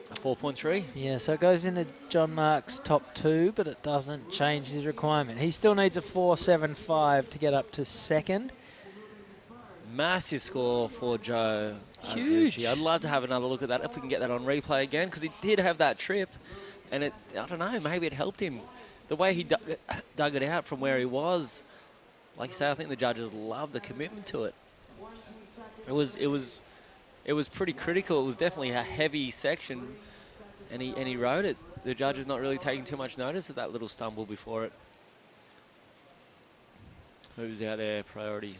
A 4.3. Yeah, so it goes into John Mark's top 2, but it doesn't change his requirement. He still needs a 4.75 to get up to second. Massive score for Joe. Huge. I'd love to have another look at that if we can get that on replay again, because he did have that trip, and I don't know, maybe it helped him. The way he dug it out from where he was, like you say, I think the judges loved the commitment to it. It was pretty critical. It was definitely a heavy section, and he rode it. The judges not really taking too much notice of that little stumble before it. Who's out there? Priority.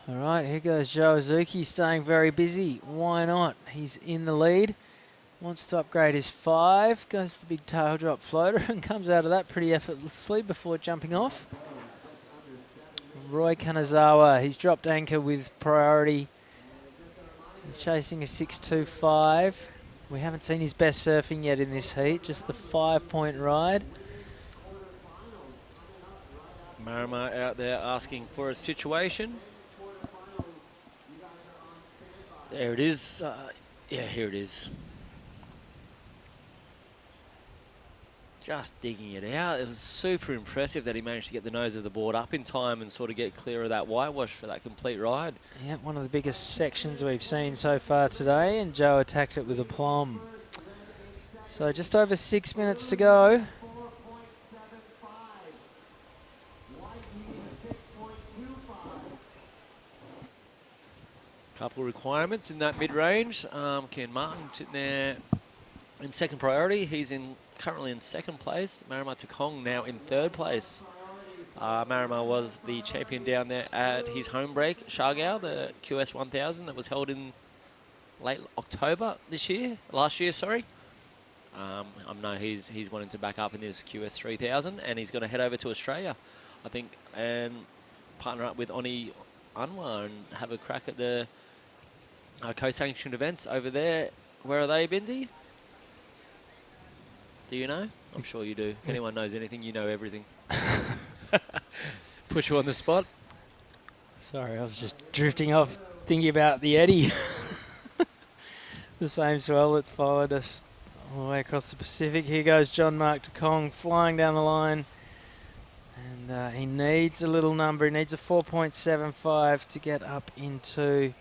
All right, here goes Joe Azuki, staying very busy. Why not? He's in the lead. Wants to upgrade his 5. Goes to the big tail drop floater and comes out of that pretty effortlessly before jumping off. Roy Kanazawa, he's dropped anchor with priority. He's chasing a 6.25. We haven't seen his best surfing yet in this heat, just the 5-point ride. Marima out there asking for a situation. There it is. Yeah, here it is. Just digging it out. It was super impressive that he managed to get the nose of the board up in time and sort of get clear of that whitewash for that complete ride. Yeah, one of the biggest sections we've seen so far today, and Joe attacked it with aplomb. So just over 6 minutes to go. Couple of requirements in that mid-range. Ken Martin sitting there in second priority. He's currently in second place. Marima Kong now in third place. Marima was the champion down there at his home break, Shargao, the QS 1000 that was held in late October last year, sorry. I know he's wanting to back up in his QS 3000, and he's going to head over to Australia, I think, and partner up with Oni Anwar and have a crack at the co-sanctioned events over there. Where are they, Benzie? Do you know? I'm sure you do. If anyone knows anything, you know everything. Put you on the spot. Sorry, I was just drifting off thinking about the eddy. The same swell that's followed us all the way across the Pacific. Here goes Jean-Marc Kong flying down the line. And he needs a little number. He needs a 4.75 to get up into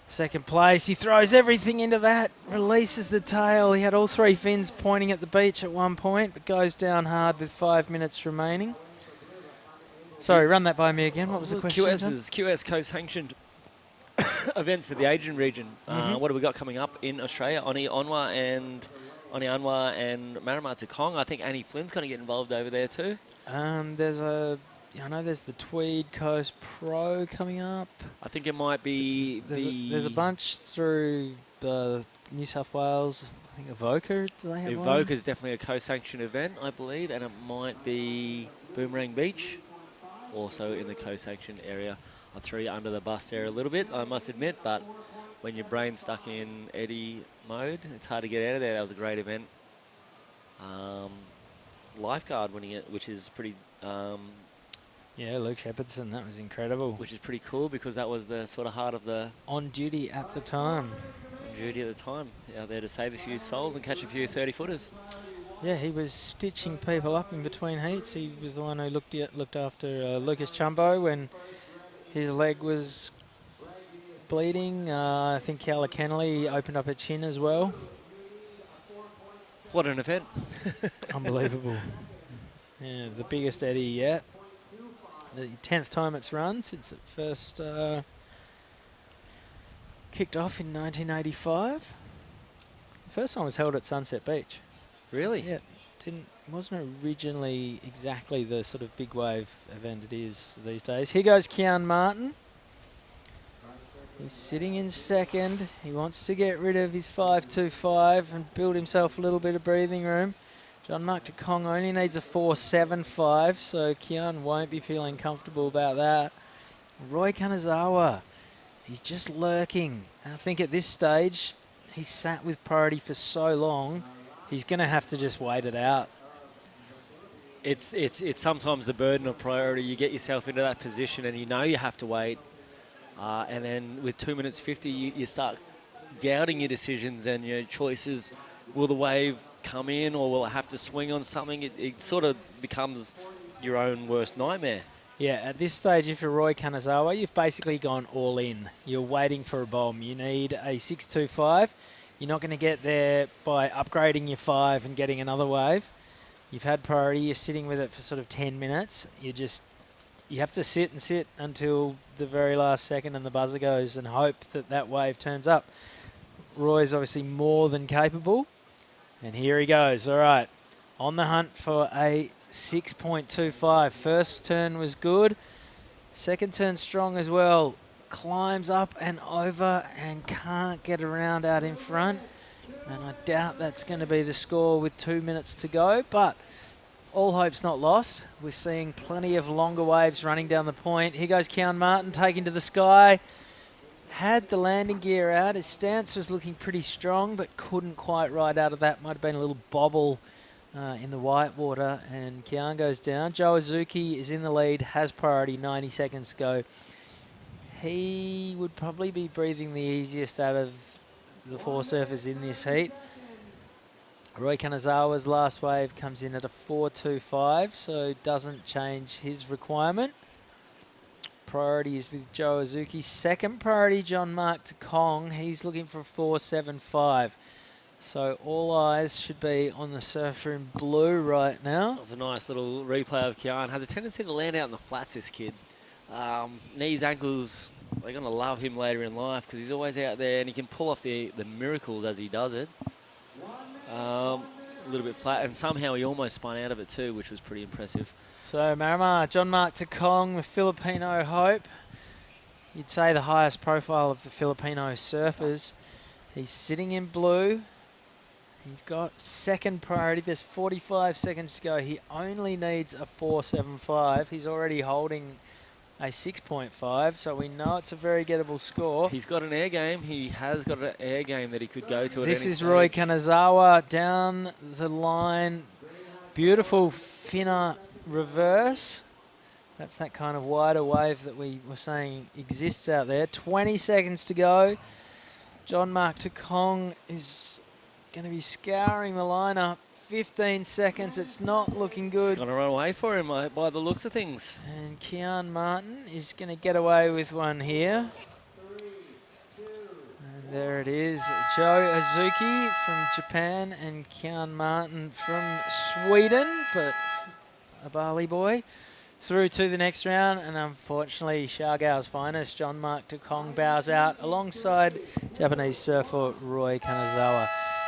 second place. He throws everything into that, releases the tail. He had all 3 fins pointing at the beach at one point, but goes down hard with 5 minutes remaining. Sorry, run that by me again. What was the question? QS co-sanctioned events for the Asian region. What have we got coming up in Australia? Oni Anwar and Marima Kong. I think Annie Flynn's going to get involved over there too. I know there's the Tweed Coast Pro coming up. I think it might be there's a bunch through the New South Wales. I think Evoca, do they have one? Evoca's definitely a co-sanctioned event, I believe, and it might be Boomerang Beach, also in the co-sanctioned area. I threw you under the bus there a little bit, I must admit, but when your brain's stuck in eddy mode, it's hard to get out of there. That was a great event. Lifeguard winning it, which is pretty... yeah, Luke Shepherdson, that was incredible. Which is pretty cool because that was the sort of heart of the... On duty at the time. On duty at the time. Out there to save a few souls and catch a few 30-footers. Yeah, he was stitching people up in between heats. He was the one who looked after Lucas Chumbo when his leg was bleeding. I think Carla Kennelly opened up her chin as well. What an event. Unbelievable. Yeah, the biggest eddy yet. The 10th time it's run since it first kicked off in 1985. The first one was held at Sunset Beach. Really? Yeah. wasn't originally exactly the sort of big wave event it is these days. Here goes Kian Martin. He's sitting in second. He wants to get rid of his 5.25 and build himself a little bit of breathing room. Jean-Marc de Kong only needs a 4.75, so Kian won't be feeling comfortable about that. Roy Kanazawa, he's just lurking. I think at this stage, he's sat with priority for so long, he's going to have to just wait it out. It's sometimes the burden of priority. You get yourself into that position and you know you have to wait. And then with 2 minutes 50, you start doubting your decisions and your choices. Will the wave come in or will it have to swing on something? It sort of becomes your own worst nightmare. Yeah, at this stage, if you're Roy Kanazawa, you've basically gone all in. You're waiting for a bomb. You need a 6.25. You're not going to get there by upgrading your 5 and getting another wave. You've had priority. You're sitting with it for sort of 10 minutes. You have to sit and sit until the very last second and the buzzer goes and hope that that wave turns up. Roy's obviously more than capable. And here he goes. All right. On the hunt for a 6.25. First turn was good. Second turn strong as well. Climbs up and over and can't get around out in front. And I doubt that's going to be the score with 2 minutes to go. But all hope's not lost. We're seeing plenty of longer waves running down the point. Here goes Kian Martin taking to the sky. Had the landing gear out. His stance was looking pretty strong, but couldn't quite ride out of that. Might have been a little bobble in the white water. And Kian goes down. Joe Azuki is in the lead, has priority, 90 seconds to go. He would probably be breathing the easiest out of the 4 surfers in this heat. Roy Kanazawa's last wave comes in at a 4.25, so doesn't change his requirement. Priority is with Joe Azuki. Second priority, Jean-Marc de Kong. He's looking for a 4.75. So all eyes should be on the surfer in blue right now. That's a nice little replay of Kian. Has a tendency to land out in the flats, this kid. Knees, ankles, they're going to love him later in life because he's always out there and he can pull off the miracles as he does it. A little bit flat, and somehow he almost spun out of it too, which was pretty impressive. So Marimar, Jean-Marc de Kong, the Filipino hope. You'd say the highest profile of the Filipino surfers. He's sitting in blue. He's got second priority. There's 45 seconds to go. He only needs a 4.75. He's already holding a 6.5, so we know it's a very gettable score. He's got an air game. He has got an air game that he could go to at any This is stage. Roy Kanazawa down the line. Beautiful finner reverse. That's that kind of wider wave that we were saying exists out there. 20 seconds to go. Jean-Marc de Kong is going to be scouring the lineup. 15 seconds. It's not looking good. It's going to run away for him by the looks of things. And Kian Martin is going to get away with one here. And there it is. Joe Azuki from Japan and Kian Martin from Sweden, but a Bali boy. Through to the next round, and unfortunately, Siargao's finest, Jean-Marc de Kong, bows out alongside Japanese surfer Roy Kanazawa.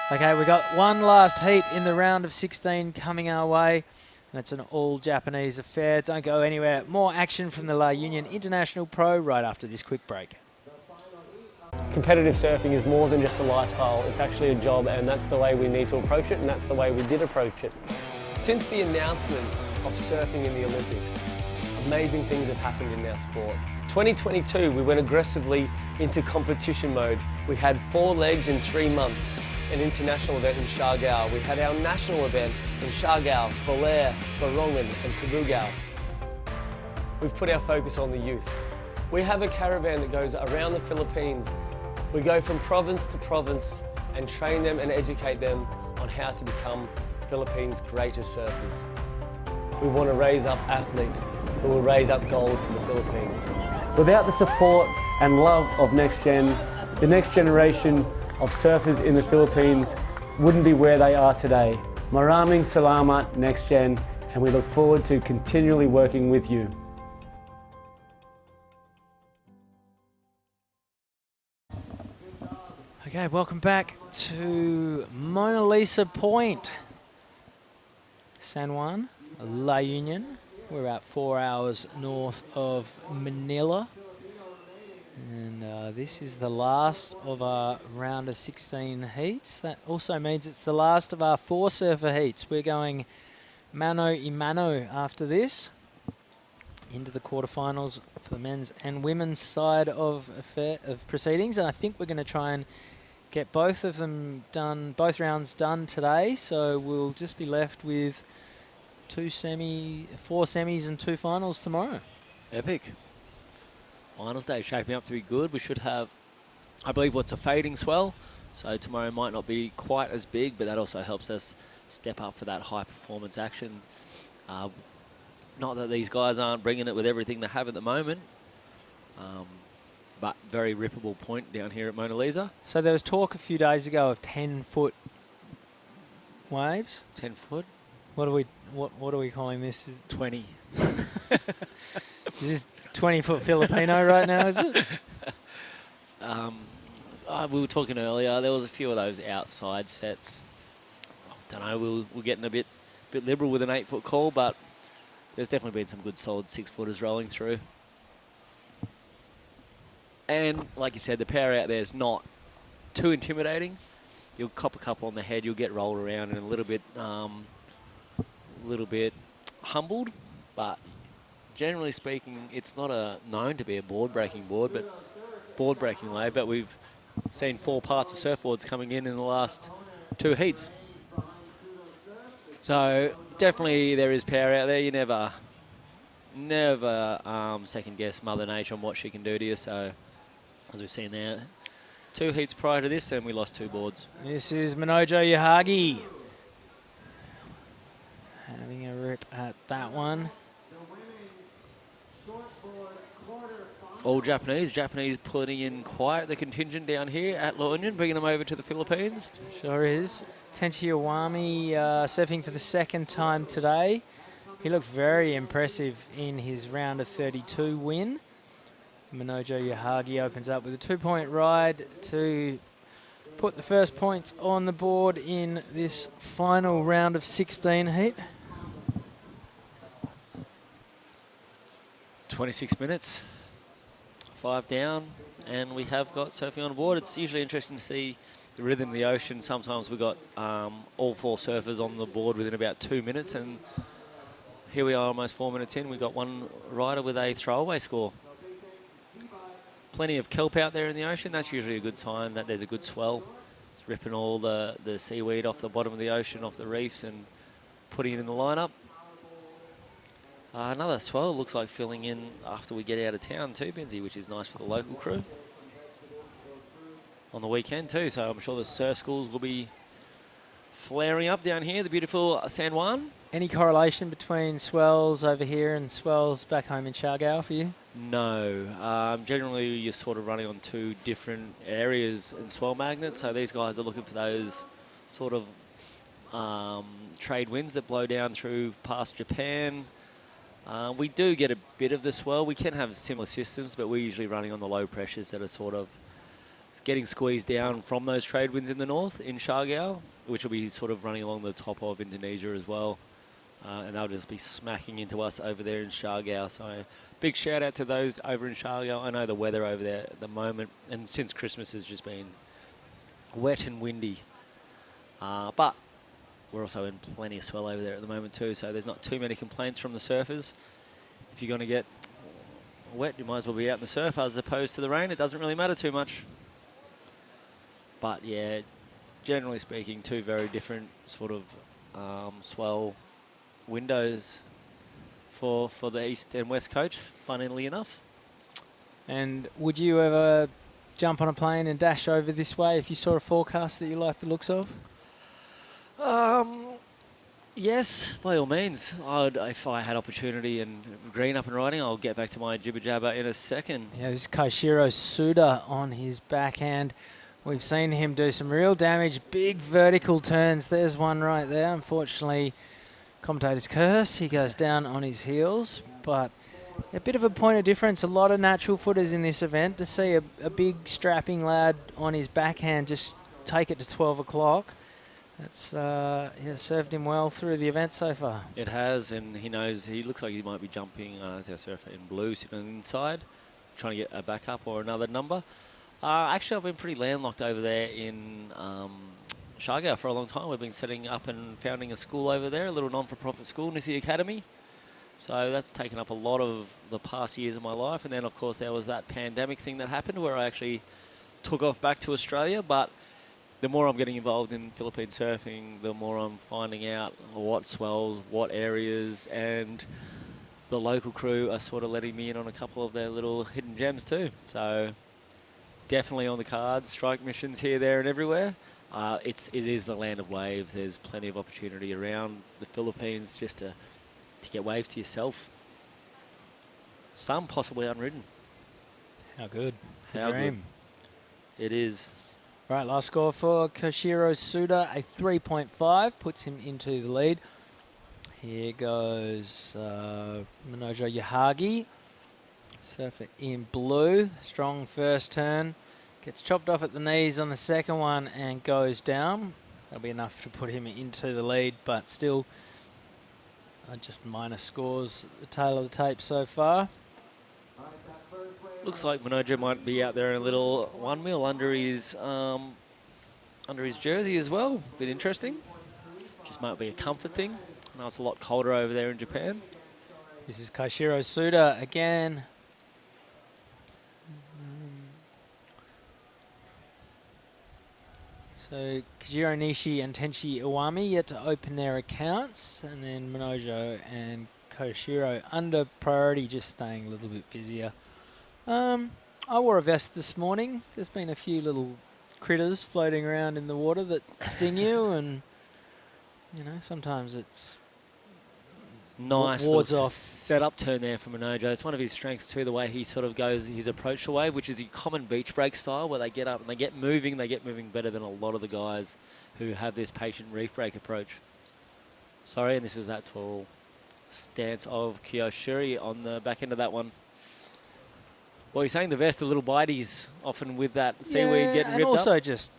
Okay, we got one last heat in the round of 16 coming our way, and it's an all-Japanese affair. Don't go anywhere. More action from the La Union International Pro right after this quick break. Competitive surfing is more than just a lifestyle. It's actually a job, and that's the way we need to approach it, and that's the way we did approach it. Since the announcement of surfing in the Olympics, amazing things have happened in our sport. 2022, we went aggressively into competition mode. We had 4 legs in 3 months, an international event in Siargao. We had our national event in Siargao, Belair, Larongan and Cabugao. We've put our focus on the youth. We have a caravan that goes around the Philippines. We go from province to province and train them and educate them on how to become Philippines' greatest surfers. We want to raise up athletes who will raise up gold for the Philippines. Without the support and love of NextGen, the next generation of surfers in the Philippines wouldn't be where they are today. Maraming salamat, NextGen, and we look forward to continually working with you. Okay, welcome back to Mona Lisa Point. San Juan, La Union. We're about 4 hours north of Manila. And this is the last of our round of 16 heats. That also means it's the last of our 4 surfer heats. We're going mano y mano after this into the quarterfinals for the men's and women's side of proceedings. And I think we're going to try and get both of them done, both rounds done today. So we'll just be left with 4 semis and 2 finals tomorrow. Epic. Finals day shaping up to be good. We should have, I believe, what's a fading swell. So tomorrow might not be quite as big, but that also helps us step up for that high performance action. Not that these guys aren't bringing it with everything they have at the moment, but very rippable point down here at Mona Lisa. So there was talk a few days ago of 10-foot waves. 10 foot? What are we calling this? 20. Is this 20-foot Filipino right now, is it? We were talking earlier, there was a few of those outside sets. I don't know, we're getting a bit liberal with an 8-foot call, but there's definitely been some good solid 6-footers rolling through. And like you said, the power out there is not too intimidating. You'll cop a couple on the head, you'll get rolled around and a little bit humbled, but generally speaking, it's not known to be a board-breaking board, but board-breaking wave. But we've seen 4 parts of surfboards coming in the last 2 heats. So definitely there is power out there. You never second guess Mother Nature on what she can do to you. So as we've seen there, 2 heats prior to this, and we lost 2 boards. This is Manojo Yahagi having a rip at that one. All Japanese. Japanese putting in quite the contingent down here at La Union, bringing them over to the Philippines. Sure is. Tenchi Iwami surfing for the 2nd time today. He looked very impressive in his round of 32 win. Manojo Yahagi opens up with a 2-point ride to put the first points on the board in this final round of 16 heat. 26 minutes, 5 down, and we have got surfing on board. It's usually interesting to see the rhythm of the ocean. Sometimes we've got all 4 surfers on the board within about 2 minutes, and here we are almost 4 minutes in. We've got 1 rider with a throwaway score. Plenty of kelp out there in the ocean. That's usually a good sign that there's a good swell. It's ripping all the seaweed off the bottom of the ocean, off the reefs, and putting it in the lineup. Another swell looks like filling in after we get out of town too, Benzie, which is nice for the local crew. On the weekend too, so I'm sure the surf schools will be flaring up down here, the beautiful San Juan. Any correlation between swells over here and swells back home in Siargao for you? No. Generally, you're sort of running on 2 different areas in swell magnets, so these guys are looking for those sort of trade winds that blow down through past Japan. We do get a bit of the swell. We can have similar systems, but we're usually running on the low pressures that are sort of getting squeezed down from those trade winds in the north in Siargao, which will be sort of running along the top of Indonesia as well. And they'll just be smacking into us over there in Siargao. So big shout out to those over in Siargao. I know the weather over there at the moment, and since Christmas has just been wet and windy. But we're also in plenty of swell over there at the moment too, so there's not too many complaints from the surfers. If you're going to get wet, you might as well be out in the surf as opposed to the rain. It doesn't really matter too much. But yeah, generally speaking, 2 very different sort of swell windows for the east and west coast, funnily enough. And would you ever jump on a plane and dash over this way if you saw a forecast that you liked the looks of? Yes, by all means. If I had opportunity and green up and riding, I'll get back to my jibber jabber in a second. Yeah, this is Koichiro Suda on his backhand. We've seen him do some real damage, big vertical turns. There's one right there. Unfortunately, commentator's curse. He goes down on his heels, but a bit of a point of difference. A lot of natural footers in this event. To see a big strapping lad on his backhand just take it to 12 o'clock. That's yeah, served him well through the event so far. It has, and he knows, he looks like he might be jumping as our surfer in blue, sitting on the inside, trying to get a backup or another number. Actually, I've been pretty landlocked over there in Shargo for a long time. We've been setting up and founding a school over there, a little non-for-profit school, Nissi Academy. So that's taken up a lot of the past years of my life. And then, of course, there was that pandemic thing that happened where I actually took off back to Australia. But the more I'm getting involved in Philippine surfing, the more I'm finding out what swells, what areas, and the local crew are sort of letting me in on a couple of their little hidden gems too. So definitely on the cards, strike missions here, there, and everywhere. It is the land of waves. There's plenty of opportunity around the Philippines just to get waves to yourself. Some possibly unridden. How good. How dream. Good. It is. Right, last score for Koshiro Suda, a 3.5, puts him into the lead. Here goes Minojo Yahagi, surfer in blue, strong first turn, gets chopped off at the knees on the second one and goes down. That'll be enough to put him into the lead, but still just minor scores at the tail of the tape so far. Looks like Minojo might be out there in a little 1 mil under his jersey as well. Bit interesting. Just might be a comfort thing. I know it's a lot colder over there in Japan. This is Koshiro Suda again. So Kajiro Nishi and Tenshi Iwami yet to open their accounts, and then Minojo and Koshiro under priority, just staying a little bit busier. I wore a vest this morning. There's been a few little critters floating around in the water that sting you, and you know, sometimes it's Nice wards little off. set-up turn there from Minojo. It's one of his strengths too, the way he sort of goes his approach to wave, which is a common beach break style where they get up and they get moving better than a lot of the guys who have this patient reef break approach. Sorry, and this is that tall stance of Kiyoshiri on the back end of that one. Well, you're saying the vest, the little bites often with that seaweed getting ripped up? And also just,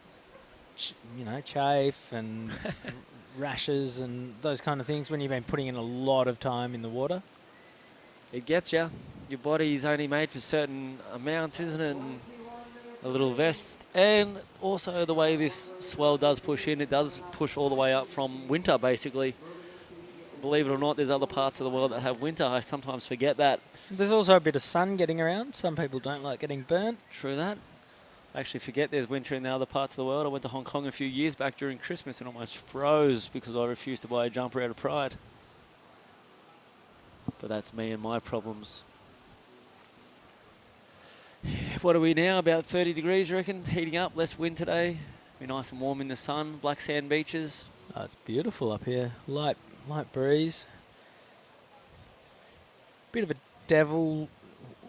you know, chafe and rashes and those kind of things when you've been putting in a lot of time in the water. It gets you. Your body's only made for certain amounts, isn't it? And a little vest. And also the way this swell does push in, it does push all the way up from winter, basically. Believe it or not, there's other parts of the world that have winter. I sometimes forget that. There's also a bit of sun getting around. Some people don't like getting burnt. True that. I actually forget there's winter in the other parts of the world. I went to Hong Kong a few years back during Christmas and almost froze because I refused to buy a jumper out of pride. But that's me and my problems. What are we now? About 30 degrees, you reckon? Heating up, less wind today. Be nice and warm in the sun. Black sand beaches. Oh, it's beautiful up here. Light breeze. Bit of a devil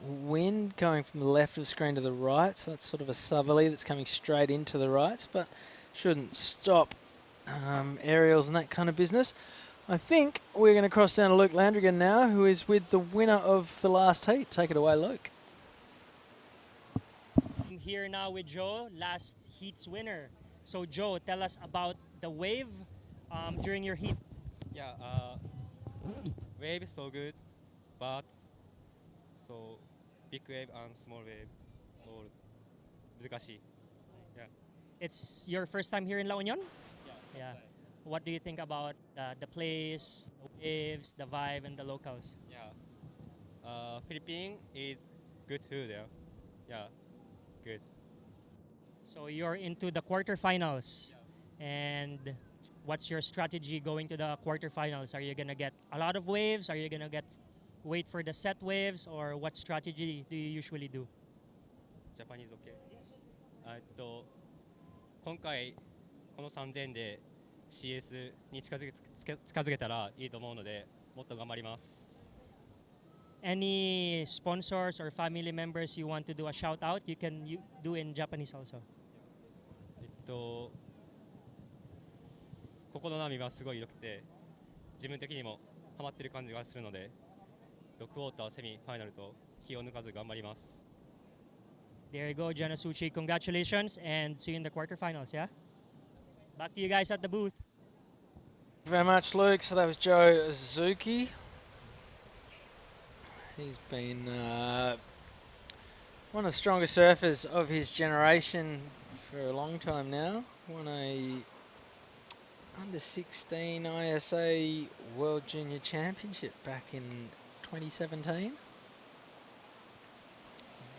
wind going from the left of the screen to the right, so that's sort of a southerly that's coming straight into the right, but shouldn't stop aerials and that kind of business. I think we're going to cross down to Luke Landrigan now, who is with the winner of the last heat. Take it away, Luke. I'm here now with Joe, last heat's winner. So Joe, tell us about the wave during your heat. Yeah, wave is so good, but so big wave and small wave, all 難しい. Yeah. It's your first time here in La Union? Yeah. What do you think about the place, the waves, the vibe, and the locals? Yeah. Philippine is good food there. Yeah, good. So you're into the quarterfinals. And what's your strategy going to the quarterfinals? Are you going to get a lot of waves? Are you going to wait for the set waves? Or what strategy do you usually do? Japanese okay. Yes. 今回この3000で CS に近づけたらいいと思うのでもっと頑張ります。Any sponsors or family members you want to do a shout out, you can do in Japanese also. ここの波がすごい良くて自分的にもハマってる感じがするのでクォーター、セミ、ファイナルと気を抜かず頑張ります。There you go, Janasuchi. Congratulations and see you in the quarterfinals, yeah? Back to you guys at the booth. Thank you very much, Luke. So that was Joe Azuki. He's been one of the strongest surfers of his generation for a long time now. Won a under 16 ISA World Junior Championship back in 2017.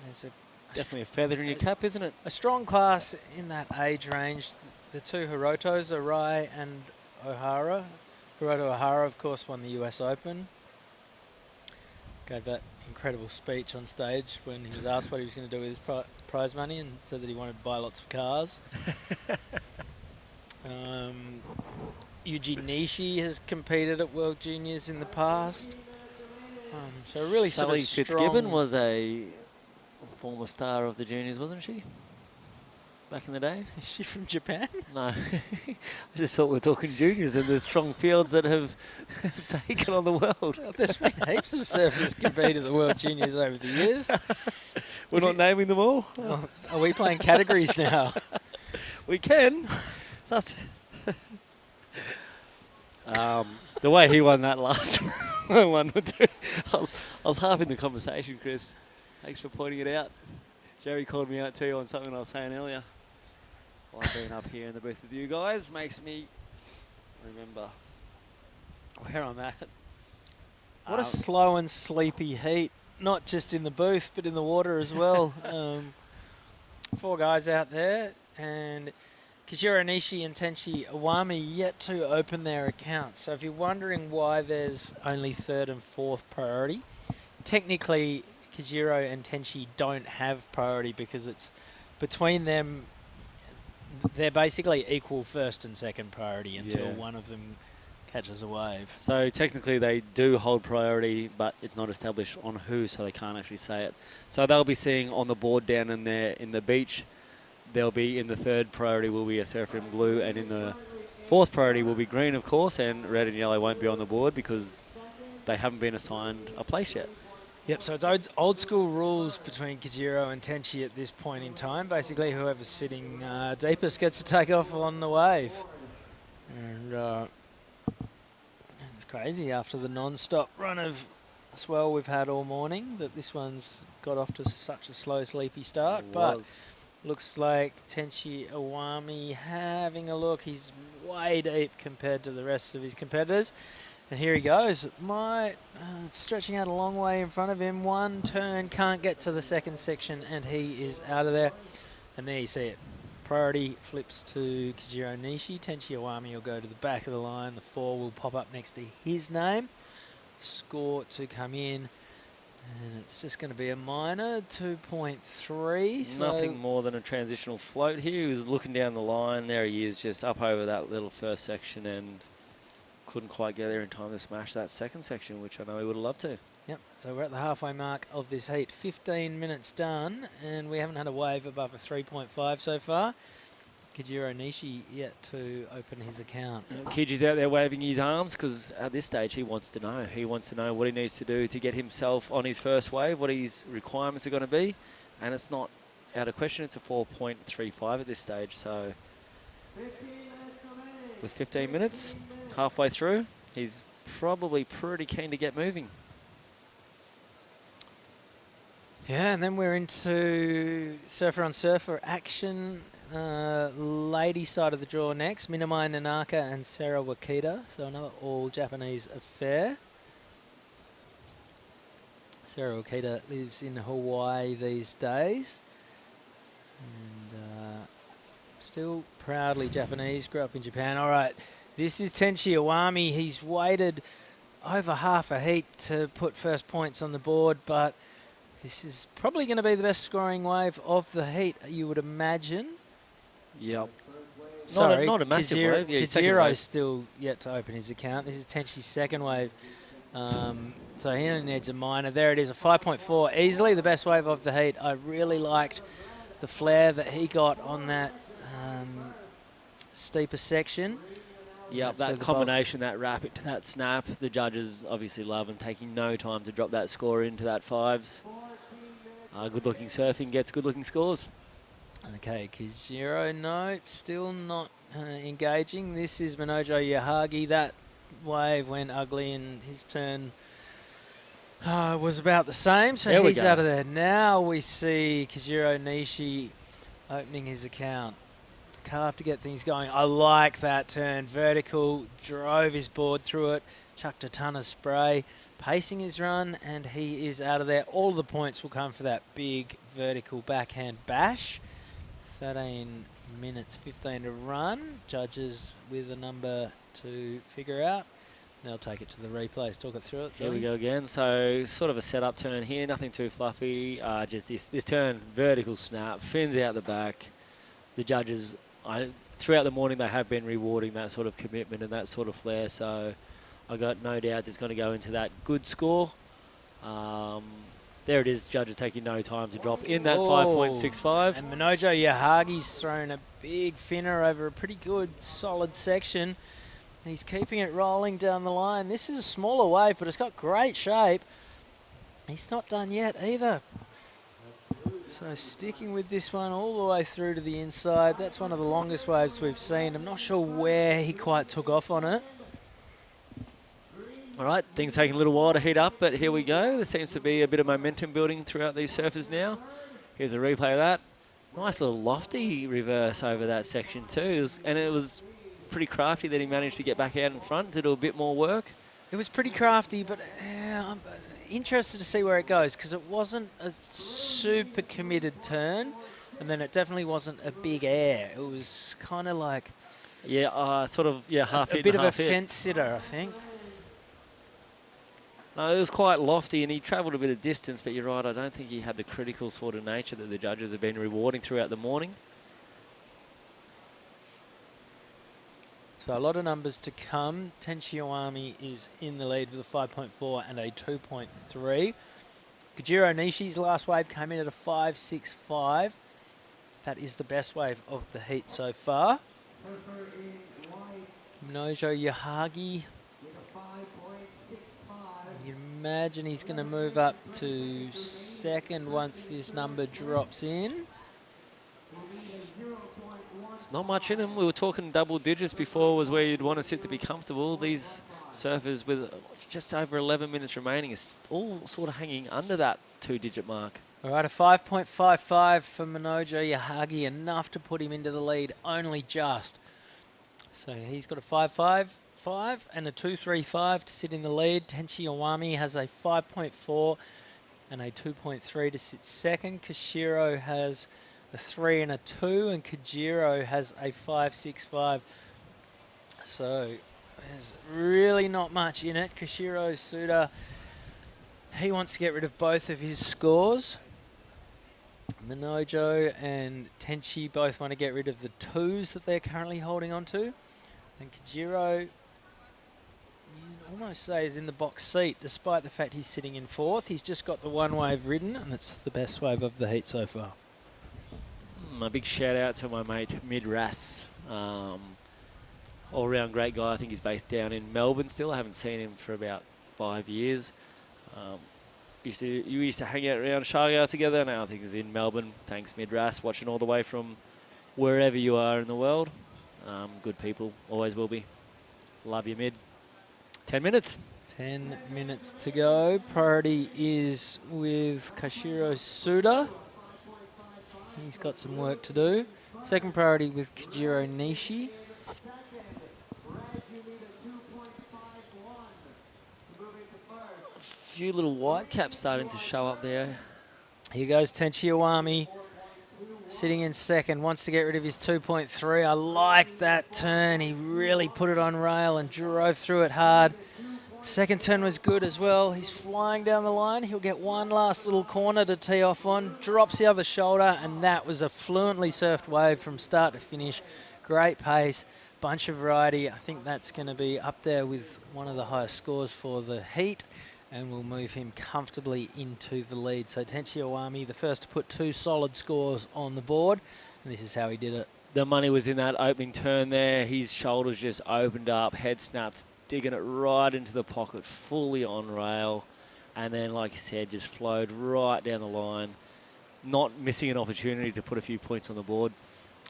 There's Definitely a feather in your cap, isn't it? a strong class in that age range. The two Hirotos, Arai and O'Hara. Hiroto O'Hara, of course, won the US Open. Gave that incredible speech on stage when he was asked what he was going to do with his prize money and said that he wanted to buy lots of cars. Yuji Nishi has competed at World Juniors in the past. So really Sally sort of Fitzgibbon strong. was a former star of the juniors, wasn't she? Back in the day? Is she from Japan? No. I just thought we were talking juniors and there's strong fields that have taken on the world. Well, there's been heaps of surfers compete at the World Juniors over the years. We're not naming them all? Oh, are we playing categories now? We can. The way he won that last one, I was half in the conversation, Chris. Thanks for pointing it out. Jerry called me out too on something I was saying earlier. Well, being up here in the booth with you guys makes me remember where I'm at. What a slow and sleepy heat, not just in the booth, but in the water as well. 4 guys out there, and Kizuro Nishi and Tenchi Iwami yet to open their accounts. So if you're wondering why there's only 3rd and 4th priority, technically Kizuro and Tenchi don't have priority because it's between them. They're basically equal 1st and 2nd priority until one of them catches a wave. So technically they do hold priority, but it's not established on who, so they can't actually say it. So they'll be seeing on the board down in there in the beach, they'll be in the 3rd priority will be a surfer in blue, and in the 4th priority will be green, of course, and red and yellow won't be on the board because they haven't been assigned a place yet. Yep, so it's old school rules between Kizuro and Tenchi at this point in time. Basically, whoever's sitting deepest gets to take off on the wave. And it's crazy after the non-stop run of swell we've had all morning that this one's got off to such a slow, sleepy start. But looks like Tenchi Iwami having a look. He's way deep compared to the rest of his competitors. And here he goes. Stretching out a long way in front of him. One turn, can't get to the 2nd section, and he is out of there. And there you see it. Priority flips to Kizuro Nishi. Tenchi Iwami will go to the back of the line. The 4 will pop up next to his name. Score to come in. And it's just going to be a minor, 2.3. So Nothing more than a transitional float here. He was looking down the line. There he is, just up over that little 1st section and couldn't quite get there in time to smash that 2nd section, which I know he would have loved to. Yep, so we're at the halfway mark of this heat. 15 minutes done, and we haven't had a wave above a 3.5 so far. Kizuro Nishi yet to open his account. Kiji's out there waving his arms because at this stage he wants to know. He wants to know what he needs to do to get himself on his first wave, what his requirements are going to be, and it's not out of question. It's a 4.35 at this stage, so with 15 minutes, halfway through, he's probably pretty keen to get moving. Yeah, and then we're into surfer on surfer action. Lady side of the draw next. Minamai Nanaka and Sarah Wakita. So another all Japanese affair. Sarah Wakita lives in Hawaii these days. And still proudly Japanese. Grew up in Japan. All right. This is Tenchi Iwami. He's waited over half a heat to put first points on the board, but this is probably going to be the best scoring wave of the heat, you would imagine. Yep. Sorry, not a massive wave. Yeah, Kiziro's still yet to open his account. This is Tenchi's 2nd wave. So he only needs a minor. There it is, a 5.4. Easily the best wave of the heat. I really liked the flare that he got on that steeper section. Yeah, that combination, that rapid to that snap, the judges obviously love him, taking no time to drop that score into that 5s. Good-looking surfing gets good-looking scores. Okay, Kizuro, no, still not engaging. This is Minojo Yahagi. That wave went ugly and his turn was about the same, so he's out of there. Now we see Kajiro Nishi opening his account. Carve to get things going. I like that turn. Vertical, drove his board through it, chucked a ton of spray, pacing his run, and he is out of there. All the points will come for that big vertical backhand bash. 13 minutes 15 to run. Judges with a number to figure out. They'll take it to the replays, talk it through it. Here we go again. So sort of a setup turn here, nothing too fluffy. Just this turn, vertical snap, fins out the back. The judges, throughout the morning, they have been rewarding that sort of commitment and that sort of flair. So I got no doubts it's going to go into that good score. There it is, judges taking no time to drop in that 5.65. And Minojo Yahagi's thrown a big finner over a pretty good, solid section. He's keeping it rolling down the line. This is a smaller wave, but it's got great shape. He's not done yet either. So sticking with this one all the way through to the inside. That's one of the longest waves we've seen. I'm not sure where he quite took off on it. All right, things taking a little while to heat up, but here we go. There seems to be a bit of momentum building throughout these surfers now. Here's a replay of that. Nice little lofty reverse over that section too. And it was pretty crafty that he managed to get back out in front to do a bit more work. It was pretty crafty, but I'm interested to see where it goes because it wasn't a super committed turn, and then it definitely wasn't a big air. It was kind of like half hit, a bit of a hit. fence sitter, I think. No, it was quite lofty, and he travelled a bit of distance. But you're right, I don't think he had the critical sort of nature that the judges have been rewarding throughout the morning. So a lot of numbers to come. Tenchi Iwami is in the lead with a 5.4 and a 2.3. Kajiro Nishi's last wave came in at a 5.65. That is the best wave of the heat so far. Minojo Yahagi. You'd imagine he's going to move up to second once this number drops in. There's not much in him. We were talking double digits before was where you'd want to sit to be comfortable. These surfers with just over 11 minutes remaining is all sort of hanging under that 2-digit mark. All right, a 5.55 for Minojo Yahagi, enough to put him into the lead, only just. So he's got a 5.55 and a 2.35 to sit in the lead. Tenchi Iwami has a 5.4 and a 2.3 to sit second. Kashiro has a 3 and a 2, and Kajiro has a 5.65. So there's really not much in it. Kashiro Suda, he wants to get rid of both of his scores. Minojo and Tenchi both want to get rid of the 2s that they're currently holding on to. And Kajiro, you almost say, is in the box seat, despite the fact he's sitting in 4th. He's just got the one wave ridden, and it's the best wave of the heat so far. A big shout out to my mate Midras, all-round great guy. I think he's based down in Melbourne still. I haven't seen him for about 5 years. You used to hang out around Sharga together. Now I think he's in Melbourne. Thanks Midras, watching all the way from wherever you are in the world. Good people, always will be. Love you, Mid. 10 minutes. 10 minutes to go. Priority is with Kashiro Suda. He's got some work to do. Second priority with Kajiro Nishi. A few little white caps starting to show up there. Here goes Tenchi Iwami, sitting in second, wants to get rid of his 2.3. I like that turn. He really put it on rail and drove through it hard. Second turn was good as well. He's flying down the line. He'll get one last little corner to tee off on. Drops the other shoulder, and that was a fluently surfed wave from start to finish. Great pace, bunch of variety. I think that's going to be up there with one of the highest scores for the heat, and will move him comfortably into the lead. So Tenchi Iwami, the first to put 2 solid scores on the board, and this is how he did it. The money was in that opening turn there. His shoulders just opened up, head snapped, digging it right into the pocket, fully on rail. And then, like you said, just flowed right down the line, not missing an opportunity to put a few points on the board.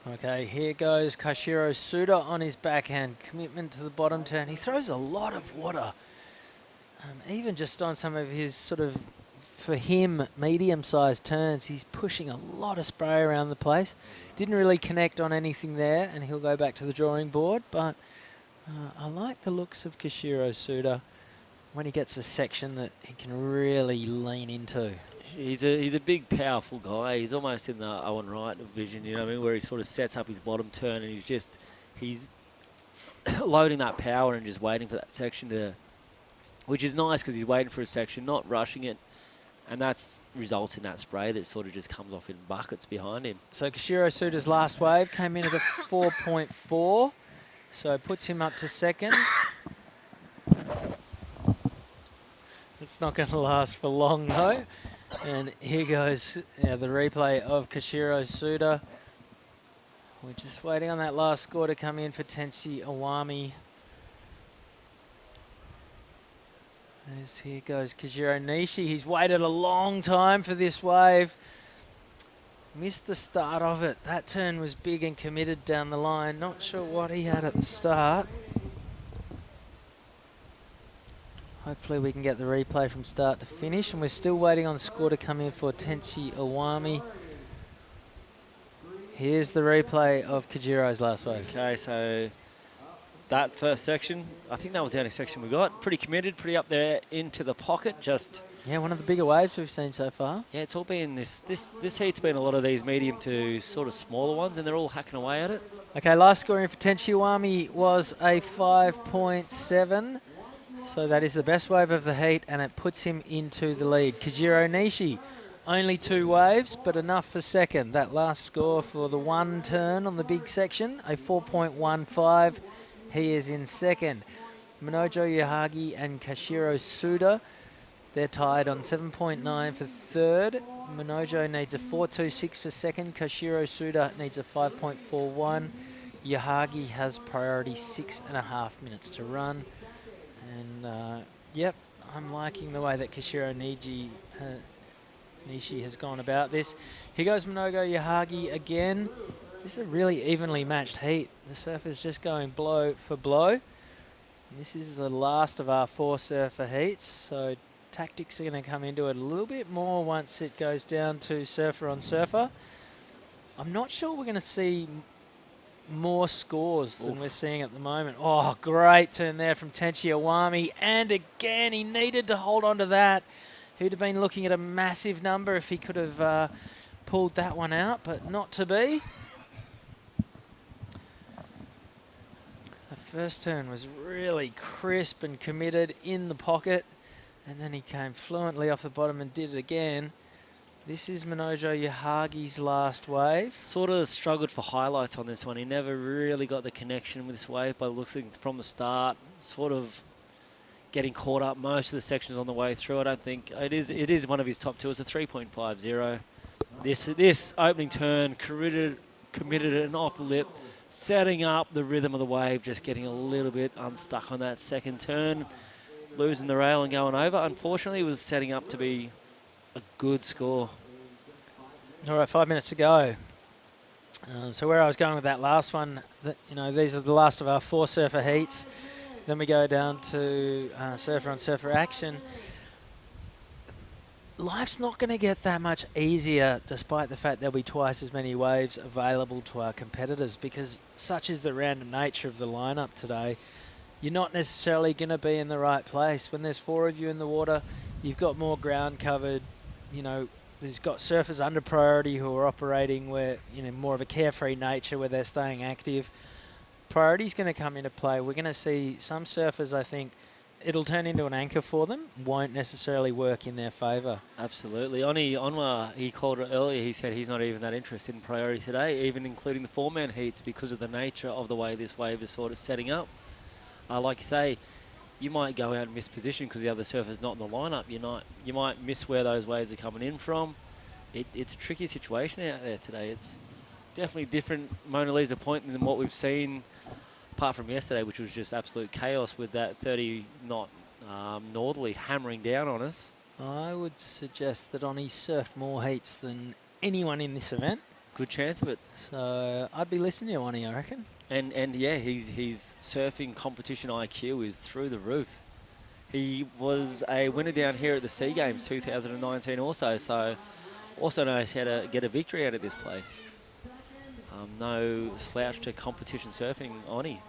Okay, here goes Kashiro Suda on his backhand. Commitment to the bottom turn. He throws a lot of water. Even just on some of his sort of, for him, medium-sized turns, he's pushing a lot of spray around the place. Didn't really connect on anything there, and he'll go back to the drawing board. But I like the looks of Kashiro Suda when he gets a section that he can really lean into. He's a big, powerful guy. He's almost in the Owen Wright division, you know what I mean, where he sort of sets up his bottom turn and he's loading that power and just waiting for that section to, which is nice because he's waiting for a section, not rushing it, and that's results in that spray that sort of just comes off in buckets behind him. So Kashiro Suda's last wave came in at a 4.4, so puts him up to second. It's not going to last for long though. And here goes the replay of Kashiro Suda. We're just waiting on that last score to come in for Tenshi Iwami. Here goes Kajiro Nishi. He's waited a long time for this wave. Missed the start of it. That turn was big and committed down the line. Not sure what he had at the start. Hopefully we can get the replay from start to finish. And we're still waiting on the score to come in for Tenshi Iwami. Here's the replay of Kajiro's last wave. Okay, so that first section, I think that was the only section we got. Pretty committed, pretty up there into the pocket. Just yeah, one of the bigger waves we've seen so far. Yeah, it's all been this heat's been a lot of these medium to sort of smaller ones, and they're all hacking away at it. Okay, last scoring for Tenshi Iwami was a 5.7. So that is the best wave of the heat, and it puts him into the lead. Kajiro Nishi, only 2 waves, but enough for second. That last score for the one turn on the big section, a 4.15. He is in second. Minojo Yahagi and Kashiro Suda, they're tied on 7.9 for third. Minojo needs a 4.26 for second. Kashiro Suda needs a 5.41. Yahagi has priority 6.5 minutes to run. And yep, I'm liking the way that Kashiro Nishi has gone about this. Here goes Minogo Yahagi again. This is a really evenly matched heat. The surfer's just going blow for blow. And this is the last of our 4 surfer heats, so tactics are going to come into it a little bit more once it goes down to surfer on surfer. I'm not sure we're going to see more scores than we're seeing at the moment. Oh, great turn there from Tenshi Iwami. And again, he needed to hold on to that. He'd have been looking at a massive number if he could have pulled that one out, but not to be. The first turn was really crisp and committed in the pocket, and then he came fluently off the bottom and did it again. This is Minojo Yahagi's last wave. Sort of struggled for highlights on this one. He never really got the connection with this wave by looking from the start. Sort of getting caught up most of the sections on the way through. I don't think it is one of his top 2. It's a 3.50. This opening turn committed it off the lip, setting up the rhythm of the wave, just getting a little bit unstuck on that second turn, losing the rail and going over. Unfortunately, it was setting up to be a good score. All right, 5 minutes to go. So where I was going with that last one, these are the last of our 4 surfer heats. Then we go down to surfer on surfer action. Life's not going to get that much easier despite the fact there'll be twice as many waves available to our competitors, because such is the random nature of the lineup today. You're not necessarily going to be in the right place. When there's 4 of you in the water, you've got more ground covered. There's got surfers under priority who are operating where, more of a carefree nature where they're staying active. Priority's going to come into play. We're going to see some surfers, I think, it'll turn into an anchor for them, won't necessarily work in their favour. Absolutely. Oni Onwa, he called it earlier, he said he's not even that interested in priority today, even including the 4-man heats, because of the nature of the way this wave is sort of setting up. Like you say, you might go out and miss position because the other surfer's not in the lineup. You might miss where those waves are coming in from. It's a tricky situation out there today. It's definitely different Mona Lisa point than what we've seen, apart from yesterday, which was just absolute chaos with that 30-knot northerly hammering down on us. I would suggest that Oni surfed more heats than anyone in this event. Good chance of it. So I'd be listening to Oni, I reckon. And yeah, his surfing competition IQ is through the roof. He was a winner down here at the SEA Games 2019 also, so also knows how to get a victory out of this place. No slouch to competition surfing, Oni.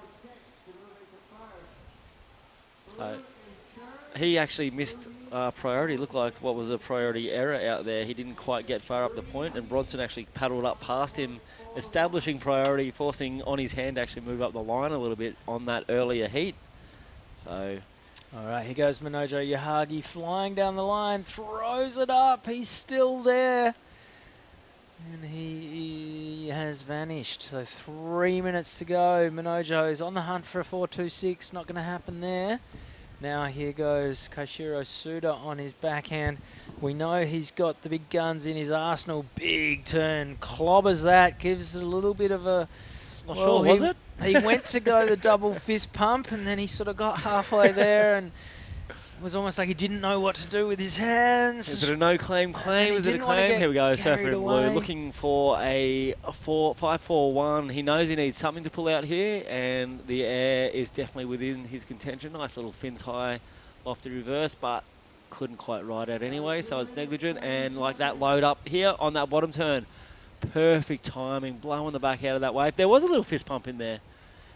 So he actually missed priority. Looked like what was a priority error out there. He didn't quite get far up the point, and Bronson actually paddled up past him, establishing priority, forcing Oni's hand to actually move up the line a little bit on that earlier heat. So, all right, here goes Manojo Yahagi flying down the line, throws it up. He's still there. And he has vanished. So 3 minutes to go. Manojo is on the hunt for a 4.26. Not going to happen there. Now here goes Koshiro Suda on his backhand. We know he's got the big guns in his arsenal. Big turn. Clobbers that. Gives it a little bit of a... Not sure, was it? He went to go the double fist pump, and then he sort of got halfway there, and it was almost like he didn't know what to do with his hands. Is it a no claim claim? Is it a claim? Here we go, Surfer in Blue looking for a 5-4-1. He knows he needs something to pull out here, and the air is definitely within his contention. Nice little fins high off the reverse, but couldn't quite ride out anyway, so it's negligent. And like that load up here on that bottom turn, perfect timing, blowing the back out of that wave. There was a little fist pump in there,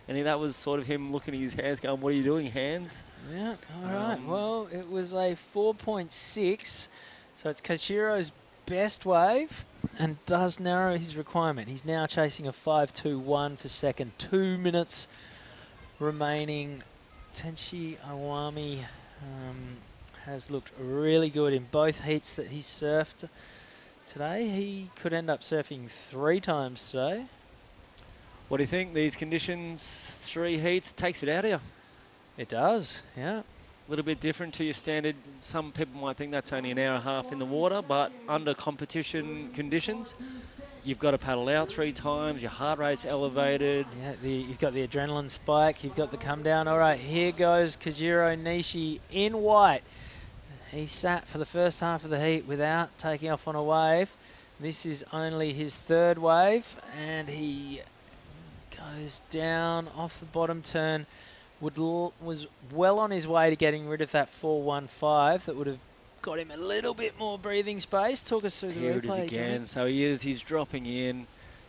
and that was sort of him looking at his hands going, what are you doing, hands? Yeah, all right. Well, it was a 4.6, so it's Kashiro's best wave and does narrow his requirement. He's now chasing a 5.21 for second. 2 minutes remaining. Tenchi Awami has looked really good in both heats that he surfed today. He could end up surfing 3 times today. What do you think? These conditions, 3 heats, takes it out of you. It does, yeah. A little bit different to your standard. Some people might think that's only an hour and a half in the water, but under competition conditions, you've got to paddle out 3 times, your heart rate's elevated. Yeah, you've got the adrenaline spike, you've got the come down. All right, here goes Kajiro Nishi in white. He sat for the first half of the heat without taking off on a wave. This is only his 3rd wave, and he goes down off the bottom turn. Was well on his way to getting rid of that 4.15 that would have got him a little bit more breathing space. Talk us through the Here replay it is again. So he's dropping in,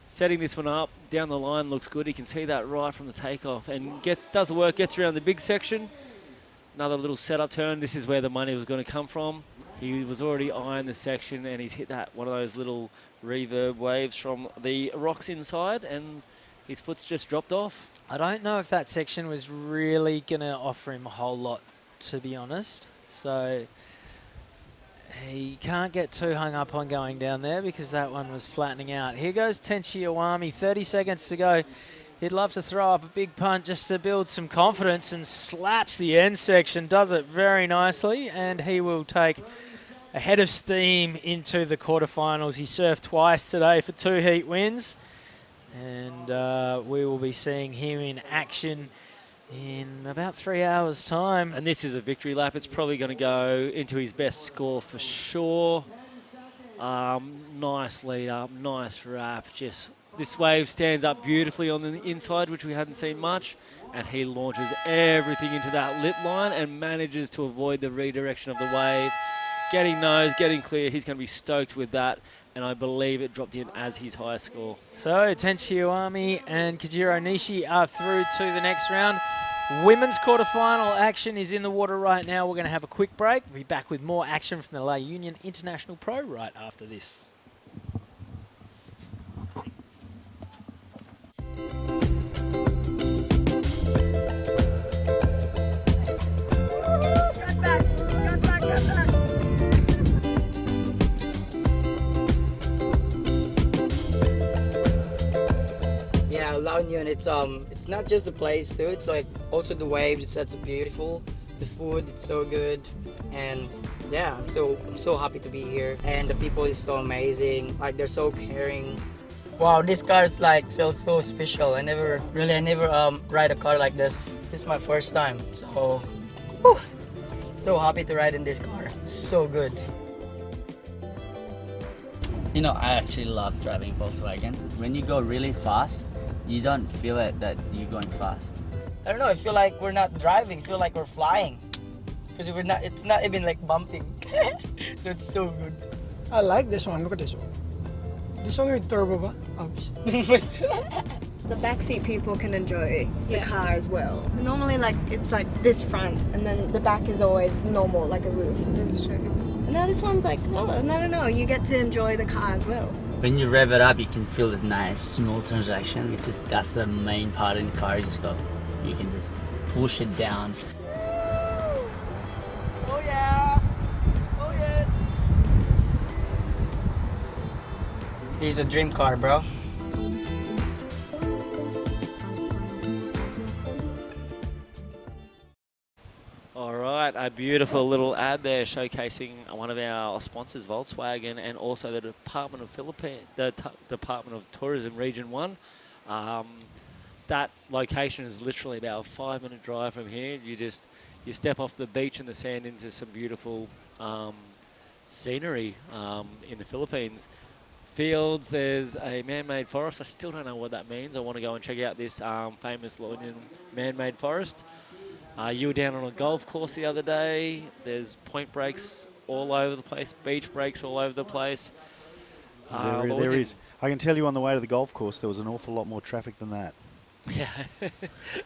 setting this one up. Down the line looks good. He can see that right from the takeoff and does the work, gets around the big section. Another little setup turn. This is where the money was going to come from. He was already eyeing the section, and he's hit that one of those little reverb waves from the rocks inside, and his foot's just dropped off. I don't know if that section was really going to offer him a whole lot, to be honest. So he can't get too hung up on going down there because that one was flattening out. Here goes Tenchi Iwami, 30 seconds to go. He'd love to throw up a big punt just to build some confidence, and slaps the end section, does it very nicely, and he will take a head of steam into the quarterfinals. He surfed twice today for 2 heat wins. And we will be seeing him in action in about 3 hours' time. And this is a victory lap. It's probably going to go into his best score for sure. Nice lead up, nice wrap. Just this wave stands up beautifully on the inside, which we hadn't seen much. And he launches everything into that lip line and manages to avoid the redirection of the wave. Getting nose, getting clear. He's going to be stoked with that. And I believe it dropped in as his highest score. So Tenchi Iwami and Kajiro Nishi are through to the next round. Women's quarterfinal action is in the water right now. We're going to have a quick break. We'll be back with more action from the La Union International Pro right after this. La Union, it's not just the place too, it's like also the waves. It's such beautiful, the food, it's so good, and yeah, I'm so happy to be here, and the people is so amazing, like they're so caring. Wow, this car is like feels so special. I never ride a car like this. This is my first time, so whew, so happy to ride in this car. So good. You know, I actually love driving Volkswagen. When you go really fast, you don't feel it that you're going fast. I don't know. I feel like we're not driving. I feel like we're flying. Because we're not. It's not even like bumping. So it's so good. I like this one. Look at this one. This one with turbo ba? The backseat people can enjoy the car as well. Normally, like it's like this front, and then the back is always normal, like a roof. That's true. And now this one's like, oh no, you get to enjoy the car as well. When you rev it up, you can feel the nice, smooth transaction, which is that's the main part in the car. You can just push it down. Oh yeah! Oh yes! He's a dream car, bro. All right, a beautiful little ad there showcasing one of our sponsors, Volkswagen, and also the Department of Department of Tourism Region 1. That location is literally about a 5-minute drive from here. You step off the beach and the sand into some beautiful scenery in the Philippines. Fields, there's a man-made forest. I still don't know what that means. I want to go and check out this famous La Union man-made forest. You were down on a golf course the other day. There's point breaks all over the place, beach breaks all over the place. There is. I can tell you on the way to the golf course, there was an awful lot more traffic than that. Yeah,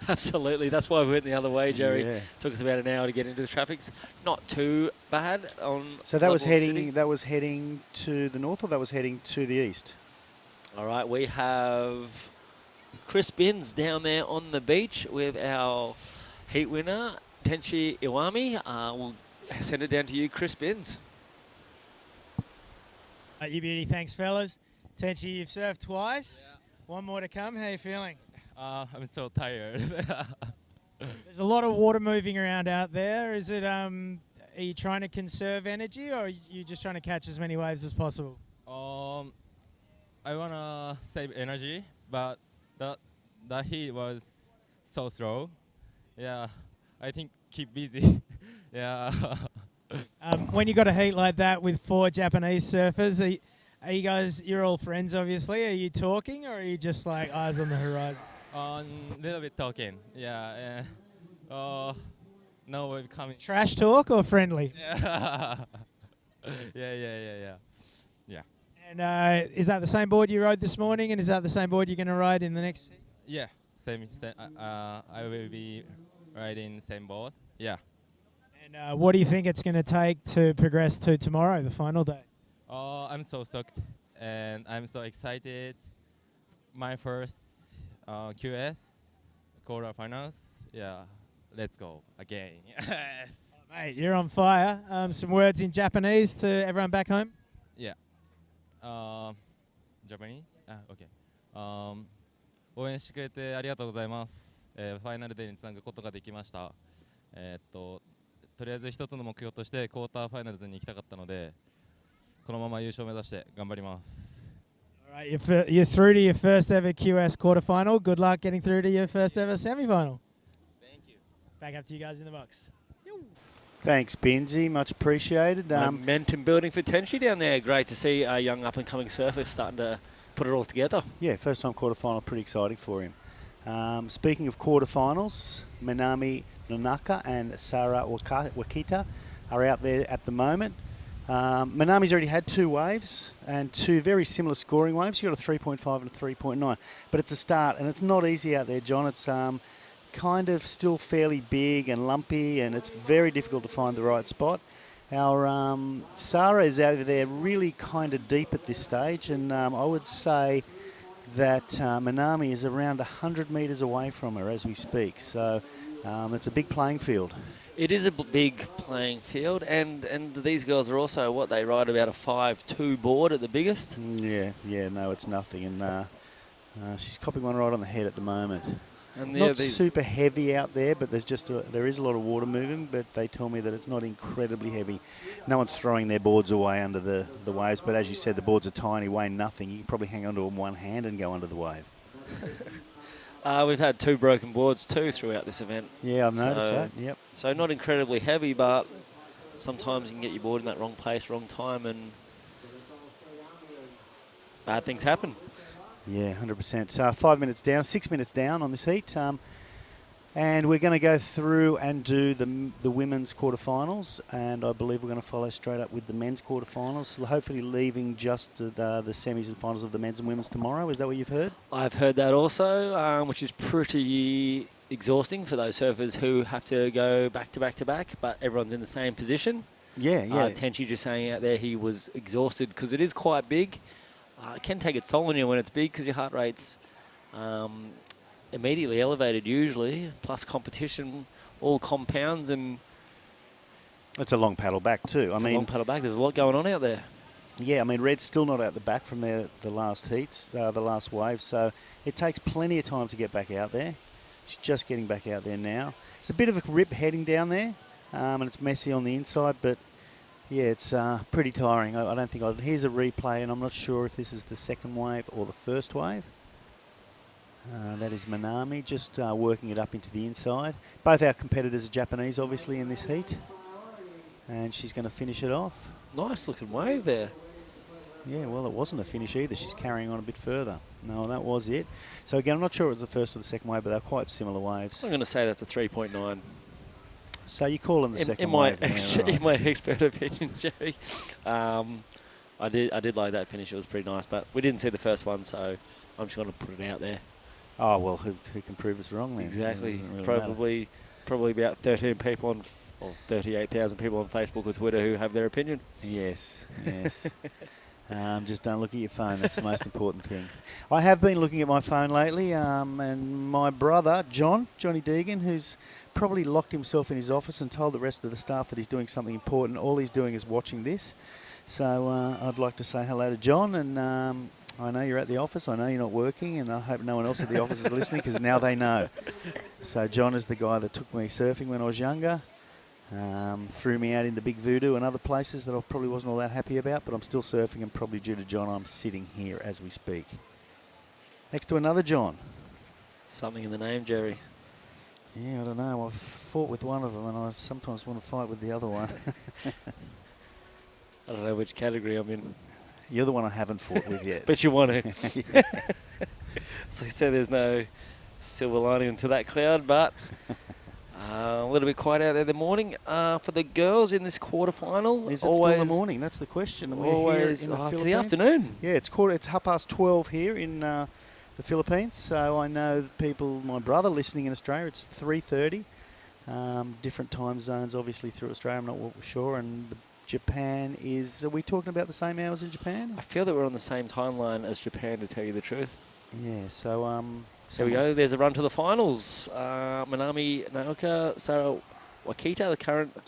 absolutely. That's why we went the other way, Jerry. Yeah. Took us about an hour to get into the traffic. Not too bad on. So that was level city. heading to the north, or that was heading to the east? All right, we have Chris Binns down there on the beach with our heat winner, Tenchi Iwami. We'll send it down to you, Chris Binns. You beauty, thanks fellas. Tenchi, you've surfed twice. Yeah. One more to come. How are you feeling? I'm so tired. There's a lot of water moving around out there. Is it? Are you trying to conserve energy, or are you just trying to catch as many waves as possible? I wanna save energy, but the heat was so slow. Yeah, I think keep busy. Yeah. When you got a heat like that with 4 Japanese surfers, are you guys? You're all friends, obviously. Are you talking, or are you just like eyes on the horizon? A little bit talking. Yeah. No, we're coming. Trash talk or friendly? Yeah. Yeah. And is that the same board you rode this morning, and is that the same board you're going to ride in the next? Yeah, same. I will be riding same board. Yeah. And what do you think it's going to take to progress to tomorrow, the final day? I'm so stoked and I'm so excited. My first QS quarterfinals. Yeah, let's go again. Yes. Oh, mate, you're on fire. Some words in Japanese to everyone back home. Yeah. Japanese? Okay. 応援してくれてありがとうございます。ファイナルデーにつなぐことができました。とりあえず一つの目標としてクォーターファイナルズに行きたかったので、このまま優勝を目指して頑張ります。All right, you're through to your first ever QS quarterfinal. Good luck getting through to your first ever semifinal. Thank you. Back up to you guys in the box. Thanks, Benzie. Much appreciated. Momentum building for Tenchi down there. Great to see a young up-and-coming surfer starting to put it all together. Yeah, first time quarterfinal, pretty exciting for him. Speaking of quarterfinals, Minami Nonaka and Sara Wakita are out there at the moment. Minami's already had 2 waves and 2 very similar scoring waves. You've got a 3.5 and a 3.9, but it's a start, and it's not easy out there, John. It's kind of still fairly big and lumpy, and it's very difficult to find the right spot. Our Sarah is over there really kind of deep at this stage, and I would say that Minami is around 100 metres away from her as we speak. So it's a big playing field. It is a big playing field, and these girls are also, what, they ride about a 5.2 board at the biggest? Yeah, no, it's nothing, and she's copping one right on the head at the moment. And not super heavy out there, but there is a lot of water moving, but they tell me that it's not incredibly heavy. No one's throwing their boards away under the waves, but as you said, the boards are tiny, weigh nothing. You can probably hang onto them one hand and go under the wave. We've had 2 broken boards too throughout this event. Yeah, I've noticed that, yep. So not incredibly heavy, but sometimes you can get your board in that wrong place, wrong time, and bad things happen. Yeah, 100%. 5 minutes down, 6 minutes down on this heat. And we're going to go through and do the women's quarterfinals, and I believe we're going to follow straight up with the men's quarterfinals, hopefully leaving just the semis and finals of the men's and women's tomorrow. Is that what you've heard? I've heard that also, which is pretty exhausting for those surfers who have to go back to back to back, but everyone's in the same position. Yeah. Tenchi just saying out there he was exhausted because it is quite big. It can take its toll on you when it's big because your heart rate's immediately elevated usually, plus competition, all compounds, and it's a long paddle back too. It's a long paddle back. There's a lot going on out there. Yeah, I mean, Red's still not out the back from the last heats, the last wave, so it takes plenty of time to get back out there. She's just getting back out there now. It's a bit of a rip heading down there, and it's messy on the inside, but yeah, it's pretty tiring. I don't think here's a replay, and I'm not sure if this is the second wave or the first wave. That is Minami just working it up into the inside. Both our competitors are Japanese, obviously, in this heat. And she's going to finish it off. Nice looking wave there. Yeah, well, it wasn't a finish either. She's carrying on a bit further. No, that was it. So, again, I'm not sure it was the first or the second wave, but they're quite similar waves. I'm going to say that's a 3.9. So you call them the second wave. In my expert opinion, Jerry. I did like that finish. It was pretty nice, but we didn't see the first one, so I'm just going to put it out there. Oh, well, who can prove us wrong then? Exactly. Really probably about 13 people or 38,000 people on Facebook or Twitter who have their opinion. Yes. Just don't look at your phone. That's the most important thing. I have been looking at my phone lately, and my brother, Johnny Deegan, who's probably locked himself in his office and told the rest of the staff that he's doing something important. All he's doing is watching this. So I'd like to say hello to John, and I know you're at the office. I know you're not working, and I hope no one else at the office is listening because now they know. So John is the guy that took me surfing when I was younger, threw me out into Big Voodoo and other places that I probably wasn't all that happy about, but I'm still surfing, and probably due to John, I'm sitting here as we speak. Next to another John. Something in the name, Jerry. Yeah, I don't know. I've fought with one of them, and I sometimes want to fight with the other one. I don't know which category I'm in. You're the one I haven't fought with yet. But you want to. So I said there's no silver lining to that cloud, but a little bit quiet out there in the morning. For the girls in this quarterfinal. Is it still in the morning? That's the question. Always, it's the afternoon. Yeah, it's 12:30 here in the Philippines. So I know people, my brother listening in Australia, it's 3:30. Different time zones, obviously, through Australia. I'm not sure. And Japan are we talking about the same hours in Japan? I feel that we're on the same timeline as Japan, to tell you the truth. Yeah, so... There we go. There's a run to the finals. Minami Naoka, Sarah Wakita, the current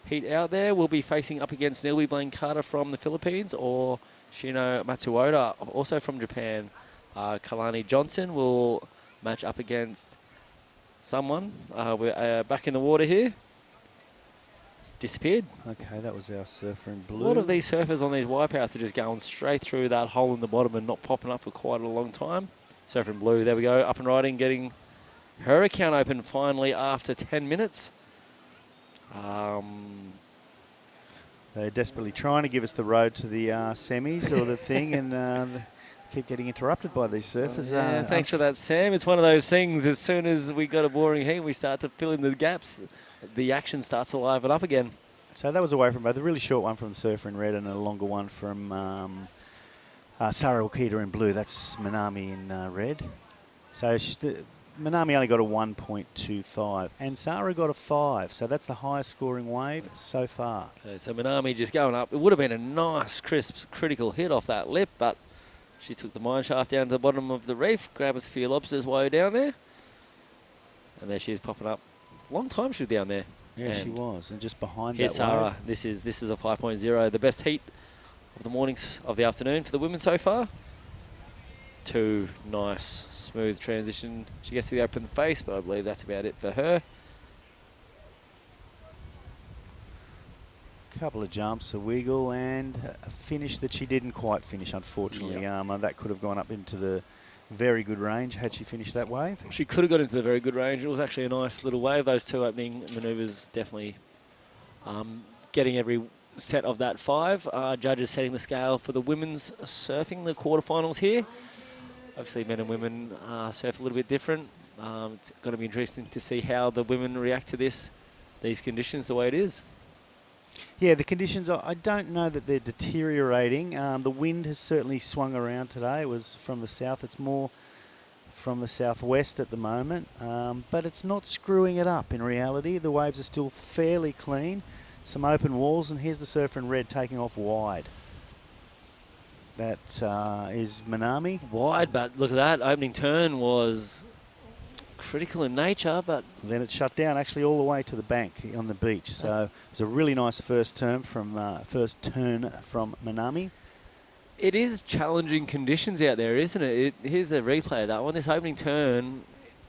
heat out there, will be facing up against Nilby Blaine Carter from the Philippines, or Shino Matsuoda, also from Japan. Kalani Johnson will match up against someone. We're back in the water here. Disappeared. Okay, that was our surfer in blue. A lot of these surfers on these wipeouts are just going straight through that hole in the bottom and not popping up for quite a long time. Surfer in blue, there we go, up and riding, getting her account open finally after 10 minutes. They're desperately trying to give us the road to the semis or the thing, and keep getting interrupted by these surfers. Yeah, thanks for that, Sam. It's one of those things, as soon as we got a boring heat, we start to fill in the gaps. The action starts to liven up again. So that was away from both. A really short one from the surfer in red and a longer one from Sarah Okita in blue. That's Minami in red. So Minami only got a 1.25 and Sarah got a 5. So that's the highest scoring wave so far. Okay, so Minami just going up. It would have been a nice, crisp, critical hit off that lip, but she took the mine shaft down to the bottom of the reef, grabbed us a few lobsters while down there. And there she is popping up. Long time she was down there. Yeah, she was. And just behind here's that Sarah. wave. This is a 5.0. The best heat of the mornings of the afternoon for the women so far. 2 nice, smooth transition. She gets to the open face, but I believe that's about it for her. Couple of jumps, a wiggle, and a finish that she didn't quite finish, unfortunately. Yep. That could have gone up into the very good range had she finished that wave. She could have got into the very good range. It was actually a nice little wave. Those 2 opening manoeuvres definitely getting every set of that 5. Judges setting the scale for the women's surfing, the quarterfinals here. Obviously, men and women surf a little bit different. It's going to be interesting to see how the women react to these conditions the way it is. Yeah, the conditions, I don't know that they're deteriorating. The wind has certainly swung around today. It was from the south. It's more from the southwest at the moment, but it's not screwing it up in reality. The waves are still fairly clean. Some open walls, and here's the surfer in red taking off wide. That is Minami. Wide, but look at that. Opening turn was critical in nature, but then it shut down actually all the way to the bank on the beach. So it was a really nice first turn from Minami. It is challenging conditions out there, isn't it? Here's a replay of that one. This opening turn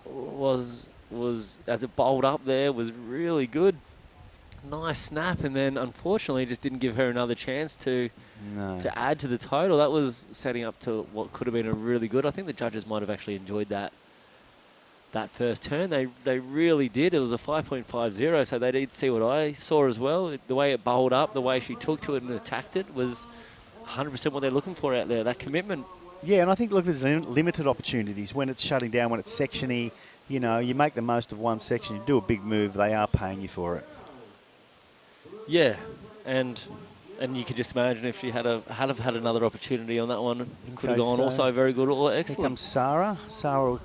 was as it bowled up there, was really good. Nice snap, and then unfortunately just didn't give her another chance to add to the total. That was setting up to what could have been a really good. I think the judges might have actually enjoyed that first turn. They really did. It was a 5.50, so they did see what I saw as well. The way it bowled up, the way she took to it and attacked it was 100% what they're looking for out there, that commitment. Yeah, and I think, look, there's limited opportunities when it's shutting down, when it's section-y. You know, you make the most of one section, you do a big move, they are paying you for it. Yeah, and you could just imagine if she had had another opportunity on that one, it could have gone also very good or excellent. Here comes Sarah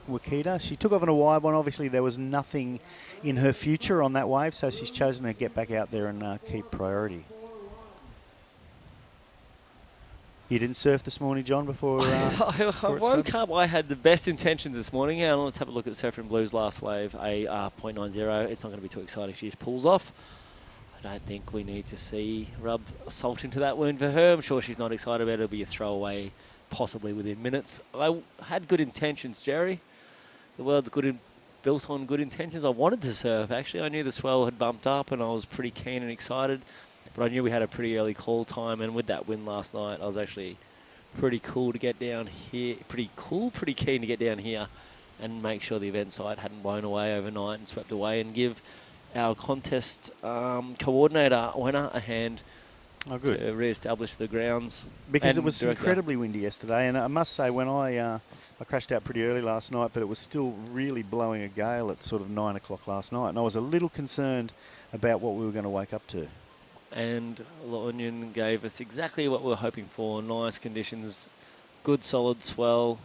Wakita. She took off on a wide one. Obviously, there was nothing in her future on that wave, so she's chosen to get back out there and keep priority. You didn't surf this morning, John, before I woke up, I had the best intentions this morning. And let's have a look at Surfing Blue's last wave, a 0.90. It's not going to be too exciting. She just pulls off. I don't think we need to rub salt into that wound for her. I'm sure she's not excited about it. It'll be a throwaway, possibly within minutes. I had good intentions, Jerry. The world's built on good intentions. I wanted to surf, actually. I knew the swell had bumped up, and I was pretty keen and excited. But I knew we had a pretty early call time, and with that win last night, I was actually pretty cool to get down here. Pretty keen to get down here and make sure the event site hadn't blown away overnight and swept away, and give our contest coordinator, Wenna, a hand to re-establish the grounds. Because it was incredibly windy yesterday, and I must say, when I crashed out pretty early last night, but it was still really blowing a gale at sort of 9 o'clock last night, and I was a little concerned about what we were going to wake up to. And La Union gave us exactly what we were hoping for. Nice conditions, good solid swell,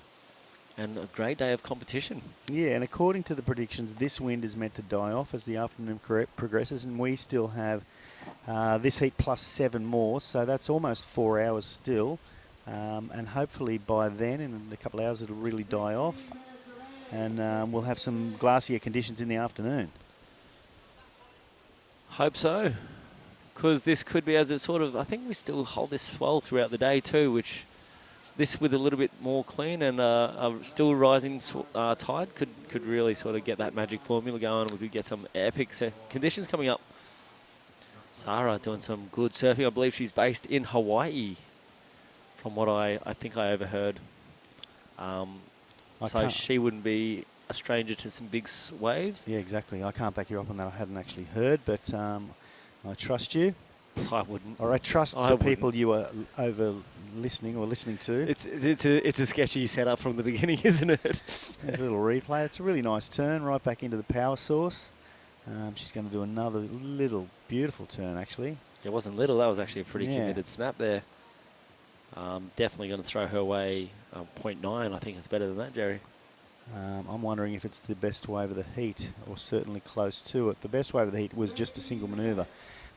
and a great day of competition. Yeah, and according to the predictions, this wind is meant to die off as the afternoon progresses, and we still have this heat plus 7 more, so that's almost 4 hours still. And hopefully by then, in a couple of hours, it'll really die off, and we'll have some glacier conditions in the afternoon. Hope so, because this could be, as it sort of, I think we still hold this swell throughout the day too, which this with a little bit more clean and a still rising tide could really sort of get that magic formula going. We could get some epic conditions coming up. Sarah doing some good surfing. I believe she's based in Hawaii, from what I think I overheard. So she wouldn't be a stranger to some big waves. Yeah, exactly. I can't back you up on that. I hadn't actually heard, but I trust you. I wouldn't. Or I trust the people you are over listening or listening to. It's a sketchy setup from the beginning, isn't it? There's a little replay. It's a really nice turn right back into the power source. She's going to do another little beautiful turn, actually. It wasn't little. That was actually a pretty committed snap there. Definitely going to throw her way 0.9. I think it's better than that, Jerry. I'm wondering if it's the best wave of the heat, or certainly close to it. The best wave of the heat was just a single manoeuvre.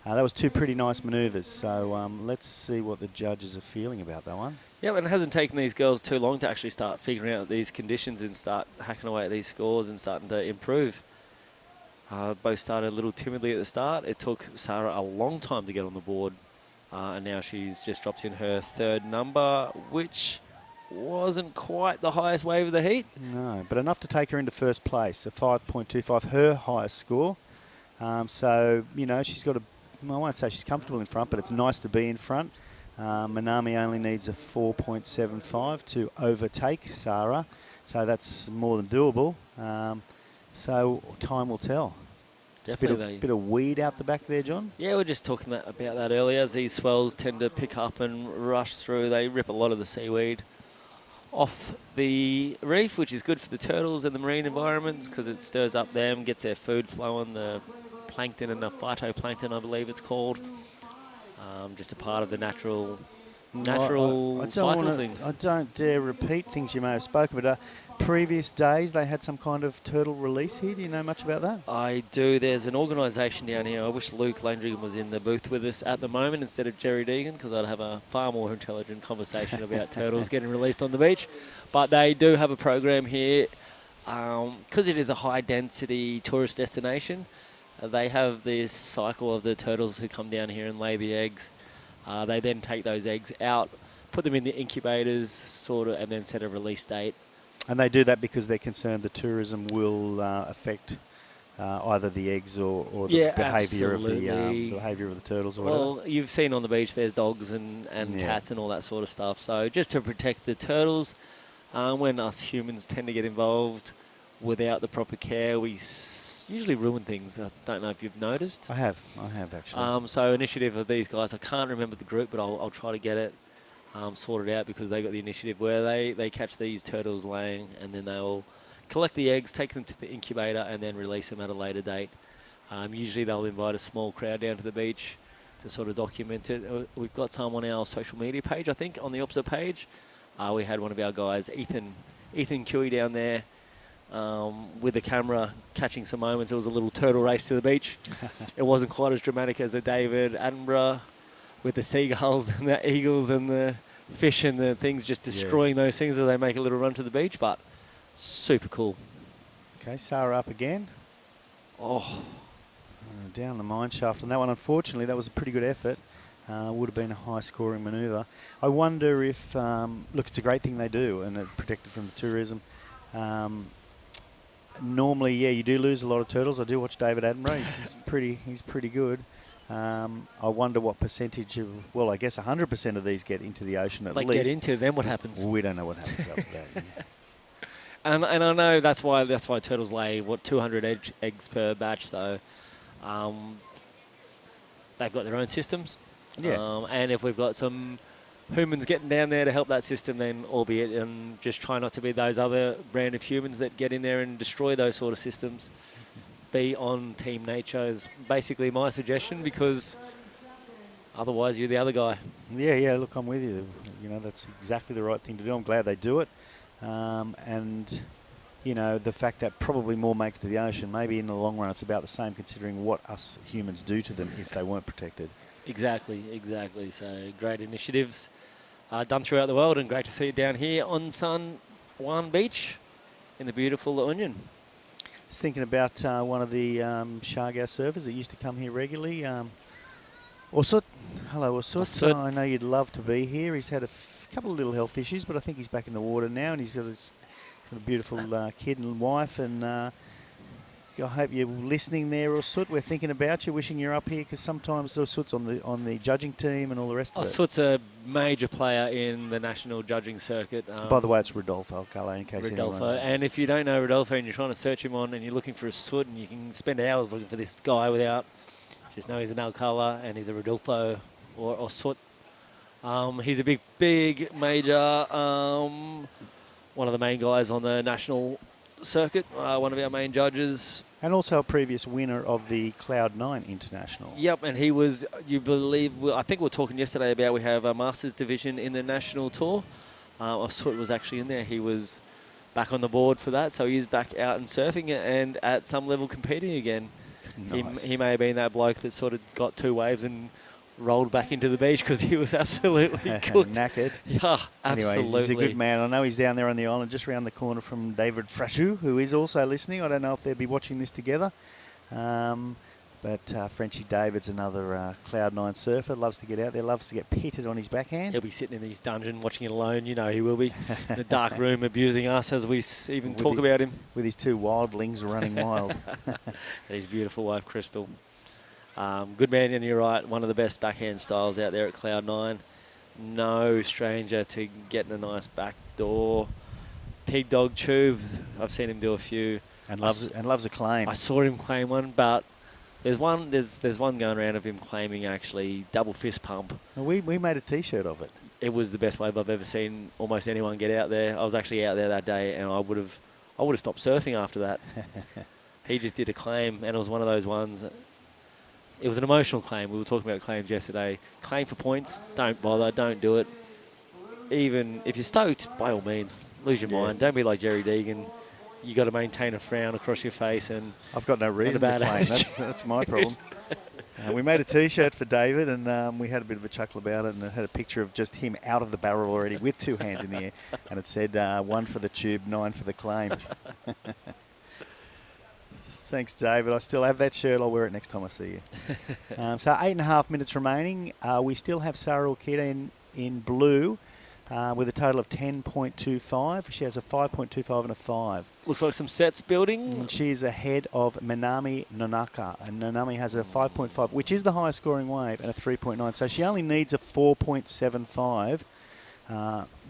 That was 2 pretty nice manoeuvres, so let's see what the judges are feeling about that one. Yeah, and it hasn't taken these girls too long to actually start figuring out these conditions and start hacking away at these scores and starting to improve. Both started a little timidly at the start. It took Sarah a long time to get on the board, and now she's just dropped in her 3rd number, which wasn't quite the highest wave of the heat. No, but enough to take her into first place, a 5.25, her highest score. So, you know, she's got I won't say she's comfortable in front, but it's nice to be in front. Minami only needs a 4.75 to overtake Sarah, so that's more than doable. So time will tell. Definitely. Bit of weed out the back there, John. Yeah, we were just talking about that earlier. As these swells tend to pick up and rush through, they rip a lot of the seaweed off the reef, which is good for the turtles and the marine environments because it stirs up them, gets their food flowing, the plankton and the phytoplankton, I believe it's called. Just a part of the natural cycle of things. I don't dare repeat things you may have spoken, but previous days they had some kind of turtle release here. Do you know much about that? I do. There's an organisation down here. I wish Luke Landrigan was in the booth with us at the moment instead of Jerry Deegan because I'd have a far more intelligent conversation about turtles getting released on the beach. But they do have a program here because it is a high-density tourist destination. They have this cycle of the turtles who come down here and lay the eggs. They then take those eggs out, put them in the incubators, and then set a release date. And they do that because they're concerned the tourism will affect either the eggs or the behaviour of the turtles or whatever. Well, you've seen on the beach there's dogs and cats and all that sort of stuff. So just to protect the turtles, when us humans tend to get involved without the proper care, we usually ruin things. I don't know if you've noticed. I have actually. So initiative of these guys, I can't remember the group, but I'll try to get it sorted out because they got the initiative where they catch these turtles laying and then they'll collect the eggs, take them to the incubator and then release them at a later date. Usually they'll invite a small crowd down to the beach to sort of document it. We've got some on our social media page, I think, on the opposite page. We had one of our guys, Ethan Cui down there with the camera catching some moments. It was a little turtle race to the beach. It wasn't quite as dramatic as the David Attenborough with the seagulls and the eagles and the fish and the things just destroying those things as they make a little run to the beach, but super cool. Okay, Sarah up again. Down the mine shaft on that one. Unfortunately, that was a pretty good effort. Would have been a high-scoring manoeuvre. I wonder if, look, it's a great thing they do, and it's protected from the tourism. Normally, you do lose a lot of turtles. I do watch David Attenborough. He's pretty good. I wonder what percentage of, well, I guess 100% of these get into the ocean at least. They get into, then what happens? We don't know what happens after that. Yeah. And I know that's why turtles lay 200 eggs per batch. So they've got their own systems. Yeah. And if we've got some humans getting down there to help that system, then albeit, and just try not to be those other brand of humans that get in there and destroy those sort of systems. Be on Team Nature is basically my suggestion because otherwise you're the other guy. Yeah. Look, I'm with you. You know, that's exactly the right thing to do. I'm glad they do it. And, you know, the fact that probably more make it to the ocean, maybe in the long run it's about the same considering what us humans do to them if they weren't protected. Exactly. So great initiatives done throughout the world and great to see it down here on San Juan Beach in the beautiful La Union. Just thinking about one of the Shargow surfers that used to come here regularly. Osut. Hello, Osut. I know you'd love to be here. He's had a couple of little health issues, but I think he's back in the water now, and he's got a beautiful kid and wife. And I hope you're listening there, Osut. We're thinking about you, wishing you're up here, because sometimes Osut's on the judging team and all the rest of it. Osut's a major player in the national judging circuit. By the way, it's Rodolfo Alcala, in case anyone knows. And if you don't know Rodolfo and you're trying to search him on and you're looking for Osut, and you can spend hours looking for this guy without, just know he's an Alcala and he's a Rodolfo or Osut. He's a big major, one of the main guys on the national circuit, one of our main judges. And also a previous winner of the Cloud9 International. Yep, and he was, I think we were talking yesterday about we have a Masters division in the national tour. Osut was actually in there. He was back on the board for that, so he's back out and surfing and at some level competing again. Nice. He may have been that bloke that sort of got two waves and rolled back into the beach because he was absolutely cooked. Knackered. Yeah, absolutely. Anyway, he's a good man. I know he's down there on the island, just around the corner from David Frachou, who is also listening. I don't know if they'll be watching this together. But Frenchie David's another Cloud9 surfer. Loves to get out there, loves to get pitted on his backhand. He'll be sitting in his dungeon watching it alone. You know he will be in a dark room abusing us as we even talk about him. With his two wildlings running wild. And his beautiful wife, Crystal. Good man, and you're right, one of the best backhand styles out there at Cloud9. No stranger to getting a nice backdoor pig dog tube. I've seen him do a few. And loves a claim. I saw him claim one, but There's one going around of him claiming actually double fist pump. We made a T-shirt of it. It was the best wave I've ever seen almost anyone get out there. I was actually out there that day, and I would have stopped surfing after that. He just did a claim, and it was one of those ones. It was an emotional claim. We were talking about claims yesterday. Claim for points, don't bother, don't do it. Even if you're stoked, by all means, lose your mind. Don't be like Jerry Deegan. You got to maintain a frown across your face, and I've got no reason to claim. That's my problem. We made a T-shirt for David, and we had a bit of a chuckle about it, and it had a picture of just him out of the barrel already with 2 hands in the air, and it said 1 for the tube, 9 for the claim. Thanks, David. I still have that shirt. I'll wear it next time I see you. So 8.5 minutes remaining. We still have Sarah Okita in blue with a total of 10.25. She has a 5.25 and a 5. Looks like some sets building. And she's ahead of Minami Nonaka. And Nanami has a 5.5, which is the highest scoring wave, and a 3.9. So she only needs a 4.75,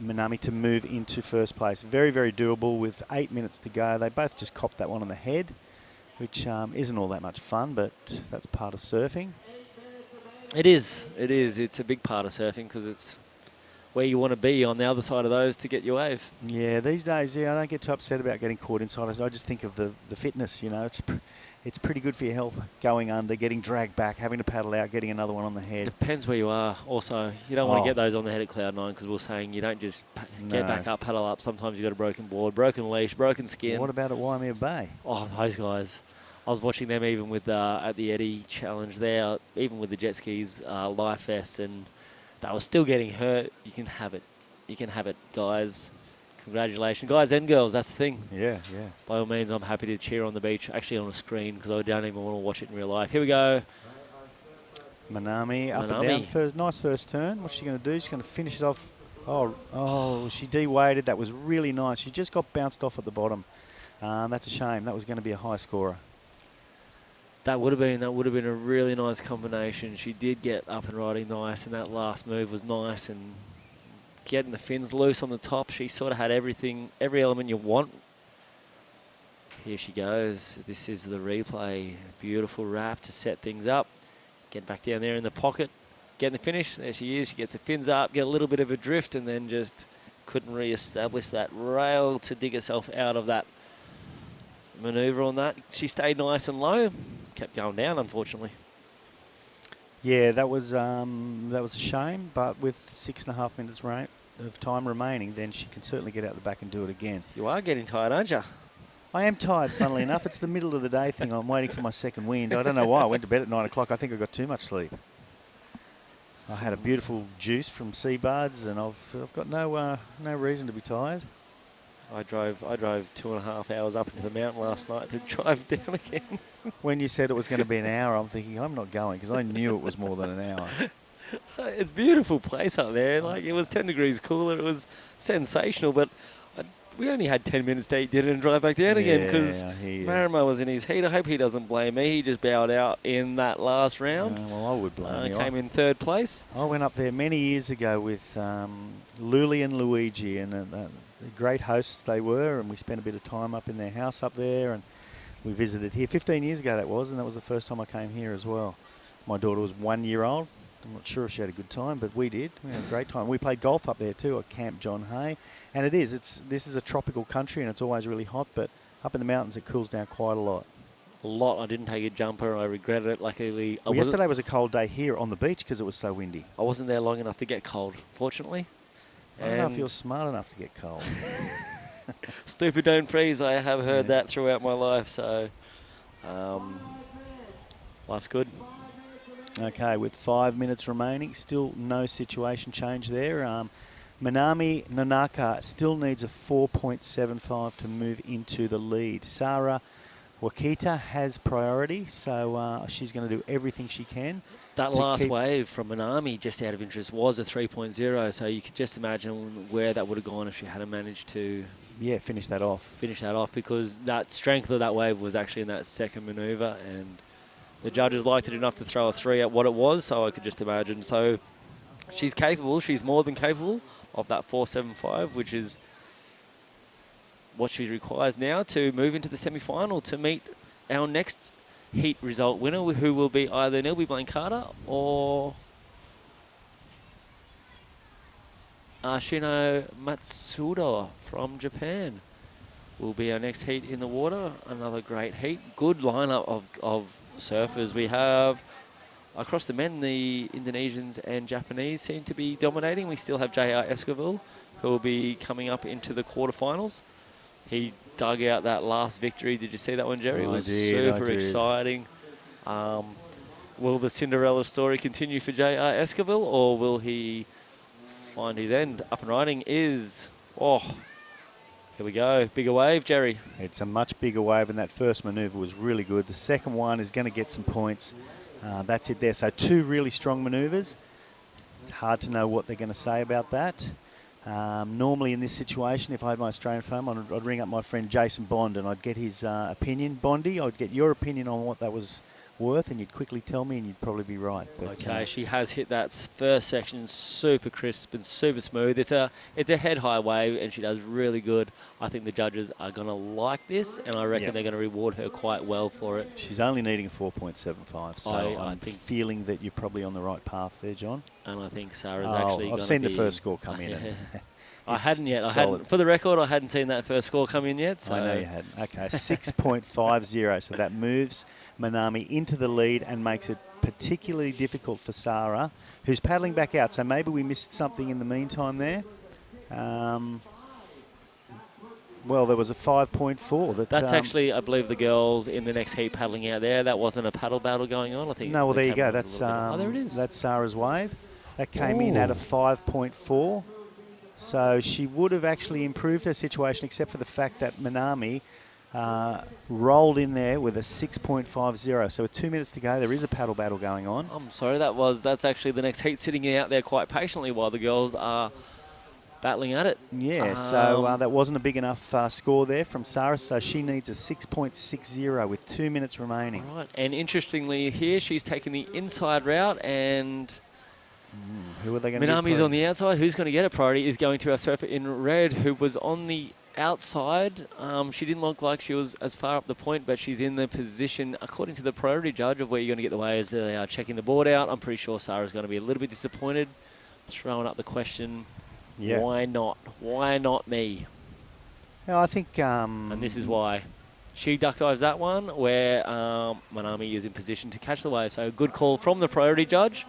Minami, to move into first place. Very, very doable with 8 minutes to go. They both just copped that one on the head, which isn't all that much fun, but that's part of surfing. It is. It is. It's a big part of surfing because it's where you want to be on the other side of those to get your wave. Yeah, these days, I don't get too upset about getting caught inside. I just think of the fitness, It's pretty good for your health, going under, getting dragged back, having to paddle out, getting another one on the head. Depends where you are. Also, you don't want to get those on the head at Cloud 9 because we're saying you don't just get back up, paddle up. Sometimes you've got a broken board, broken leash, broken skin. What about at Waimea Bay? Oh, those guys. I was watching them even with at the Eddie Challenge there, even with the jet skis, life vests, and they were still getting hurt. You can have it. You can have it, guys. Congratulations. Guys and girls, that's the thing. Yeah, yeah. By all means, I'm happy to cheer on the beach, actually on a screen, because I don't even want to watch it in real life. Here we go. Minami up and down. Nice first turn. What's she going to do? She's going to finish it off. Oh, she de-weighted. That was really nice. She just got bounced off at the bottom. That's a shame. That was going to be a high scorer. That would have been a really nice combination. She did get up and riding nice, and that last move was nice, and getting the fins loose on the top. She sort of had everything, every element you want. Here she goes. This is the replay. Beautiful wrap to set things up. Get back down there in the pocket. Getting the finish. There she is. She gets the fins up, get a little bit of a drift, and then just couldn't re-establish that rail to dig herself out of that maneuver on that. She stayed nice and low. Kept going down, unfortunately. Yeah, that was a shame, but with 6.5 minutes of time remaining, then she can certainly get out the back and do it again. You are getting tired, aren't you? I am tired, funnily enough. It's the middle of the day thing. I'm waiting for my second wind. I don't know why. I went to bed at 9 o'clock. I think I got too much sleep. I had a beautiful juice from Seabuds, and I've got no reason to be tired. I drove 2.5 hours up into the mountain last night to drive down again. When you said it was going to be an hour, I'm thinking I'm not going because I knew it was more than an hour. It's a beautiful place up there. Like, it was 10 degrees cooler. It was sensational, but we only had 10 minutes to eat dinner and drive back down again because Marimo was in his heat. I hope he doesn't blame me. He just bowed out in that last round. Well, I would blame you. Came in third place. I went up there many years ago with Luli and Luigi, and great hosts they were, and we spent a bit of time up in their house up there, and we visited here 15 years ago that was, and that was the first time I came here as well. My daughter was 1 year old. I'm not sure if she had a good time, but we did. We had a great time. We played golf up there too at Camp John Hay, and this is a tropical country, and it's always really hot, but up in the mountains it cools down quite a lot. I didn't take a jumper. I regretted it. Luckily, yesterday was a cold day here on the beach because it was so windy. I wasn't there long enough to get cold, fortunately. I don't know if you're smart enough to get cold. Stupid don't freeze. I have heard that throughout my life, so life's good. Okay, with 5 minutes remaining, still no situation change there. Minami Nonaka still needs a 4.75 to move into the lead. Sarah Wakita has priority, so she's going to do everything she can. That last wave from Minami, just out of interest, was a 3.0, so you could just imagine where that would have gone if she hadn't managed to finish that off. Because that strength of that wave was actually in that second maneuver, and the judges liked it enough to throw a 3 at what it was, so I could just imagine. So she's capable, she's more than capable of that 4.75, which is what she requires now to move into the semi-final to meet our next heat result winner, who will be either Nilby Blaine Carter or Ashino Matsuda from Japan will be our next heat in the water. Another great heat. Good lineup of surfers. We have, across the men, the Indonesians and Japanese seem to be dominating. We still have J.R. Esquivel, who will be coming up into the quarterfinals. He dug out that last victory. Did you see that one, Jerry? It was super exciting. Will the Cinderella story continue for J.R. Esquivel, or will he find his end? Up and riding is, here we go. Bigger wave, Jerry. It's a much bigger wave, and that first manoeuvre was really good. The second one is going to get some points. That's it there. So 2 really strong manoeuvres. Hard to know what they're going to say about that. Normally in this situation, if I had my Australian phone, I'd ring up my friend Jason Bond and I'd get his opinion. Bondy, I'd get your opinion on what that was worth, and you'd quickly tell me, and you'd probably be right. But, okay, she has hit that first section super crisp and super smooth. It's a head-high wave, and she does really good. I think the judges are going to like this, and I reckon they're going to reward her quite well for it. She's only needing a 4.75, so I'm feeling that you're probably on the right path there, John. And I think Sarah's actually I've seen the first score come in. I hadn't yet. For the record, I hadn't seen that first score come in yet. So. I know you hadn't. Okay, 6.50. So that moves Manami into the lead and makes it particularly difficult for Sarah, who's paddling back out. So maybe we missed something in the meantime there. Well, there was a 5.4. That's actually, I believe, the girls in the next heat paddling out there. That wasn't a paddle battle going on. I think. No, well, there you go. That's there it is. That's Sarah's wave. That came in at a 5.4. So she would have actually improved her situation, except for the fact that Manami rolled in there with a 6.50. So with 2 minutes to go, there is a paddle battle going on. I'm sorry, that's actually the next heat sitting out there quite patiently while the girls are battling at it. Yeah, so that wasn't a big enough score there from Sarah, so she needs a 6.60 with 2 minutes remaining. All right, and interestingly here, she's taken the inside route, and who are they going to Minami's on the outside. Who's going to get a priority is going to our surfer in red, who was on the outside. She didn't look like she was as far up the point, but she's in the position, according to the priority judge, of where you're going to get the waves. They are checking the board out. I'm pretty sure Sarah's going to be a little bit disappointed, throwing up the question, why not? Why not me? Yeah, I think... and this is why. She duck dives that one, where Manami is in position to catch the wave. So a good call from the priority judge.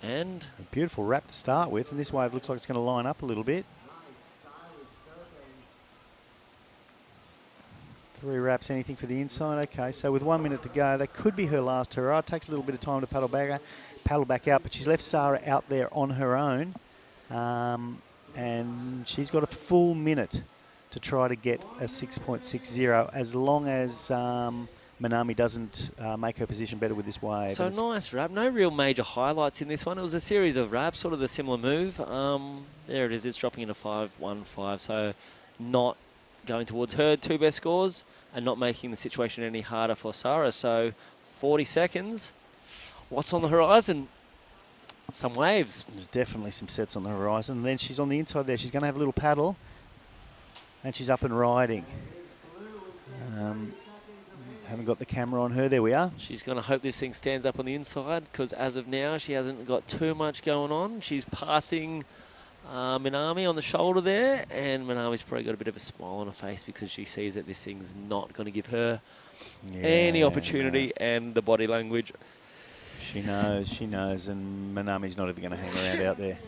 And a beautiful wrap to start with, and this wave looks like it's going to line up a little bit. 3 wraps, anything for the inside. Okay, so with 1 minute to go, that could be her last hurrah. It takes a little bit of time to paddle back out, but she's left Sarah out there on her own, and she's got a full minute to try to get a 6.60, as long as Manami doesn't make her position better with this wave. So nice wrap. No real major highlights in this one. It was a series of wraps, sort of the similar move. There it is. It's dropping into 5.15. So not going towards her 2 best scores and not making the situation any harder for Sarah. So 40 seconds. What's on the horizon? Some waves. There's definitely some sets on the horizon. And then she's on the inside there. She's going to have a little paddle. And she's up and riding. Haven't got the camera on her. There we are. She's going to hope this thing stands up on the inside, because as of now, she hasn't got too much going on. She's passing Minami on the shoulder there, and Minami's probably got a bit of a smile on her face because she sees that this thing's not going to give her any opportunity, and the body language. She knows, and Manami's not even going to hang around out there.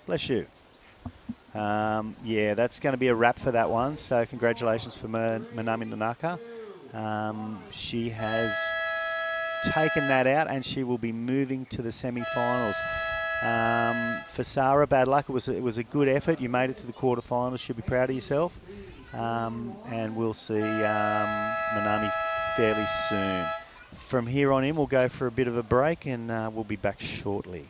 Bless you. Yeah, that's going to be a wrap for that one, so congratulations for Manami Nanaka. She has taken that out, and she will be moving to the semi-finals. For Sarah, bad luck. It was a good effort. You made it to the quarterfinals. She'll be proud of yourself. And we'll see Manami fairly soon. From here on in, we'll go for a bit of a break, and we'll be back shortly.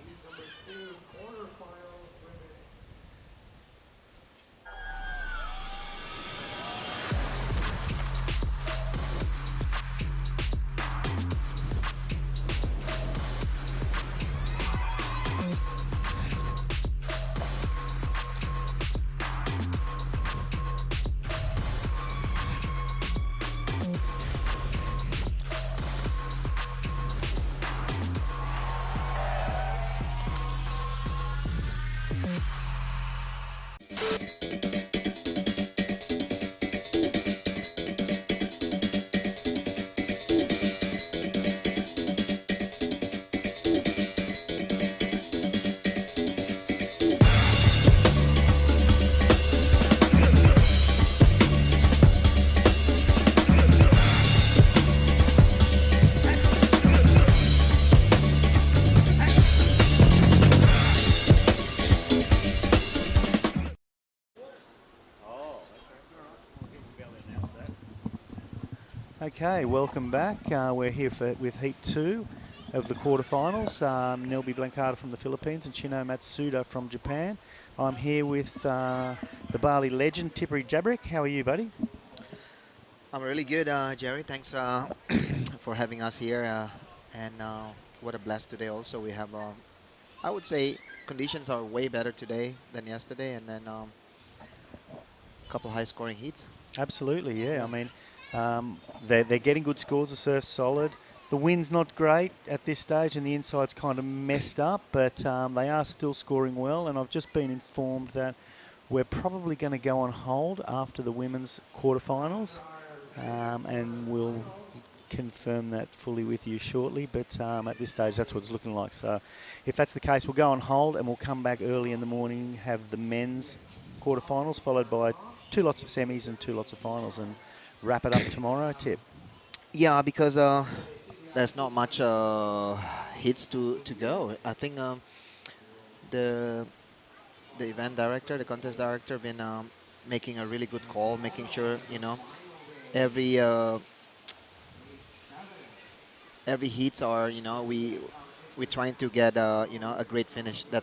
Okay, welcome back. We're here with Heat 2 of the quarterfinals. Nelby Blancada from the Philippines and Chino Matsuda from Japan. I'm here with the Bali legend, Tippery Jabrick. How are you, buddy? I'm really good, Jerry. Thanks for having us here. And what a blast today also. We have, I would say, conditions are way better today than yesterday. And then a couple high-scoring heats. Absolutely, yeah. I mean, they're getting good scores. The surf's solid. The wind's not great at this stage, and the inside's kind of messed up, but they are still scoring well. And I've just been informed that we're probably going to go on hold after the women's quarterfinals, and we'll confirm that fully with you shortly. But at this stage, that's what it's looking like. So if that's the case, we'll go on hold, and we'll come back early in the morning, have the men's quarterfinals, followed by 2 lots of semis and 2 lots of finals, and wrap it up tomorrow, Tip. Yeah, because there's not much hits to go. I think the event director, the contest director, been making a really good call, making sure every heats are we're trying to get a great finish. I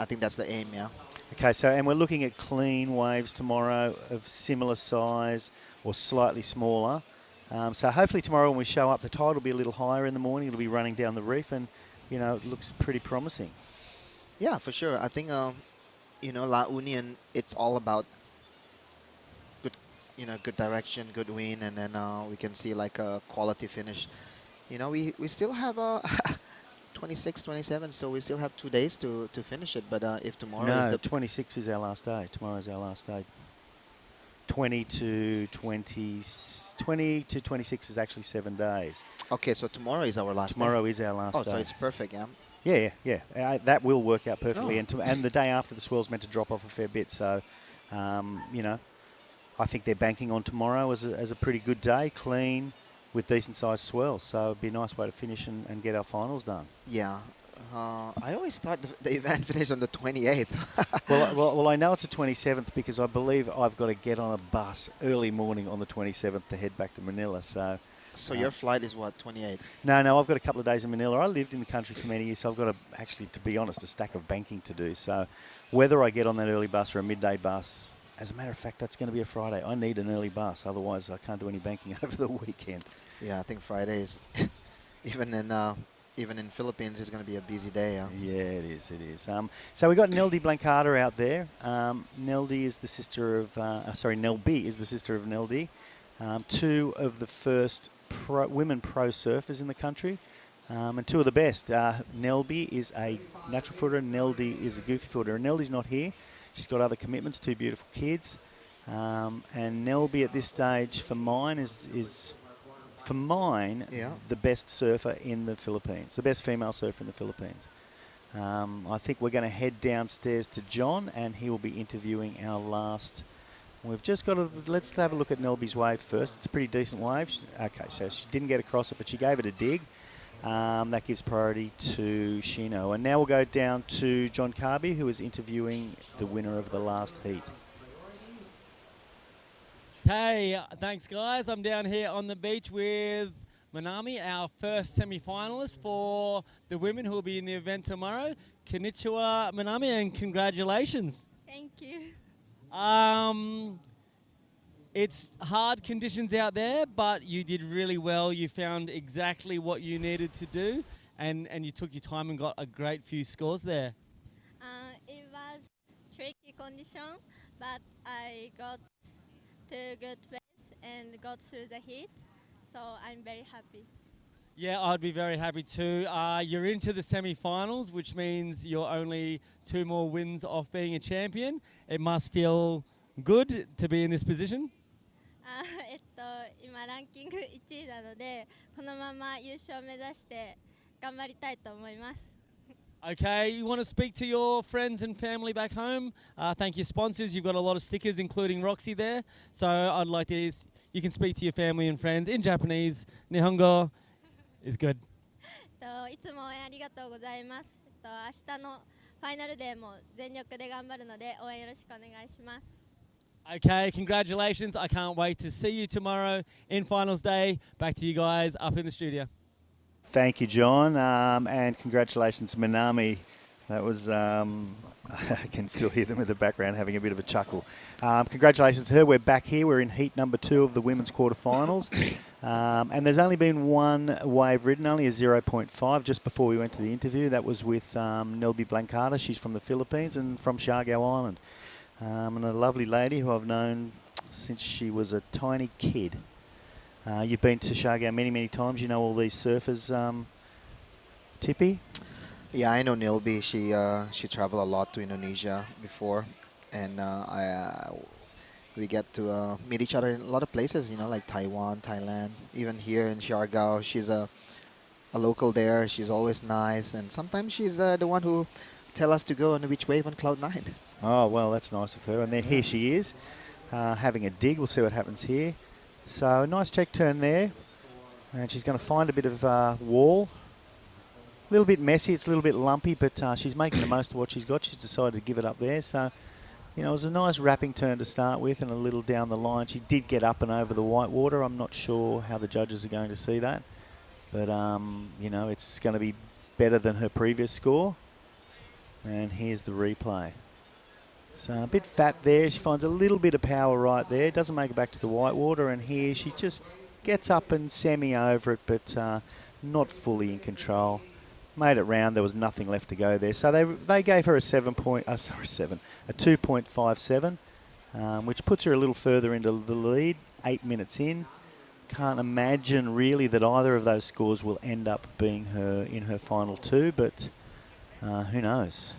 think that's the aim. Yeah. Okay, so and we're looking at clean waves tomorrow of similar size or slightly smaller. So hopefully tomorrow when we show up, the tide will be a little higher in the morning. It'll be running down the reef, and it looks pretty promising. Yeah, for sure. I think La Union, it's all about good direction, good wind, and then we can see like a quality finish. We still have 26, 27, so we still have 2 days to finish it. But if tomorrow is the 26 is our last day. Tomorrow is our last day. 20 to 26 is actually 7 days. Okay, so tomorrow is our last Tomorrow day. is our last day. So it's perfect, yeah? Yeah. That will work out perfectly. Oh. And the day after, the swell's meant to drop off a fair bit. So, I think they're banking on tomorrow as a pretty good day, clean, with decent-sized swells. So it'd be a nice way to finish and get our finals done. Yeah. I always thought the event finished on the 28th. well, I know it's the 27th because I believe I've got to get on a bus early morning on the 27th to head back to Manila. So your flight is what, 28? No, I've got a couple of days in Manila. I lived in the country for many years, so I've got to be honest, a stack of banking to do. So whether I get on that early bus or a midday bus, as a matter of fact, that's going to be a Friday. I need an early bus, otherwise I can't do any banking over the weekend. Yeah, I think Friday is, even in Philippines, it's going to be a busy day. Yeah, it is. So we got Nelby Blancada out there. Nelby is the sister of, Nelby is the sister of Neldy. 2 of the first women pro surfers in the country, and 2 of the best. Nelby is a natural footer, Neldy is a goofy footer. And Neldy's not here. She's got other commitments, 2 beautiful kids. And Nelby at this stage, for mine, is the best surfer in the Philippines, the best female surfer in the Philippines. I think we're going to head downstairs to John, and he will be interviewing our last. We've just got to, let's have a look at Nelby's wave first. It's a pretty decent wave. Okay, so she didn't get across it, but she gave it a dig. That gives priority to Shino. And now we'll go down to John Carby, who is interviewing the winner of the last heat. Hey, thanks guys. I'm down here on the beach with Manami, our first semi-finalist for the women who will be in the event tomorrow. Konnichiwa, Manami, and congratulations. Thank you. It's hard conditions out there, but you did really well. You found exactly what you needed to do, and you took your time and got a great few scores there. It was tricky condition, but I got to good place and got through the heat, so I'm very happy. Yeah, I'd be very happy too. You're into the semi-finals, which means you're only 2 more wins off being a champion. It must feel good to be in this position. 今ランキング1位なので、このまま優勝を目指して頑張りたいと思います。Okay, you want to speak to your friends and family back home? Thank your sponsors. You've got a lot of stickers, including Roxy there. So I'd like to, you can speak to your family and friends in Japanese. Nihongo is good. いつも応援ありがとうございます。明日のファイナルデーも全力で頑張るので応援よろしくお願いします。Okay, congratulations. I can't wait to see you tomorrow in finals day. Back to you guys up in the studio. Thank you, John, and congratulations, Minami. That was, I can still hear them in the background having a bit of a chuckle. Congratulations to her. We're back here. We're in heat number 2 of the women's quarterfinals. And there's only been one wave ridden, only a 0.5 just before we went to the interview. That was with Nelby Blancada. She's from the Philippines and from Siargao Island. And a lovely lady who I've known since she was a tiny kid. You've been to Siargao many, many times. You know all these surfers, Tippy? Yeah, I know Nilby. She traveled a lot to Indonesia before, and we get to meet each other in a lot of places, you know, like Taiwan, Thailand, even here in Siargao. She's a local there. She's always nice, and sometimes she's the one who tell us to go on the beach wave on Cloud9. Oh, well, that's nice of her. And then here she is, having a dig. We'll see what happens here. So a nice check turn there, and she's going to find a bit of wall. A little bit messy, it's a little bit lumpy, but she's making the most of what she's got. She's decided to give it up there. So, you know, it was a nice wrapping turn to start with and a little down the line. She did get up and over the white water. I'm not sure how the judges are going to see that. But, you know, it's going to be better than her previous score. And here's the replay. So a bit fat there. She finds a little bit of power right there. Doesn't make it back to the white water. And here she just gets up and semi over it, but not fully in control. Made it round. There was nothing left to go there. So they gave her a 2.57, which puts her a little further into the lead. 8 minutes in. Can't imagine really that either of those scores will end up being her in her final 2, but who knows?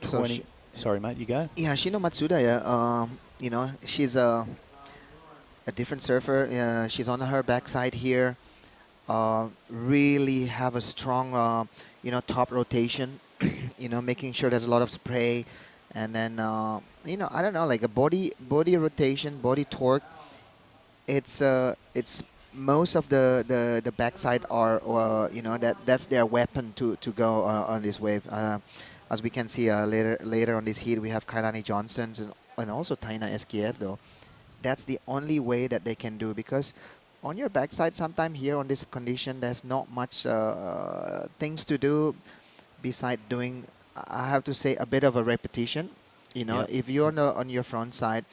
So sorry, mate, you go. Yeah, Shino Matsuda, yeah, you know, she's a different surfer. She's on her backside here. Really have a strong, you know, top rotation. You know, making sure there's a lot of spray, and then you know, I don't know, like a body rotation, body torque. It's most of the backside are, you know, that's their weapon to go on this wave. As we can see later on this heat, we have Kailani Johnsons and also Taina Esquierdo. That's the only way that they can do, because on your backside, sometime here on this condition, there's not much things to do beside doing, I have to say, a bit of a repetition. You know, yep. If you're on your front side,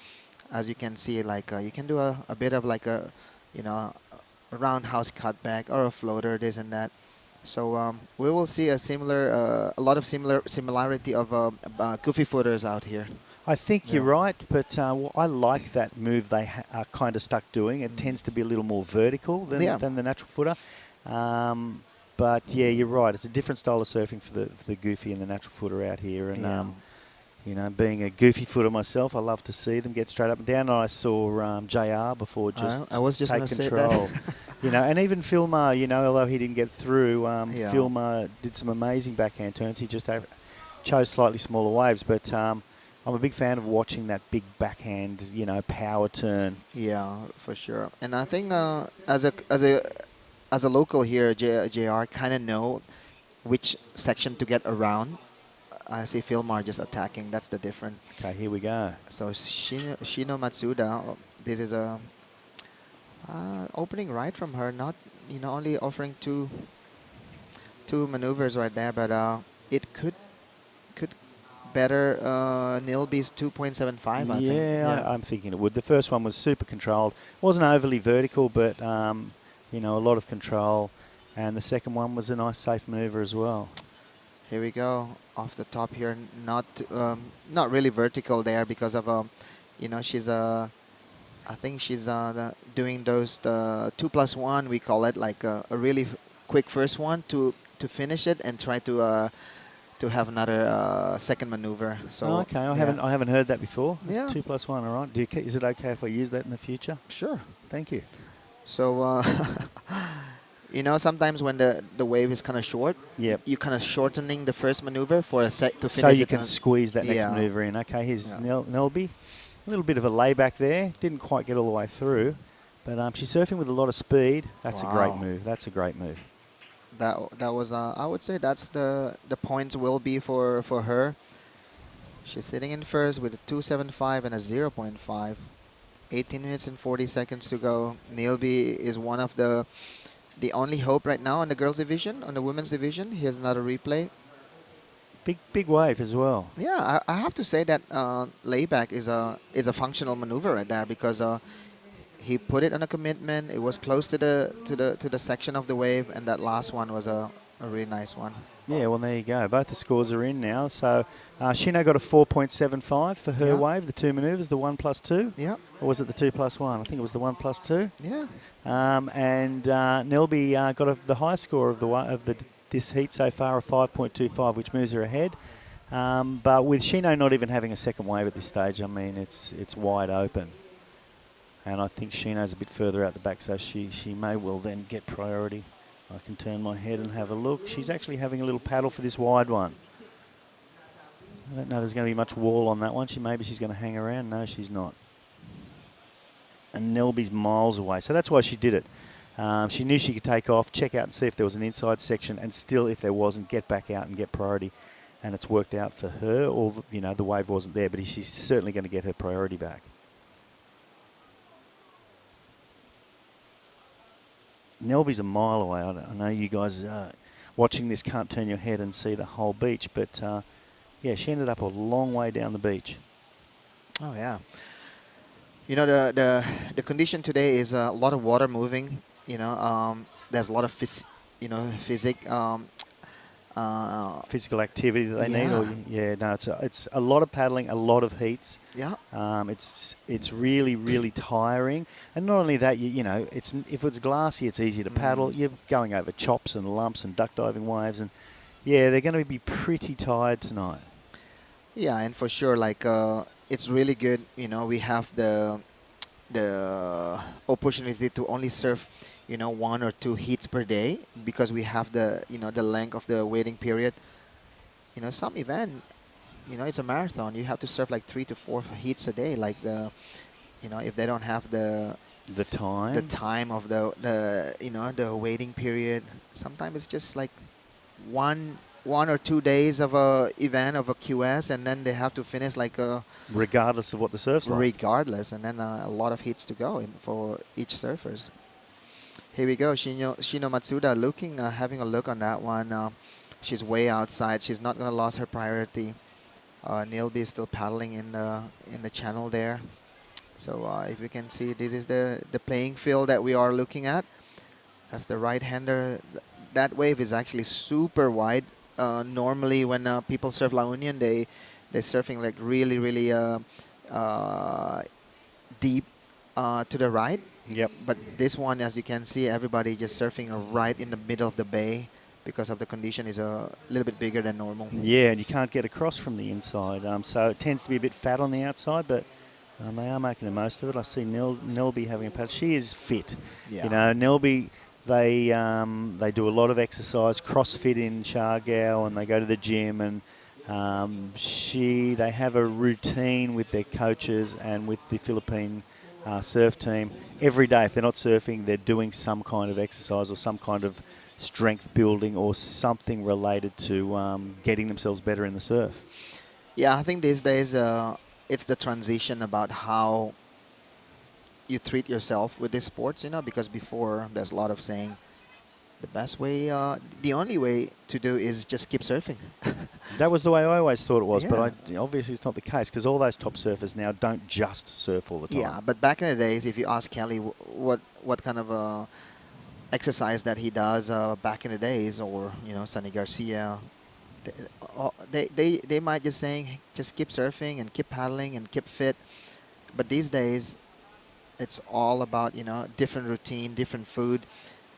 as you can see, like you can do a bit of like a, you know, a roundhouse cutback or a floater, this and that. So we will see a lot of similarity of goofy footers out here. I think you're right, but I like that move they are kind of stuck doing. It tends to be a little more vertical than the natural footer. But yeah, you're right. It's a different style of surfing for the goofy and the natural footer out here. And you know, being a goofy footer myself, I love to see them get straight up and down. I saw JR before I was just take control. You know, and even Filmar, you know, although he didn't get through, Filmar did some amazing backhand turns. He just chose slightly smaller waves, but I'm a big fan of watching that big backhand, you know, power turn. Yeah, for sure. And I think as a local here, JR kind of know which section to get around. I see Filmar just attacking. That's the difference. Okay, here we go. So Shino Matsuda, this is a opening right from her. Not, you know, only offering two maneuvers right there, but it could better Nilby's 2.75. I think. Yeah, I'm thinking it would. The first one was super controlled. Wasn't overly vertical, but you know, a lot of control. And the second one was a nice safe maneuver as well. Here we go, off the top here. Not really vertical there because of you know, she's I think she's doing those 2+1, we call it, like a really quick first one to finish it and try to have another second maneuver. So okay, I haven't heard that before. Yeah, 2+1. All right. Is it okay if I use that in the future? Sure. Thank you. So you know, sometimes when the wave is kind of short, you kind of shortening the first maneuver for a sec to finish. So you can squeeze that next maneuver in. Okay, here's Nelby. A little bit of a layback there. Didn't quite get all the way through, but she's surfing with a lot of speed. That's a great move. That's a great move. That was I would say that's the points will be for her. She's sitting in first with a 2.75 and a 0.5. 18 minutes and 40 seconds to go. Neilby is one of the only hope right now on the girls division. On the women's division, here's another replay. Big wave as well. Yeah, I have to say that layback is a functional maneuver right there, because he put it on a commitment. It was close to the section of the wave, and that last one was a really nice one. Yeah, well, there you go. Both the scores are in now. So Shino got a 4.75 for her wave, the two manoeuvres, the 1+2. Yeah. Or was it the 2+1? I think it was the 1+2. Yeah. And Nelby got the highest score of this heat so far, a 5.25, which moves her ahead. But with Shino not even having a second wave at this stage, I mean, it's wide open. And I think Shino's a bit further out the back, so she may well then get priority. I can turn my head and have a look. She's actually having a little paddle for this wide one. I don't know there's going to be much wall on that one. Maybe she's going to hang around. No, she's not. And Nelby's miles away. So that's why she did it. She knew she could take off, check out and see if there was an inside section, and still, if there wasn't, get back out and get priority. And it's worked out for her. Or, you know, the wave wasn't there, but she's certainly going to get her priority back. Nelby's a mile away. I know you guys watching this can't turn your head and see the whole beach, but yeah, she ended up a long way down the beach. Oh yeah. You know, the condition today is a lot of water moving. You know, there's a lot of physical activity that they need. Or, yeah, no, it's a lot of paddling, a lot of heats. Yeah. It's really tiring, and not only that, you know, if it's glassy, it's easy to paddle. You're going over chops and lumps and duck diving waves, and yeah, they're going to be pretty tired tonight. Yeah, and for sure, like it's really good. You know, we have the opportunity to only surf, you know, 1 or 2 heats per day, because we have the length of the waiting period. You know, some event, you know, it's a marathon. You have to surf like 3 to 4 heats a day. Like you know, if they don't have the time of the waiting period, sometimes it's just like one or 2 days of a event of a QS, and then they have to finish like regardless of what the surf's like. Regardless, and then a lot of heats to go for each surfers. Here we go, Shino Matsuda having a look on that one. She's way outside. She's not gonna lose her priority. Neilby is still paddling in the channel there. So if you can see, this is the playing field that we are looking at. That's the right-hander. That wave is actually super wide. Normally, when people surf La Union, they're surfing like really deep to the right. Yep. But this one, as you can see, everybody just surfing right in the middle of the bay, because of the condition is a little bit bigger than normal. Yeah, and you can't get across from the inside. So it tends to be a bit fat on the outside, but they are making the most of it. I see Nelby having a paddle. She is fit. Yeah. You know, Nelby, they do a lot of exercise, CrossFit in Siargao, and they go to the gym, and they have a routine with their coaches and with the Philippine surf team. Every day, if they're not surfing, they're doing some kind of exercise or some kind of strength building or something related to getting themselves better in the surf. Yeah, I think these days it's the transition about how you treat yourself with these sports, you know, because before there's a lot of saying the best way, the only way to do is just keep surfing. That was the way I always thought it was, Yeah. but obviously it's not the case, because all those top surfers now don't just surf all the time. Yeah, but back in the days, if you ask Kelly what kind of exercise that he does back in the days, or, you know, Sunny Garcia, they might just saying, just keep surfing and keep paddling and keep fit. But these days, it's all about, you know, different routine, different food,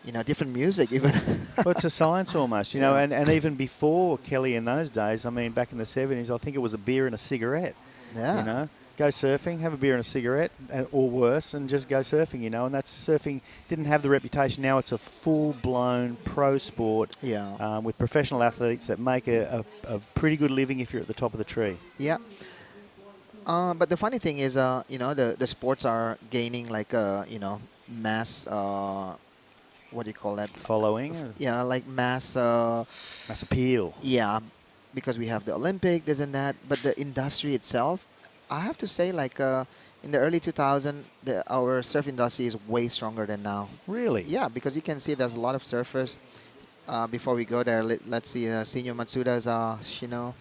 you know, different music even. Well, it's a science almost, you know, and even before Kelly in those days, I mean, back in the 70s, I think it was a beer and a cigarette. Yeah. You know, go surfing, have a beer and a cigarette, or worse, and just go surfing, you know, and that's surfing didn't have the reputation. Now it's a full-blown pro sport. Yeah. With professional athletes that make a pretty good living if you're at the top of the tree. Yeah. But the funny thing is, you know, the sports are gaining like, you know, mass what do you call that? Following? Yeah, like mass appeal. Yeah, because we have the Olympic, this and that. But the industry itself, I have to say, like in the early 2000s, our surf industry is way stronger than now. Really? Yeah, because you can see there's a lot of surfers. Before we go there, let's see, Senior Matsuda's Shino.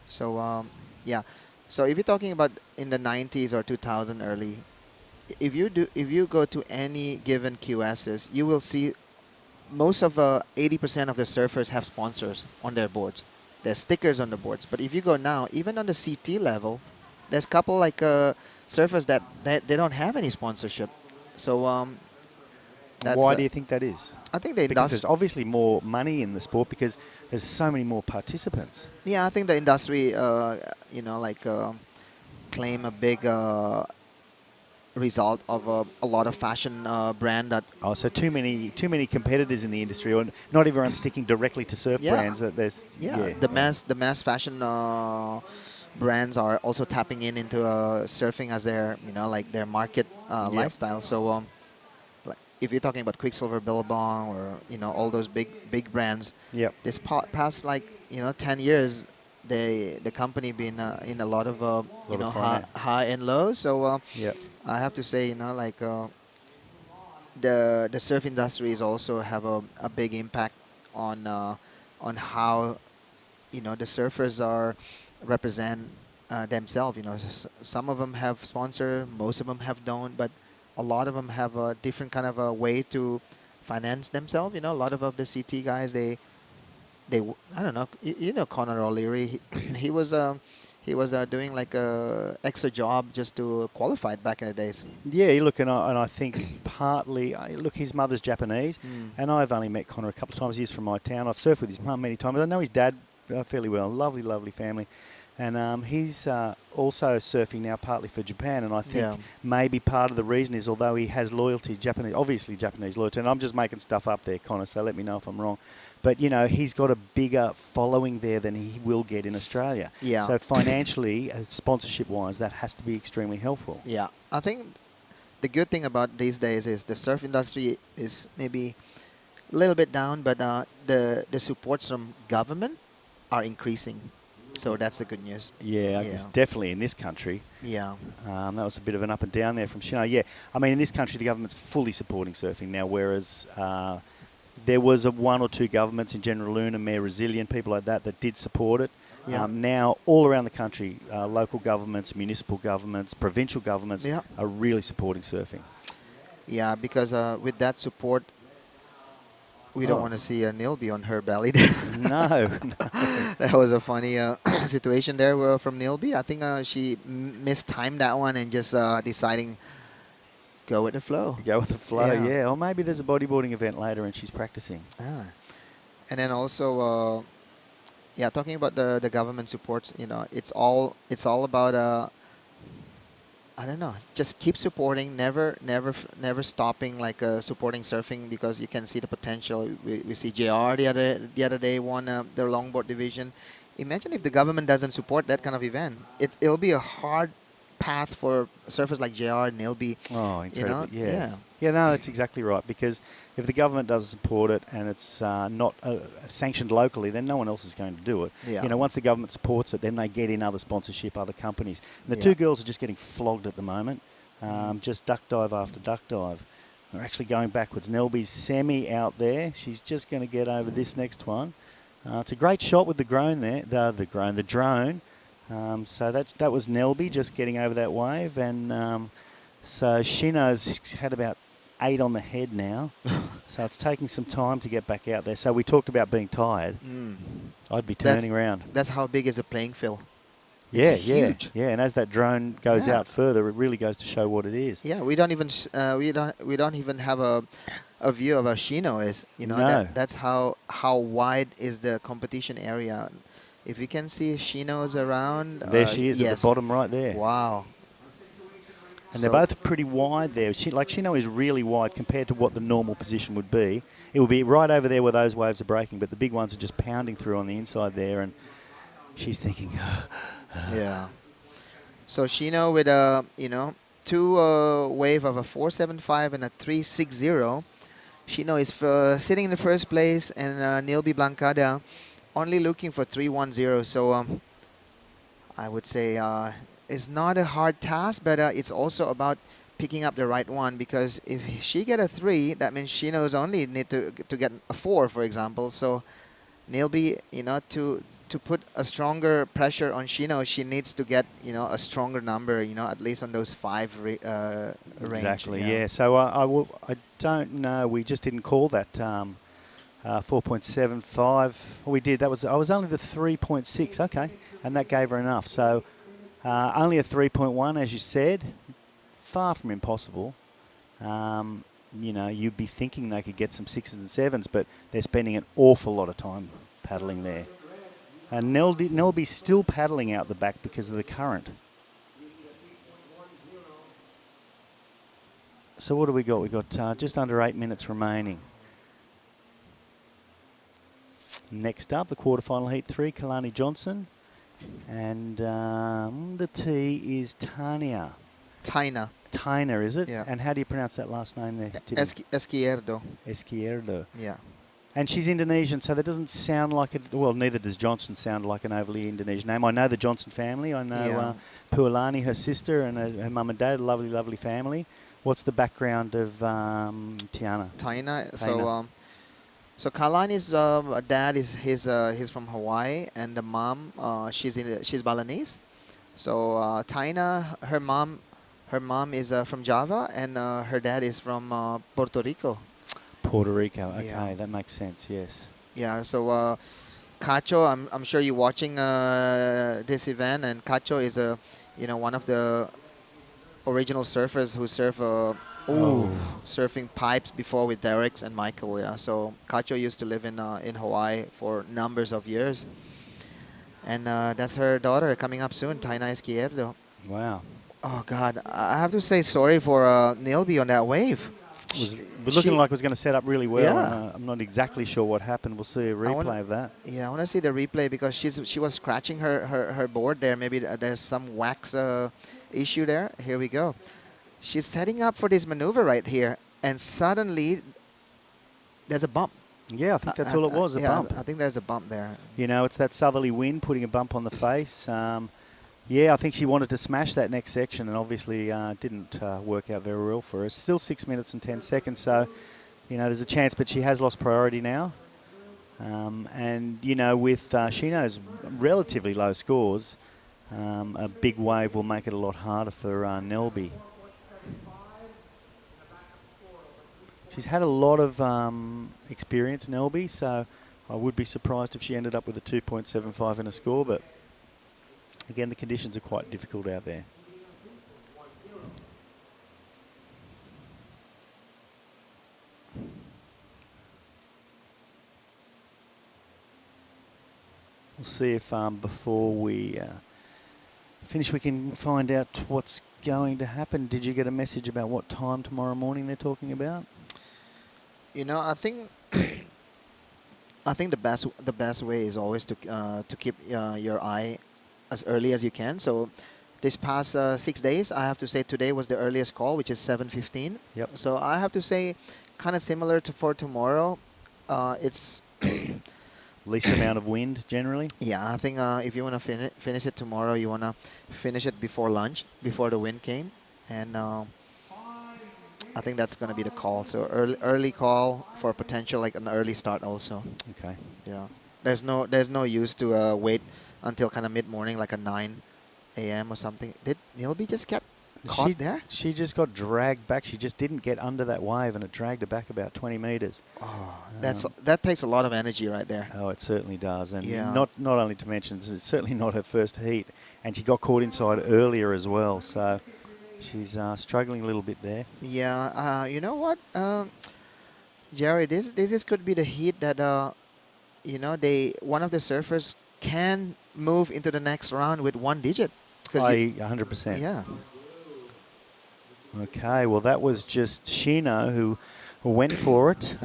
So yeah, so if you're talking about in the 90s or 2000 early, if you go to any given QSs, you will see most of 80% of the surfers have sponsors on their boards. There's stickers on the boards. But if you go now, even on the CT level, there's a couple like surfers that they don't have any sponsorship. So that's why do you think that is? I think the because industry. there's obviously more money in the sport because there's so many more participants. Yeah, I think the industry, claim a big result of a lot of fashion brand that. Oh, so too many competitors in the industry, or not everyone sticking directly to surf brands. That there's the mass fashion brands are also tapping into surfing as their their market lifestyle. So like if you're talking about Quicksilver, Billabong, or all those big brands, this past 10 years. The company been in a lot of high and lows. So I have to say the surf industry is also have a big impact on how the surfers are represent themselves. Some of them have sponsor, most of them don't, but a lot of them have a different kind of a way to finance themselves. A lot of the CT guys they I don't know, Conor O'Leary, he was doing like a extra job just to qualify back in the days. Yeah, look, and I think partly, look, his mother's Japanese, and I've only met Conor a couple of times. He's from my town. I've surfed with his mum many times. I know his dad fairly well. Lovely, lovely family. And he's also surfing now partly for Japan, and I think maybe part of the reason is, although he has loyalty, obviously Japanese loyalty, and I'm just making stuff up there, Conor, so let me know if I'm wrong. But, he's got a bigger following there than he will get in Australia. Yeah. So financially, sponsorship-wise, that has to be extremely helpful. Yeah. I think the good thing about these days is the surf industry is maybe a little bit down, but the supports from government are increasing. So that's the good news. Yeah, it's definitely in this country. Yeah. That was a bit of an up and down there from Shino. Yeah, I mean, in this country, the government's fully supporting surfing now, whereas there was one or two governments in General Luna, Mayor Resilient, people like that did support it. Yeah. Now, all around the country, local governments, municipal governments, provincial governments are really supporting surfing. Yeah, because with that support, we don't want to see Nilby on her belly there. No. That was a funny situation there from Nilby. I think she mistimed that one and just deciding go with the flow. Go with the flow, yeah. Or maybe there's a bodyboarding event later and she's practicing. And then also, talking about the government supports, it's all about I don't know, just keep supporting, never stopping supporting surfing, because you can see the potential. We see JR the other day won their longboard division. Imagine if the government doesn't support that kind of event. It'll be a hard path for surfers like JR and Nilby. Oh, incredible. Yeah, no, that's exactly right, because if the government doesn't support it and it's not sanctioned locally, then no one else is going to do it. Yeah. Once the government supports it, then they get in other sponsorship, other companies. And the two girls are just getting flogged at the moment, just duck dive after duck dive. They're actually going backwards. Nelby's semi out there. She's just going to get over this next one. It's a great shot with the drone there, the drone. So that was Nelby just getting over that wave, and so Shino's had about 8 on the head now. So it's taking some time to get back out there. So we talked about being tired. I'd be turning around. That's how big is the playing field. It's huge. Yeah, and as that drone goes out further, it really goes to show what it is. Yeah, we don't even we don't even have a view of how Shino is. No. That's how wide is the competition area. If you can see Shino's around. There she is at the bottom right there. Wow. And they're both pretty wide there. Shino is really wide compared to what the normal position would be. It would be right over there where those waves are breaking, but the big ones are just pounding through on the inside there, and she's thinking. Yeah. So Shino with a 2 wave of a 475 and a 360. Shino is sitting in the first place, and Nilby Blancada only looking for 3-1-0. So I would say it's not a hard task, but it's also about picking up the right one, because if she get a 3, that means Shino's only need to get a 4, for example. So Nilby, you know, to put a stronger pressure on Shino, she needs to get, you know, a stronger number, you know, at least on those 5 range. Exactly, yeah. So I don't know. We just didn't call that 4.75. We did. I was only the 3.6. Okay, and that gave her enough. So only a 3.1, as you said. Far from impossible. You know, you'd be thinking they could get some 6s and 7s, but they're spending an awful lot of time paddling there. And Nelby's still paddling out the back because of the current. So what do we got? We've got just under 8 minutes remaining. Next up, the quarterfinal heat 3, Kalani Johnson. And the T is Tania. Tina, is it? Yeah. And how do you pronounce that last name there? Esquierdo. Esquierdo. Yeah. And she's Indonesian, so that doesn't sound like it. Well, neither does Johnson sound like an overly Indonesian name. I know the Johnson family. I know Pualani, her sister, and her mum and dad. Lovely, lovely family. What's the background of Tina? So Kalani's dad he's from Hawaii, and the mom she's Balinese. So Tina, her mom is from Java, and her dad is from Puerto Rico. Puerto Rico. Okay, that makes sense. Yes. Yeah. So Cacho, I'm sure you're watching this event, and Cacho is one of the original surfers who surfing pipes before with Derek and Michael. Yeah. So Cacho used to live in Hawaii for numbers of years, and that's her daughter coming up soon, Tina Esquierdo. Wow. Oh God, I have to say sorry for Nilby on that wave. It was looking like it was going to set up really well. Yeah. I'm not exactly sure what happened. We'll see a replay of that. Yeah, I want to see the replay because she was scratching her board there. Maybe there's some wax issue there. Here we go. She's setting up for this maneuver right here, and suddenly there's a bump. Yeah, I think that's all it was, a bump. I think there's a bump there. You know, it's that southerly wind putting a bump on the face. Yeah, I think she wanted to smash that next section, and obviously didn't work out very well for her. Still 6 minutes and 10 seconds, so, you know, there's a chance, but she has lost priority now. And, you know, with Shino's relatively low scores, a big wave will make it a lot harder for Nelby. She's had a lot of experience, Nelby, so I would be surprised if she ended up with a 2.75 in a score, but again, the conditions are quite difficult out there. We'll see if before we finish we can find out what's going to happen. Did you get a message about what time tomorrow morning they're talking about? You know, I think the best way is always to keep your eye as early as you can. So this past 6 days, I have to say today was the earliest call, which is 7:15. Yep. So I have to say kind of similar to for tomorrow. It's least amount of wind generally. Yeah, I think if you want to finish it tomorrow, you want to finish it before lunch, before the wind came, and I think that's going to be the call. So early call for potential like an early start also. Okay. Yeah. There's no use to wait until kind of mid-morning, like a 9 a.m. or something. Did Nilby just get caught there? She just got dragged back. She just didn't get under that wave, and it dragged her back about 20 meters. Oh, that takes a lot of energy right there. Oh, it certainly does. And yeah. not only to mention, it's certainly not her first heat, and she got caught inside earlier as well. So she's struggling a little bit there. Yeah. You know what, Jerry? This could be the heat that you know, one of the surfers can move into the next round with 1 digit. 100%. Yeah. Okay, well that was just Shino who went for it.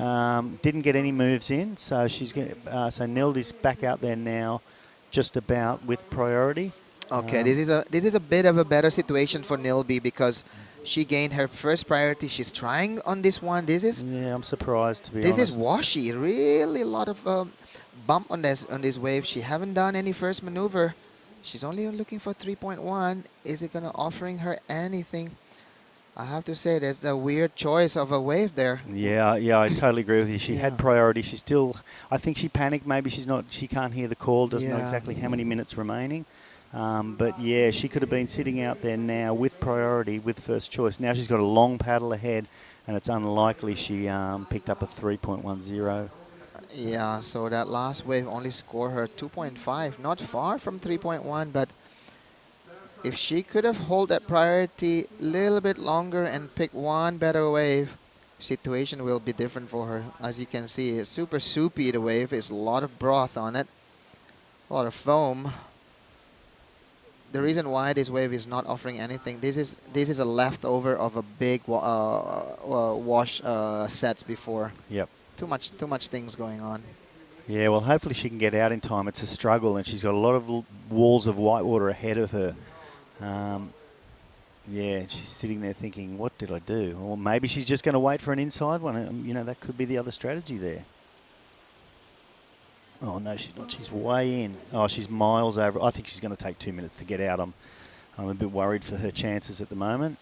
Didn't get any moves in, so she's so Nildy's back out there now, just about with priority. Okay, this is a bit of a better situation for Nilby because She gained her first priority. She's trying on this one. Yeah, I'm surprised, to be honest. This is washy. Really a lot of bump on this wave. She haven't done any first maneuver. She's only looking for 3.1. Is it gonna offering her anything? I have to say there's a weird choice of a wave there. Yeah, I totally agree with you. She had priority. She still, I think she panicked. Maybe she can't hear the call. Doesn't know exactly how many minutes remaining. But yeah, she could have been sitting out there now with priority, with first choice. Now she's got a long paddle ahead, and it's unlikely she picked up a 3.10. Yeah, so that last wave only scored her 2.5. Not far from 3.1, but if she could have held that priority a little bit longer and pick one better wave, situation will be different for her. As you can see, it's super soupy, the wave. There's a lot of broth on it, a lot of foam. The reason why this wave is not offering anything, this is a leftover of a big wash sets before. Yep. Too much things going on. Yeah, well, hopefully she can get out in time. It's a struggle, and she's got a lot of walls of whitewater ahead of her. Yeah, she's sitting there thinking, what did I do? Or maybe she's just going to wait for an inside one. You know, that could be the other strategy there. Oh, no, she's not. She's way in. Oh, she's miles over. I think she's going to take 2 minutes to get out. I'm a bit worried for her chances at the moment.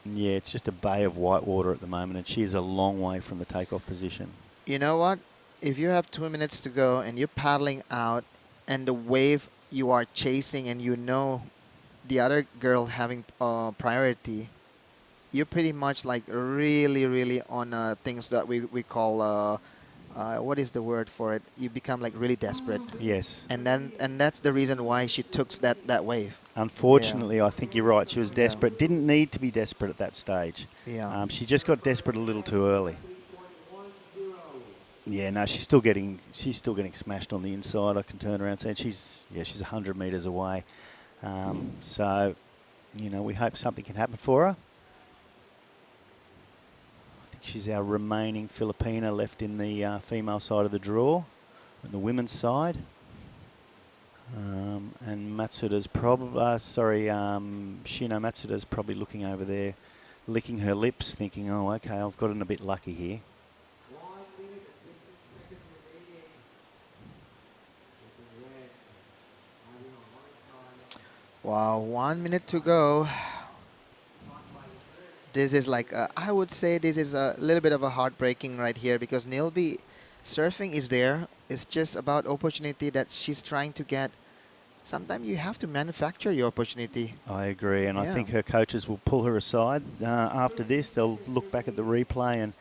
Yeah, it's just a bay of whitewater at the moment, and she's a long way from the takeoff position. You know what? If you have 2 minutes to go and you're paddling out and the wave you are chasing and you know the other girl having priority, you're pretty much like really on things that we call, what is the word for it? You become like really desperate. Yes. And that's the reason why she took that wave. Unfortunately, I think you're right. She was desperate. Didn't need to be desperate at that stage. Yeah. She just got desperate a little too early. Yeah, no, she's still getting smashed on the inside. I can turn around and say she's 100 metres away. So, you know, we hope something can happen for her. I think she's our remaining Filipina left in the female side of the draw, on the women's side. And Matsuda's probably, Shino Matsuda's probably looking over there, licking her lips, thinking, oh, okay, I've gotten a bit lucky here. Wow, 1 minute to go. This is like, I would say this is a little bit of a heartbreaking right here because Nilby surfing is there. It's just about opportunity that she's trying to get. Sometimes you have to manufacture your opportunity. I agree, and I think her coaches will pull her aside after this. They'll look back at the replay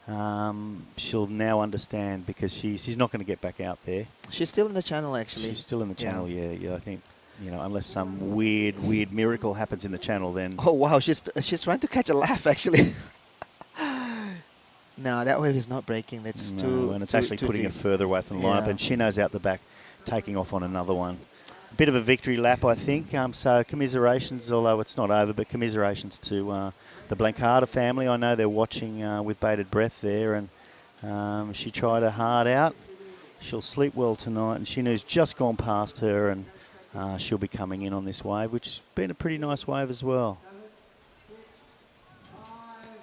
and she'll now understand because she's not going to get back out there. She's still in the channel, actually. She's still in the channel, yeah. I think, you know, unless some weird miracle happens in the channel, then. Oh wow, she's trying to catch a laugh actually. No, that wave is not breaking. That's too. And it's actually putting deep. it further away from the lineup, and Shino's out the back, taking off on another one. A bit of a victory lap, I think. So commiserations, although it's not over, but commiserations to the Blancada family. I know they're watching with bated breath there, and she tried her heart out. She'll sleep well tonight, and Shino's just gone past her, and she'll be coming in on this wave, which has been a pretty nice wave as well.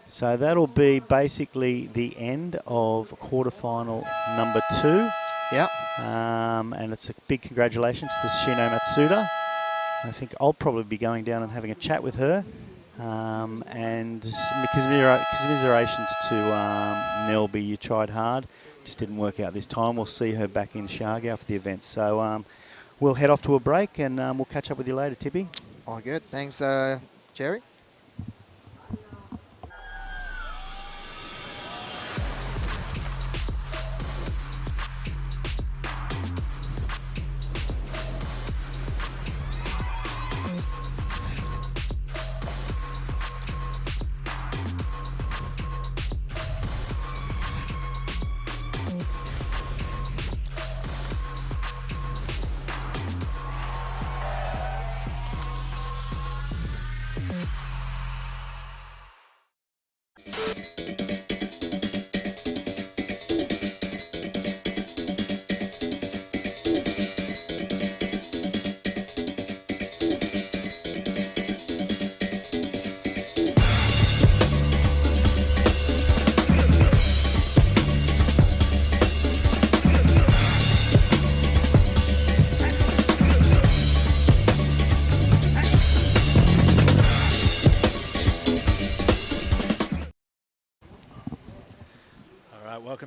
So that'll be basically the end of quarterfinal number 2. Yeah. And it's a big congratulations to Shino Matsuda. I think I'll probably be going down and having a chat with her. And commiserations to Nelby. You tried hard, just didn't work out this time. We'll see her back in Siargao for the event. So we'll head off to a break and we'll catch up with you later, Tippy. All good. Thanks, Jerry.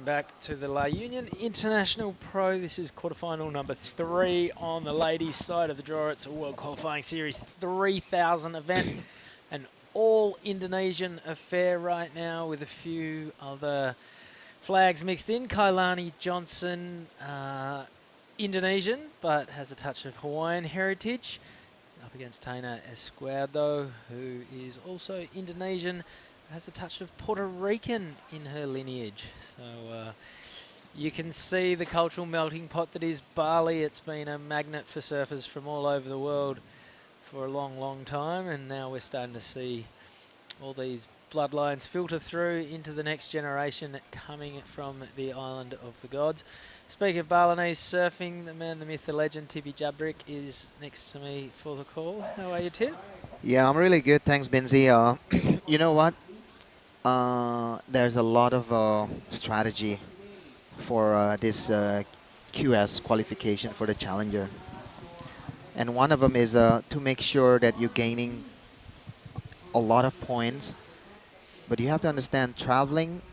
back to the La Union International Pro. This is quarterfinal number 3 on the ladies' side of the draw. It's a World Qualifying Series 3000 event, an all-Indonesian affair right now with a few other flags mixed in. Kailani Johnson, Indonesian, but has a touch of Hawaiian heritage. Up against Taina Esquerdo, who is also Indonesian, has a touch of Puerto Rican in her lineage. So you can see the cultural melting pot that is Bali. It's been a magnet for surfers from all over the world for a long, long time, and now we're starting to see all these bloodlines filter through into the next generation coming from the island of the gods. Speaking of Balinese surfing, the man, the myth, the legend, Tibi Jabrik is next to me for the call. How are you, Tib? Yeah, I'm really good. Thanks, Binzi. You know what? There's a lot of strategy for this QS qualification for the Challenger. And one of them is to make sure that you're gaining a lot of points. But you have to understand, traveling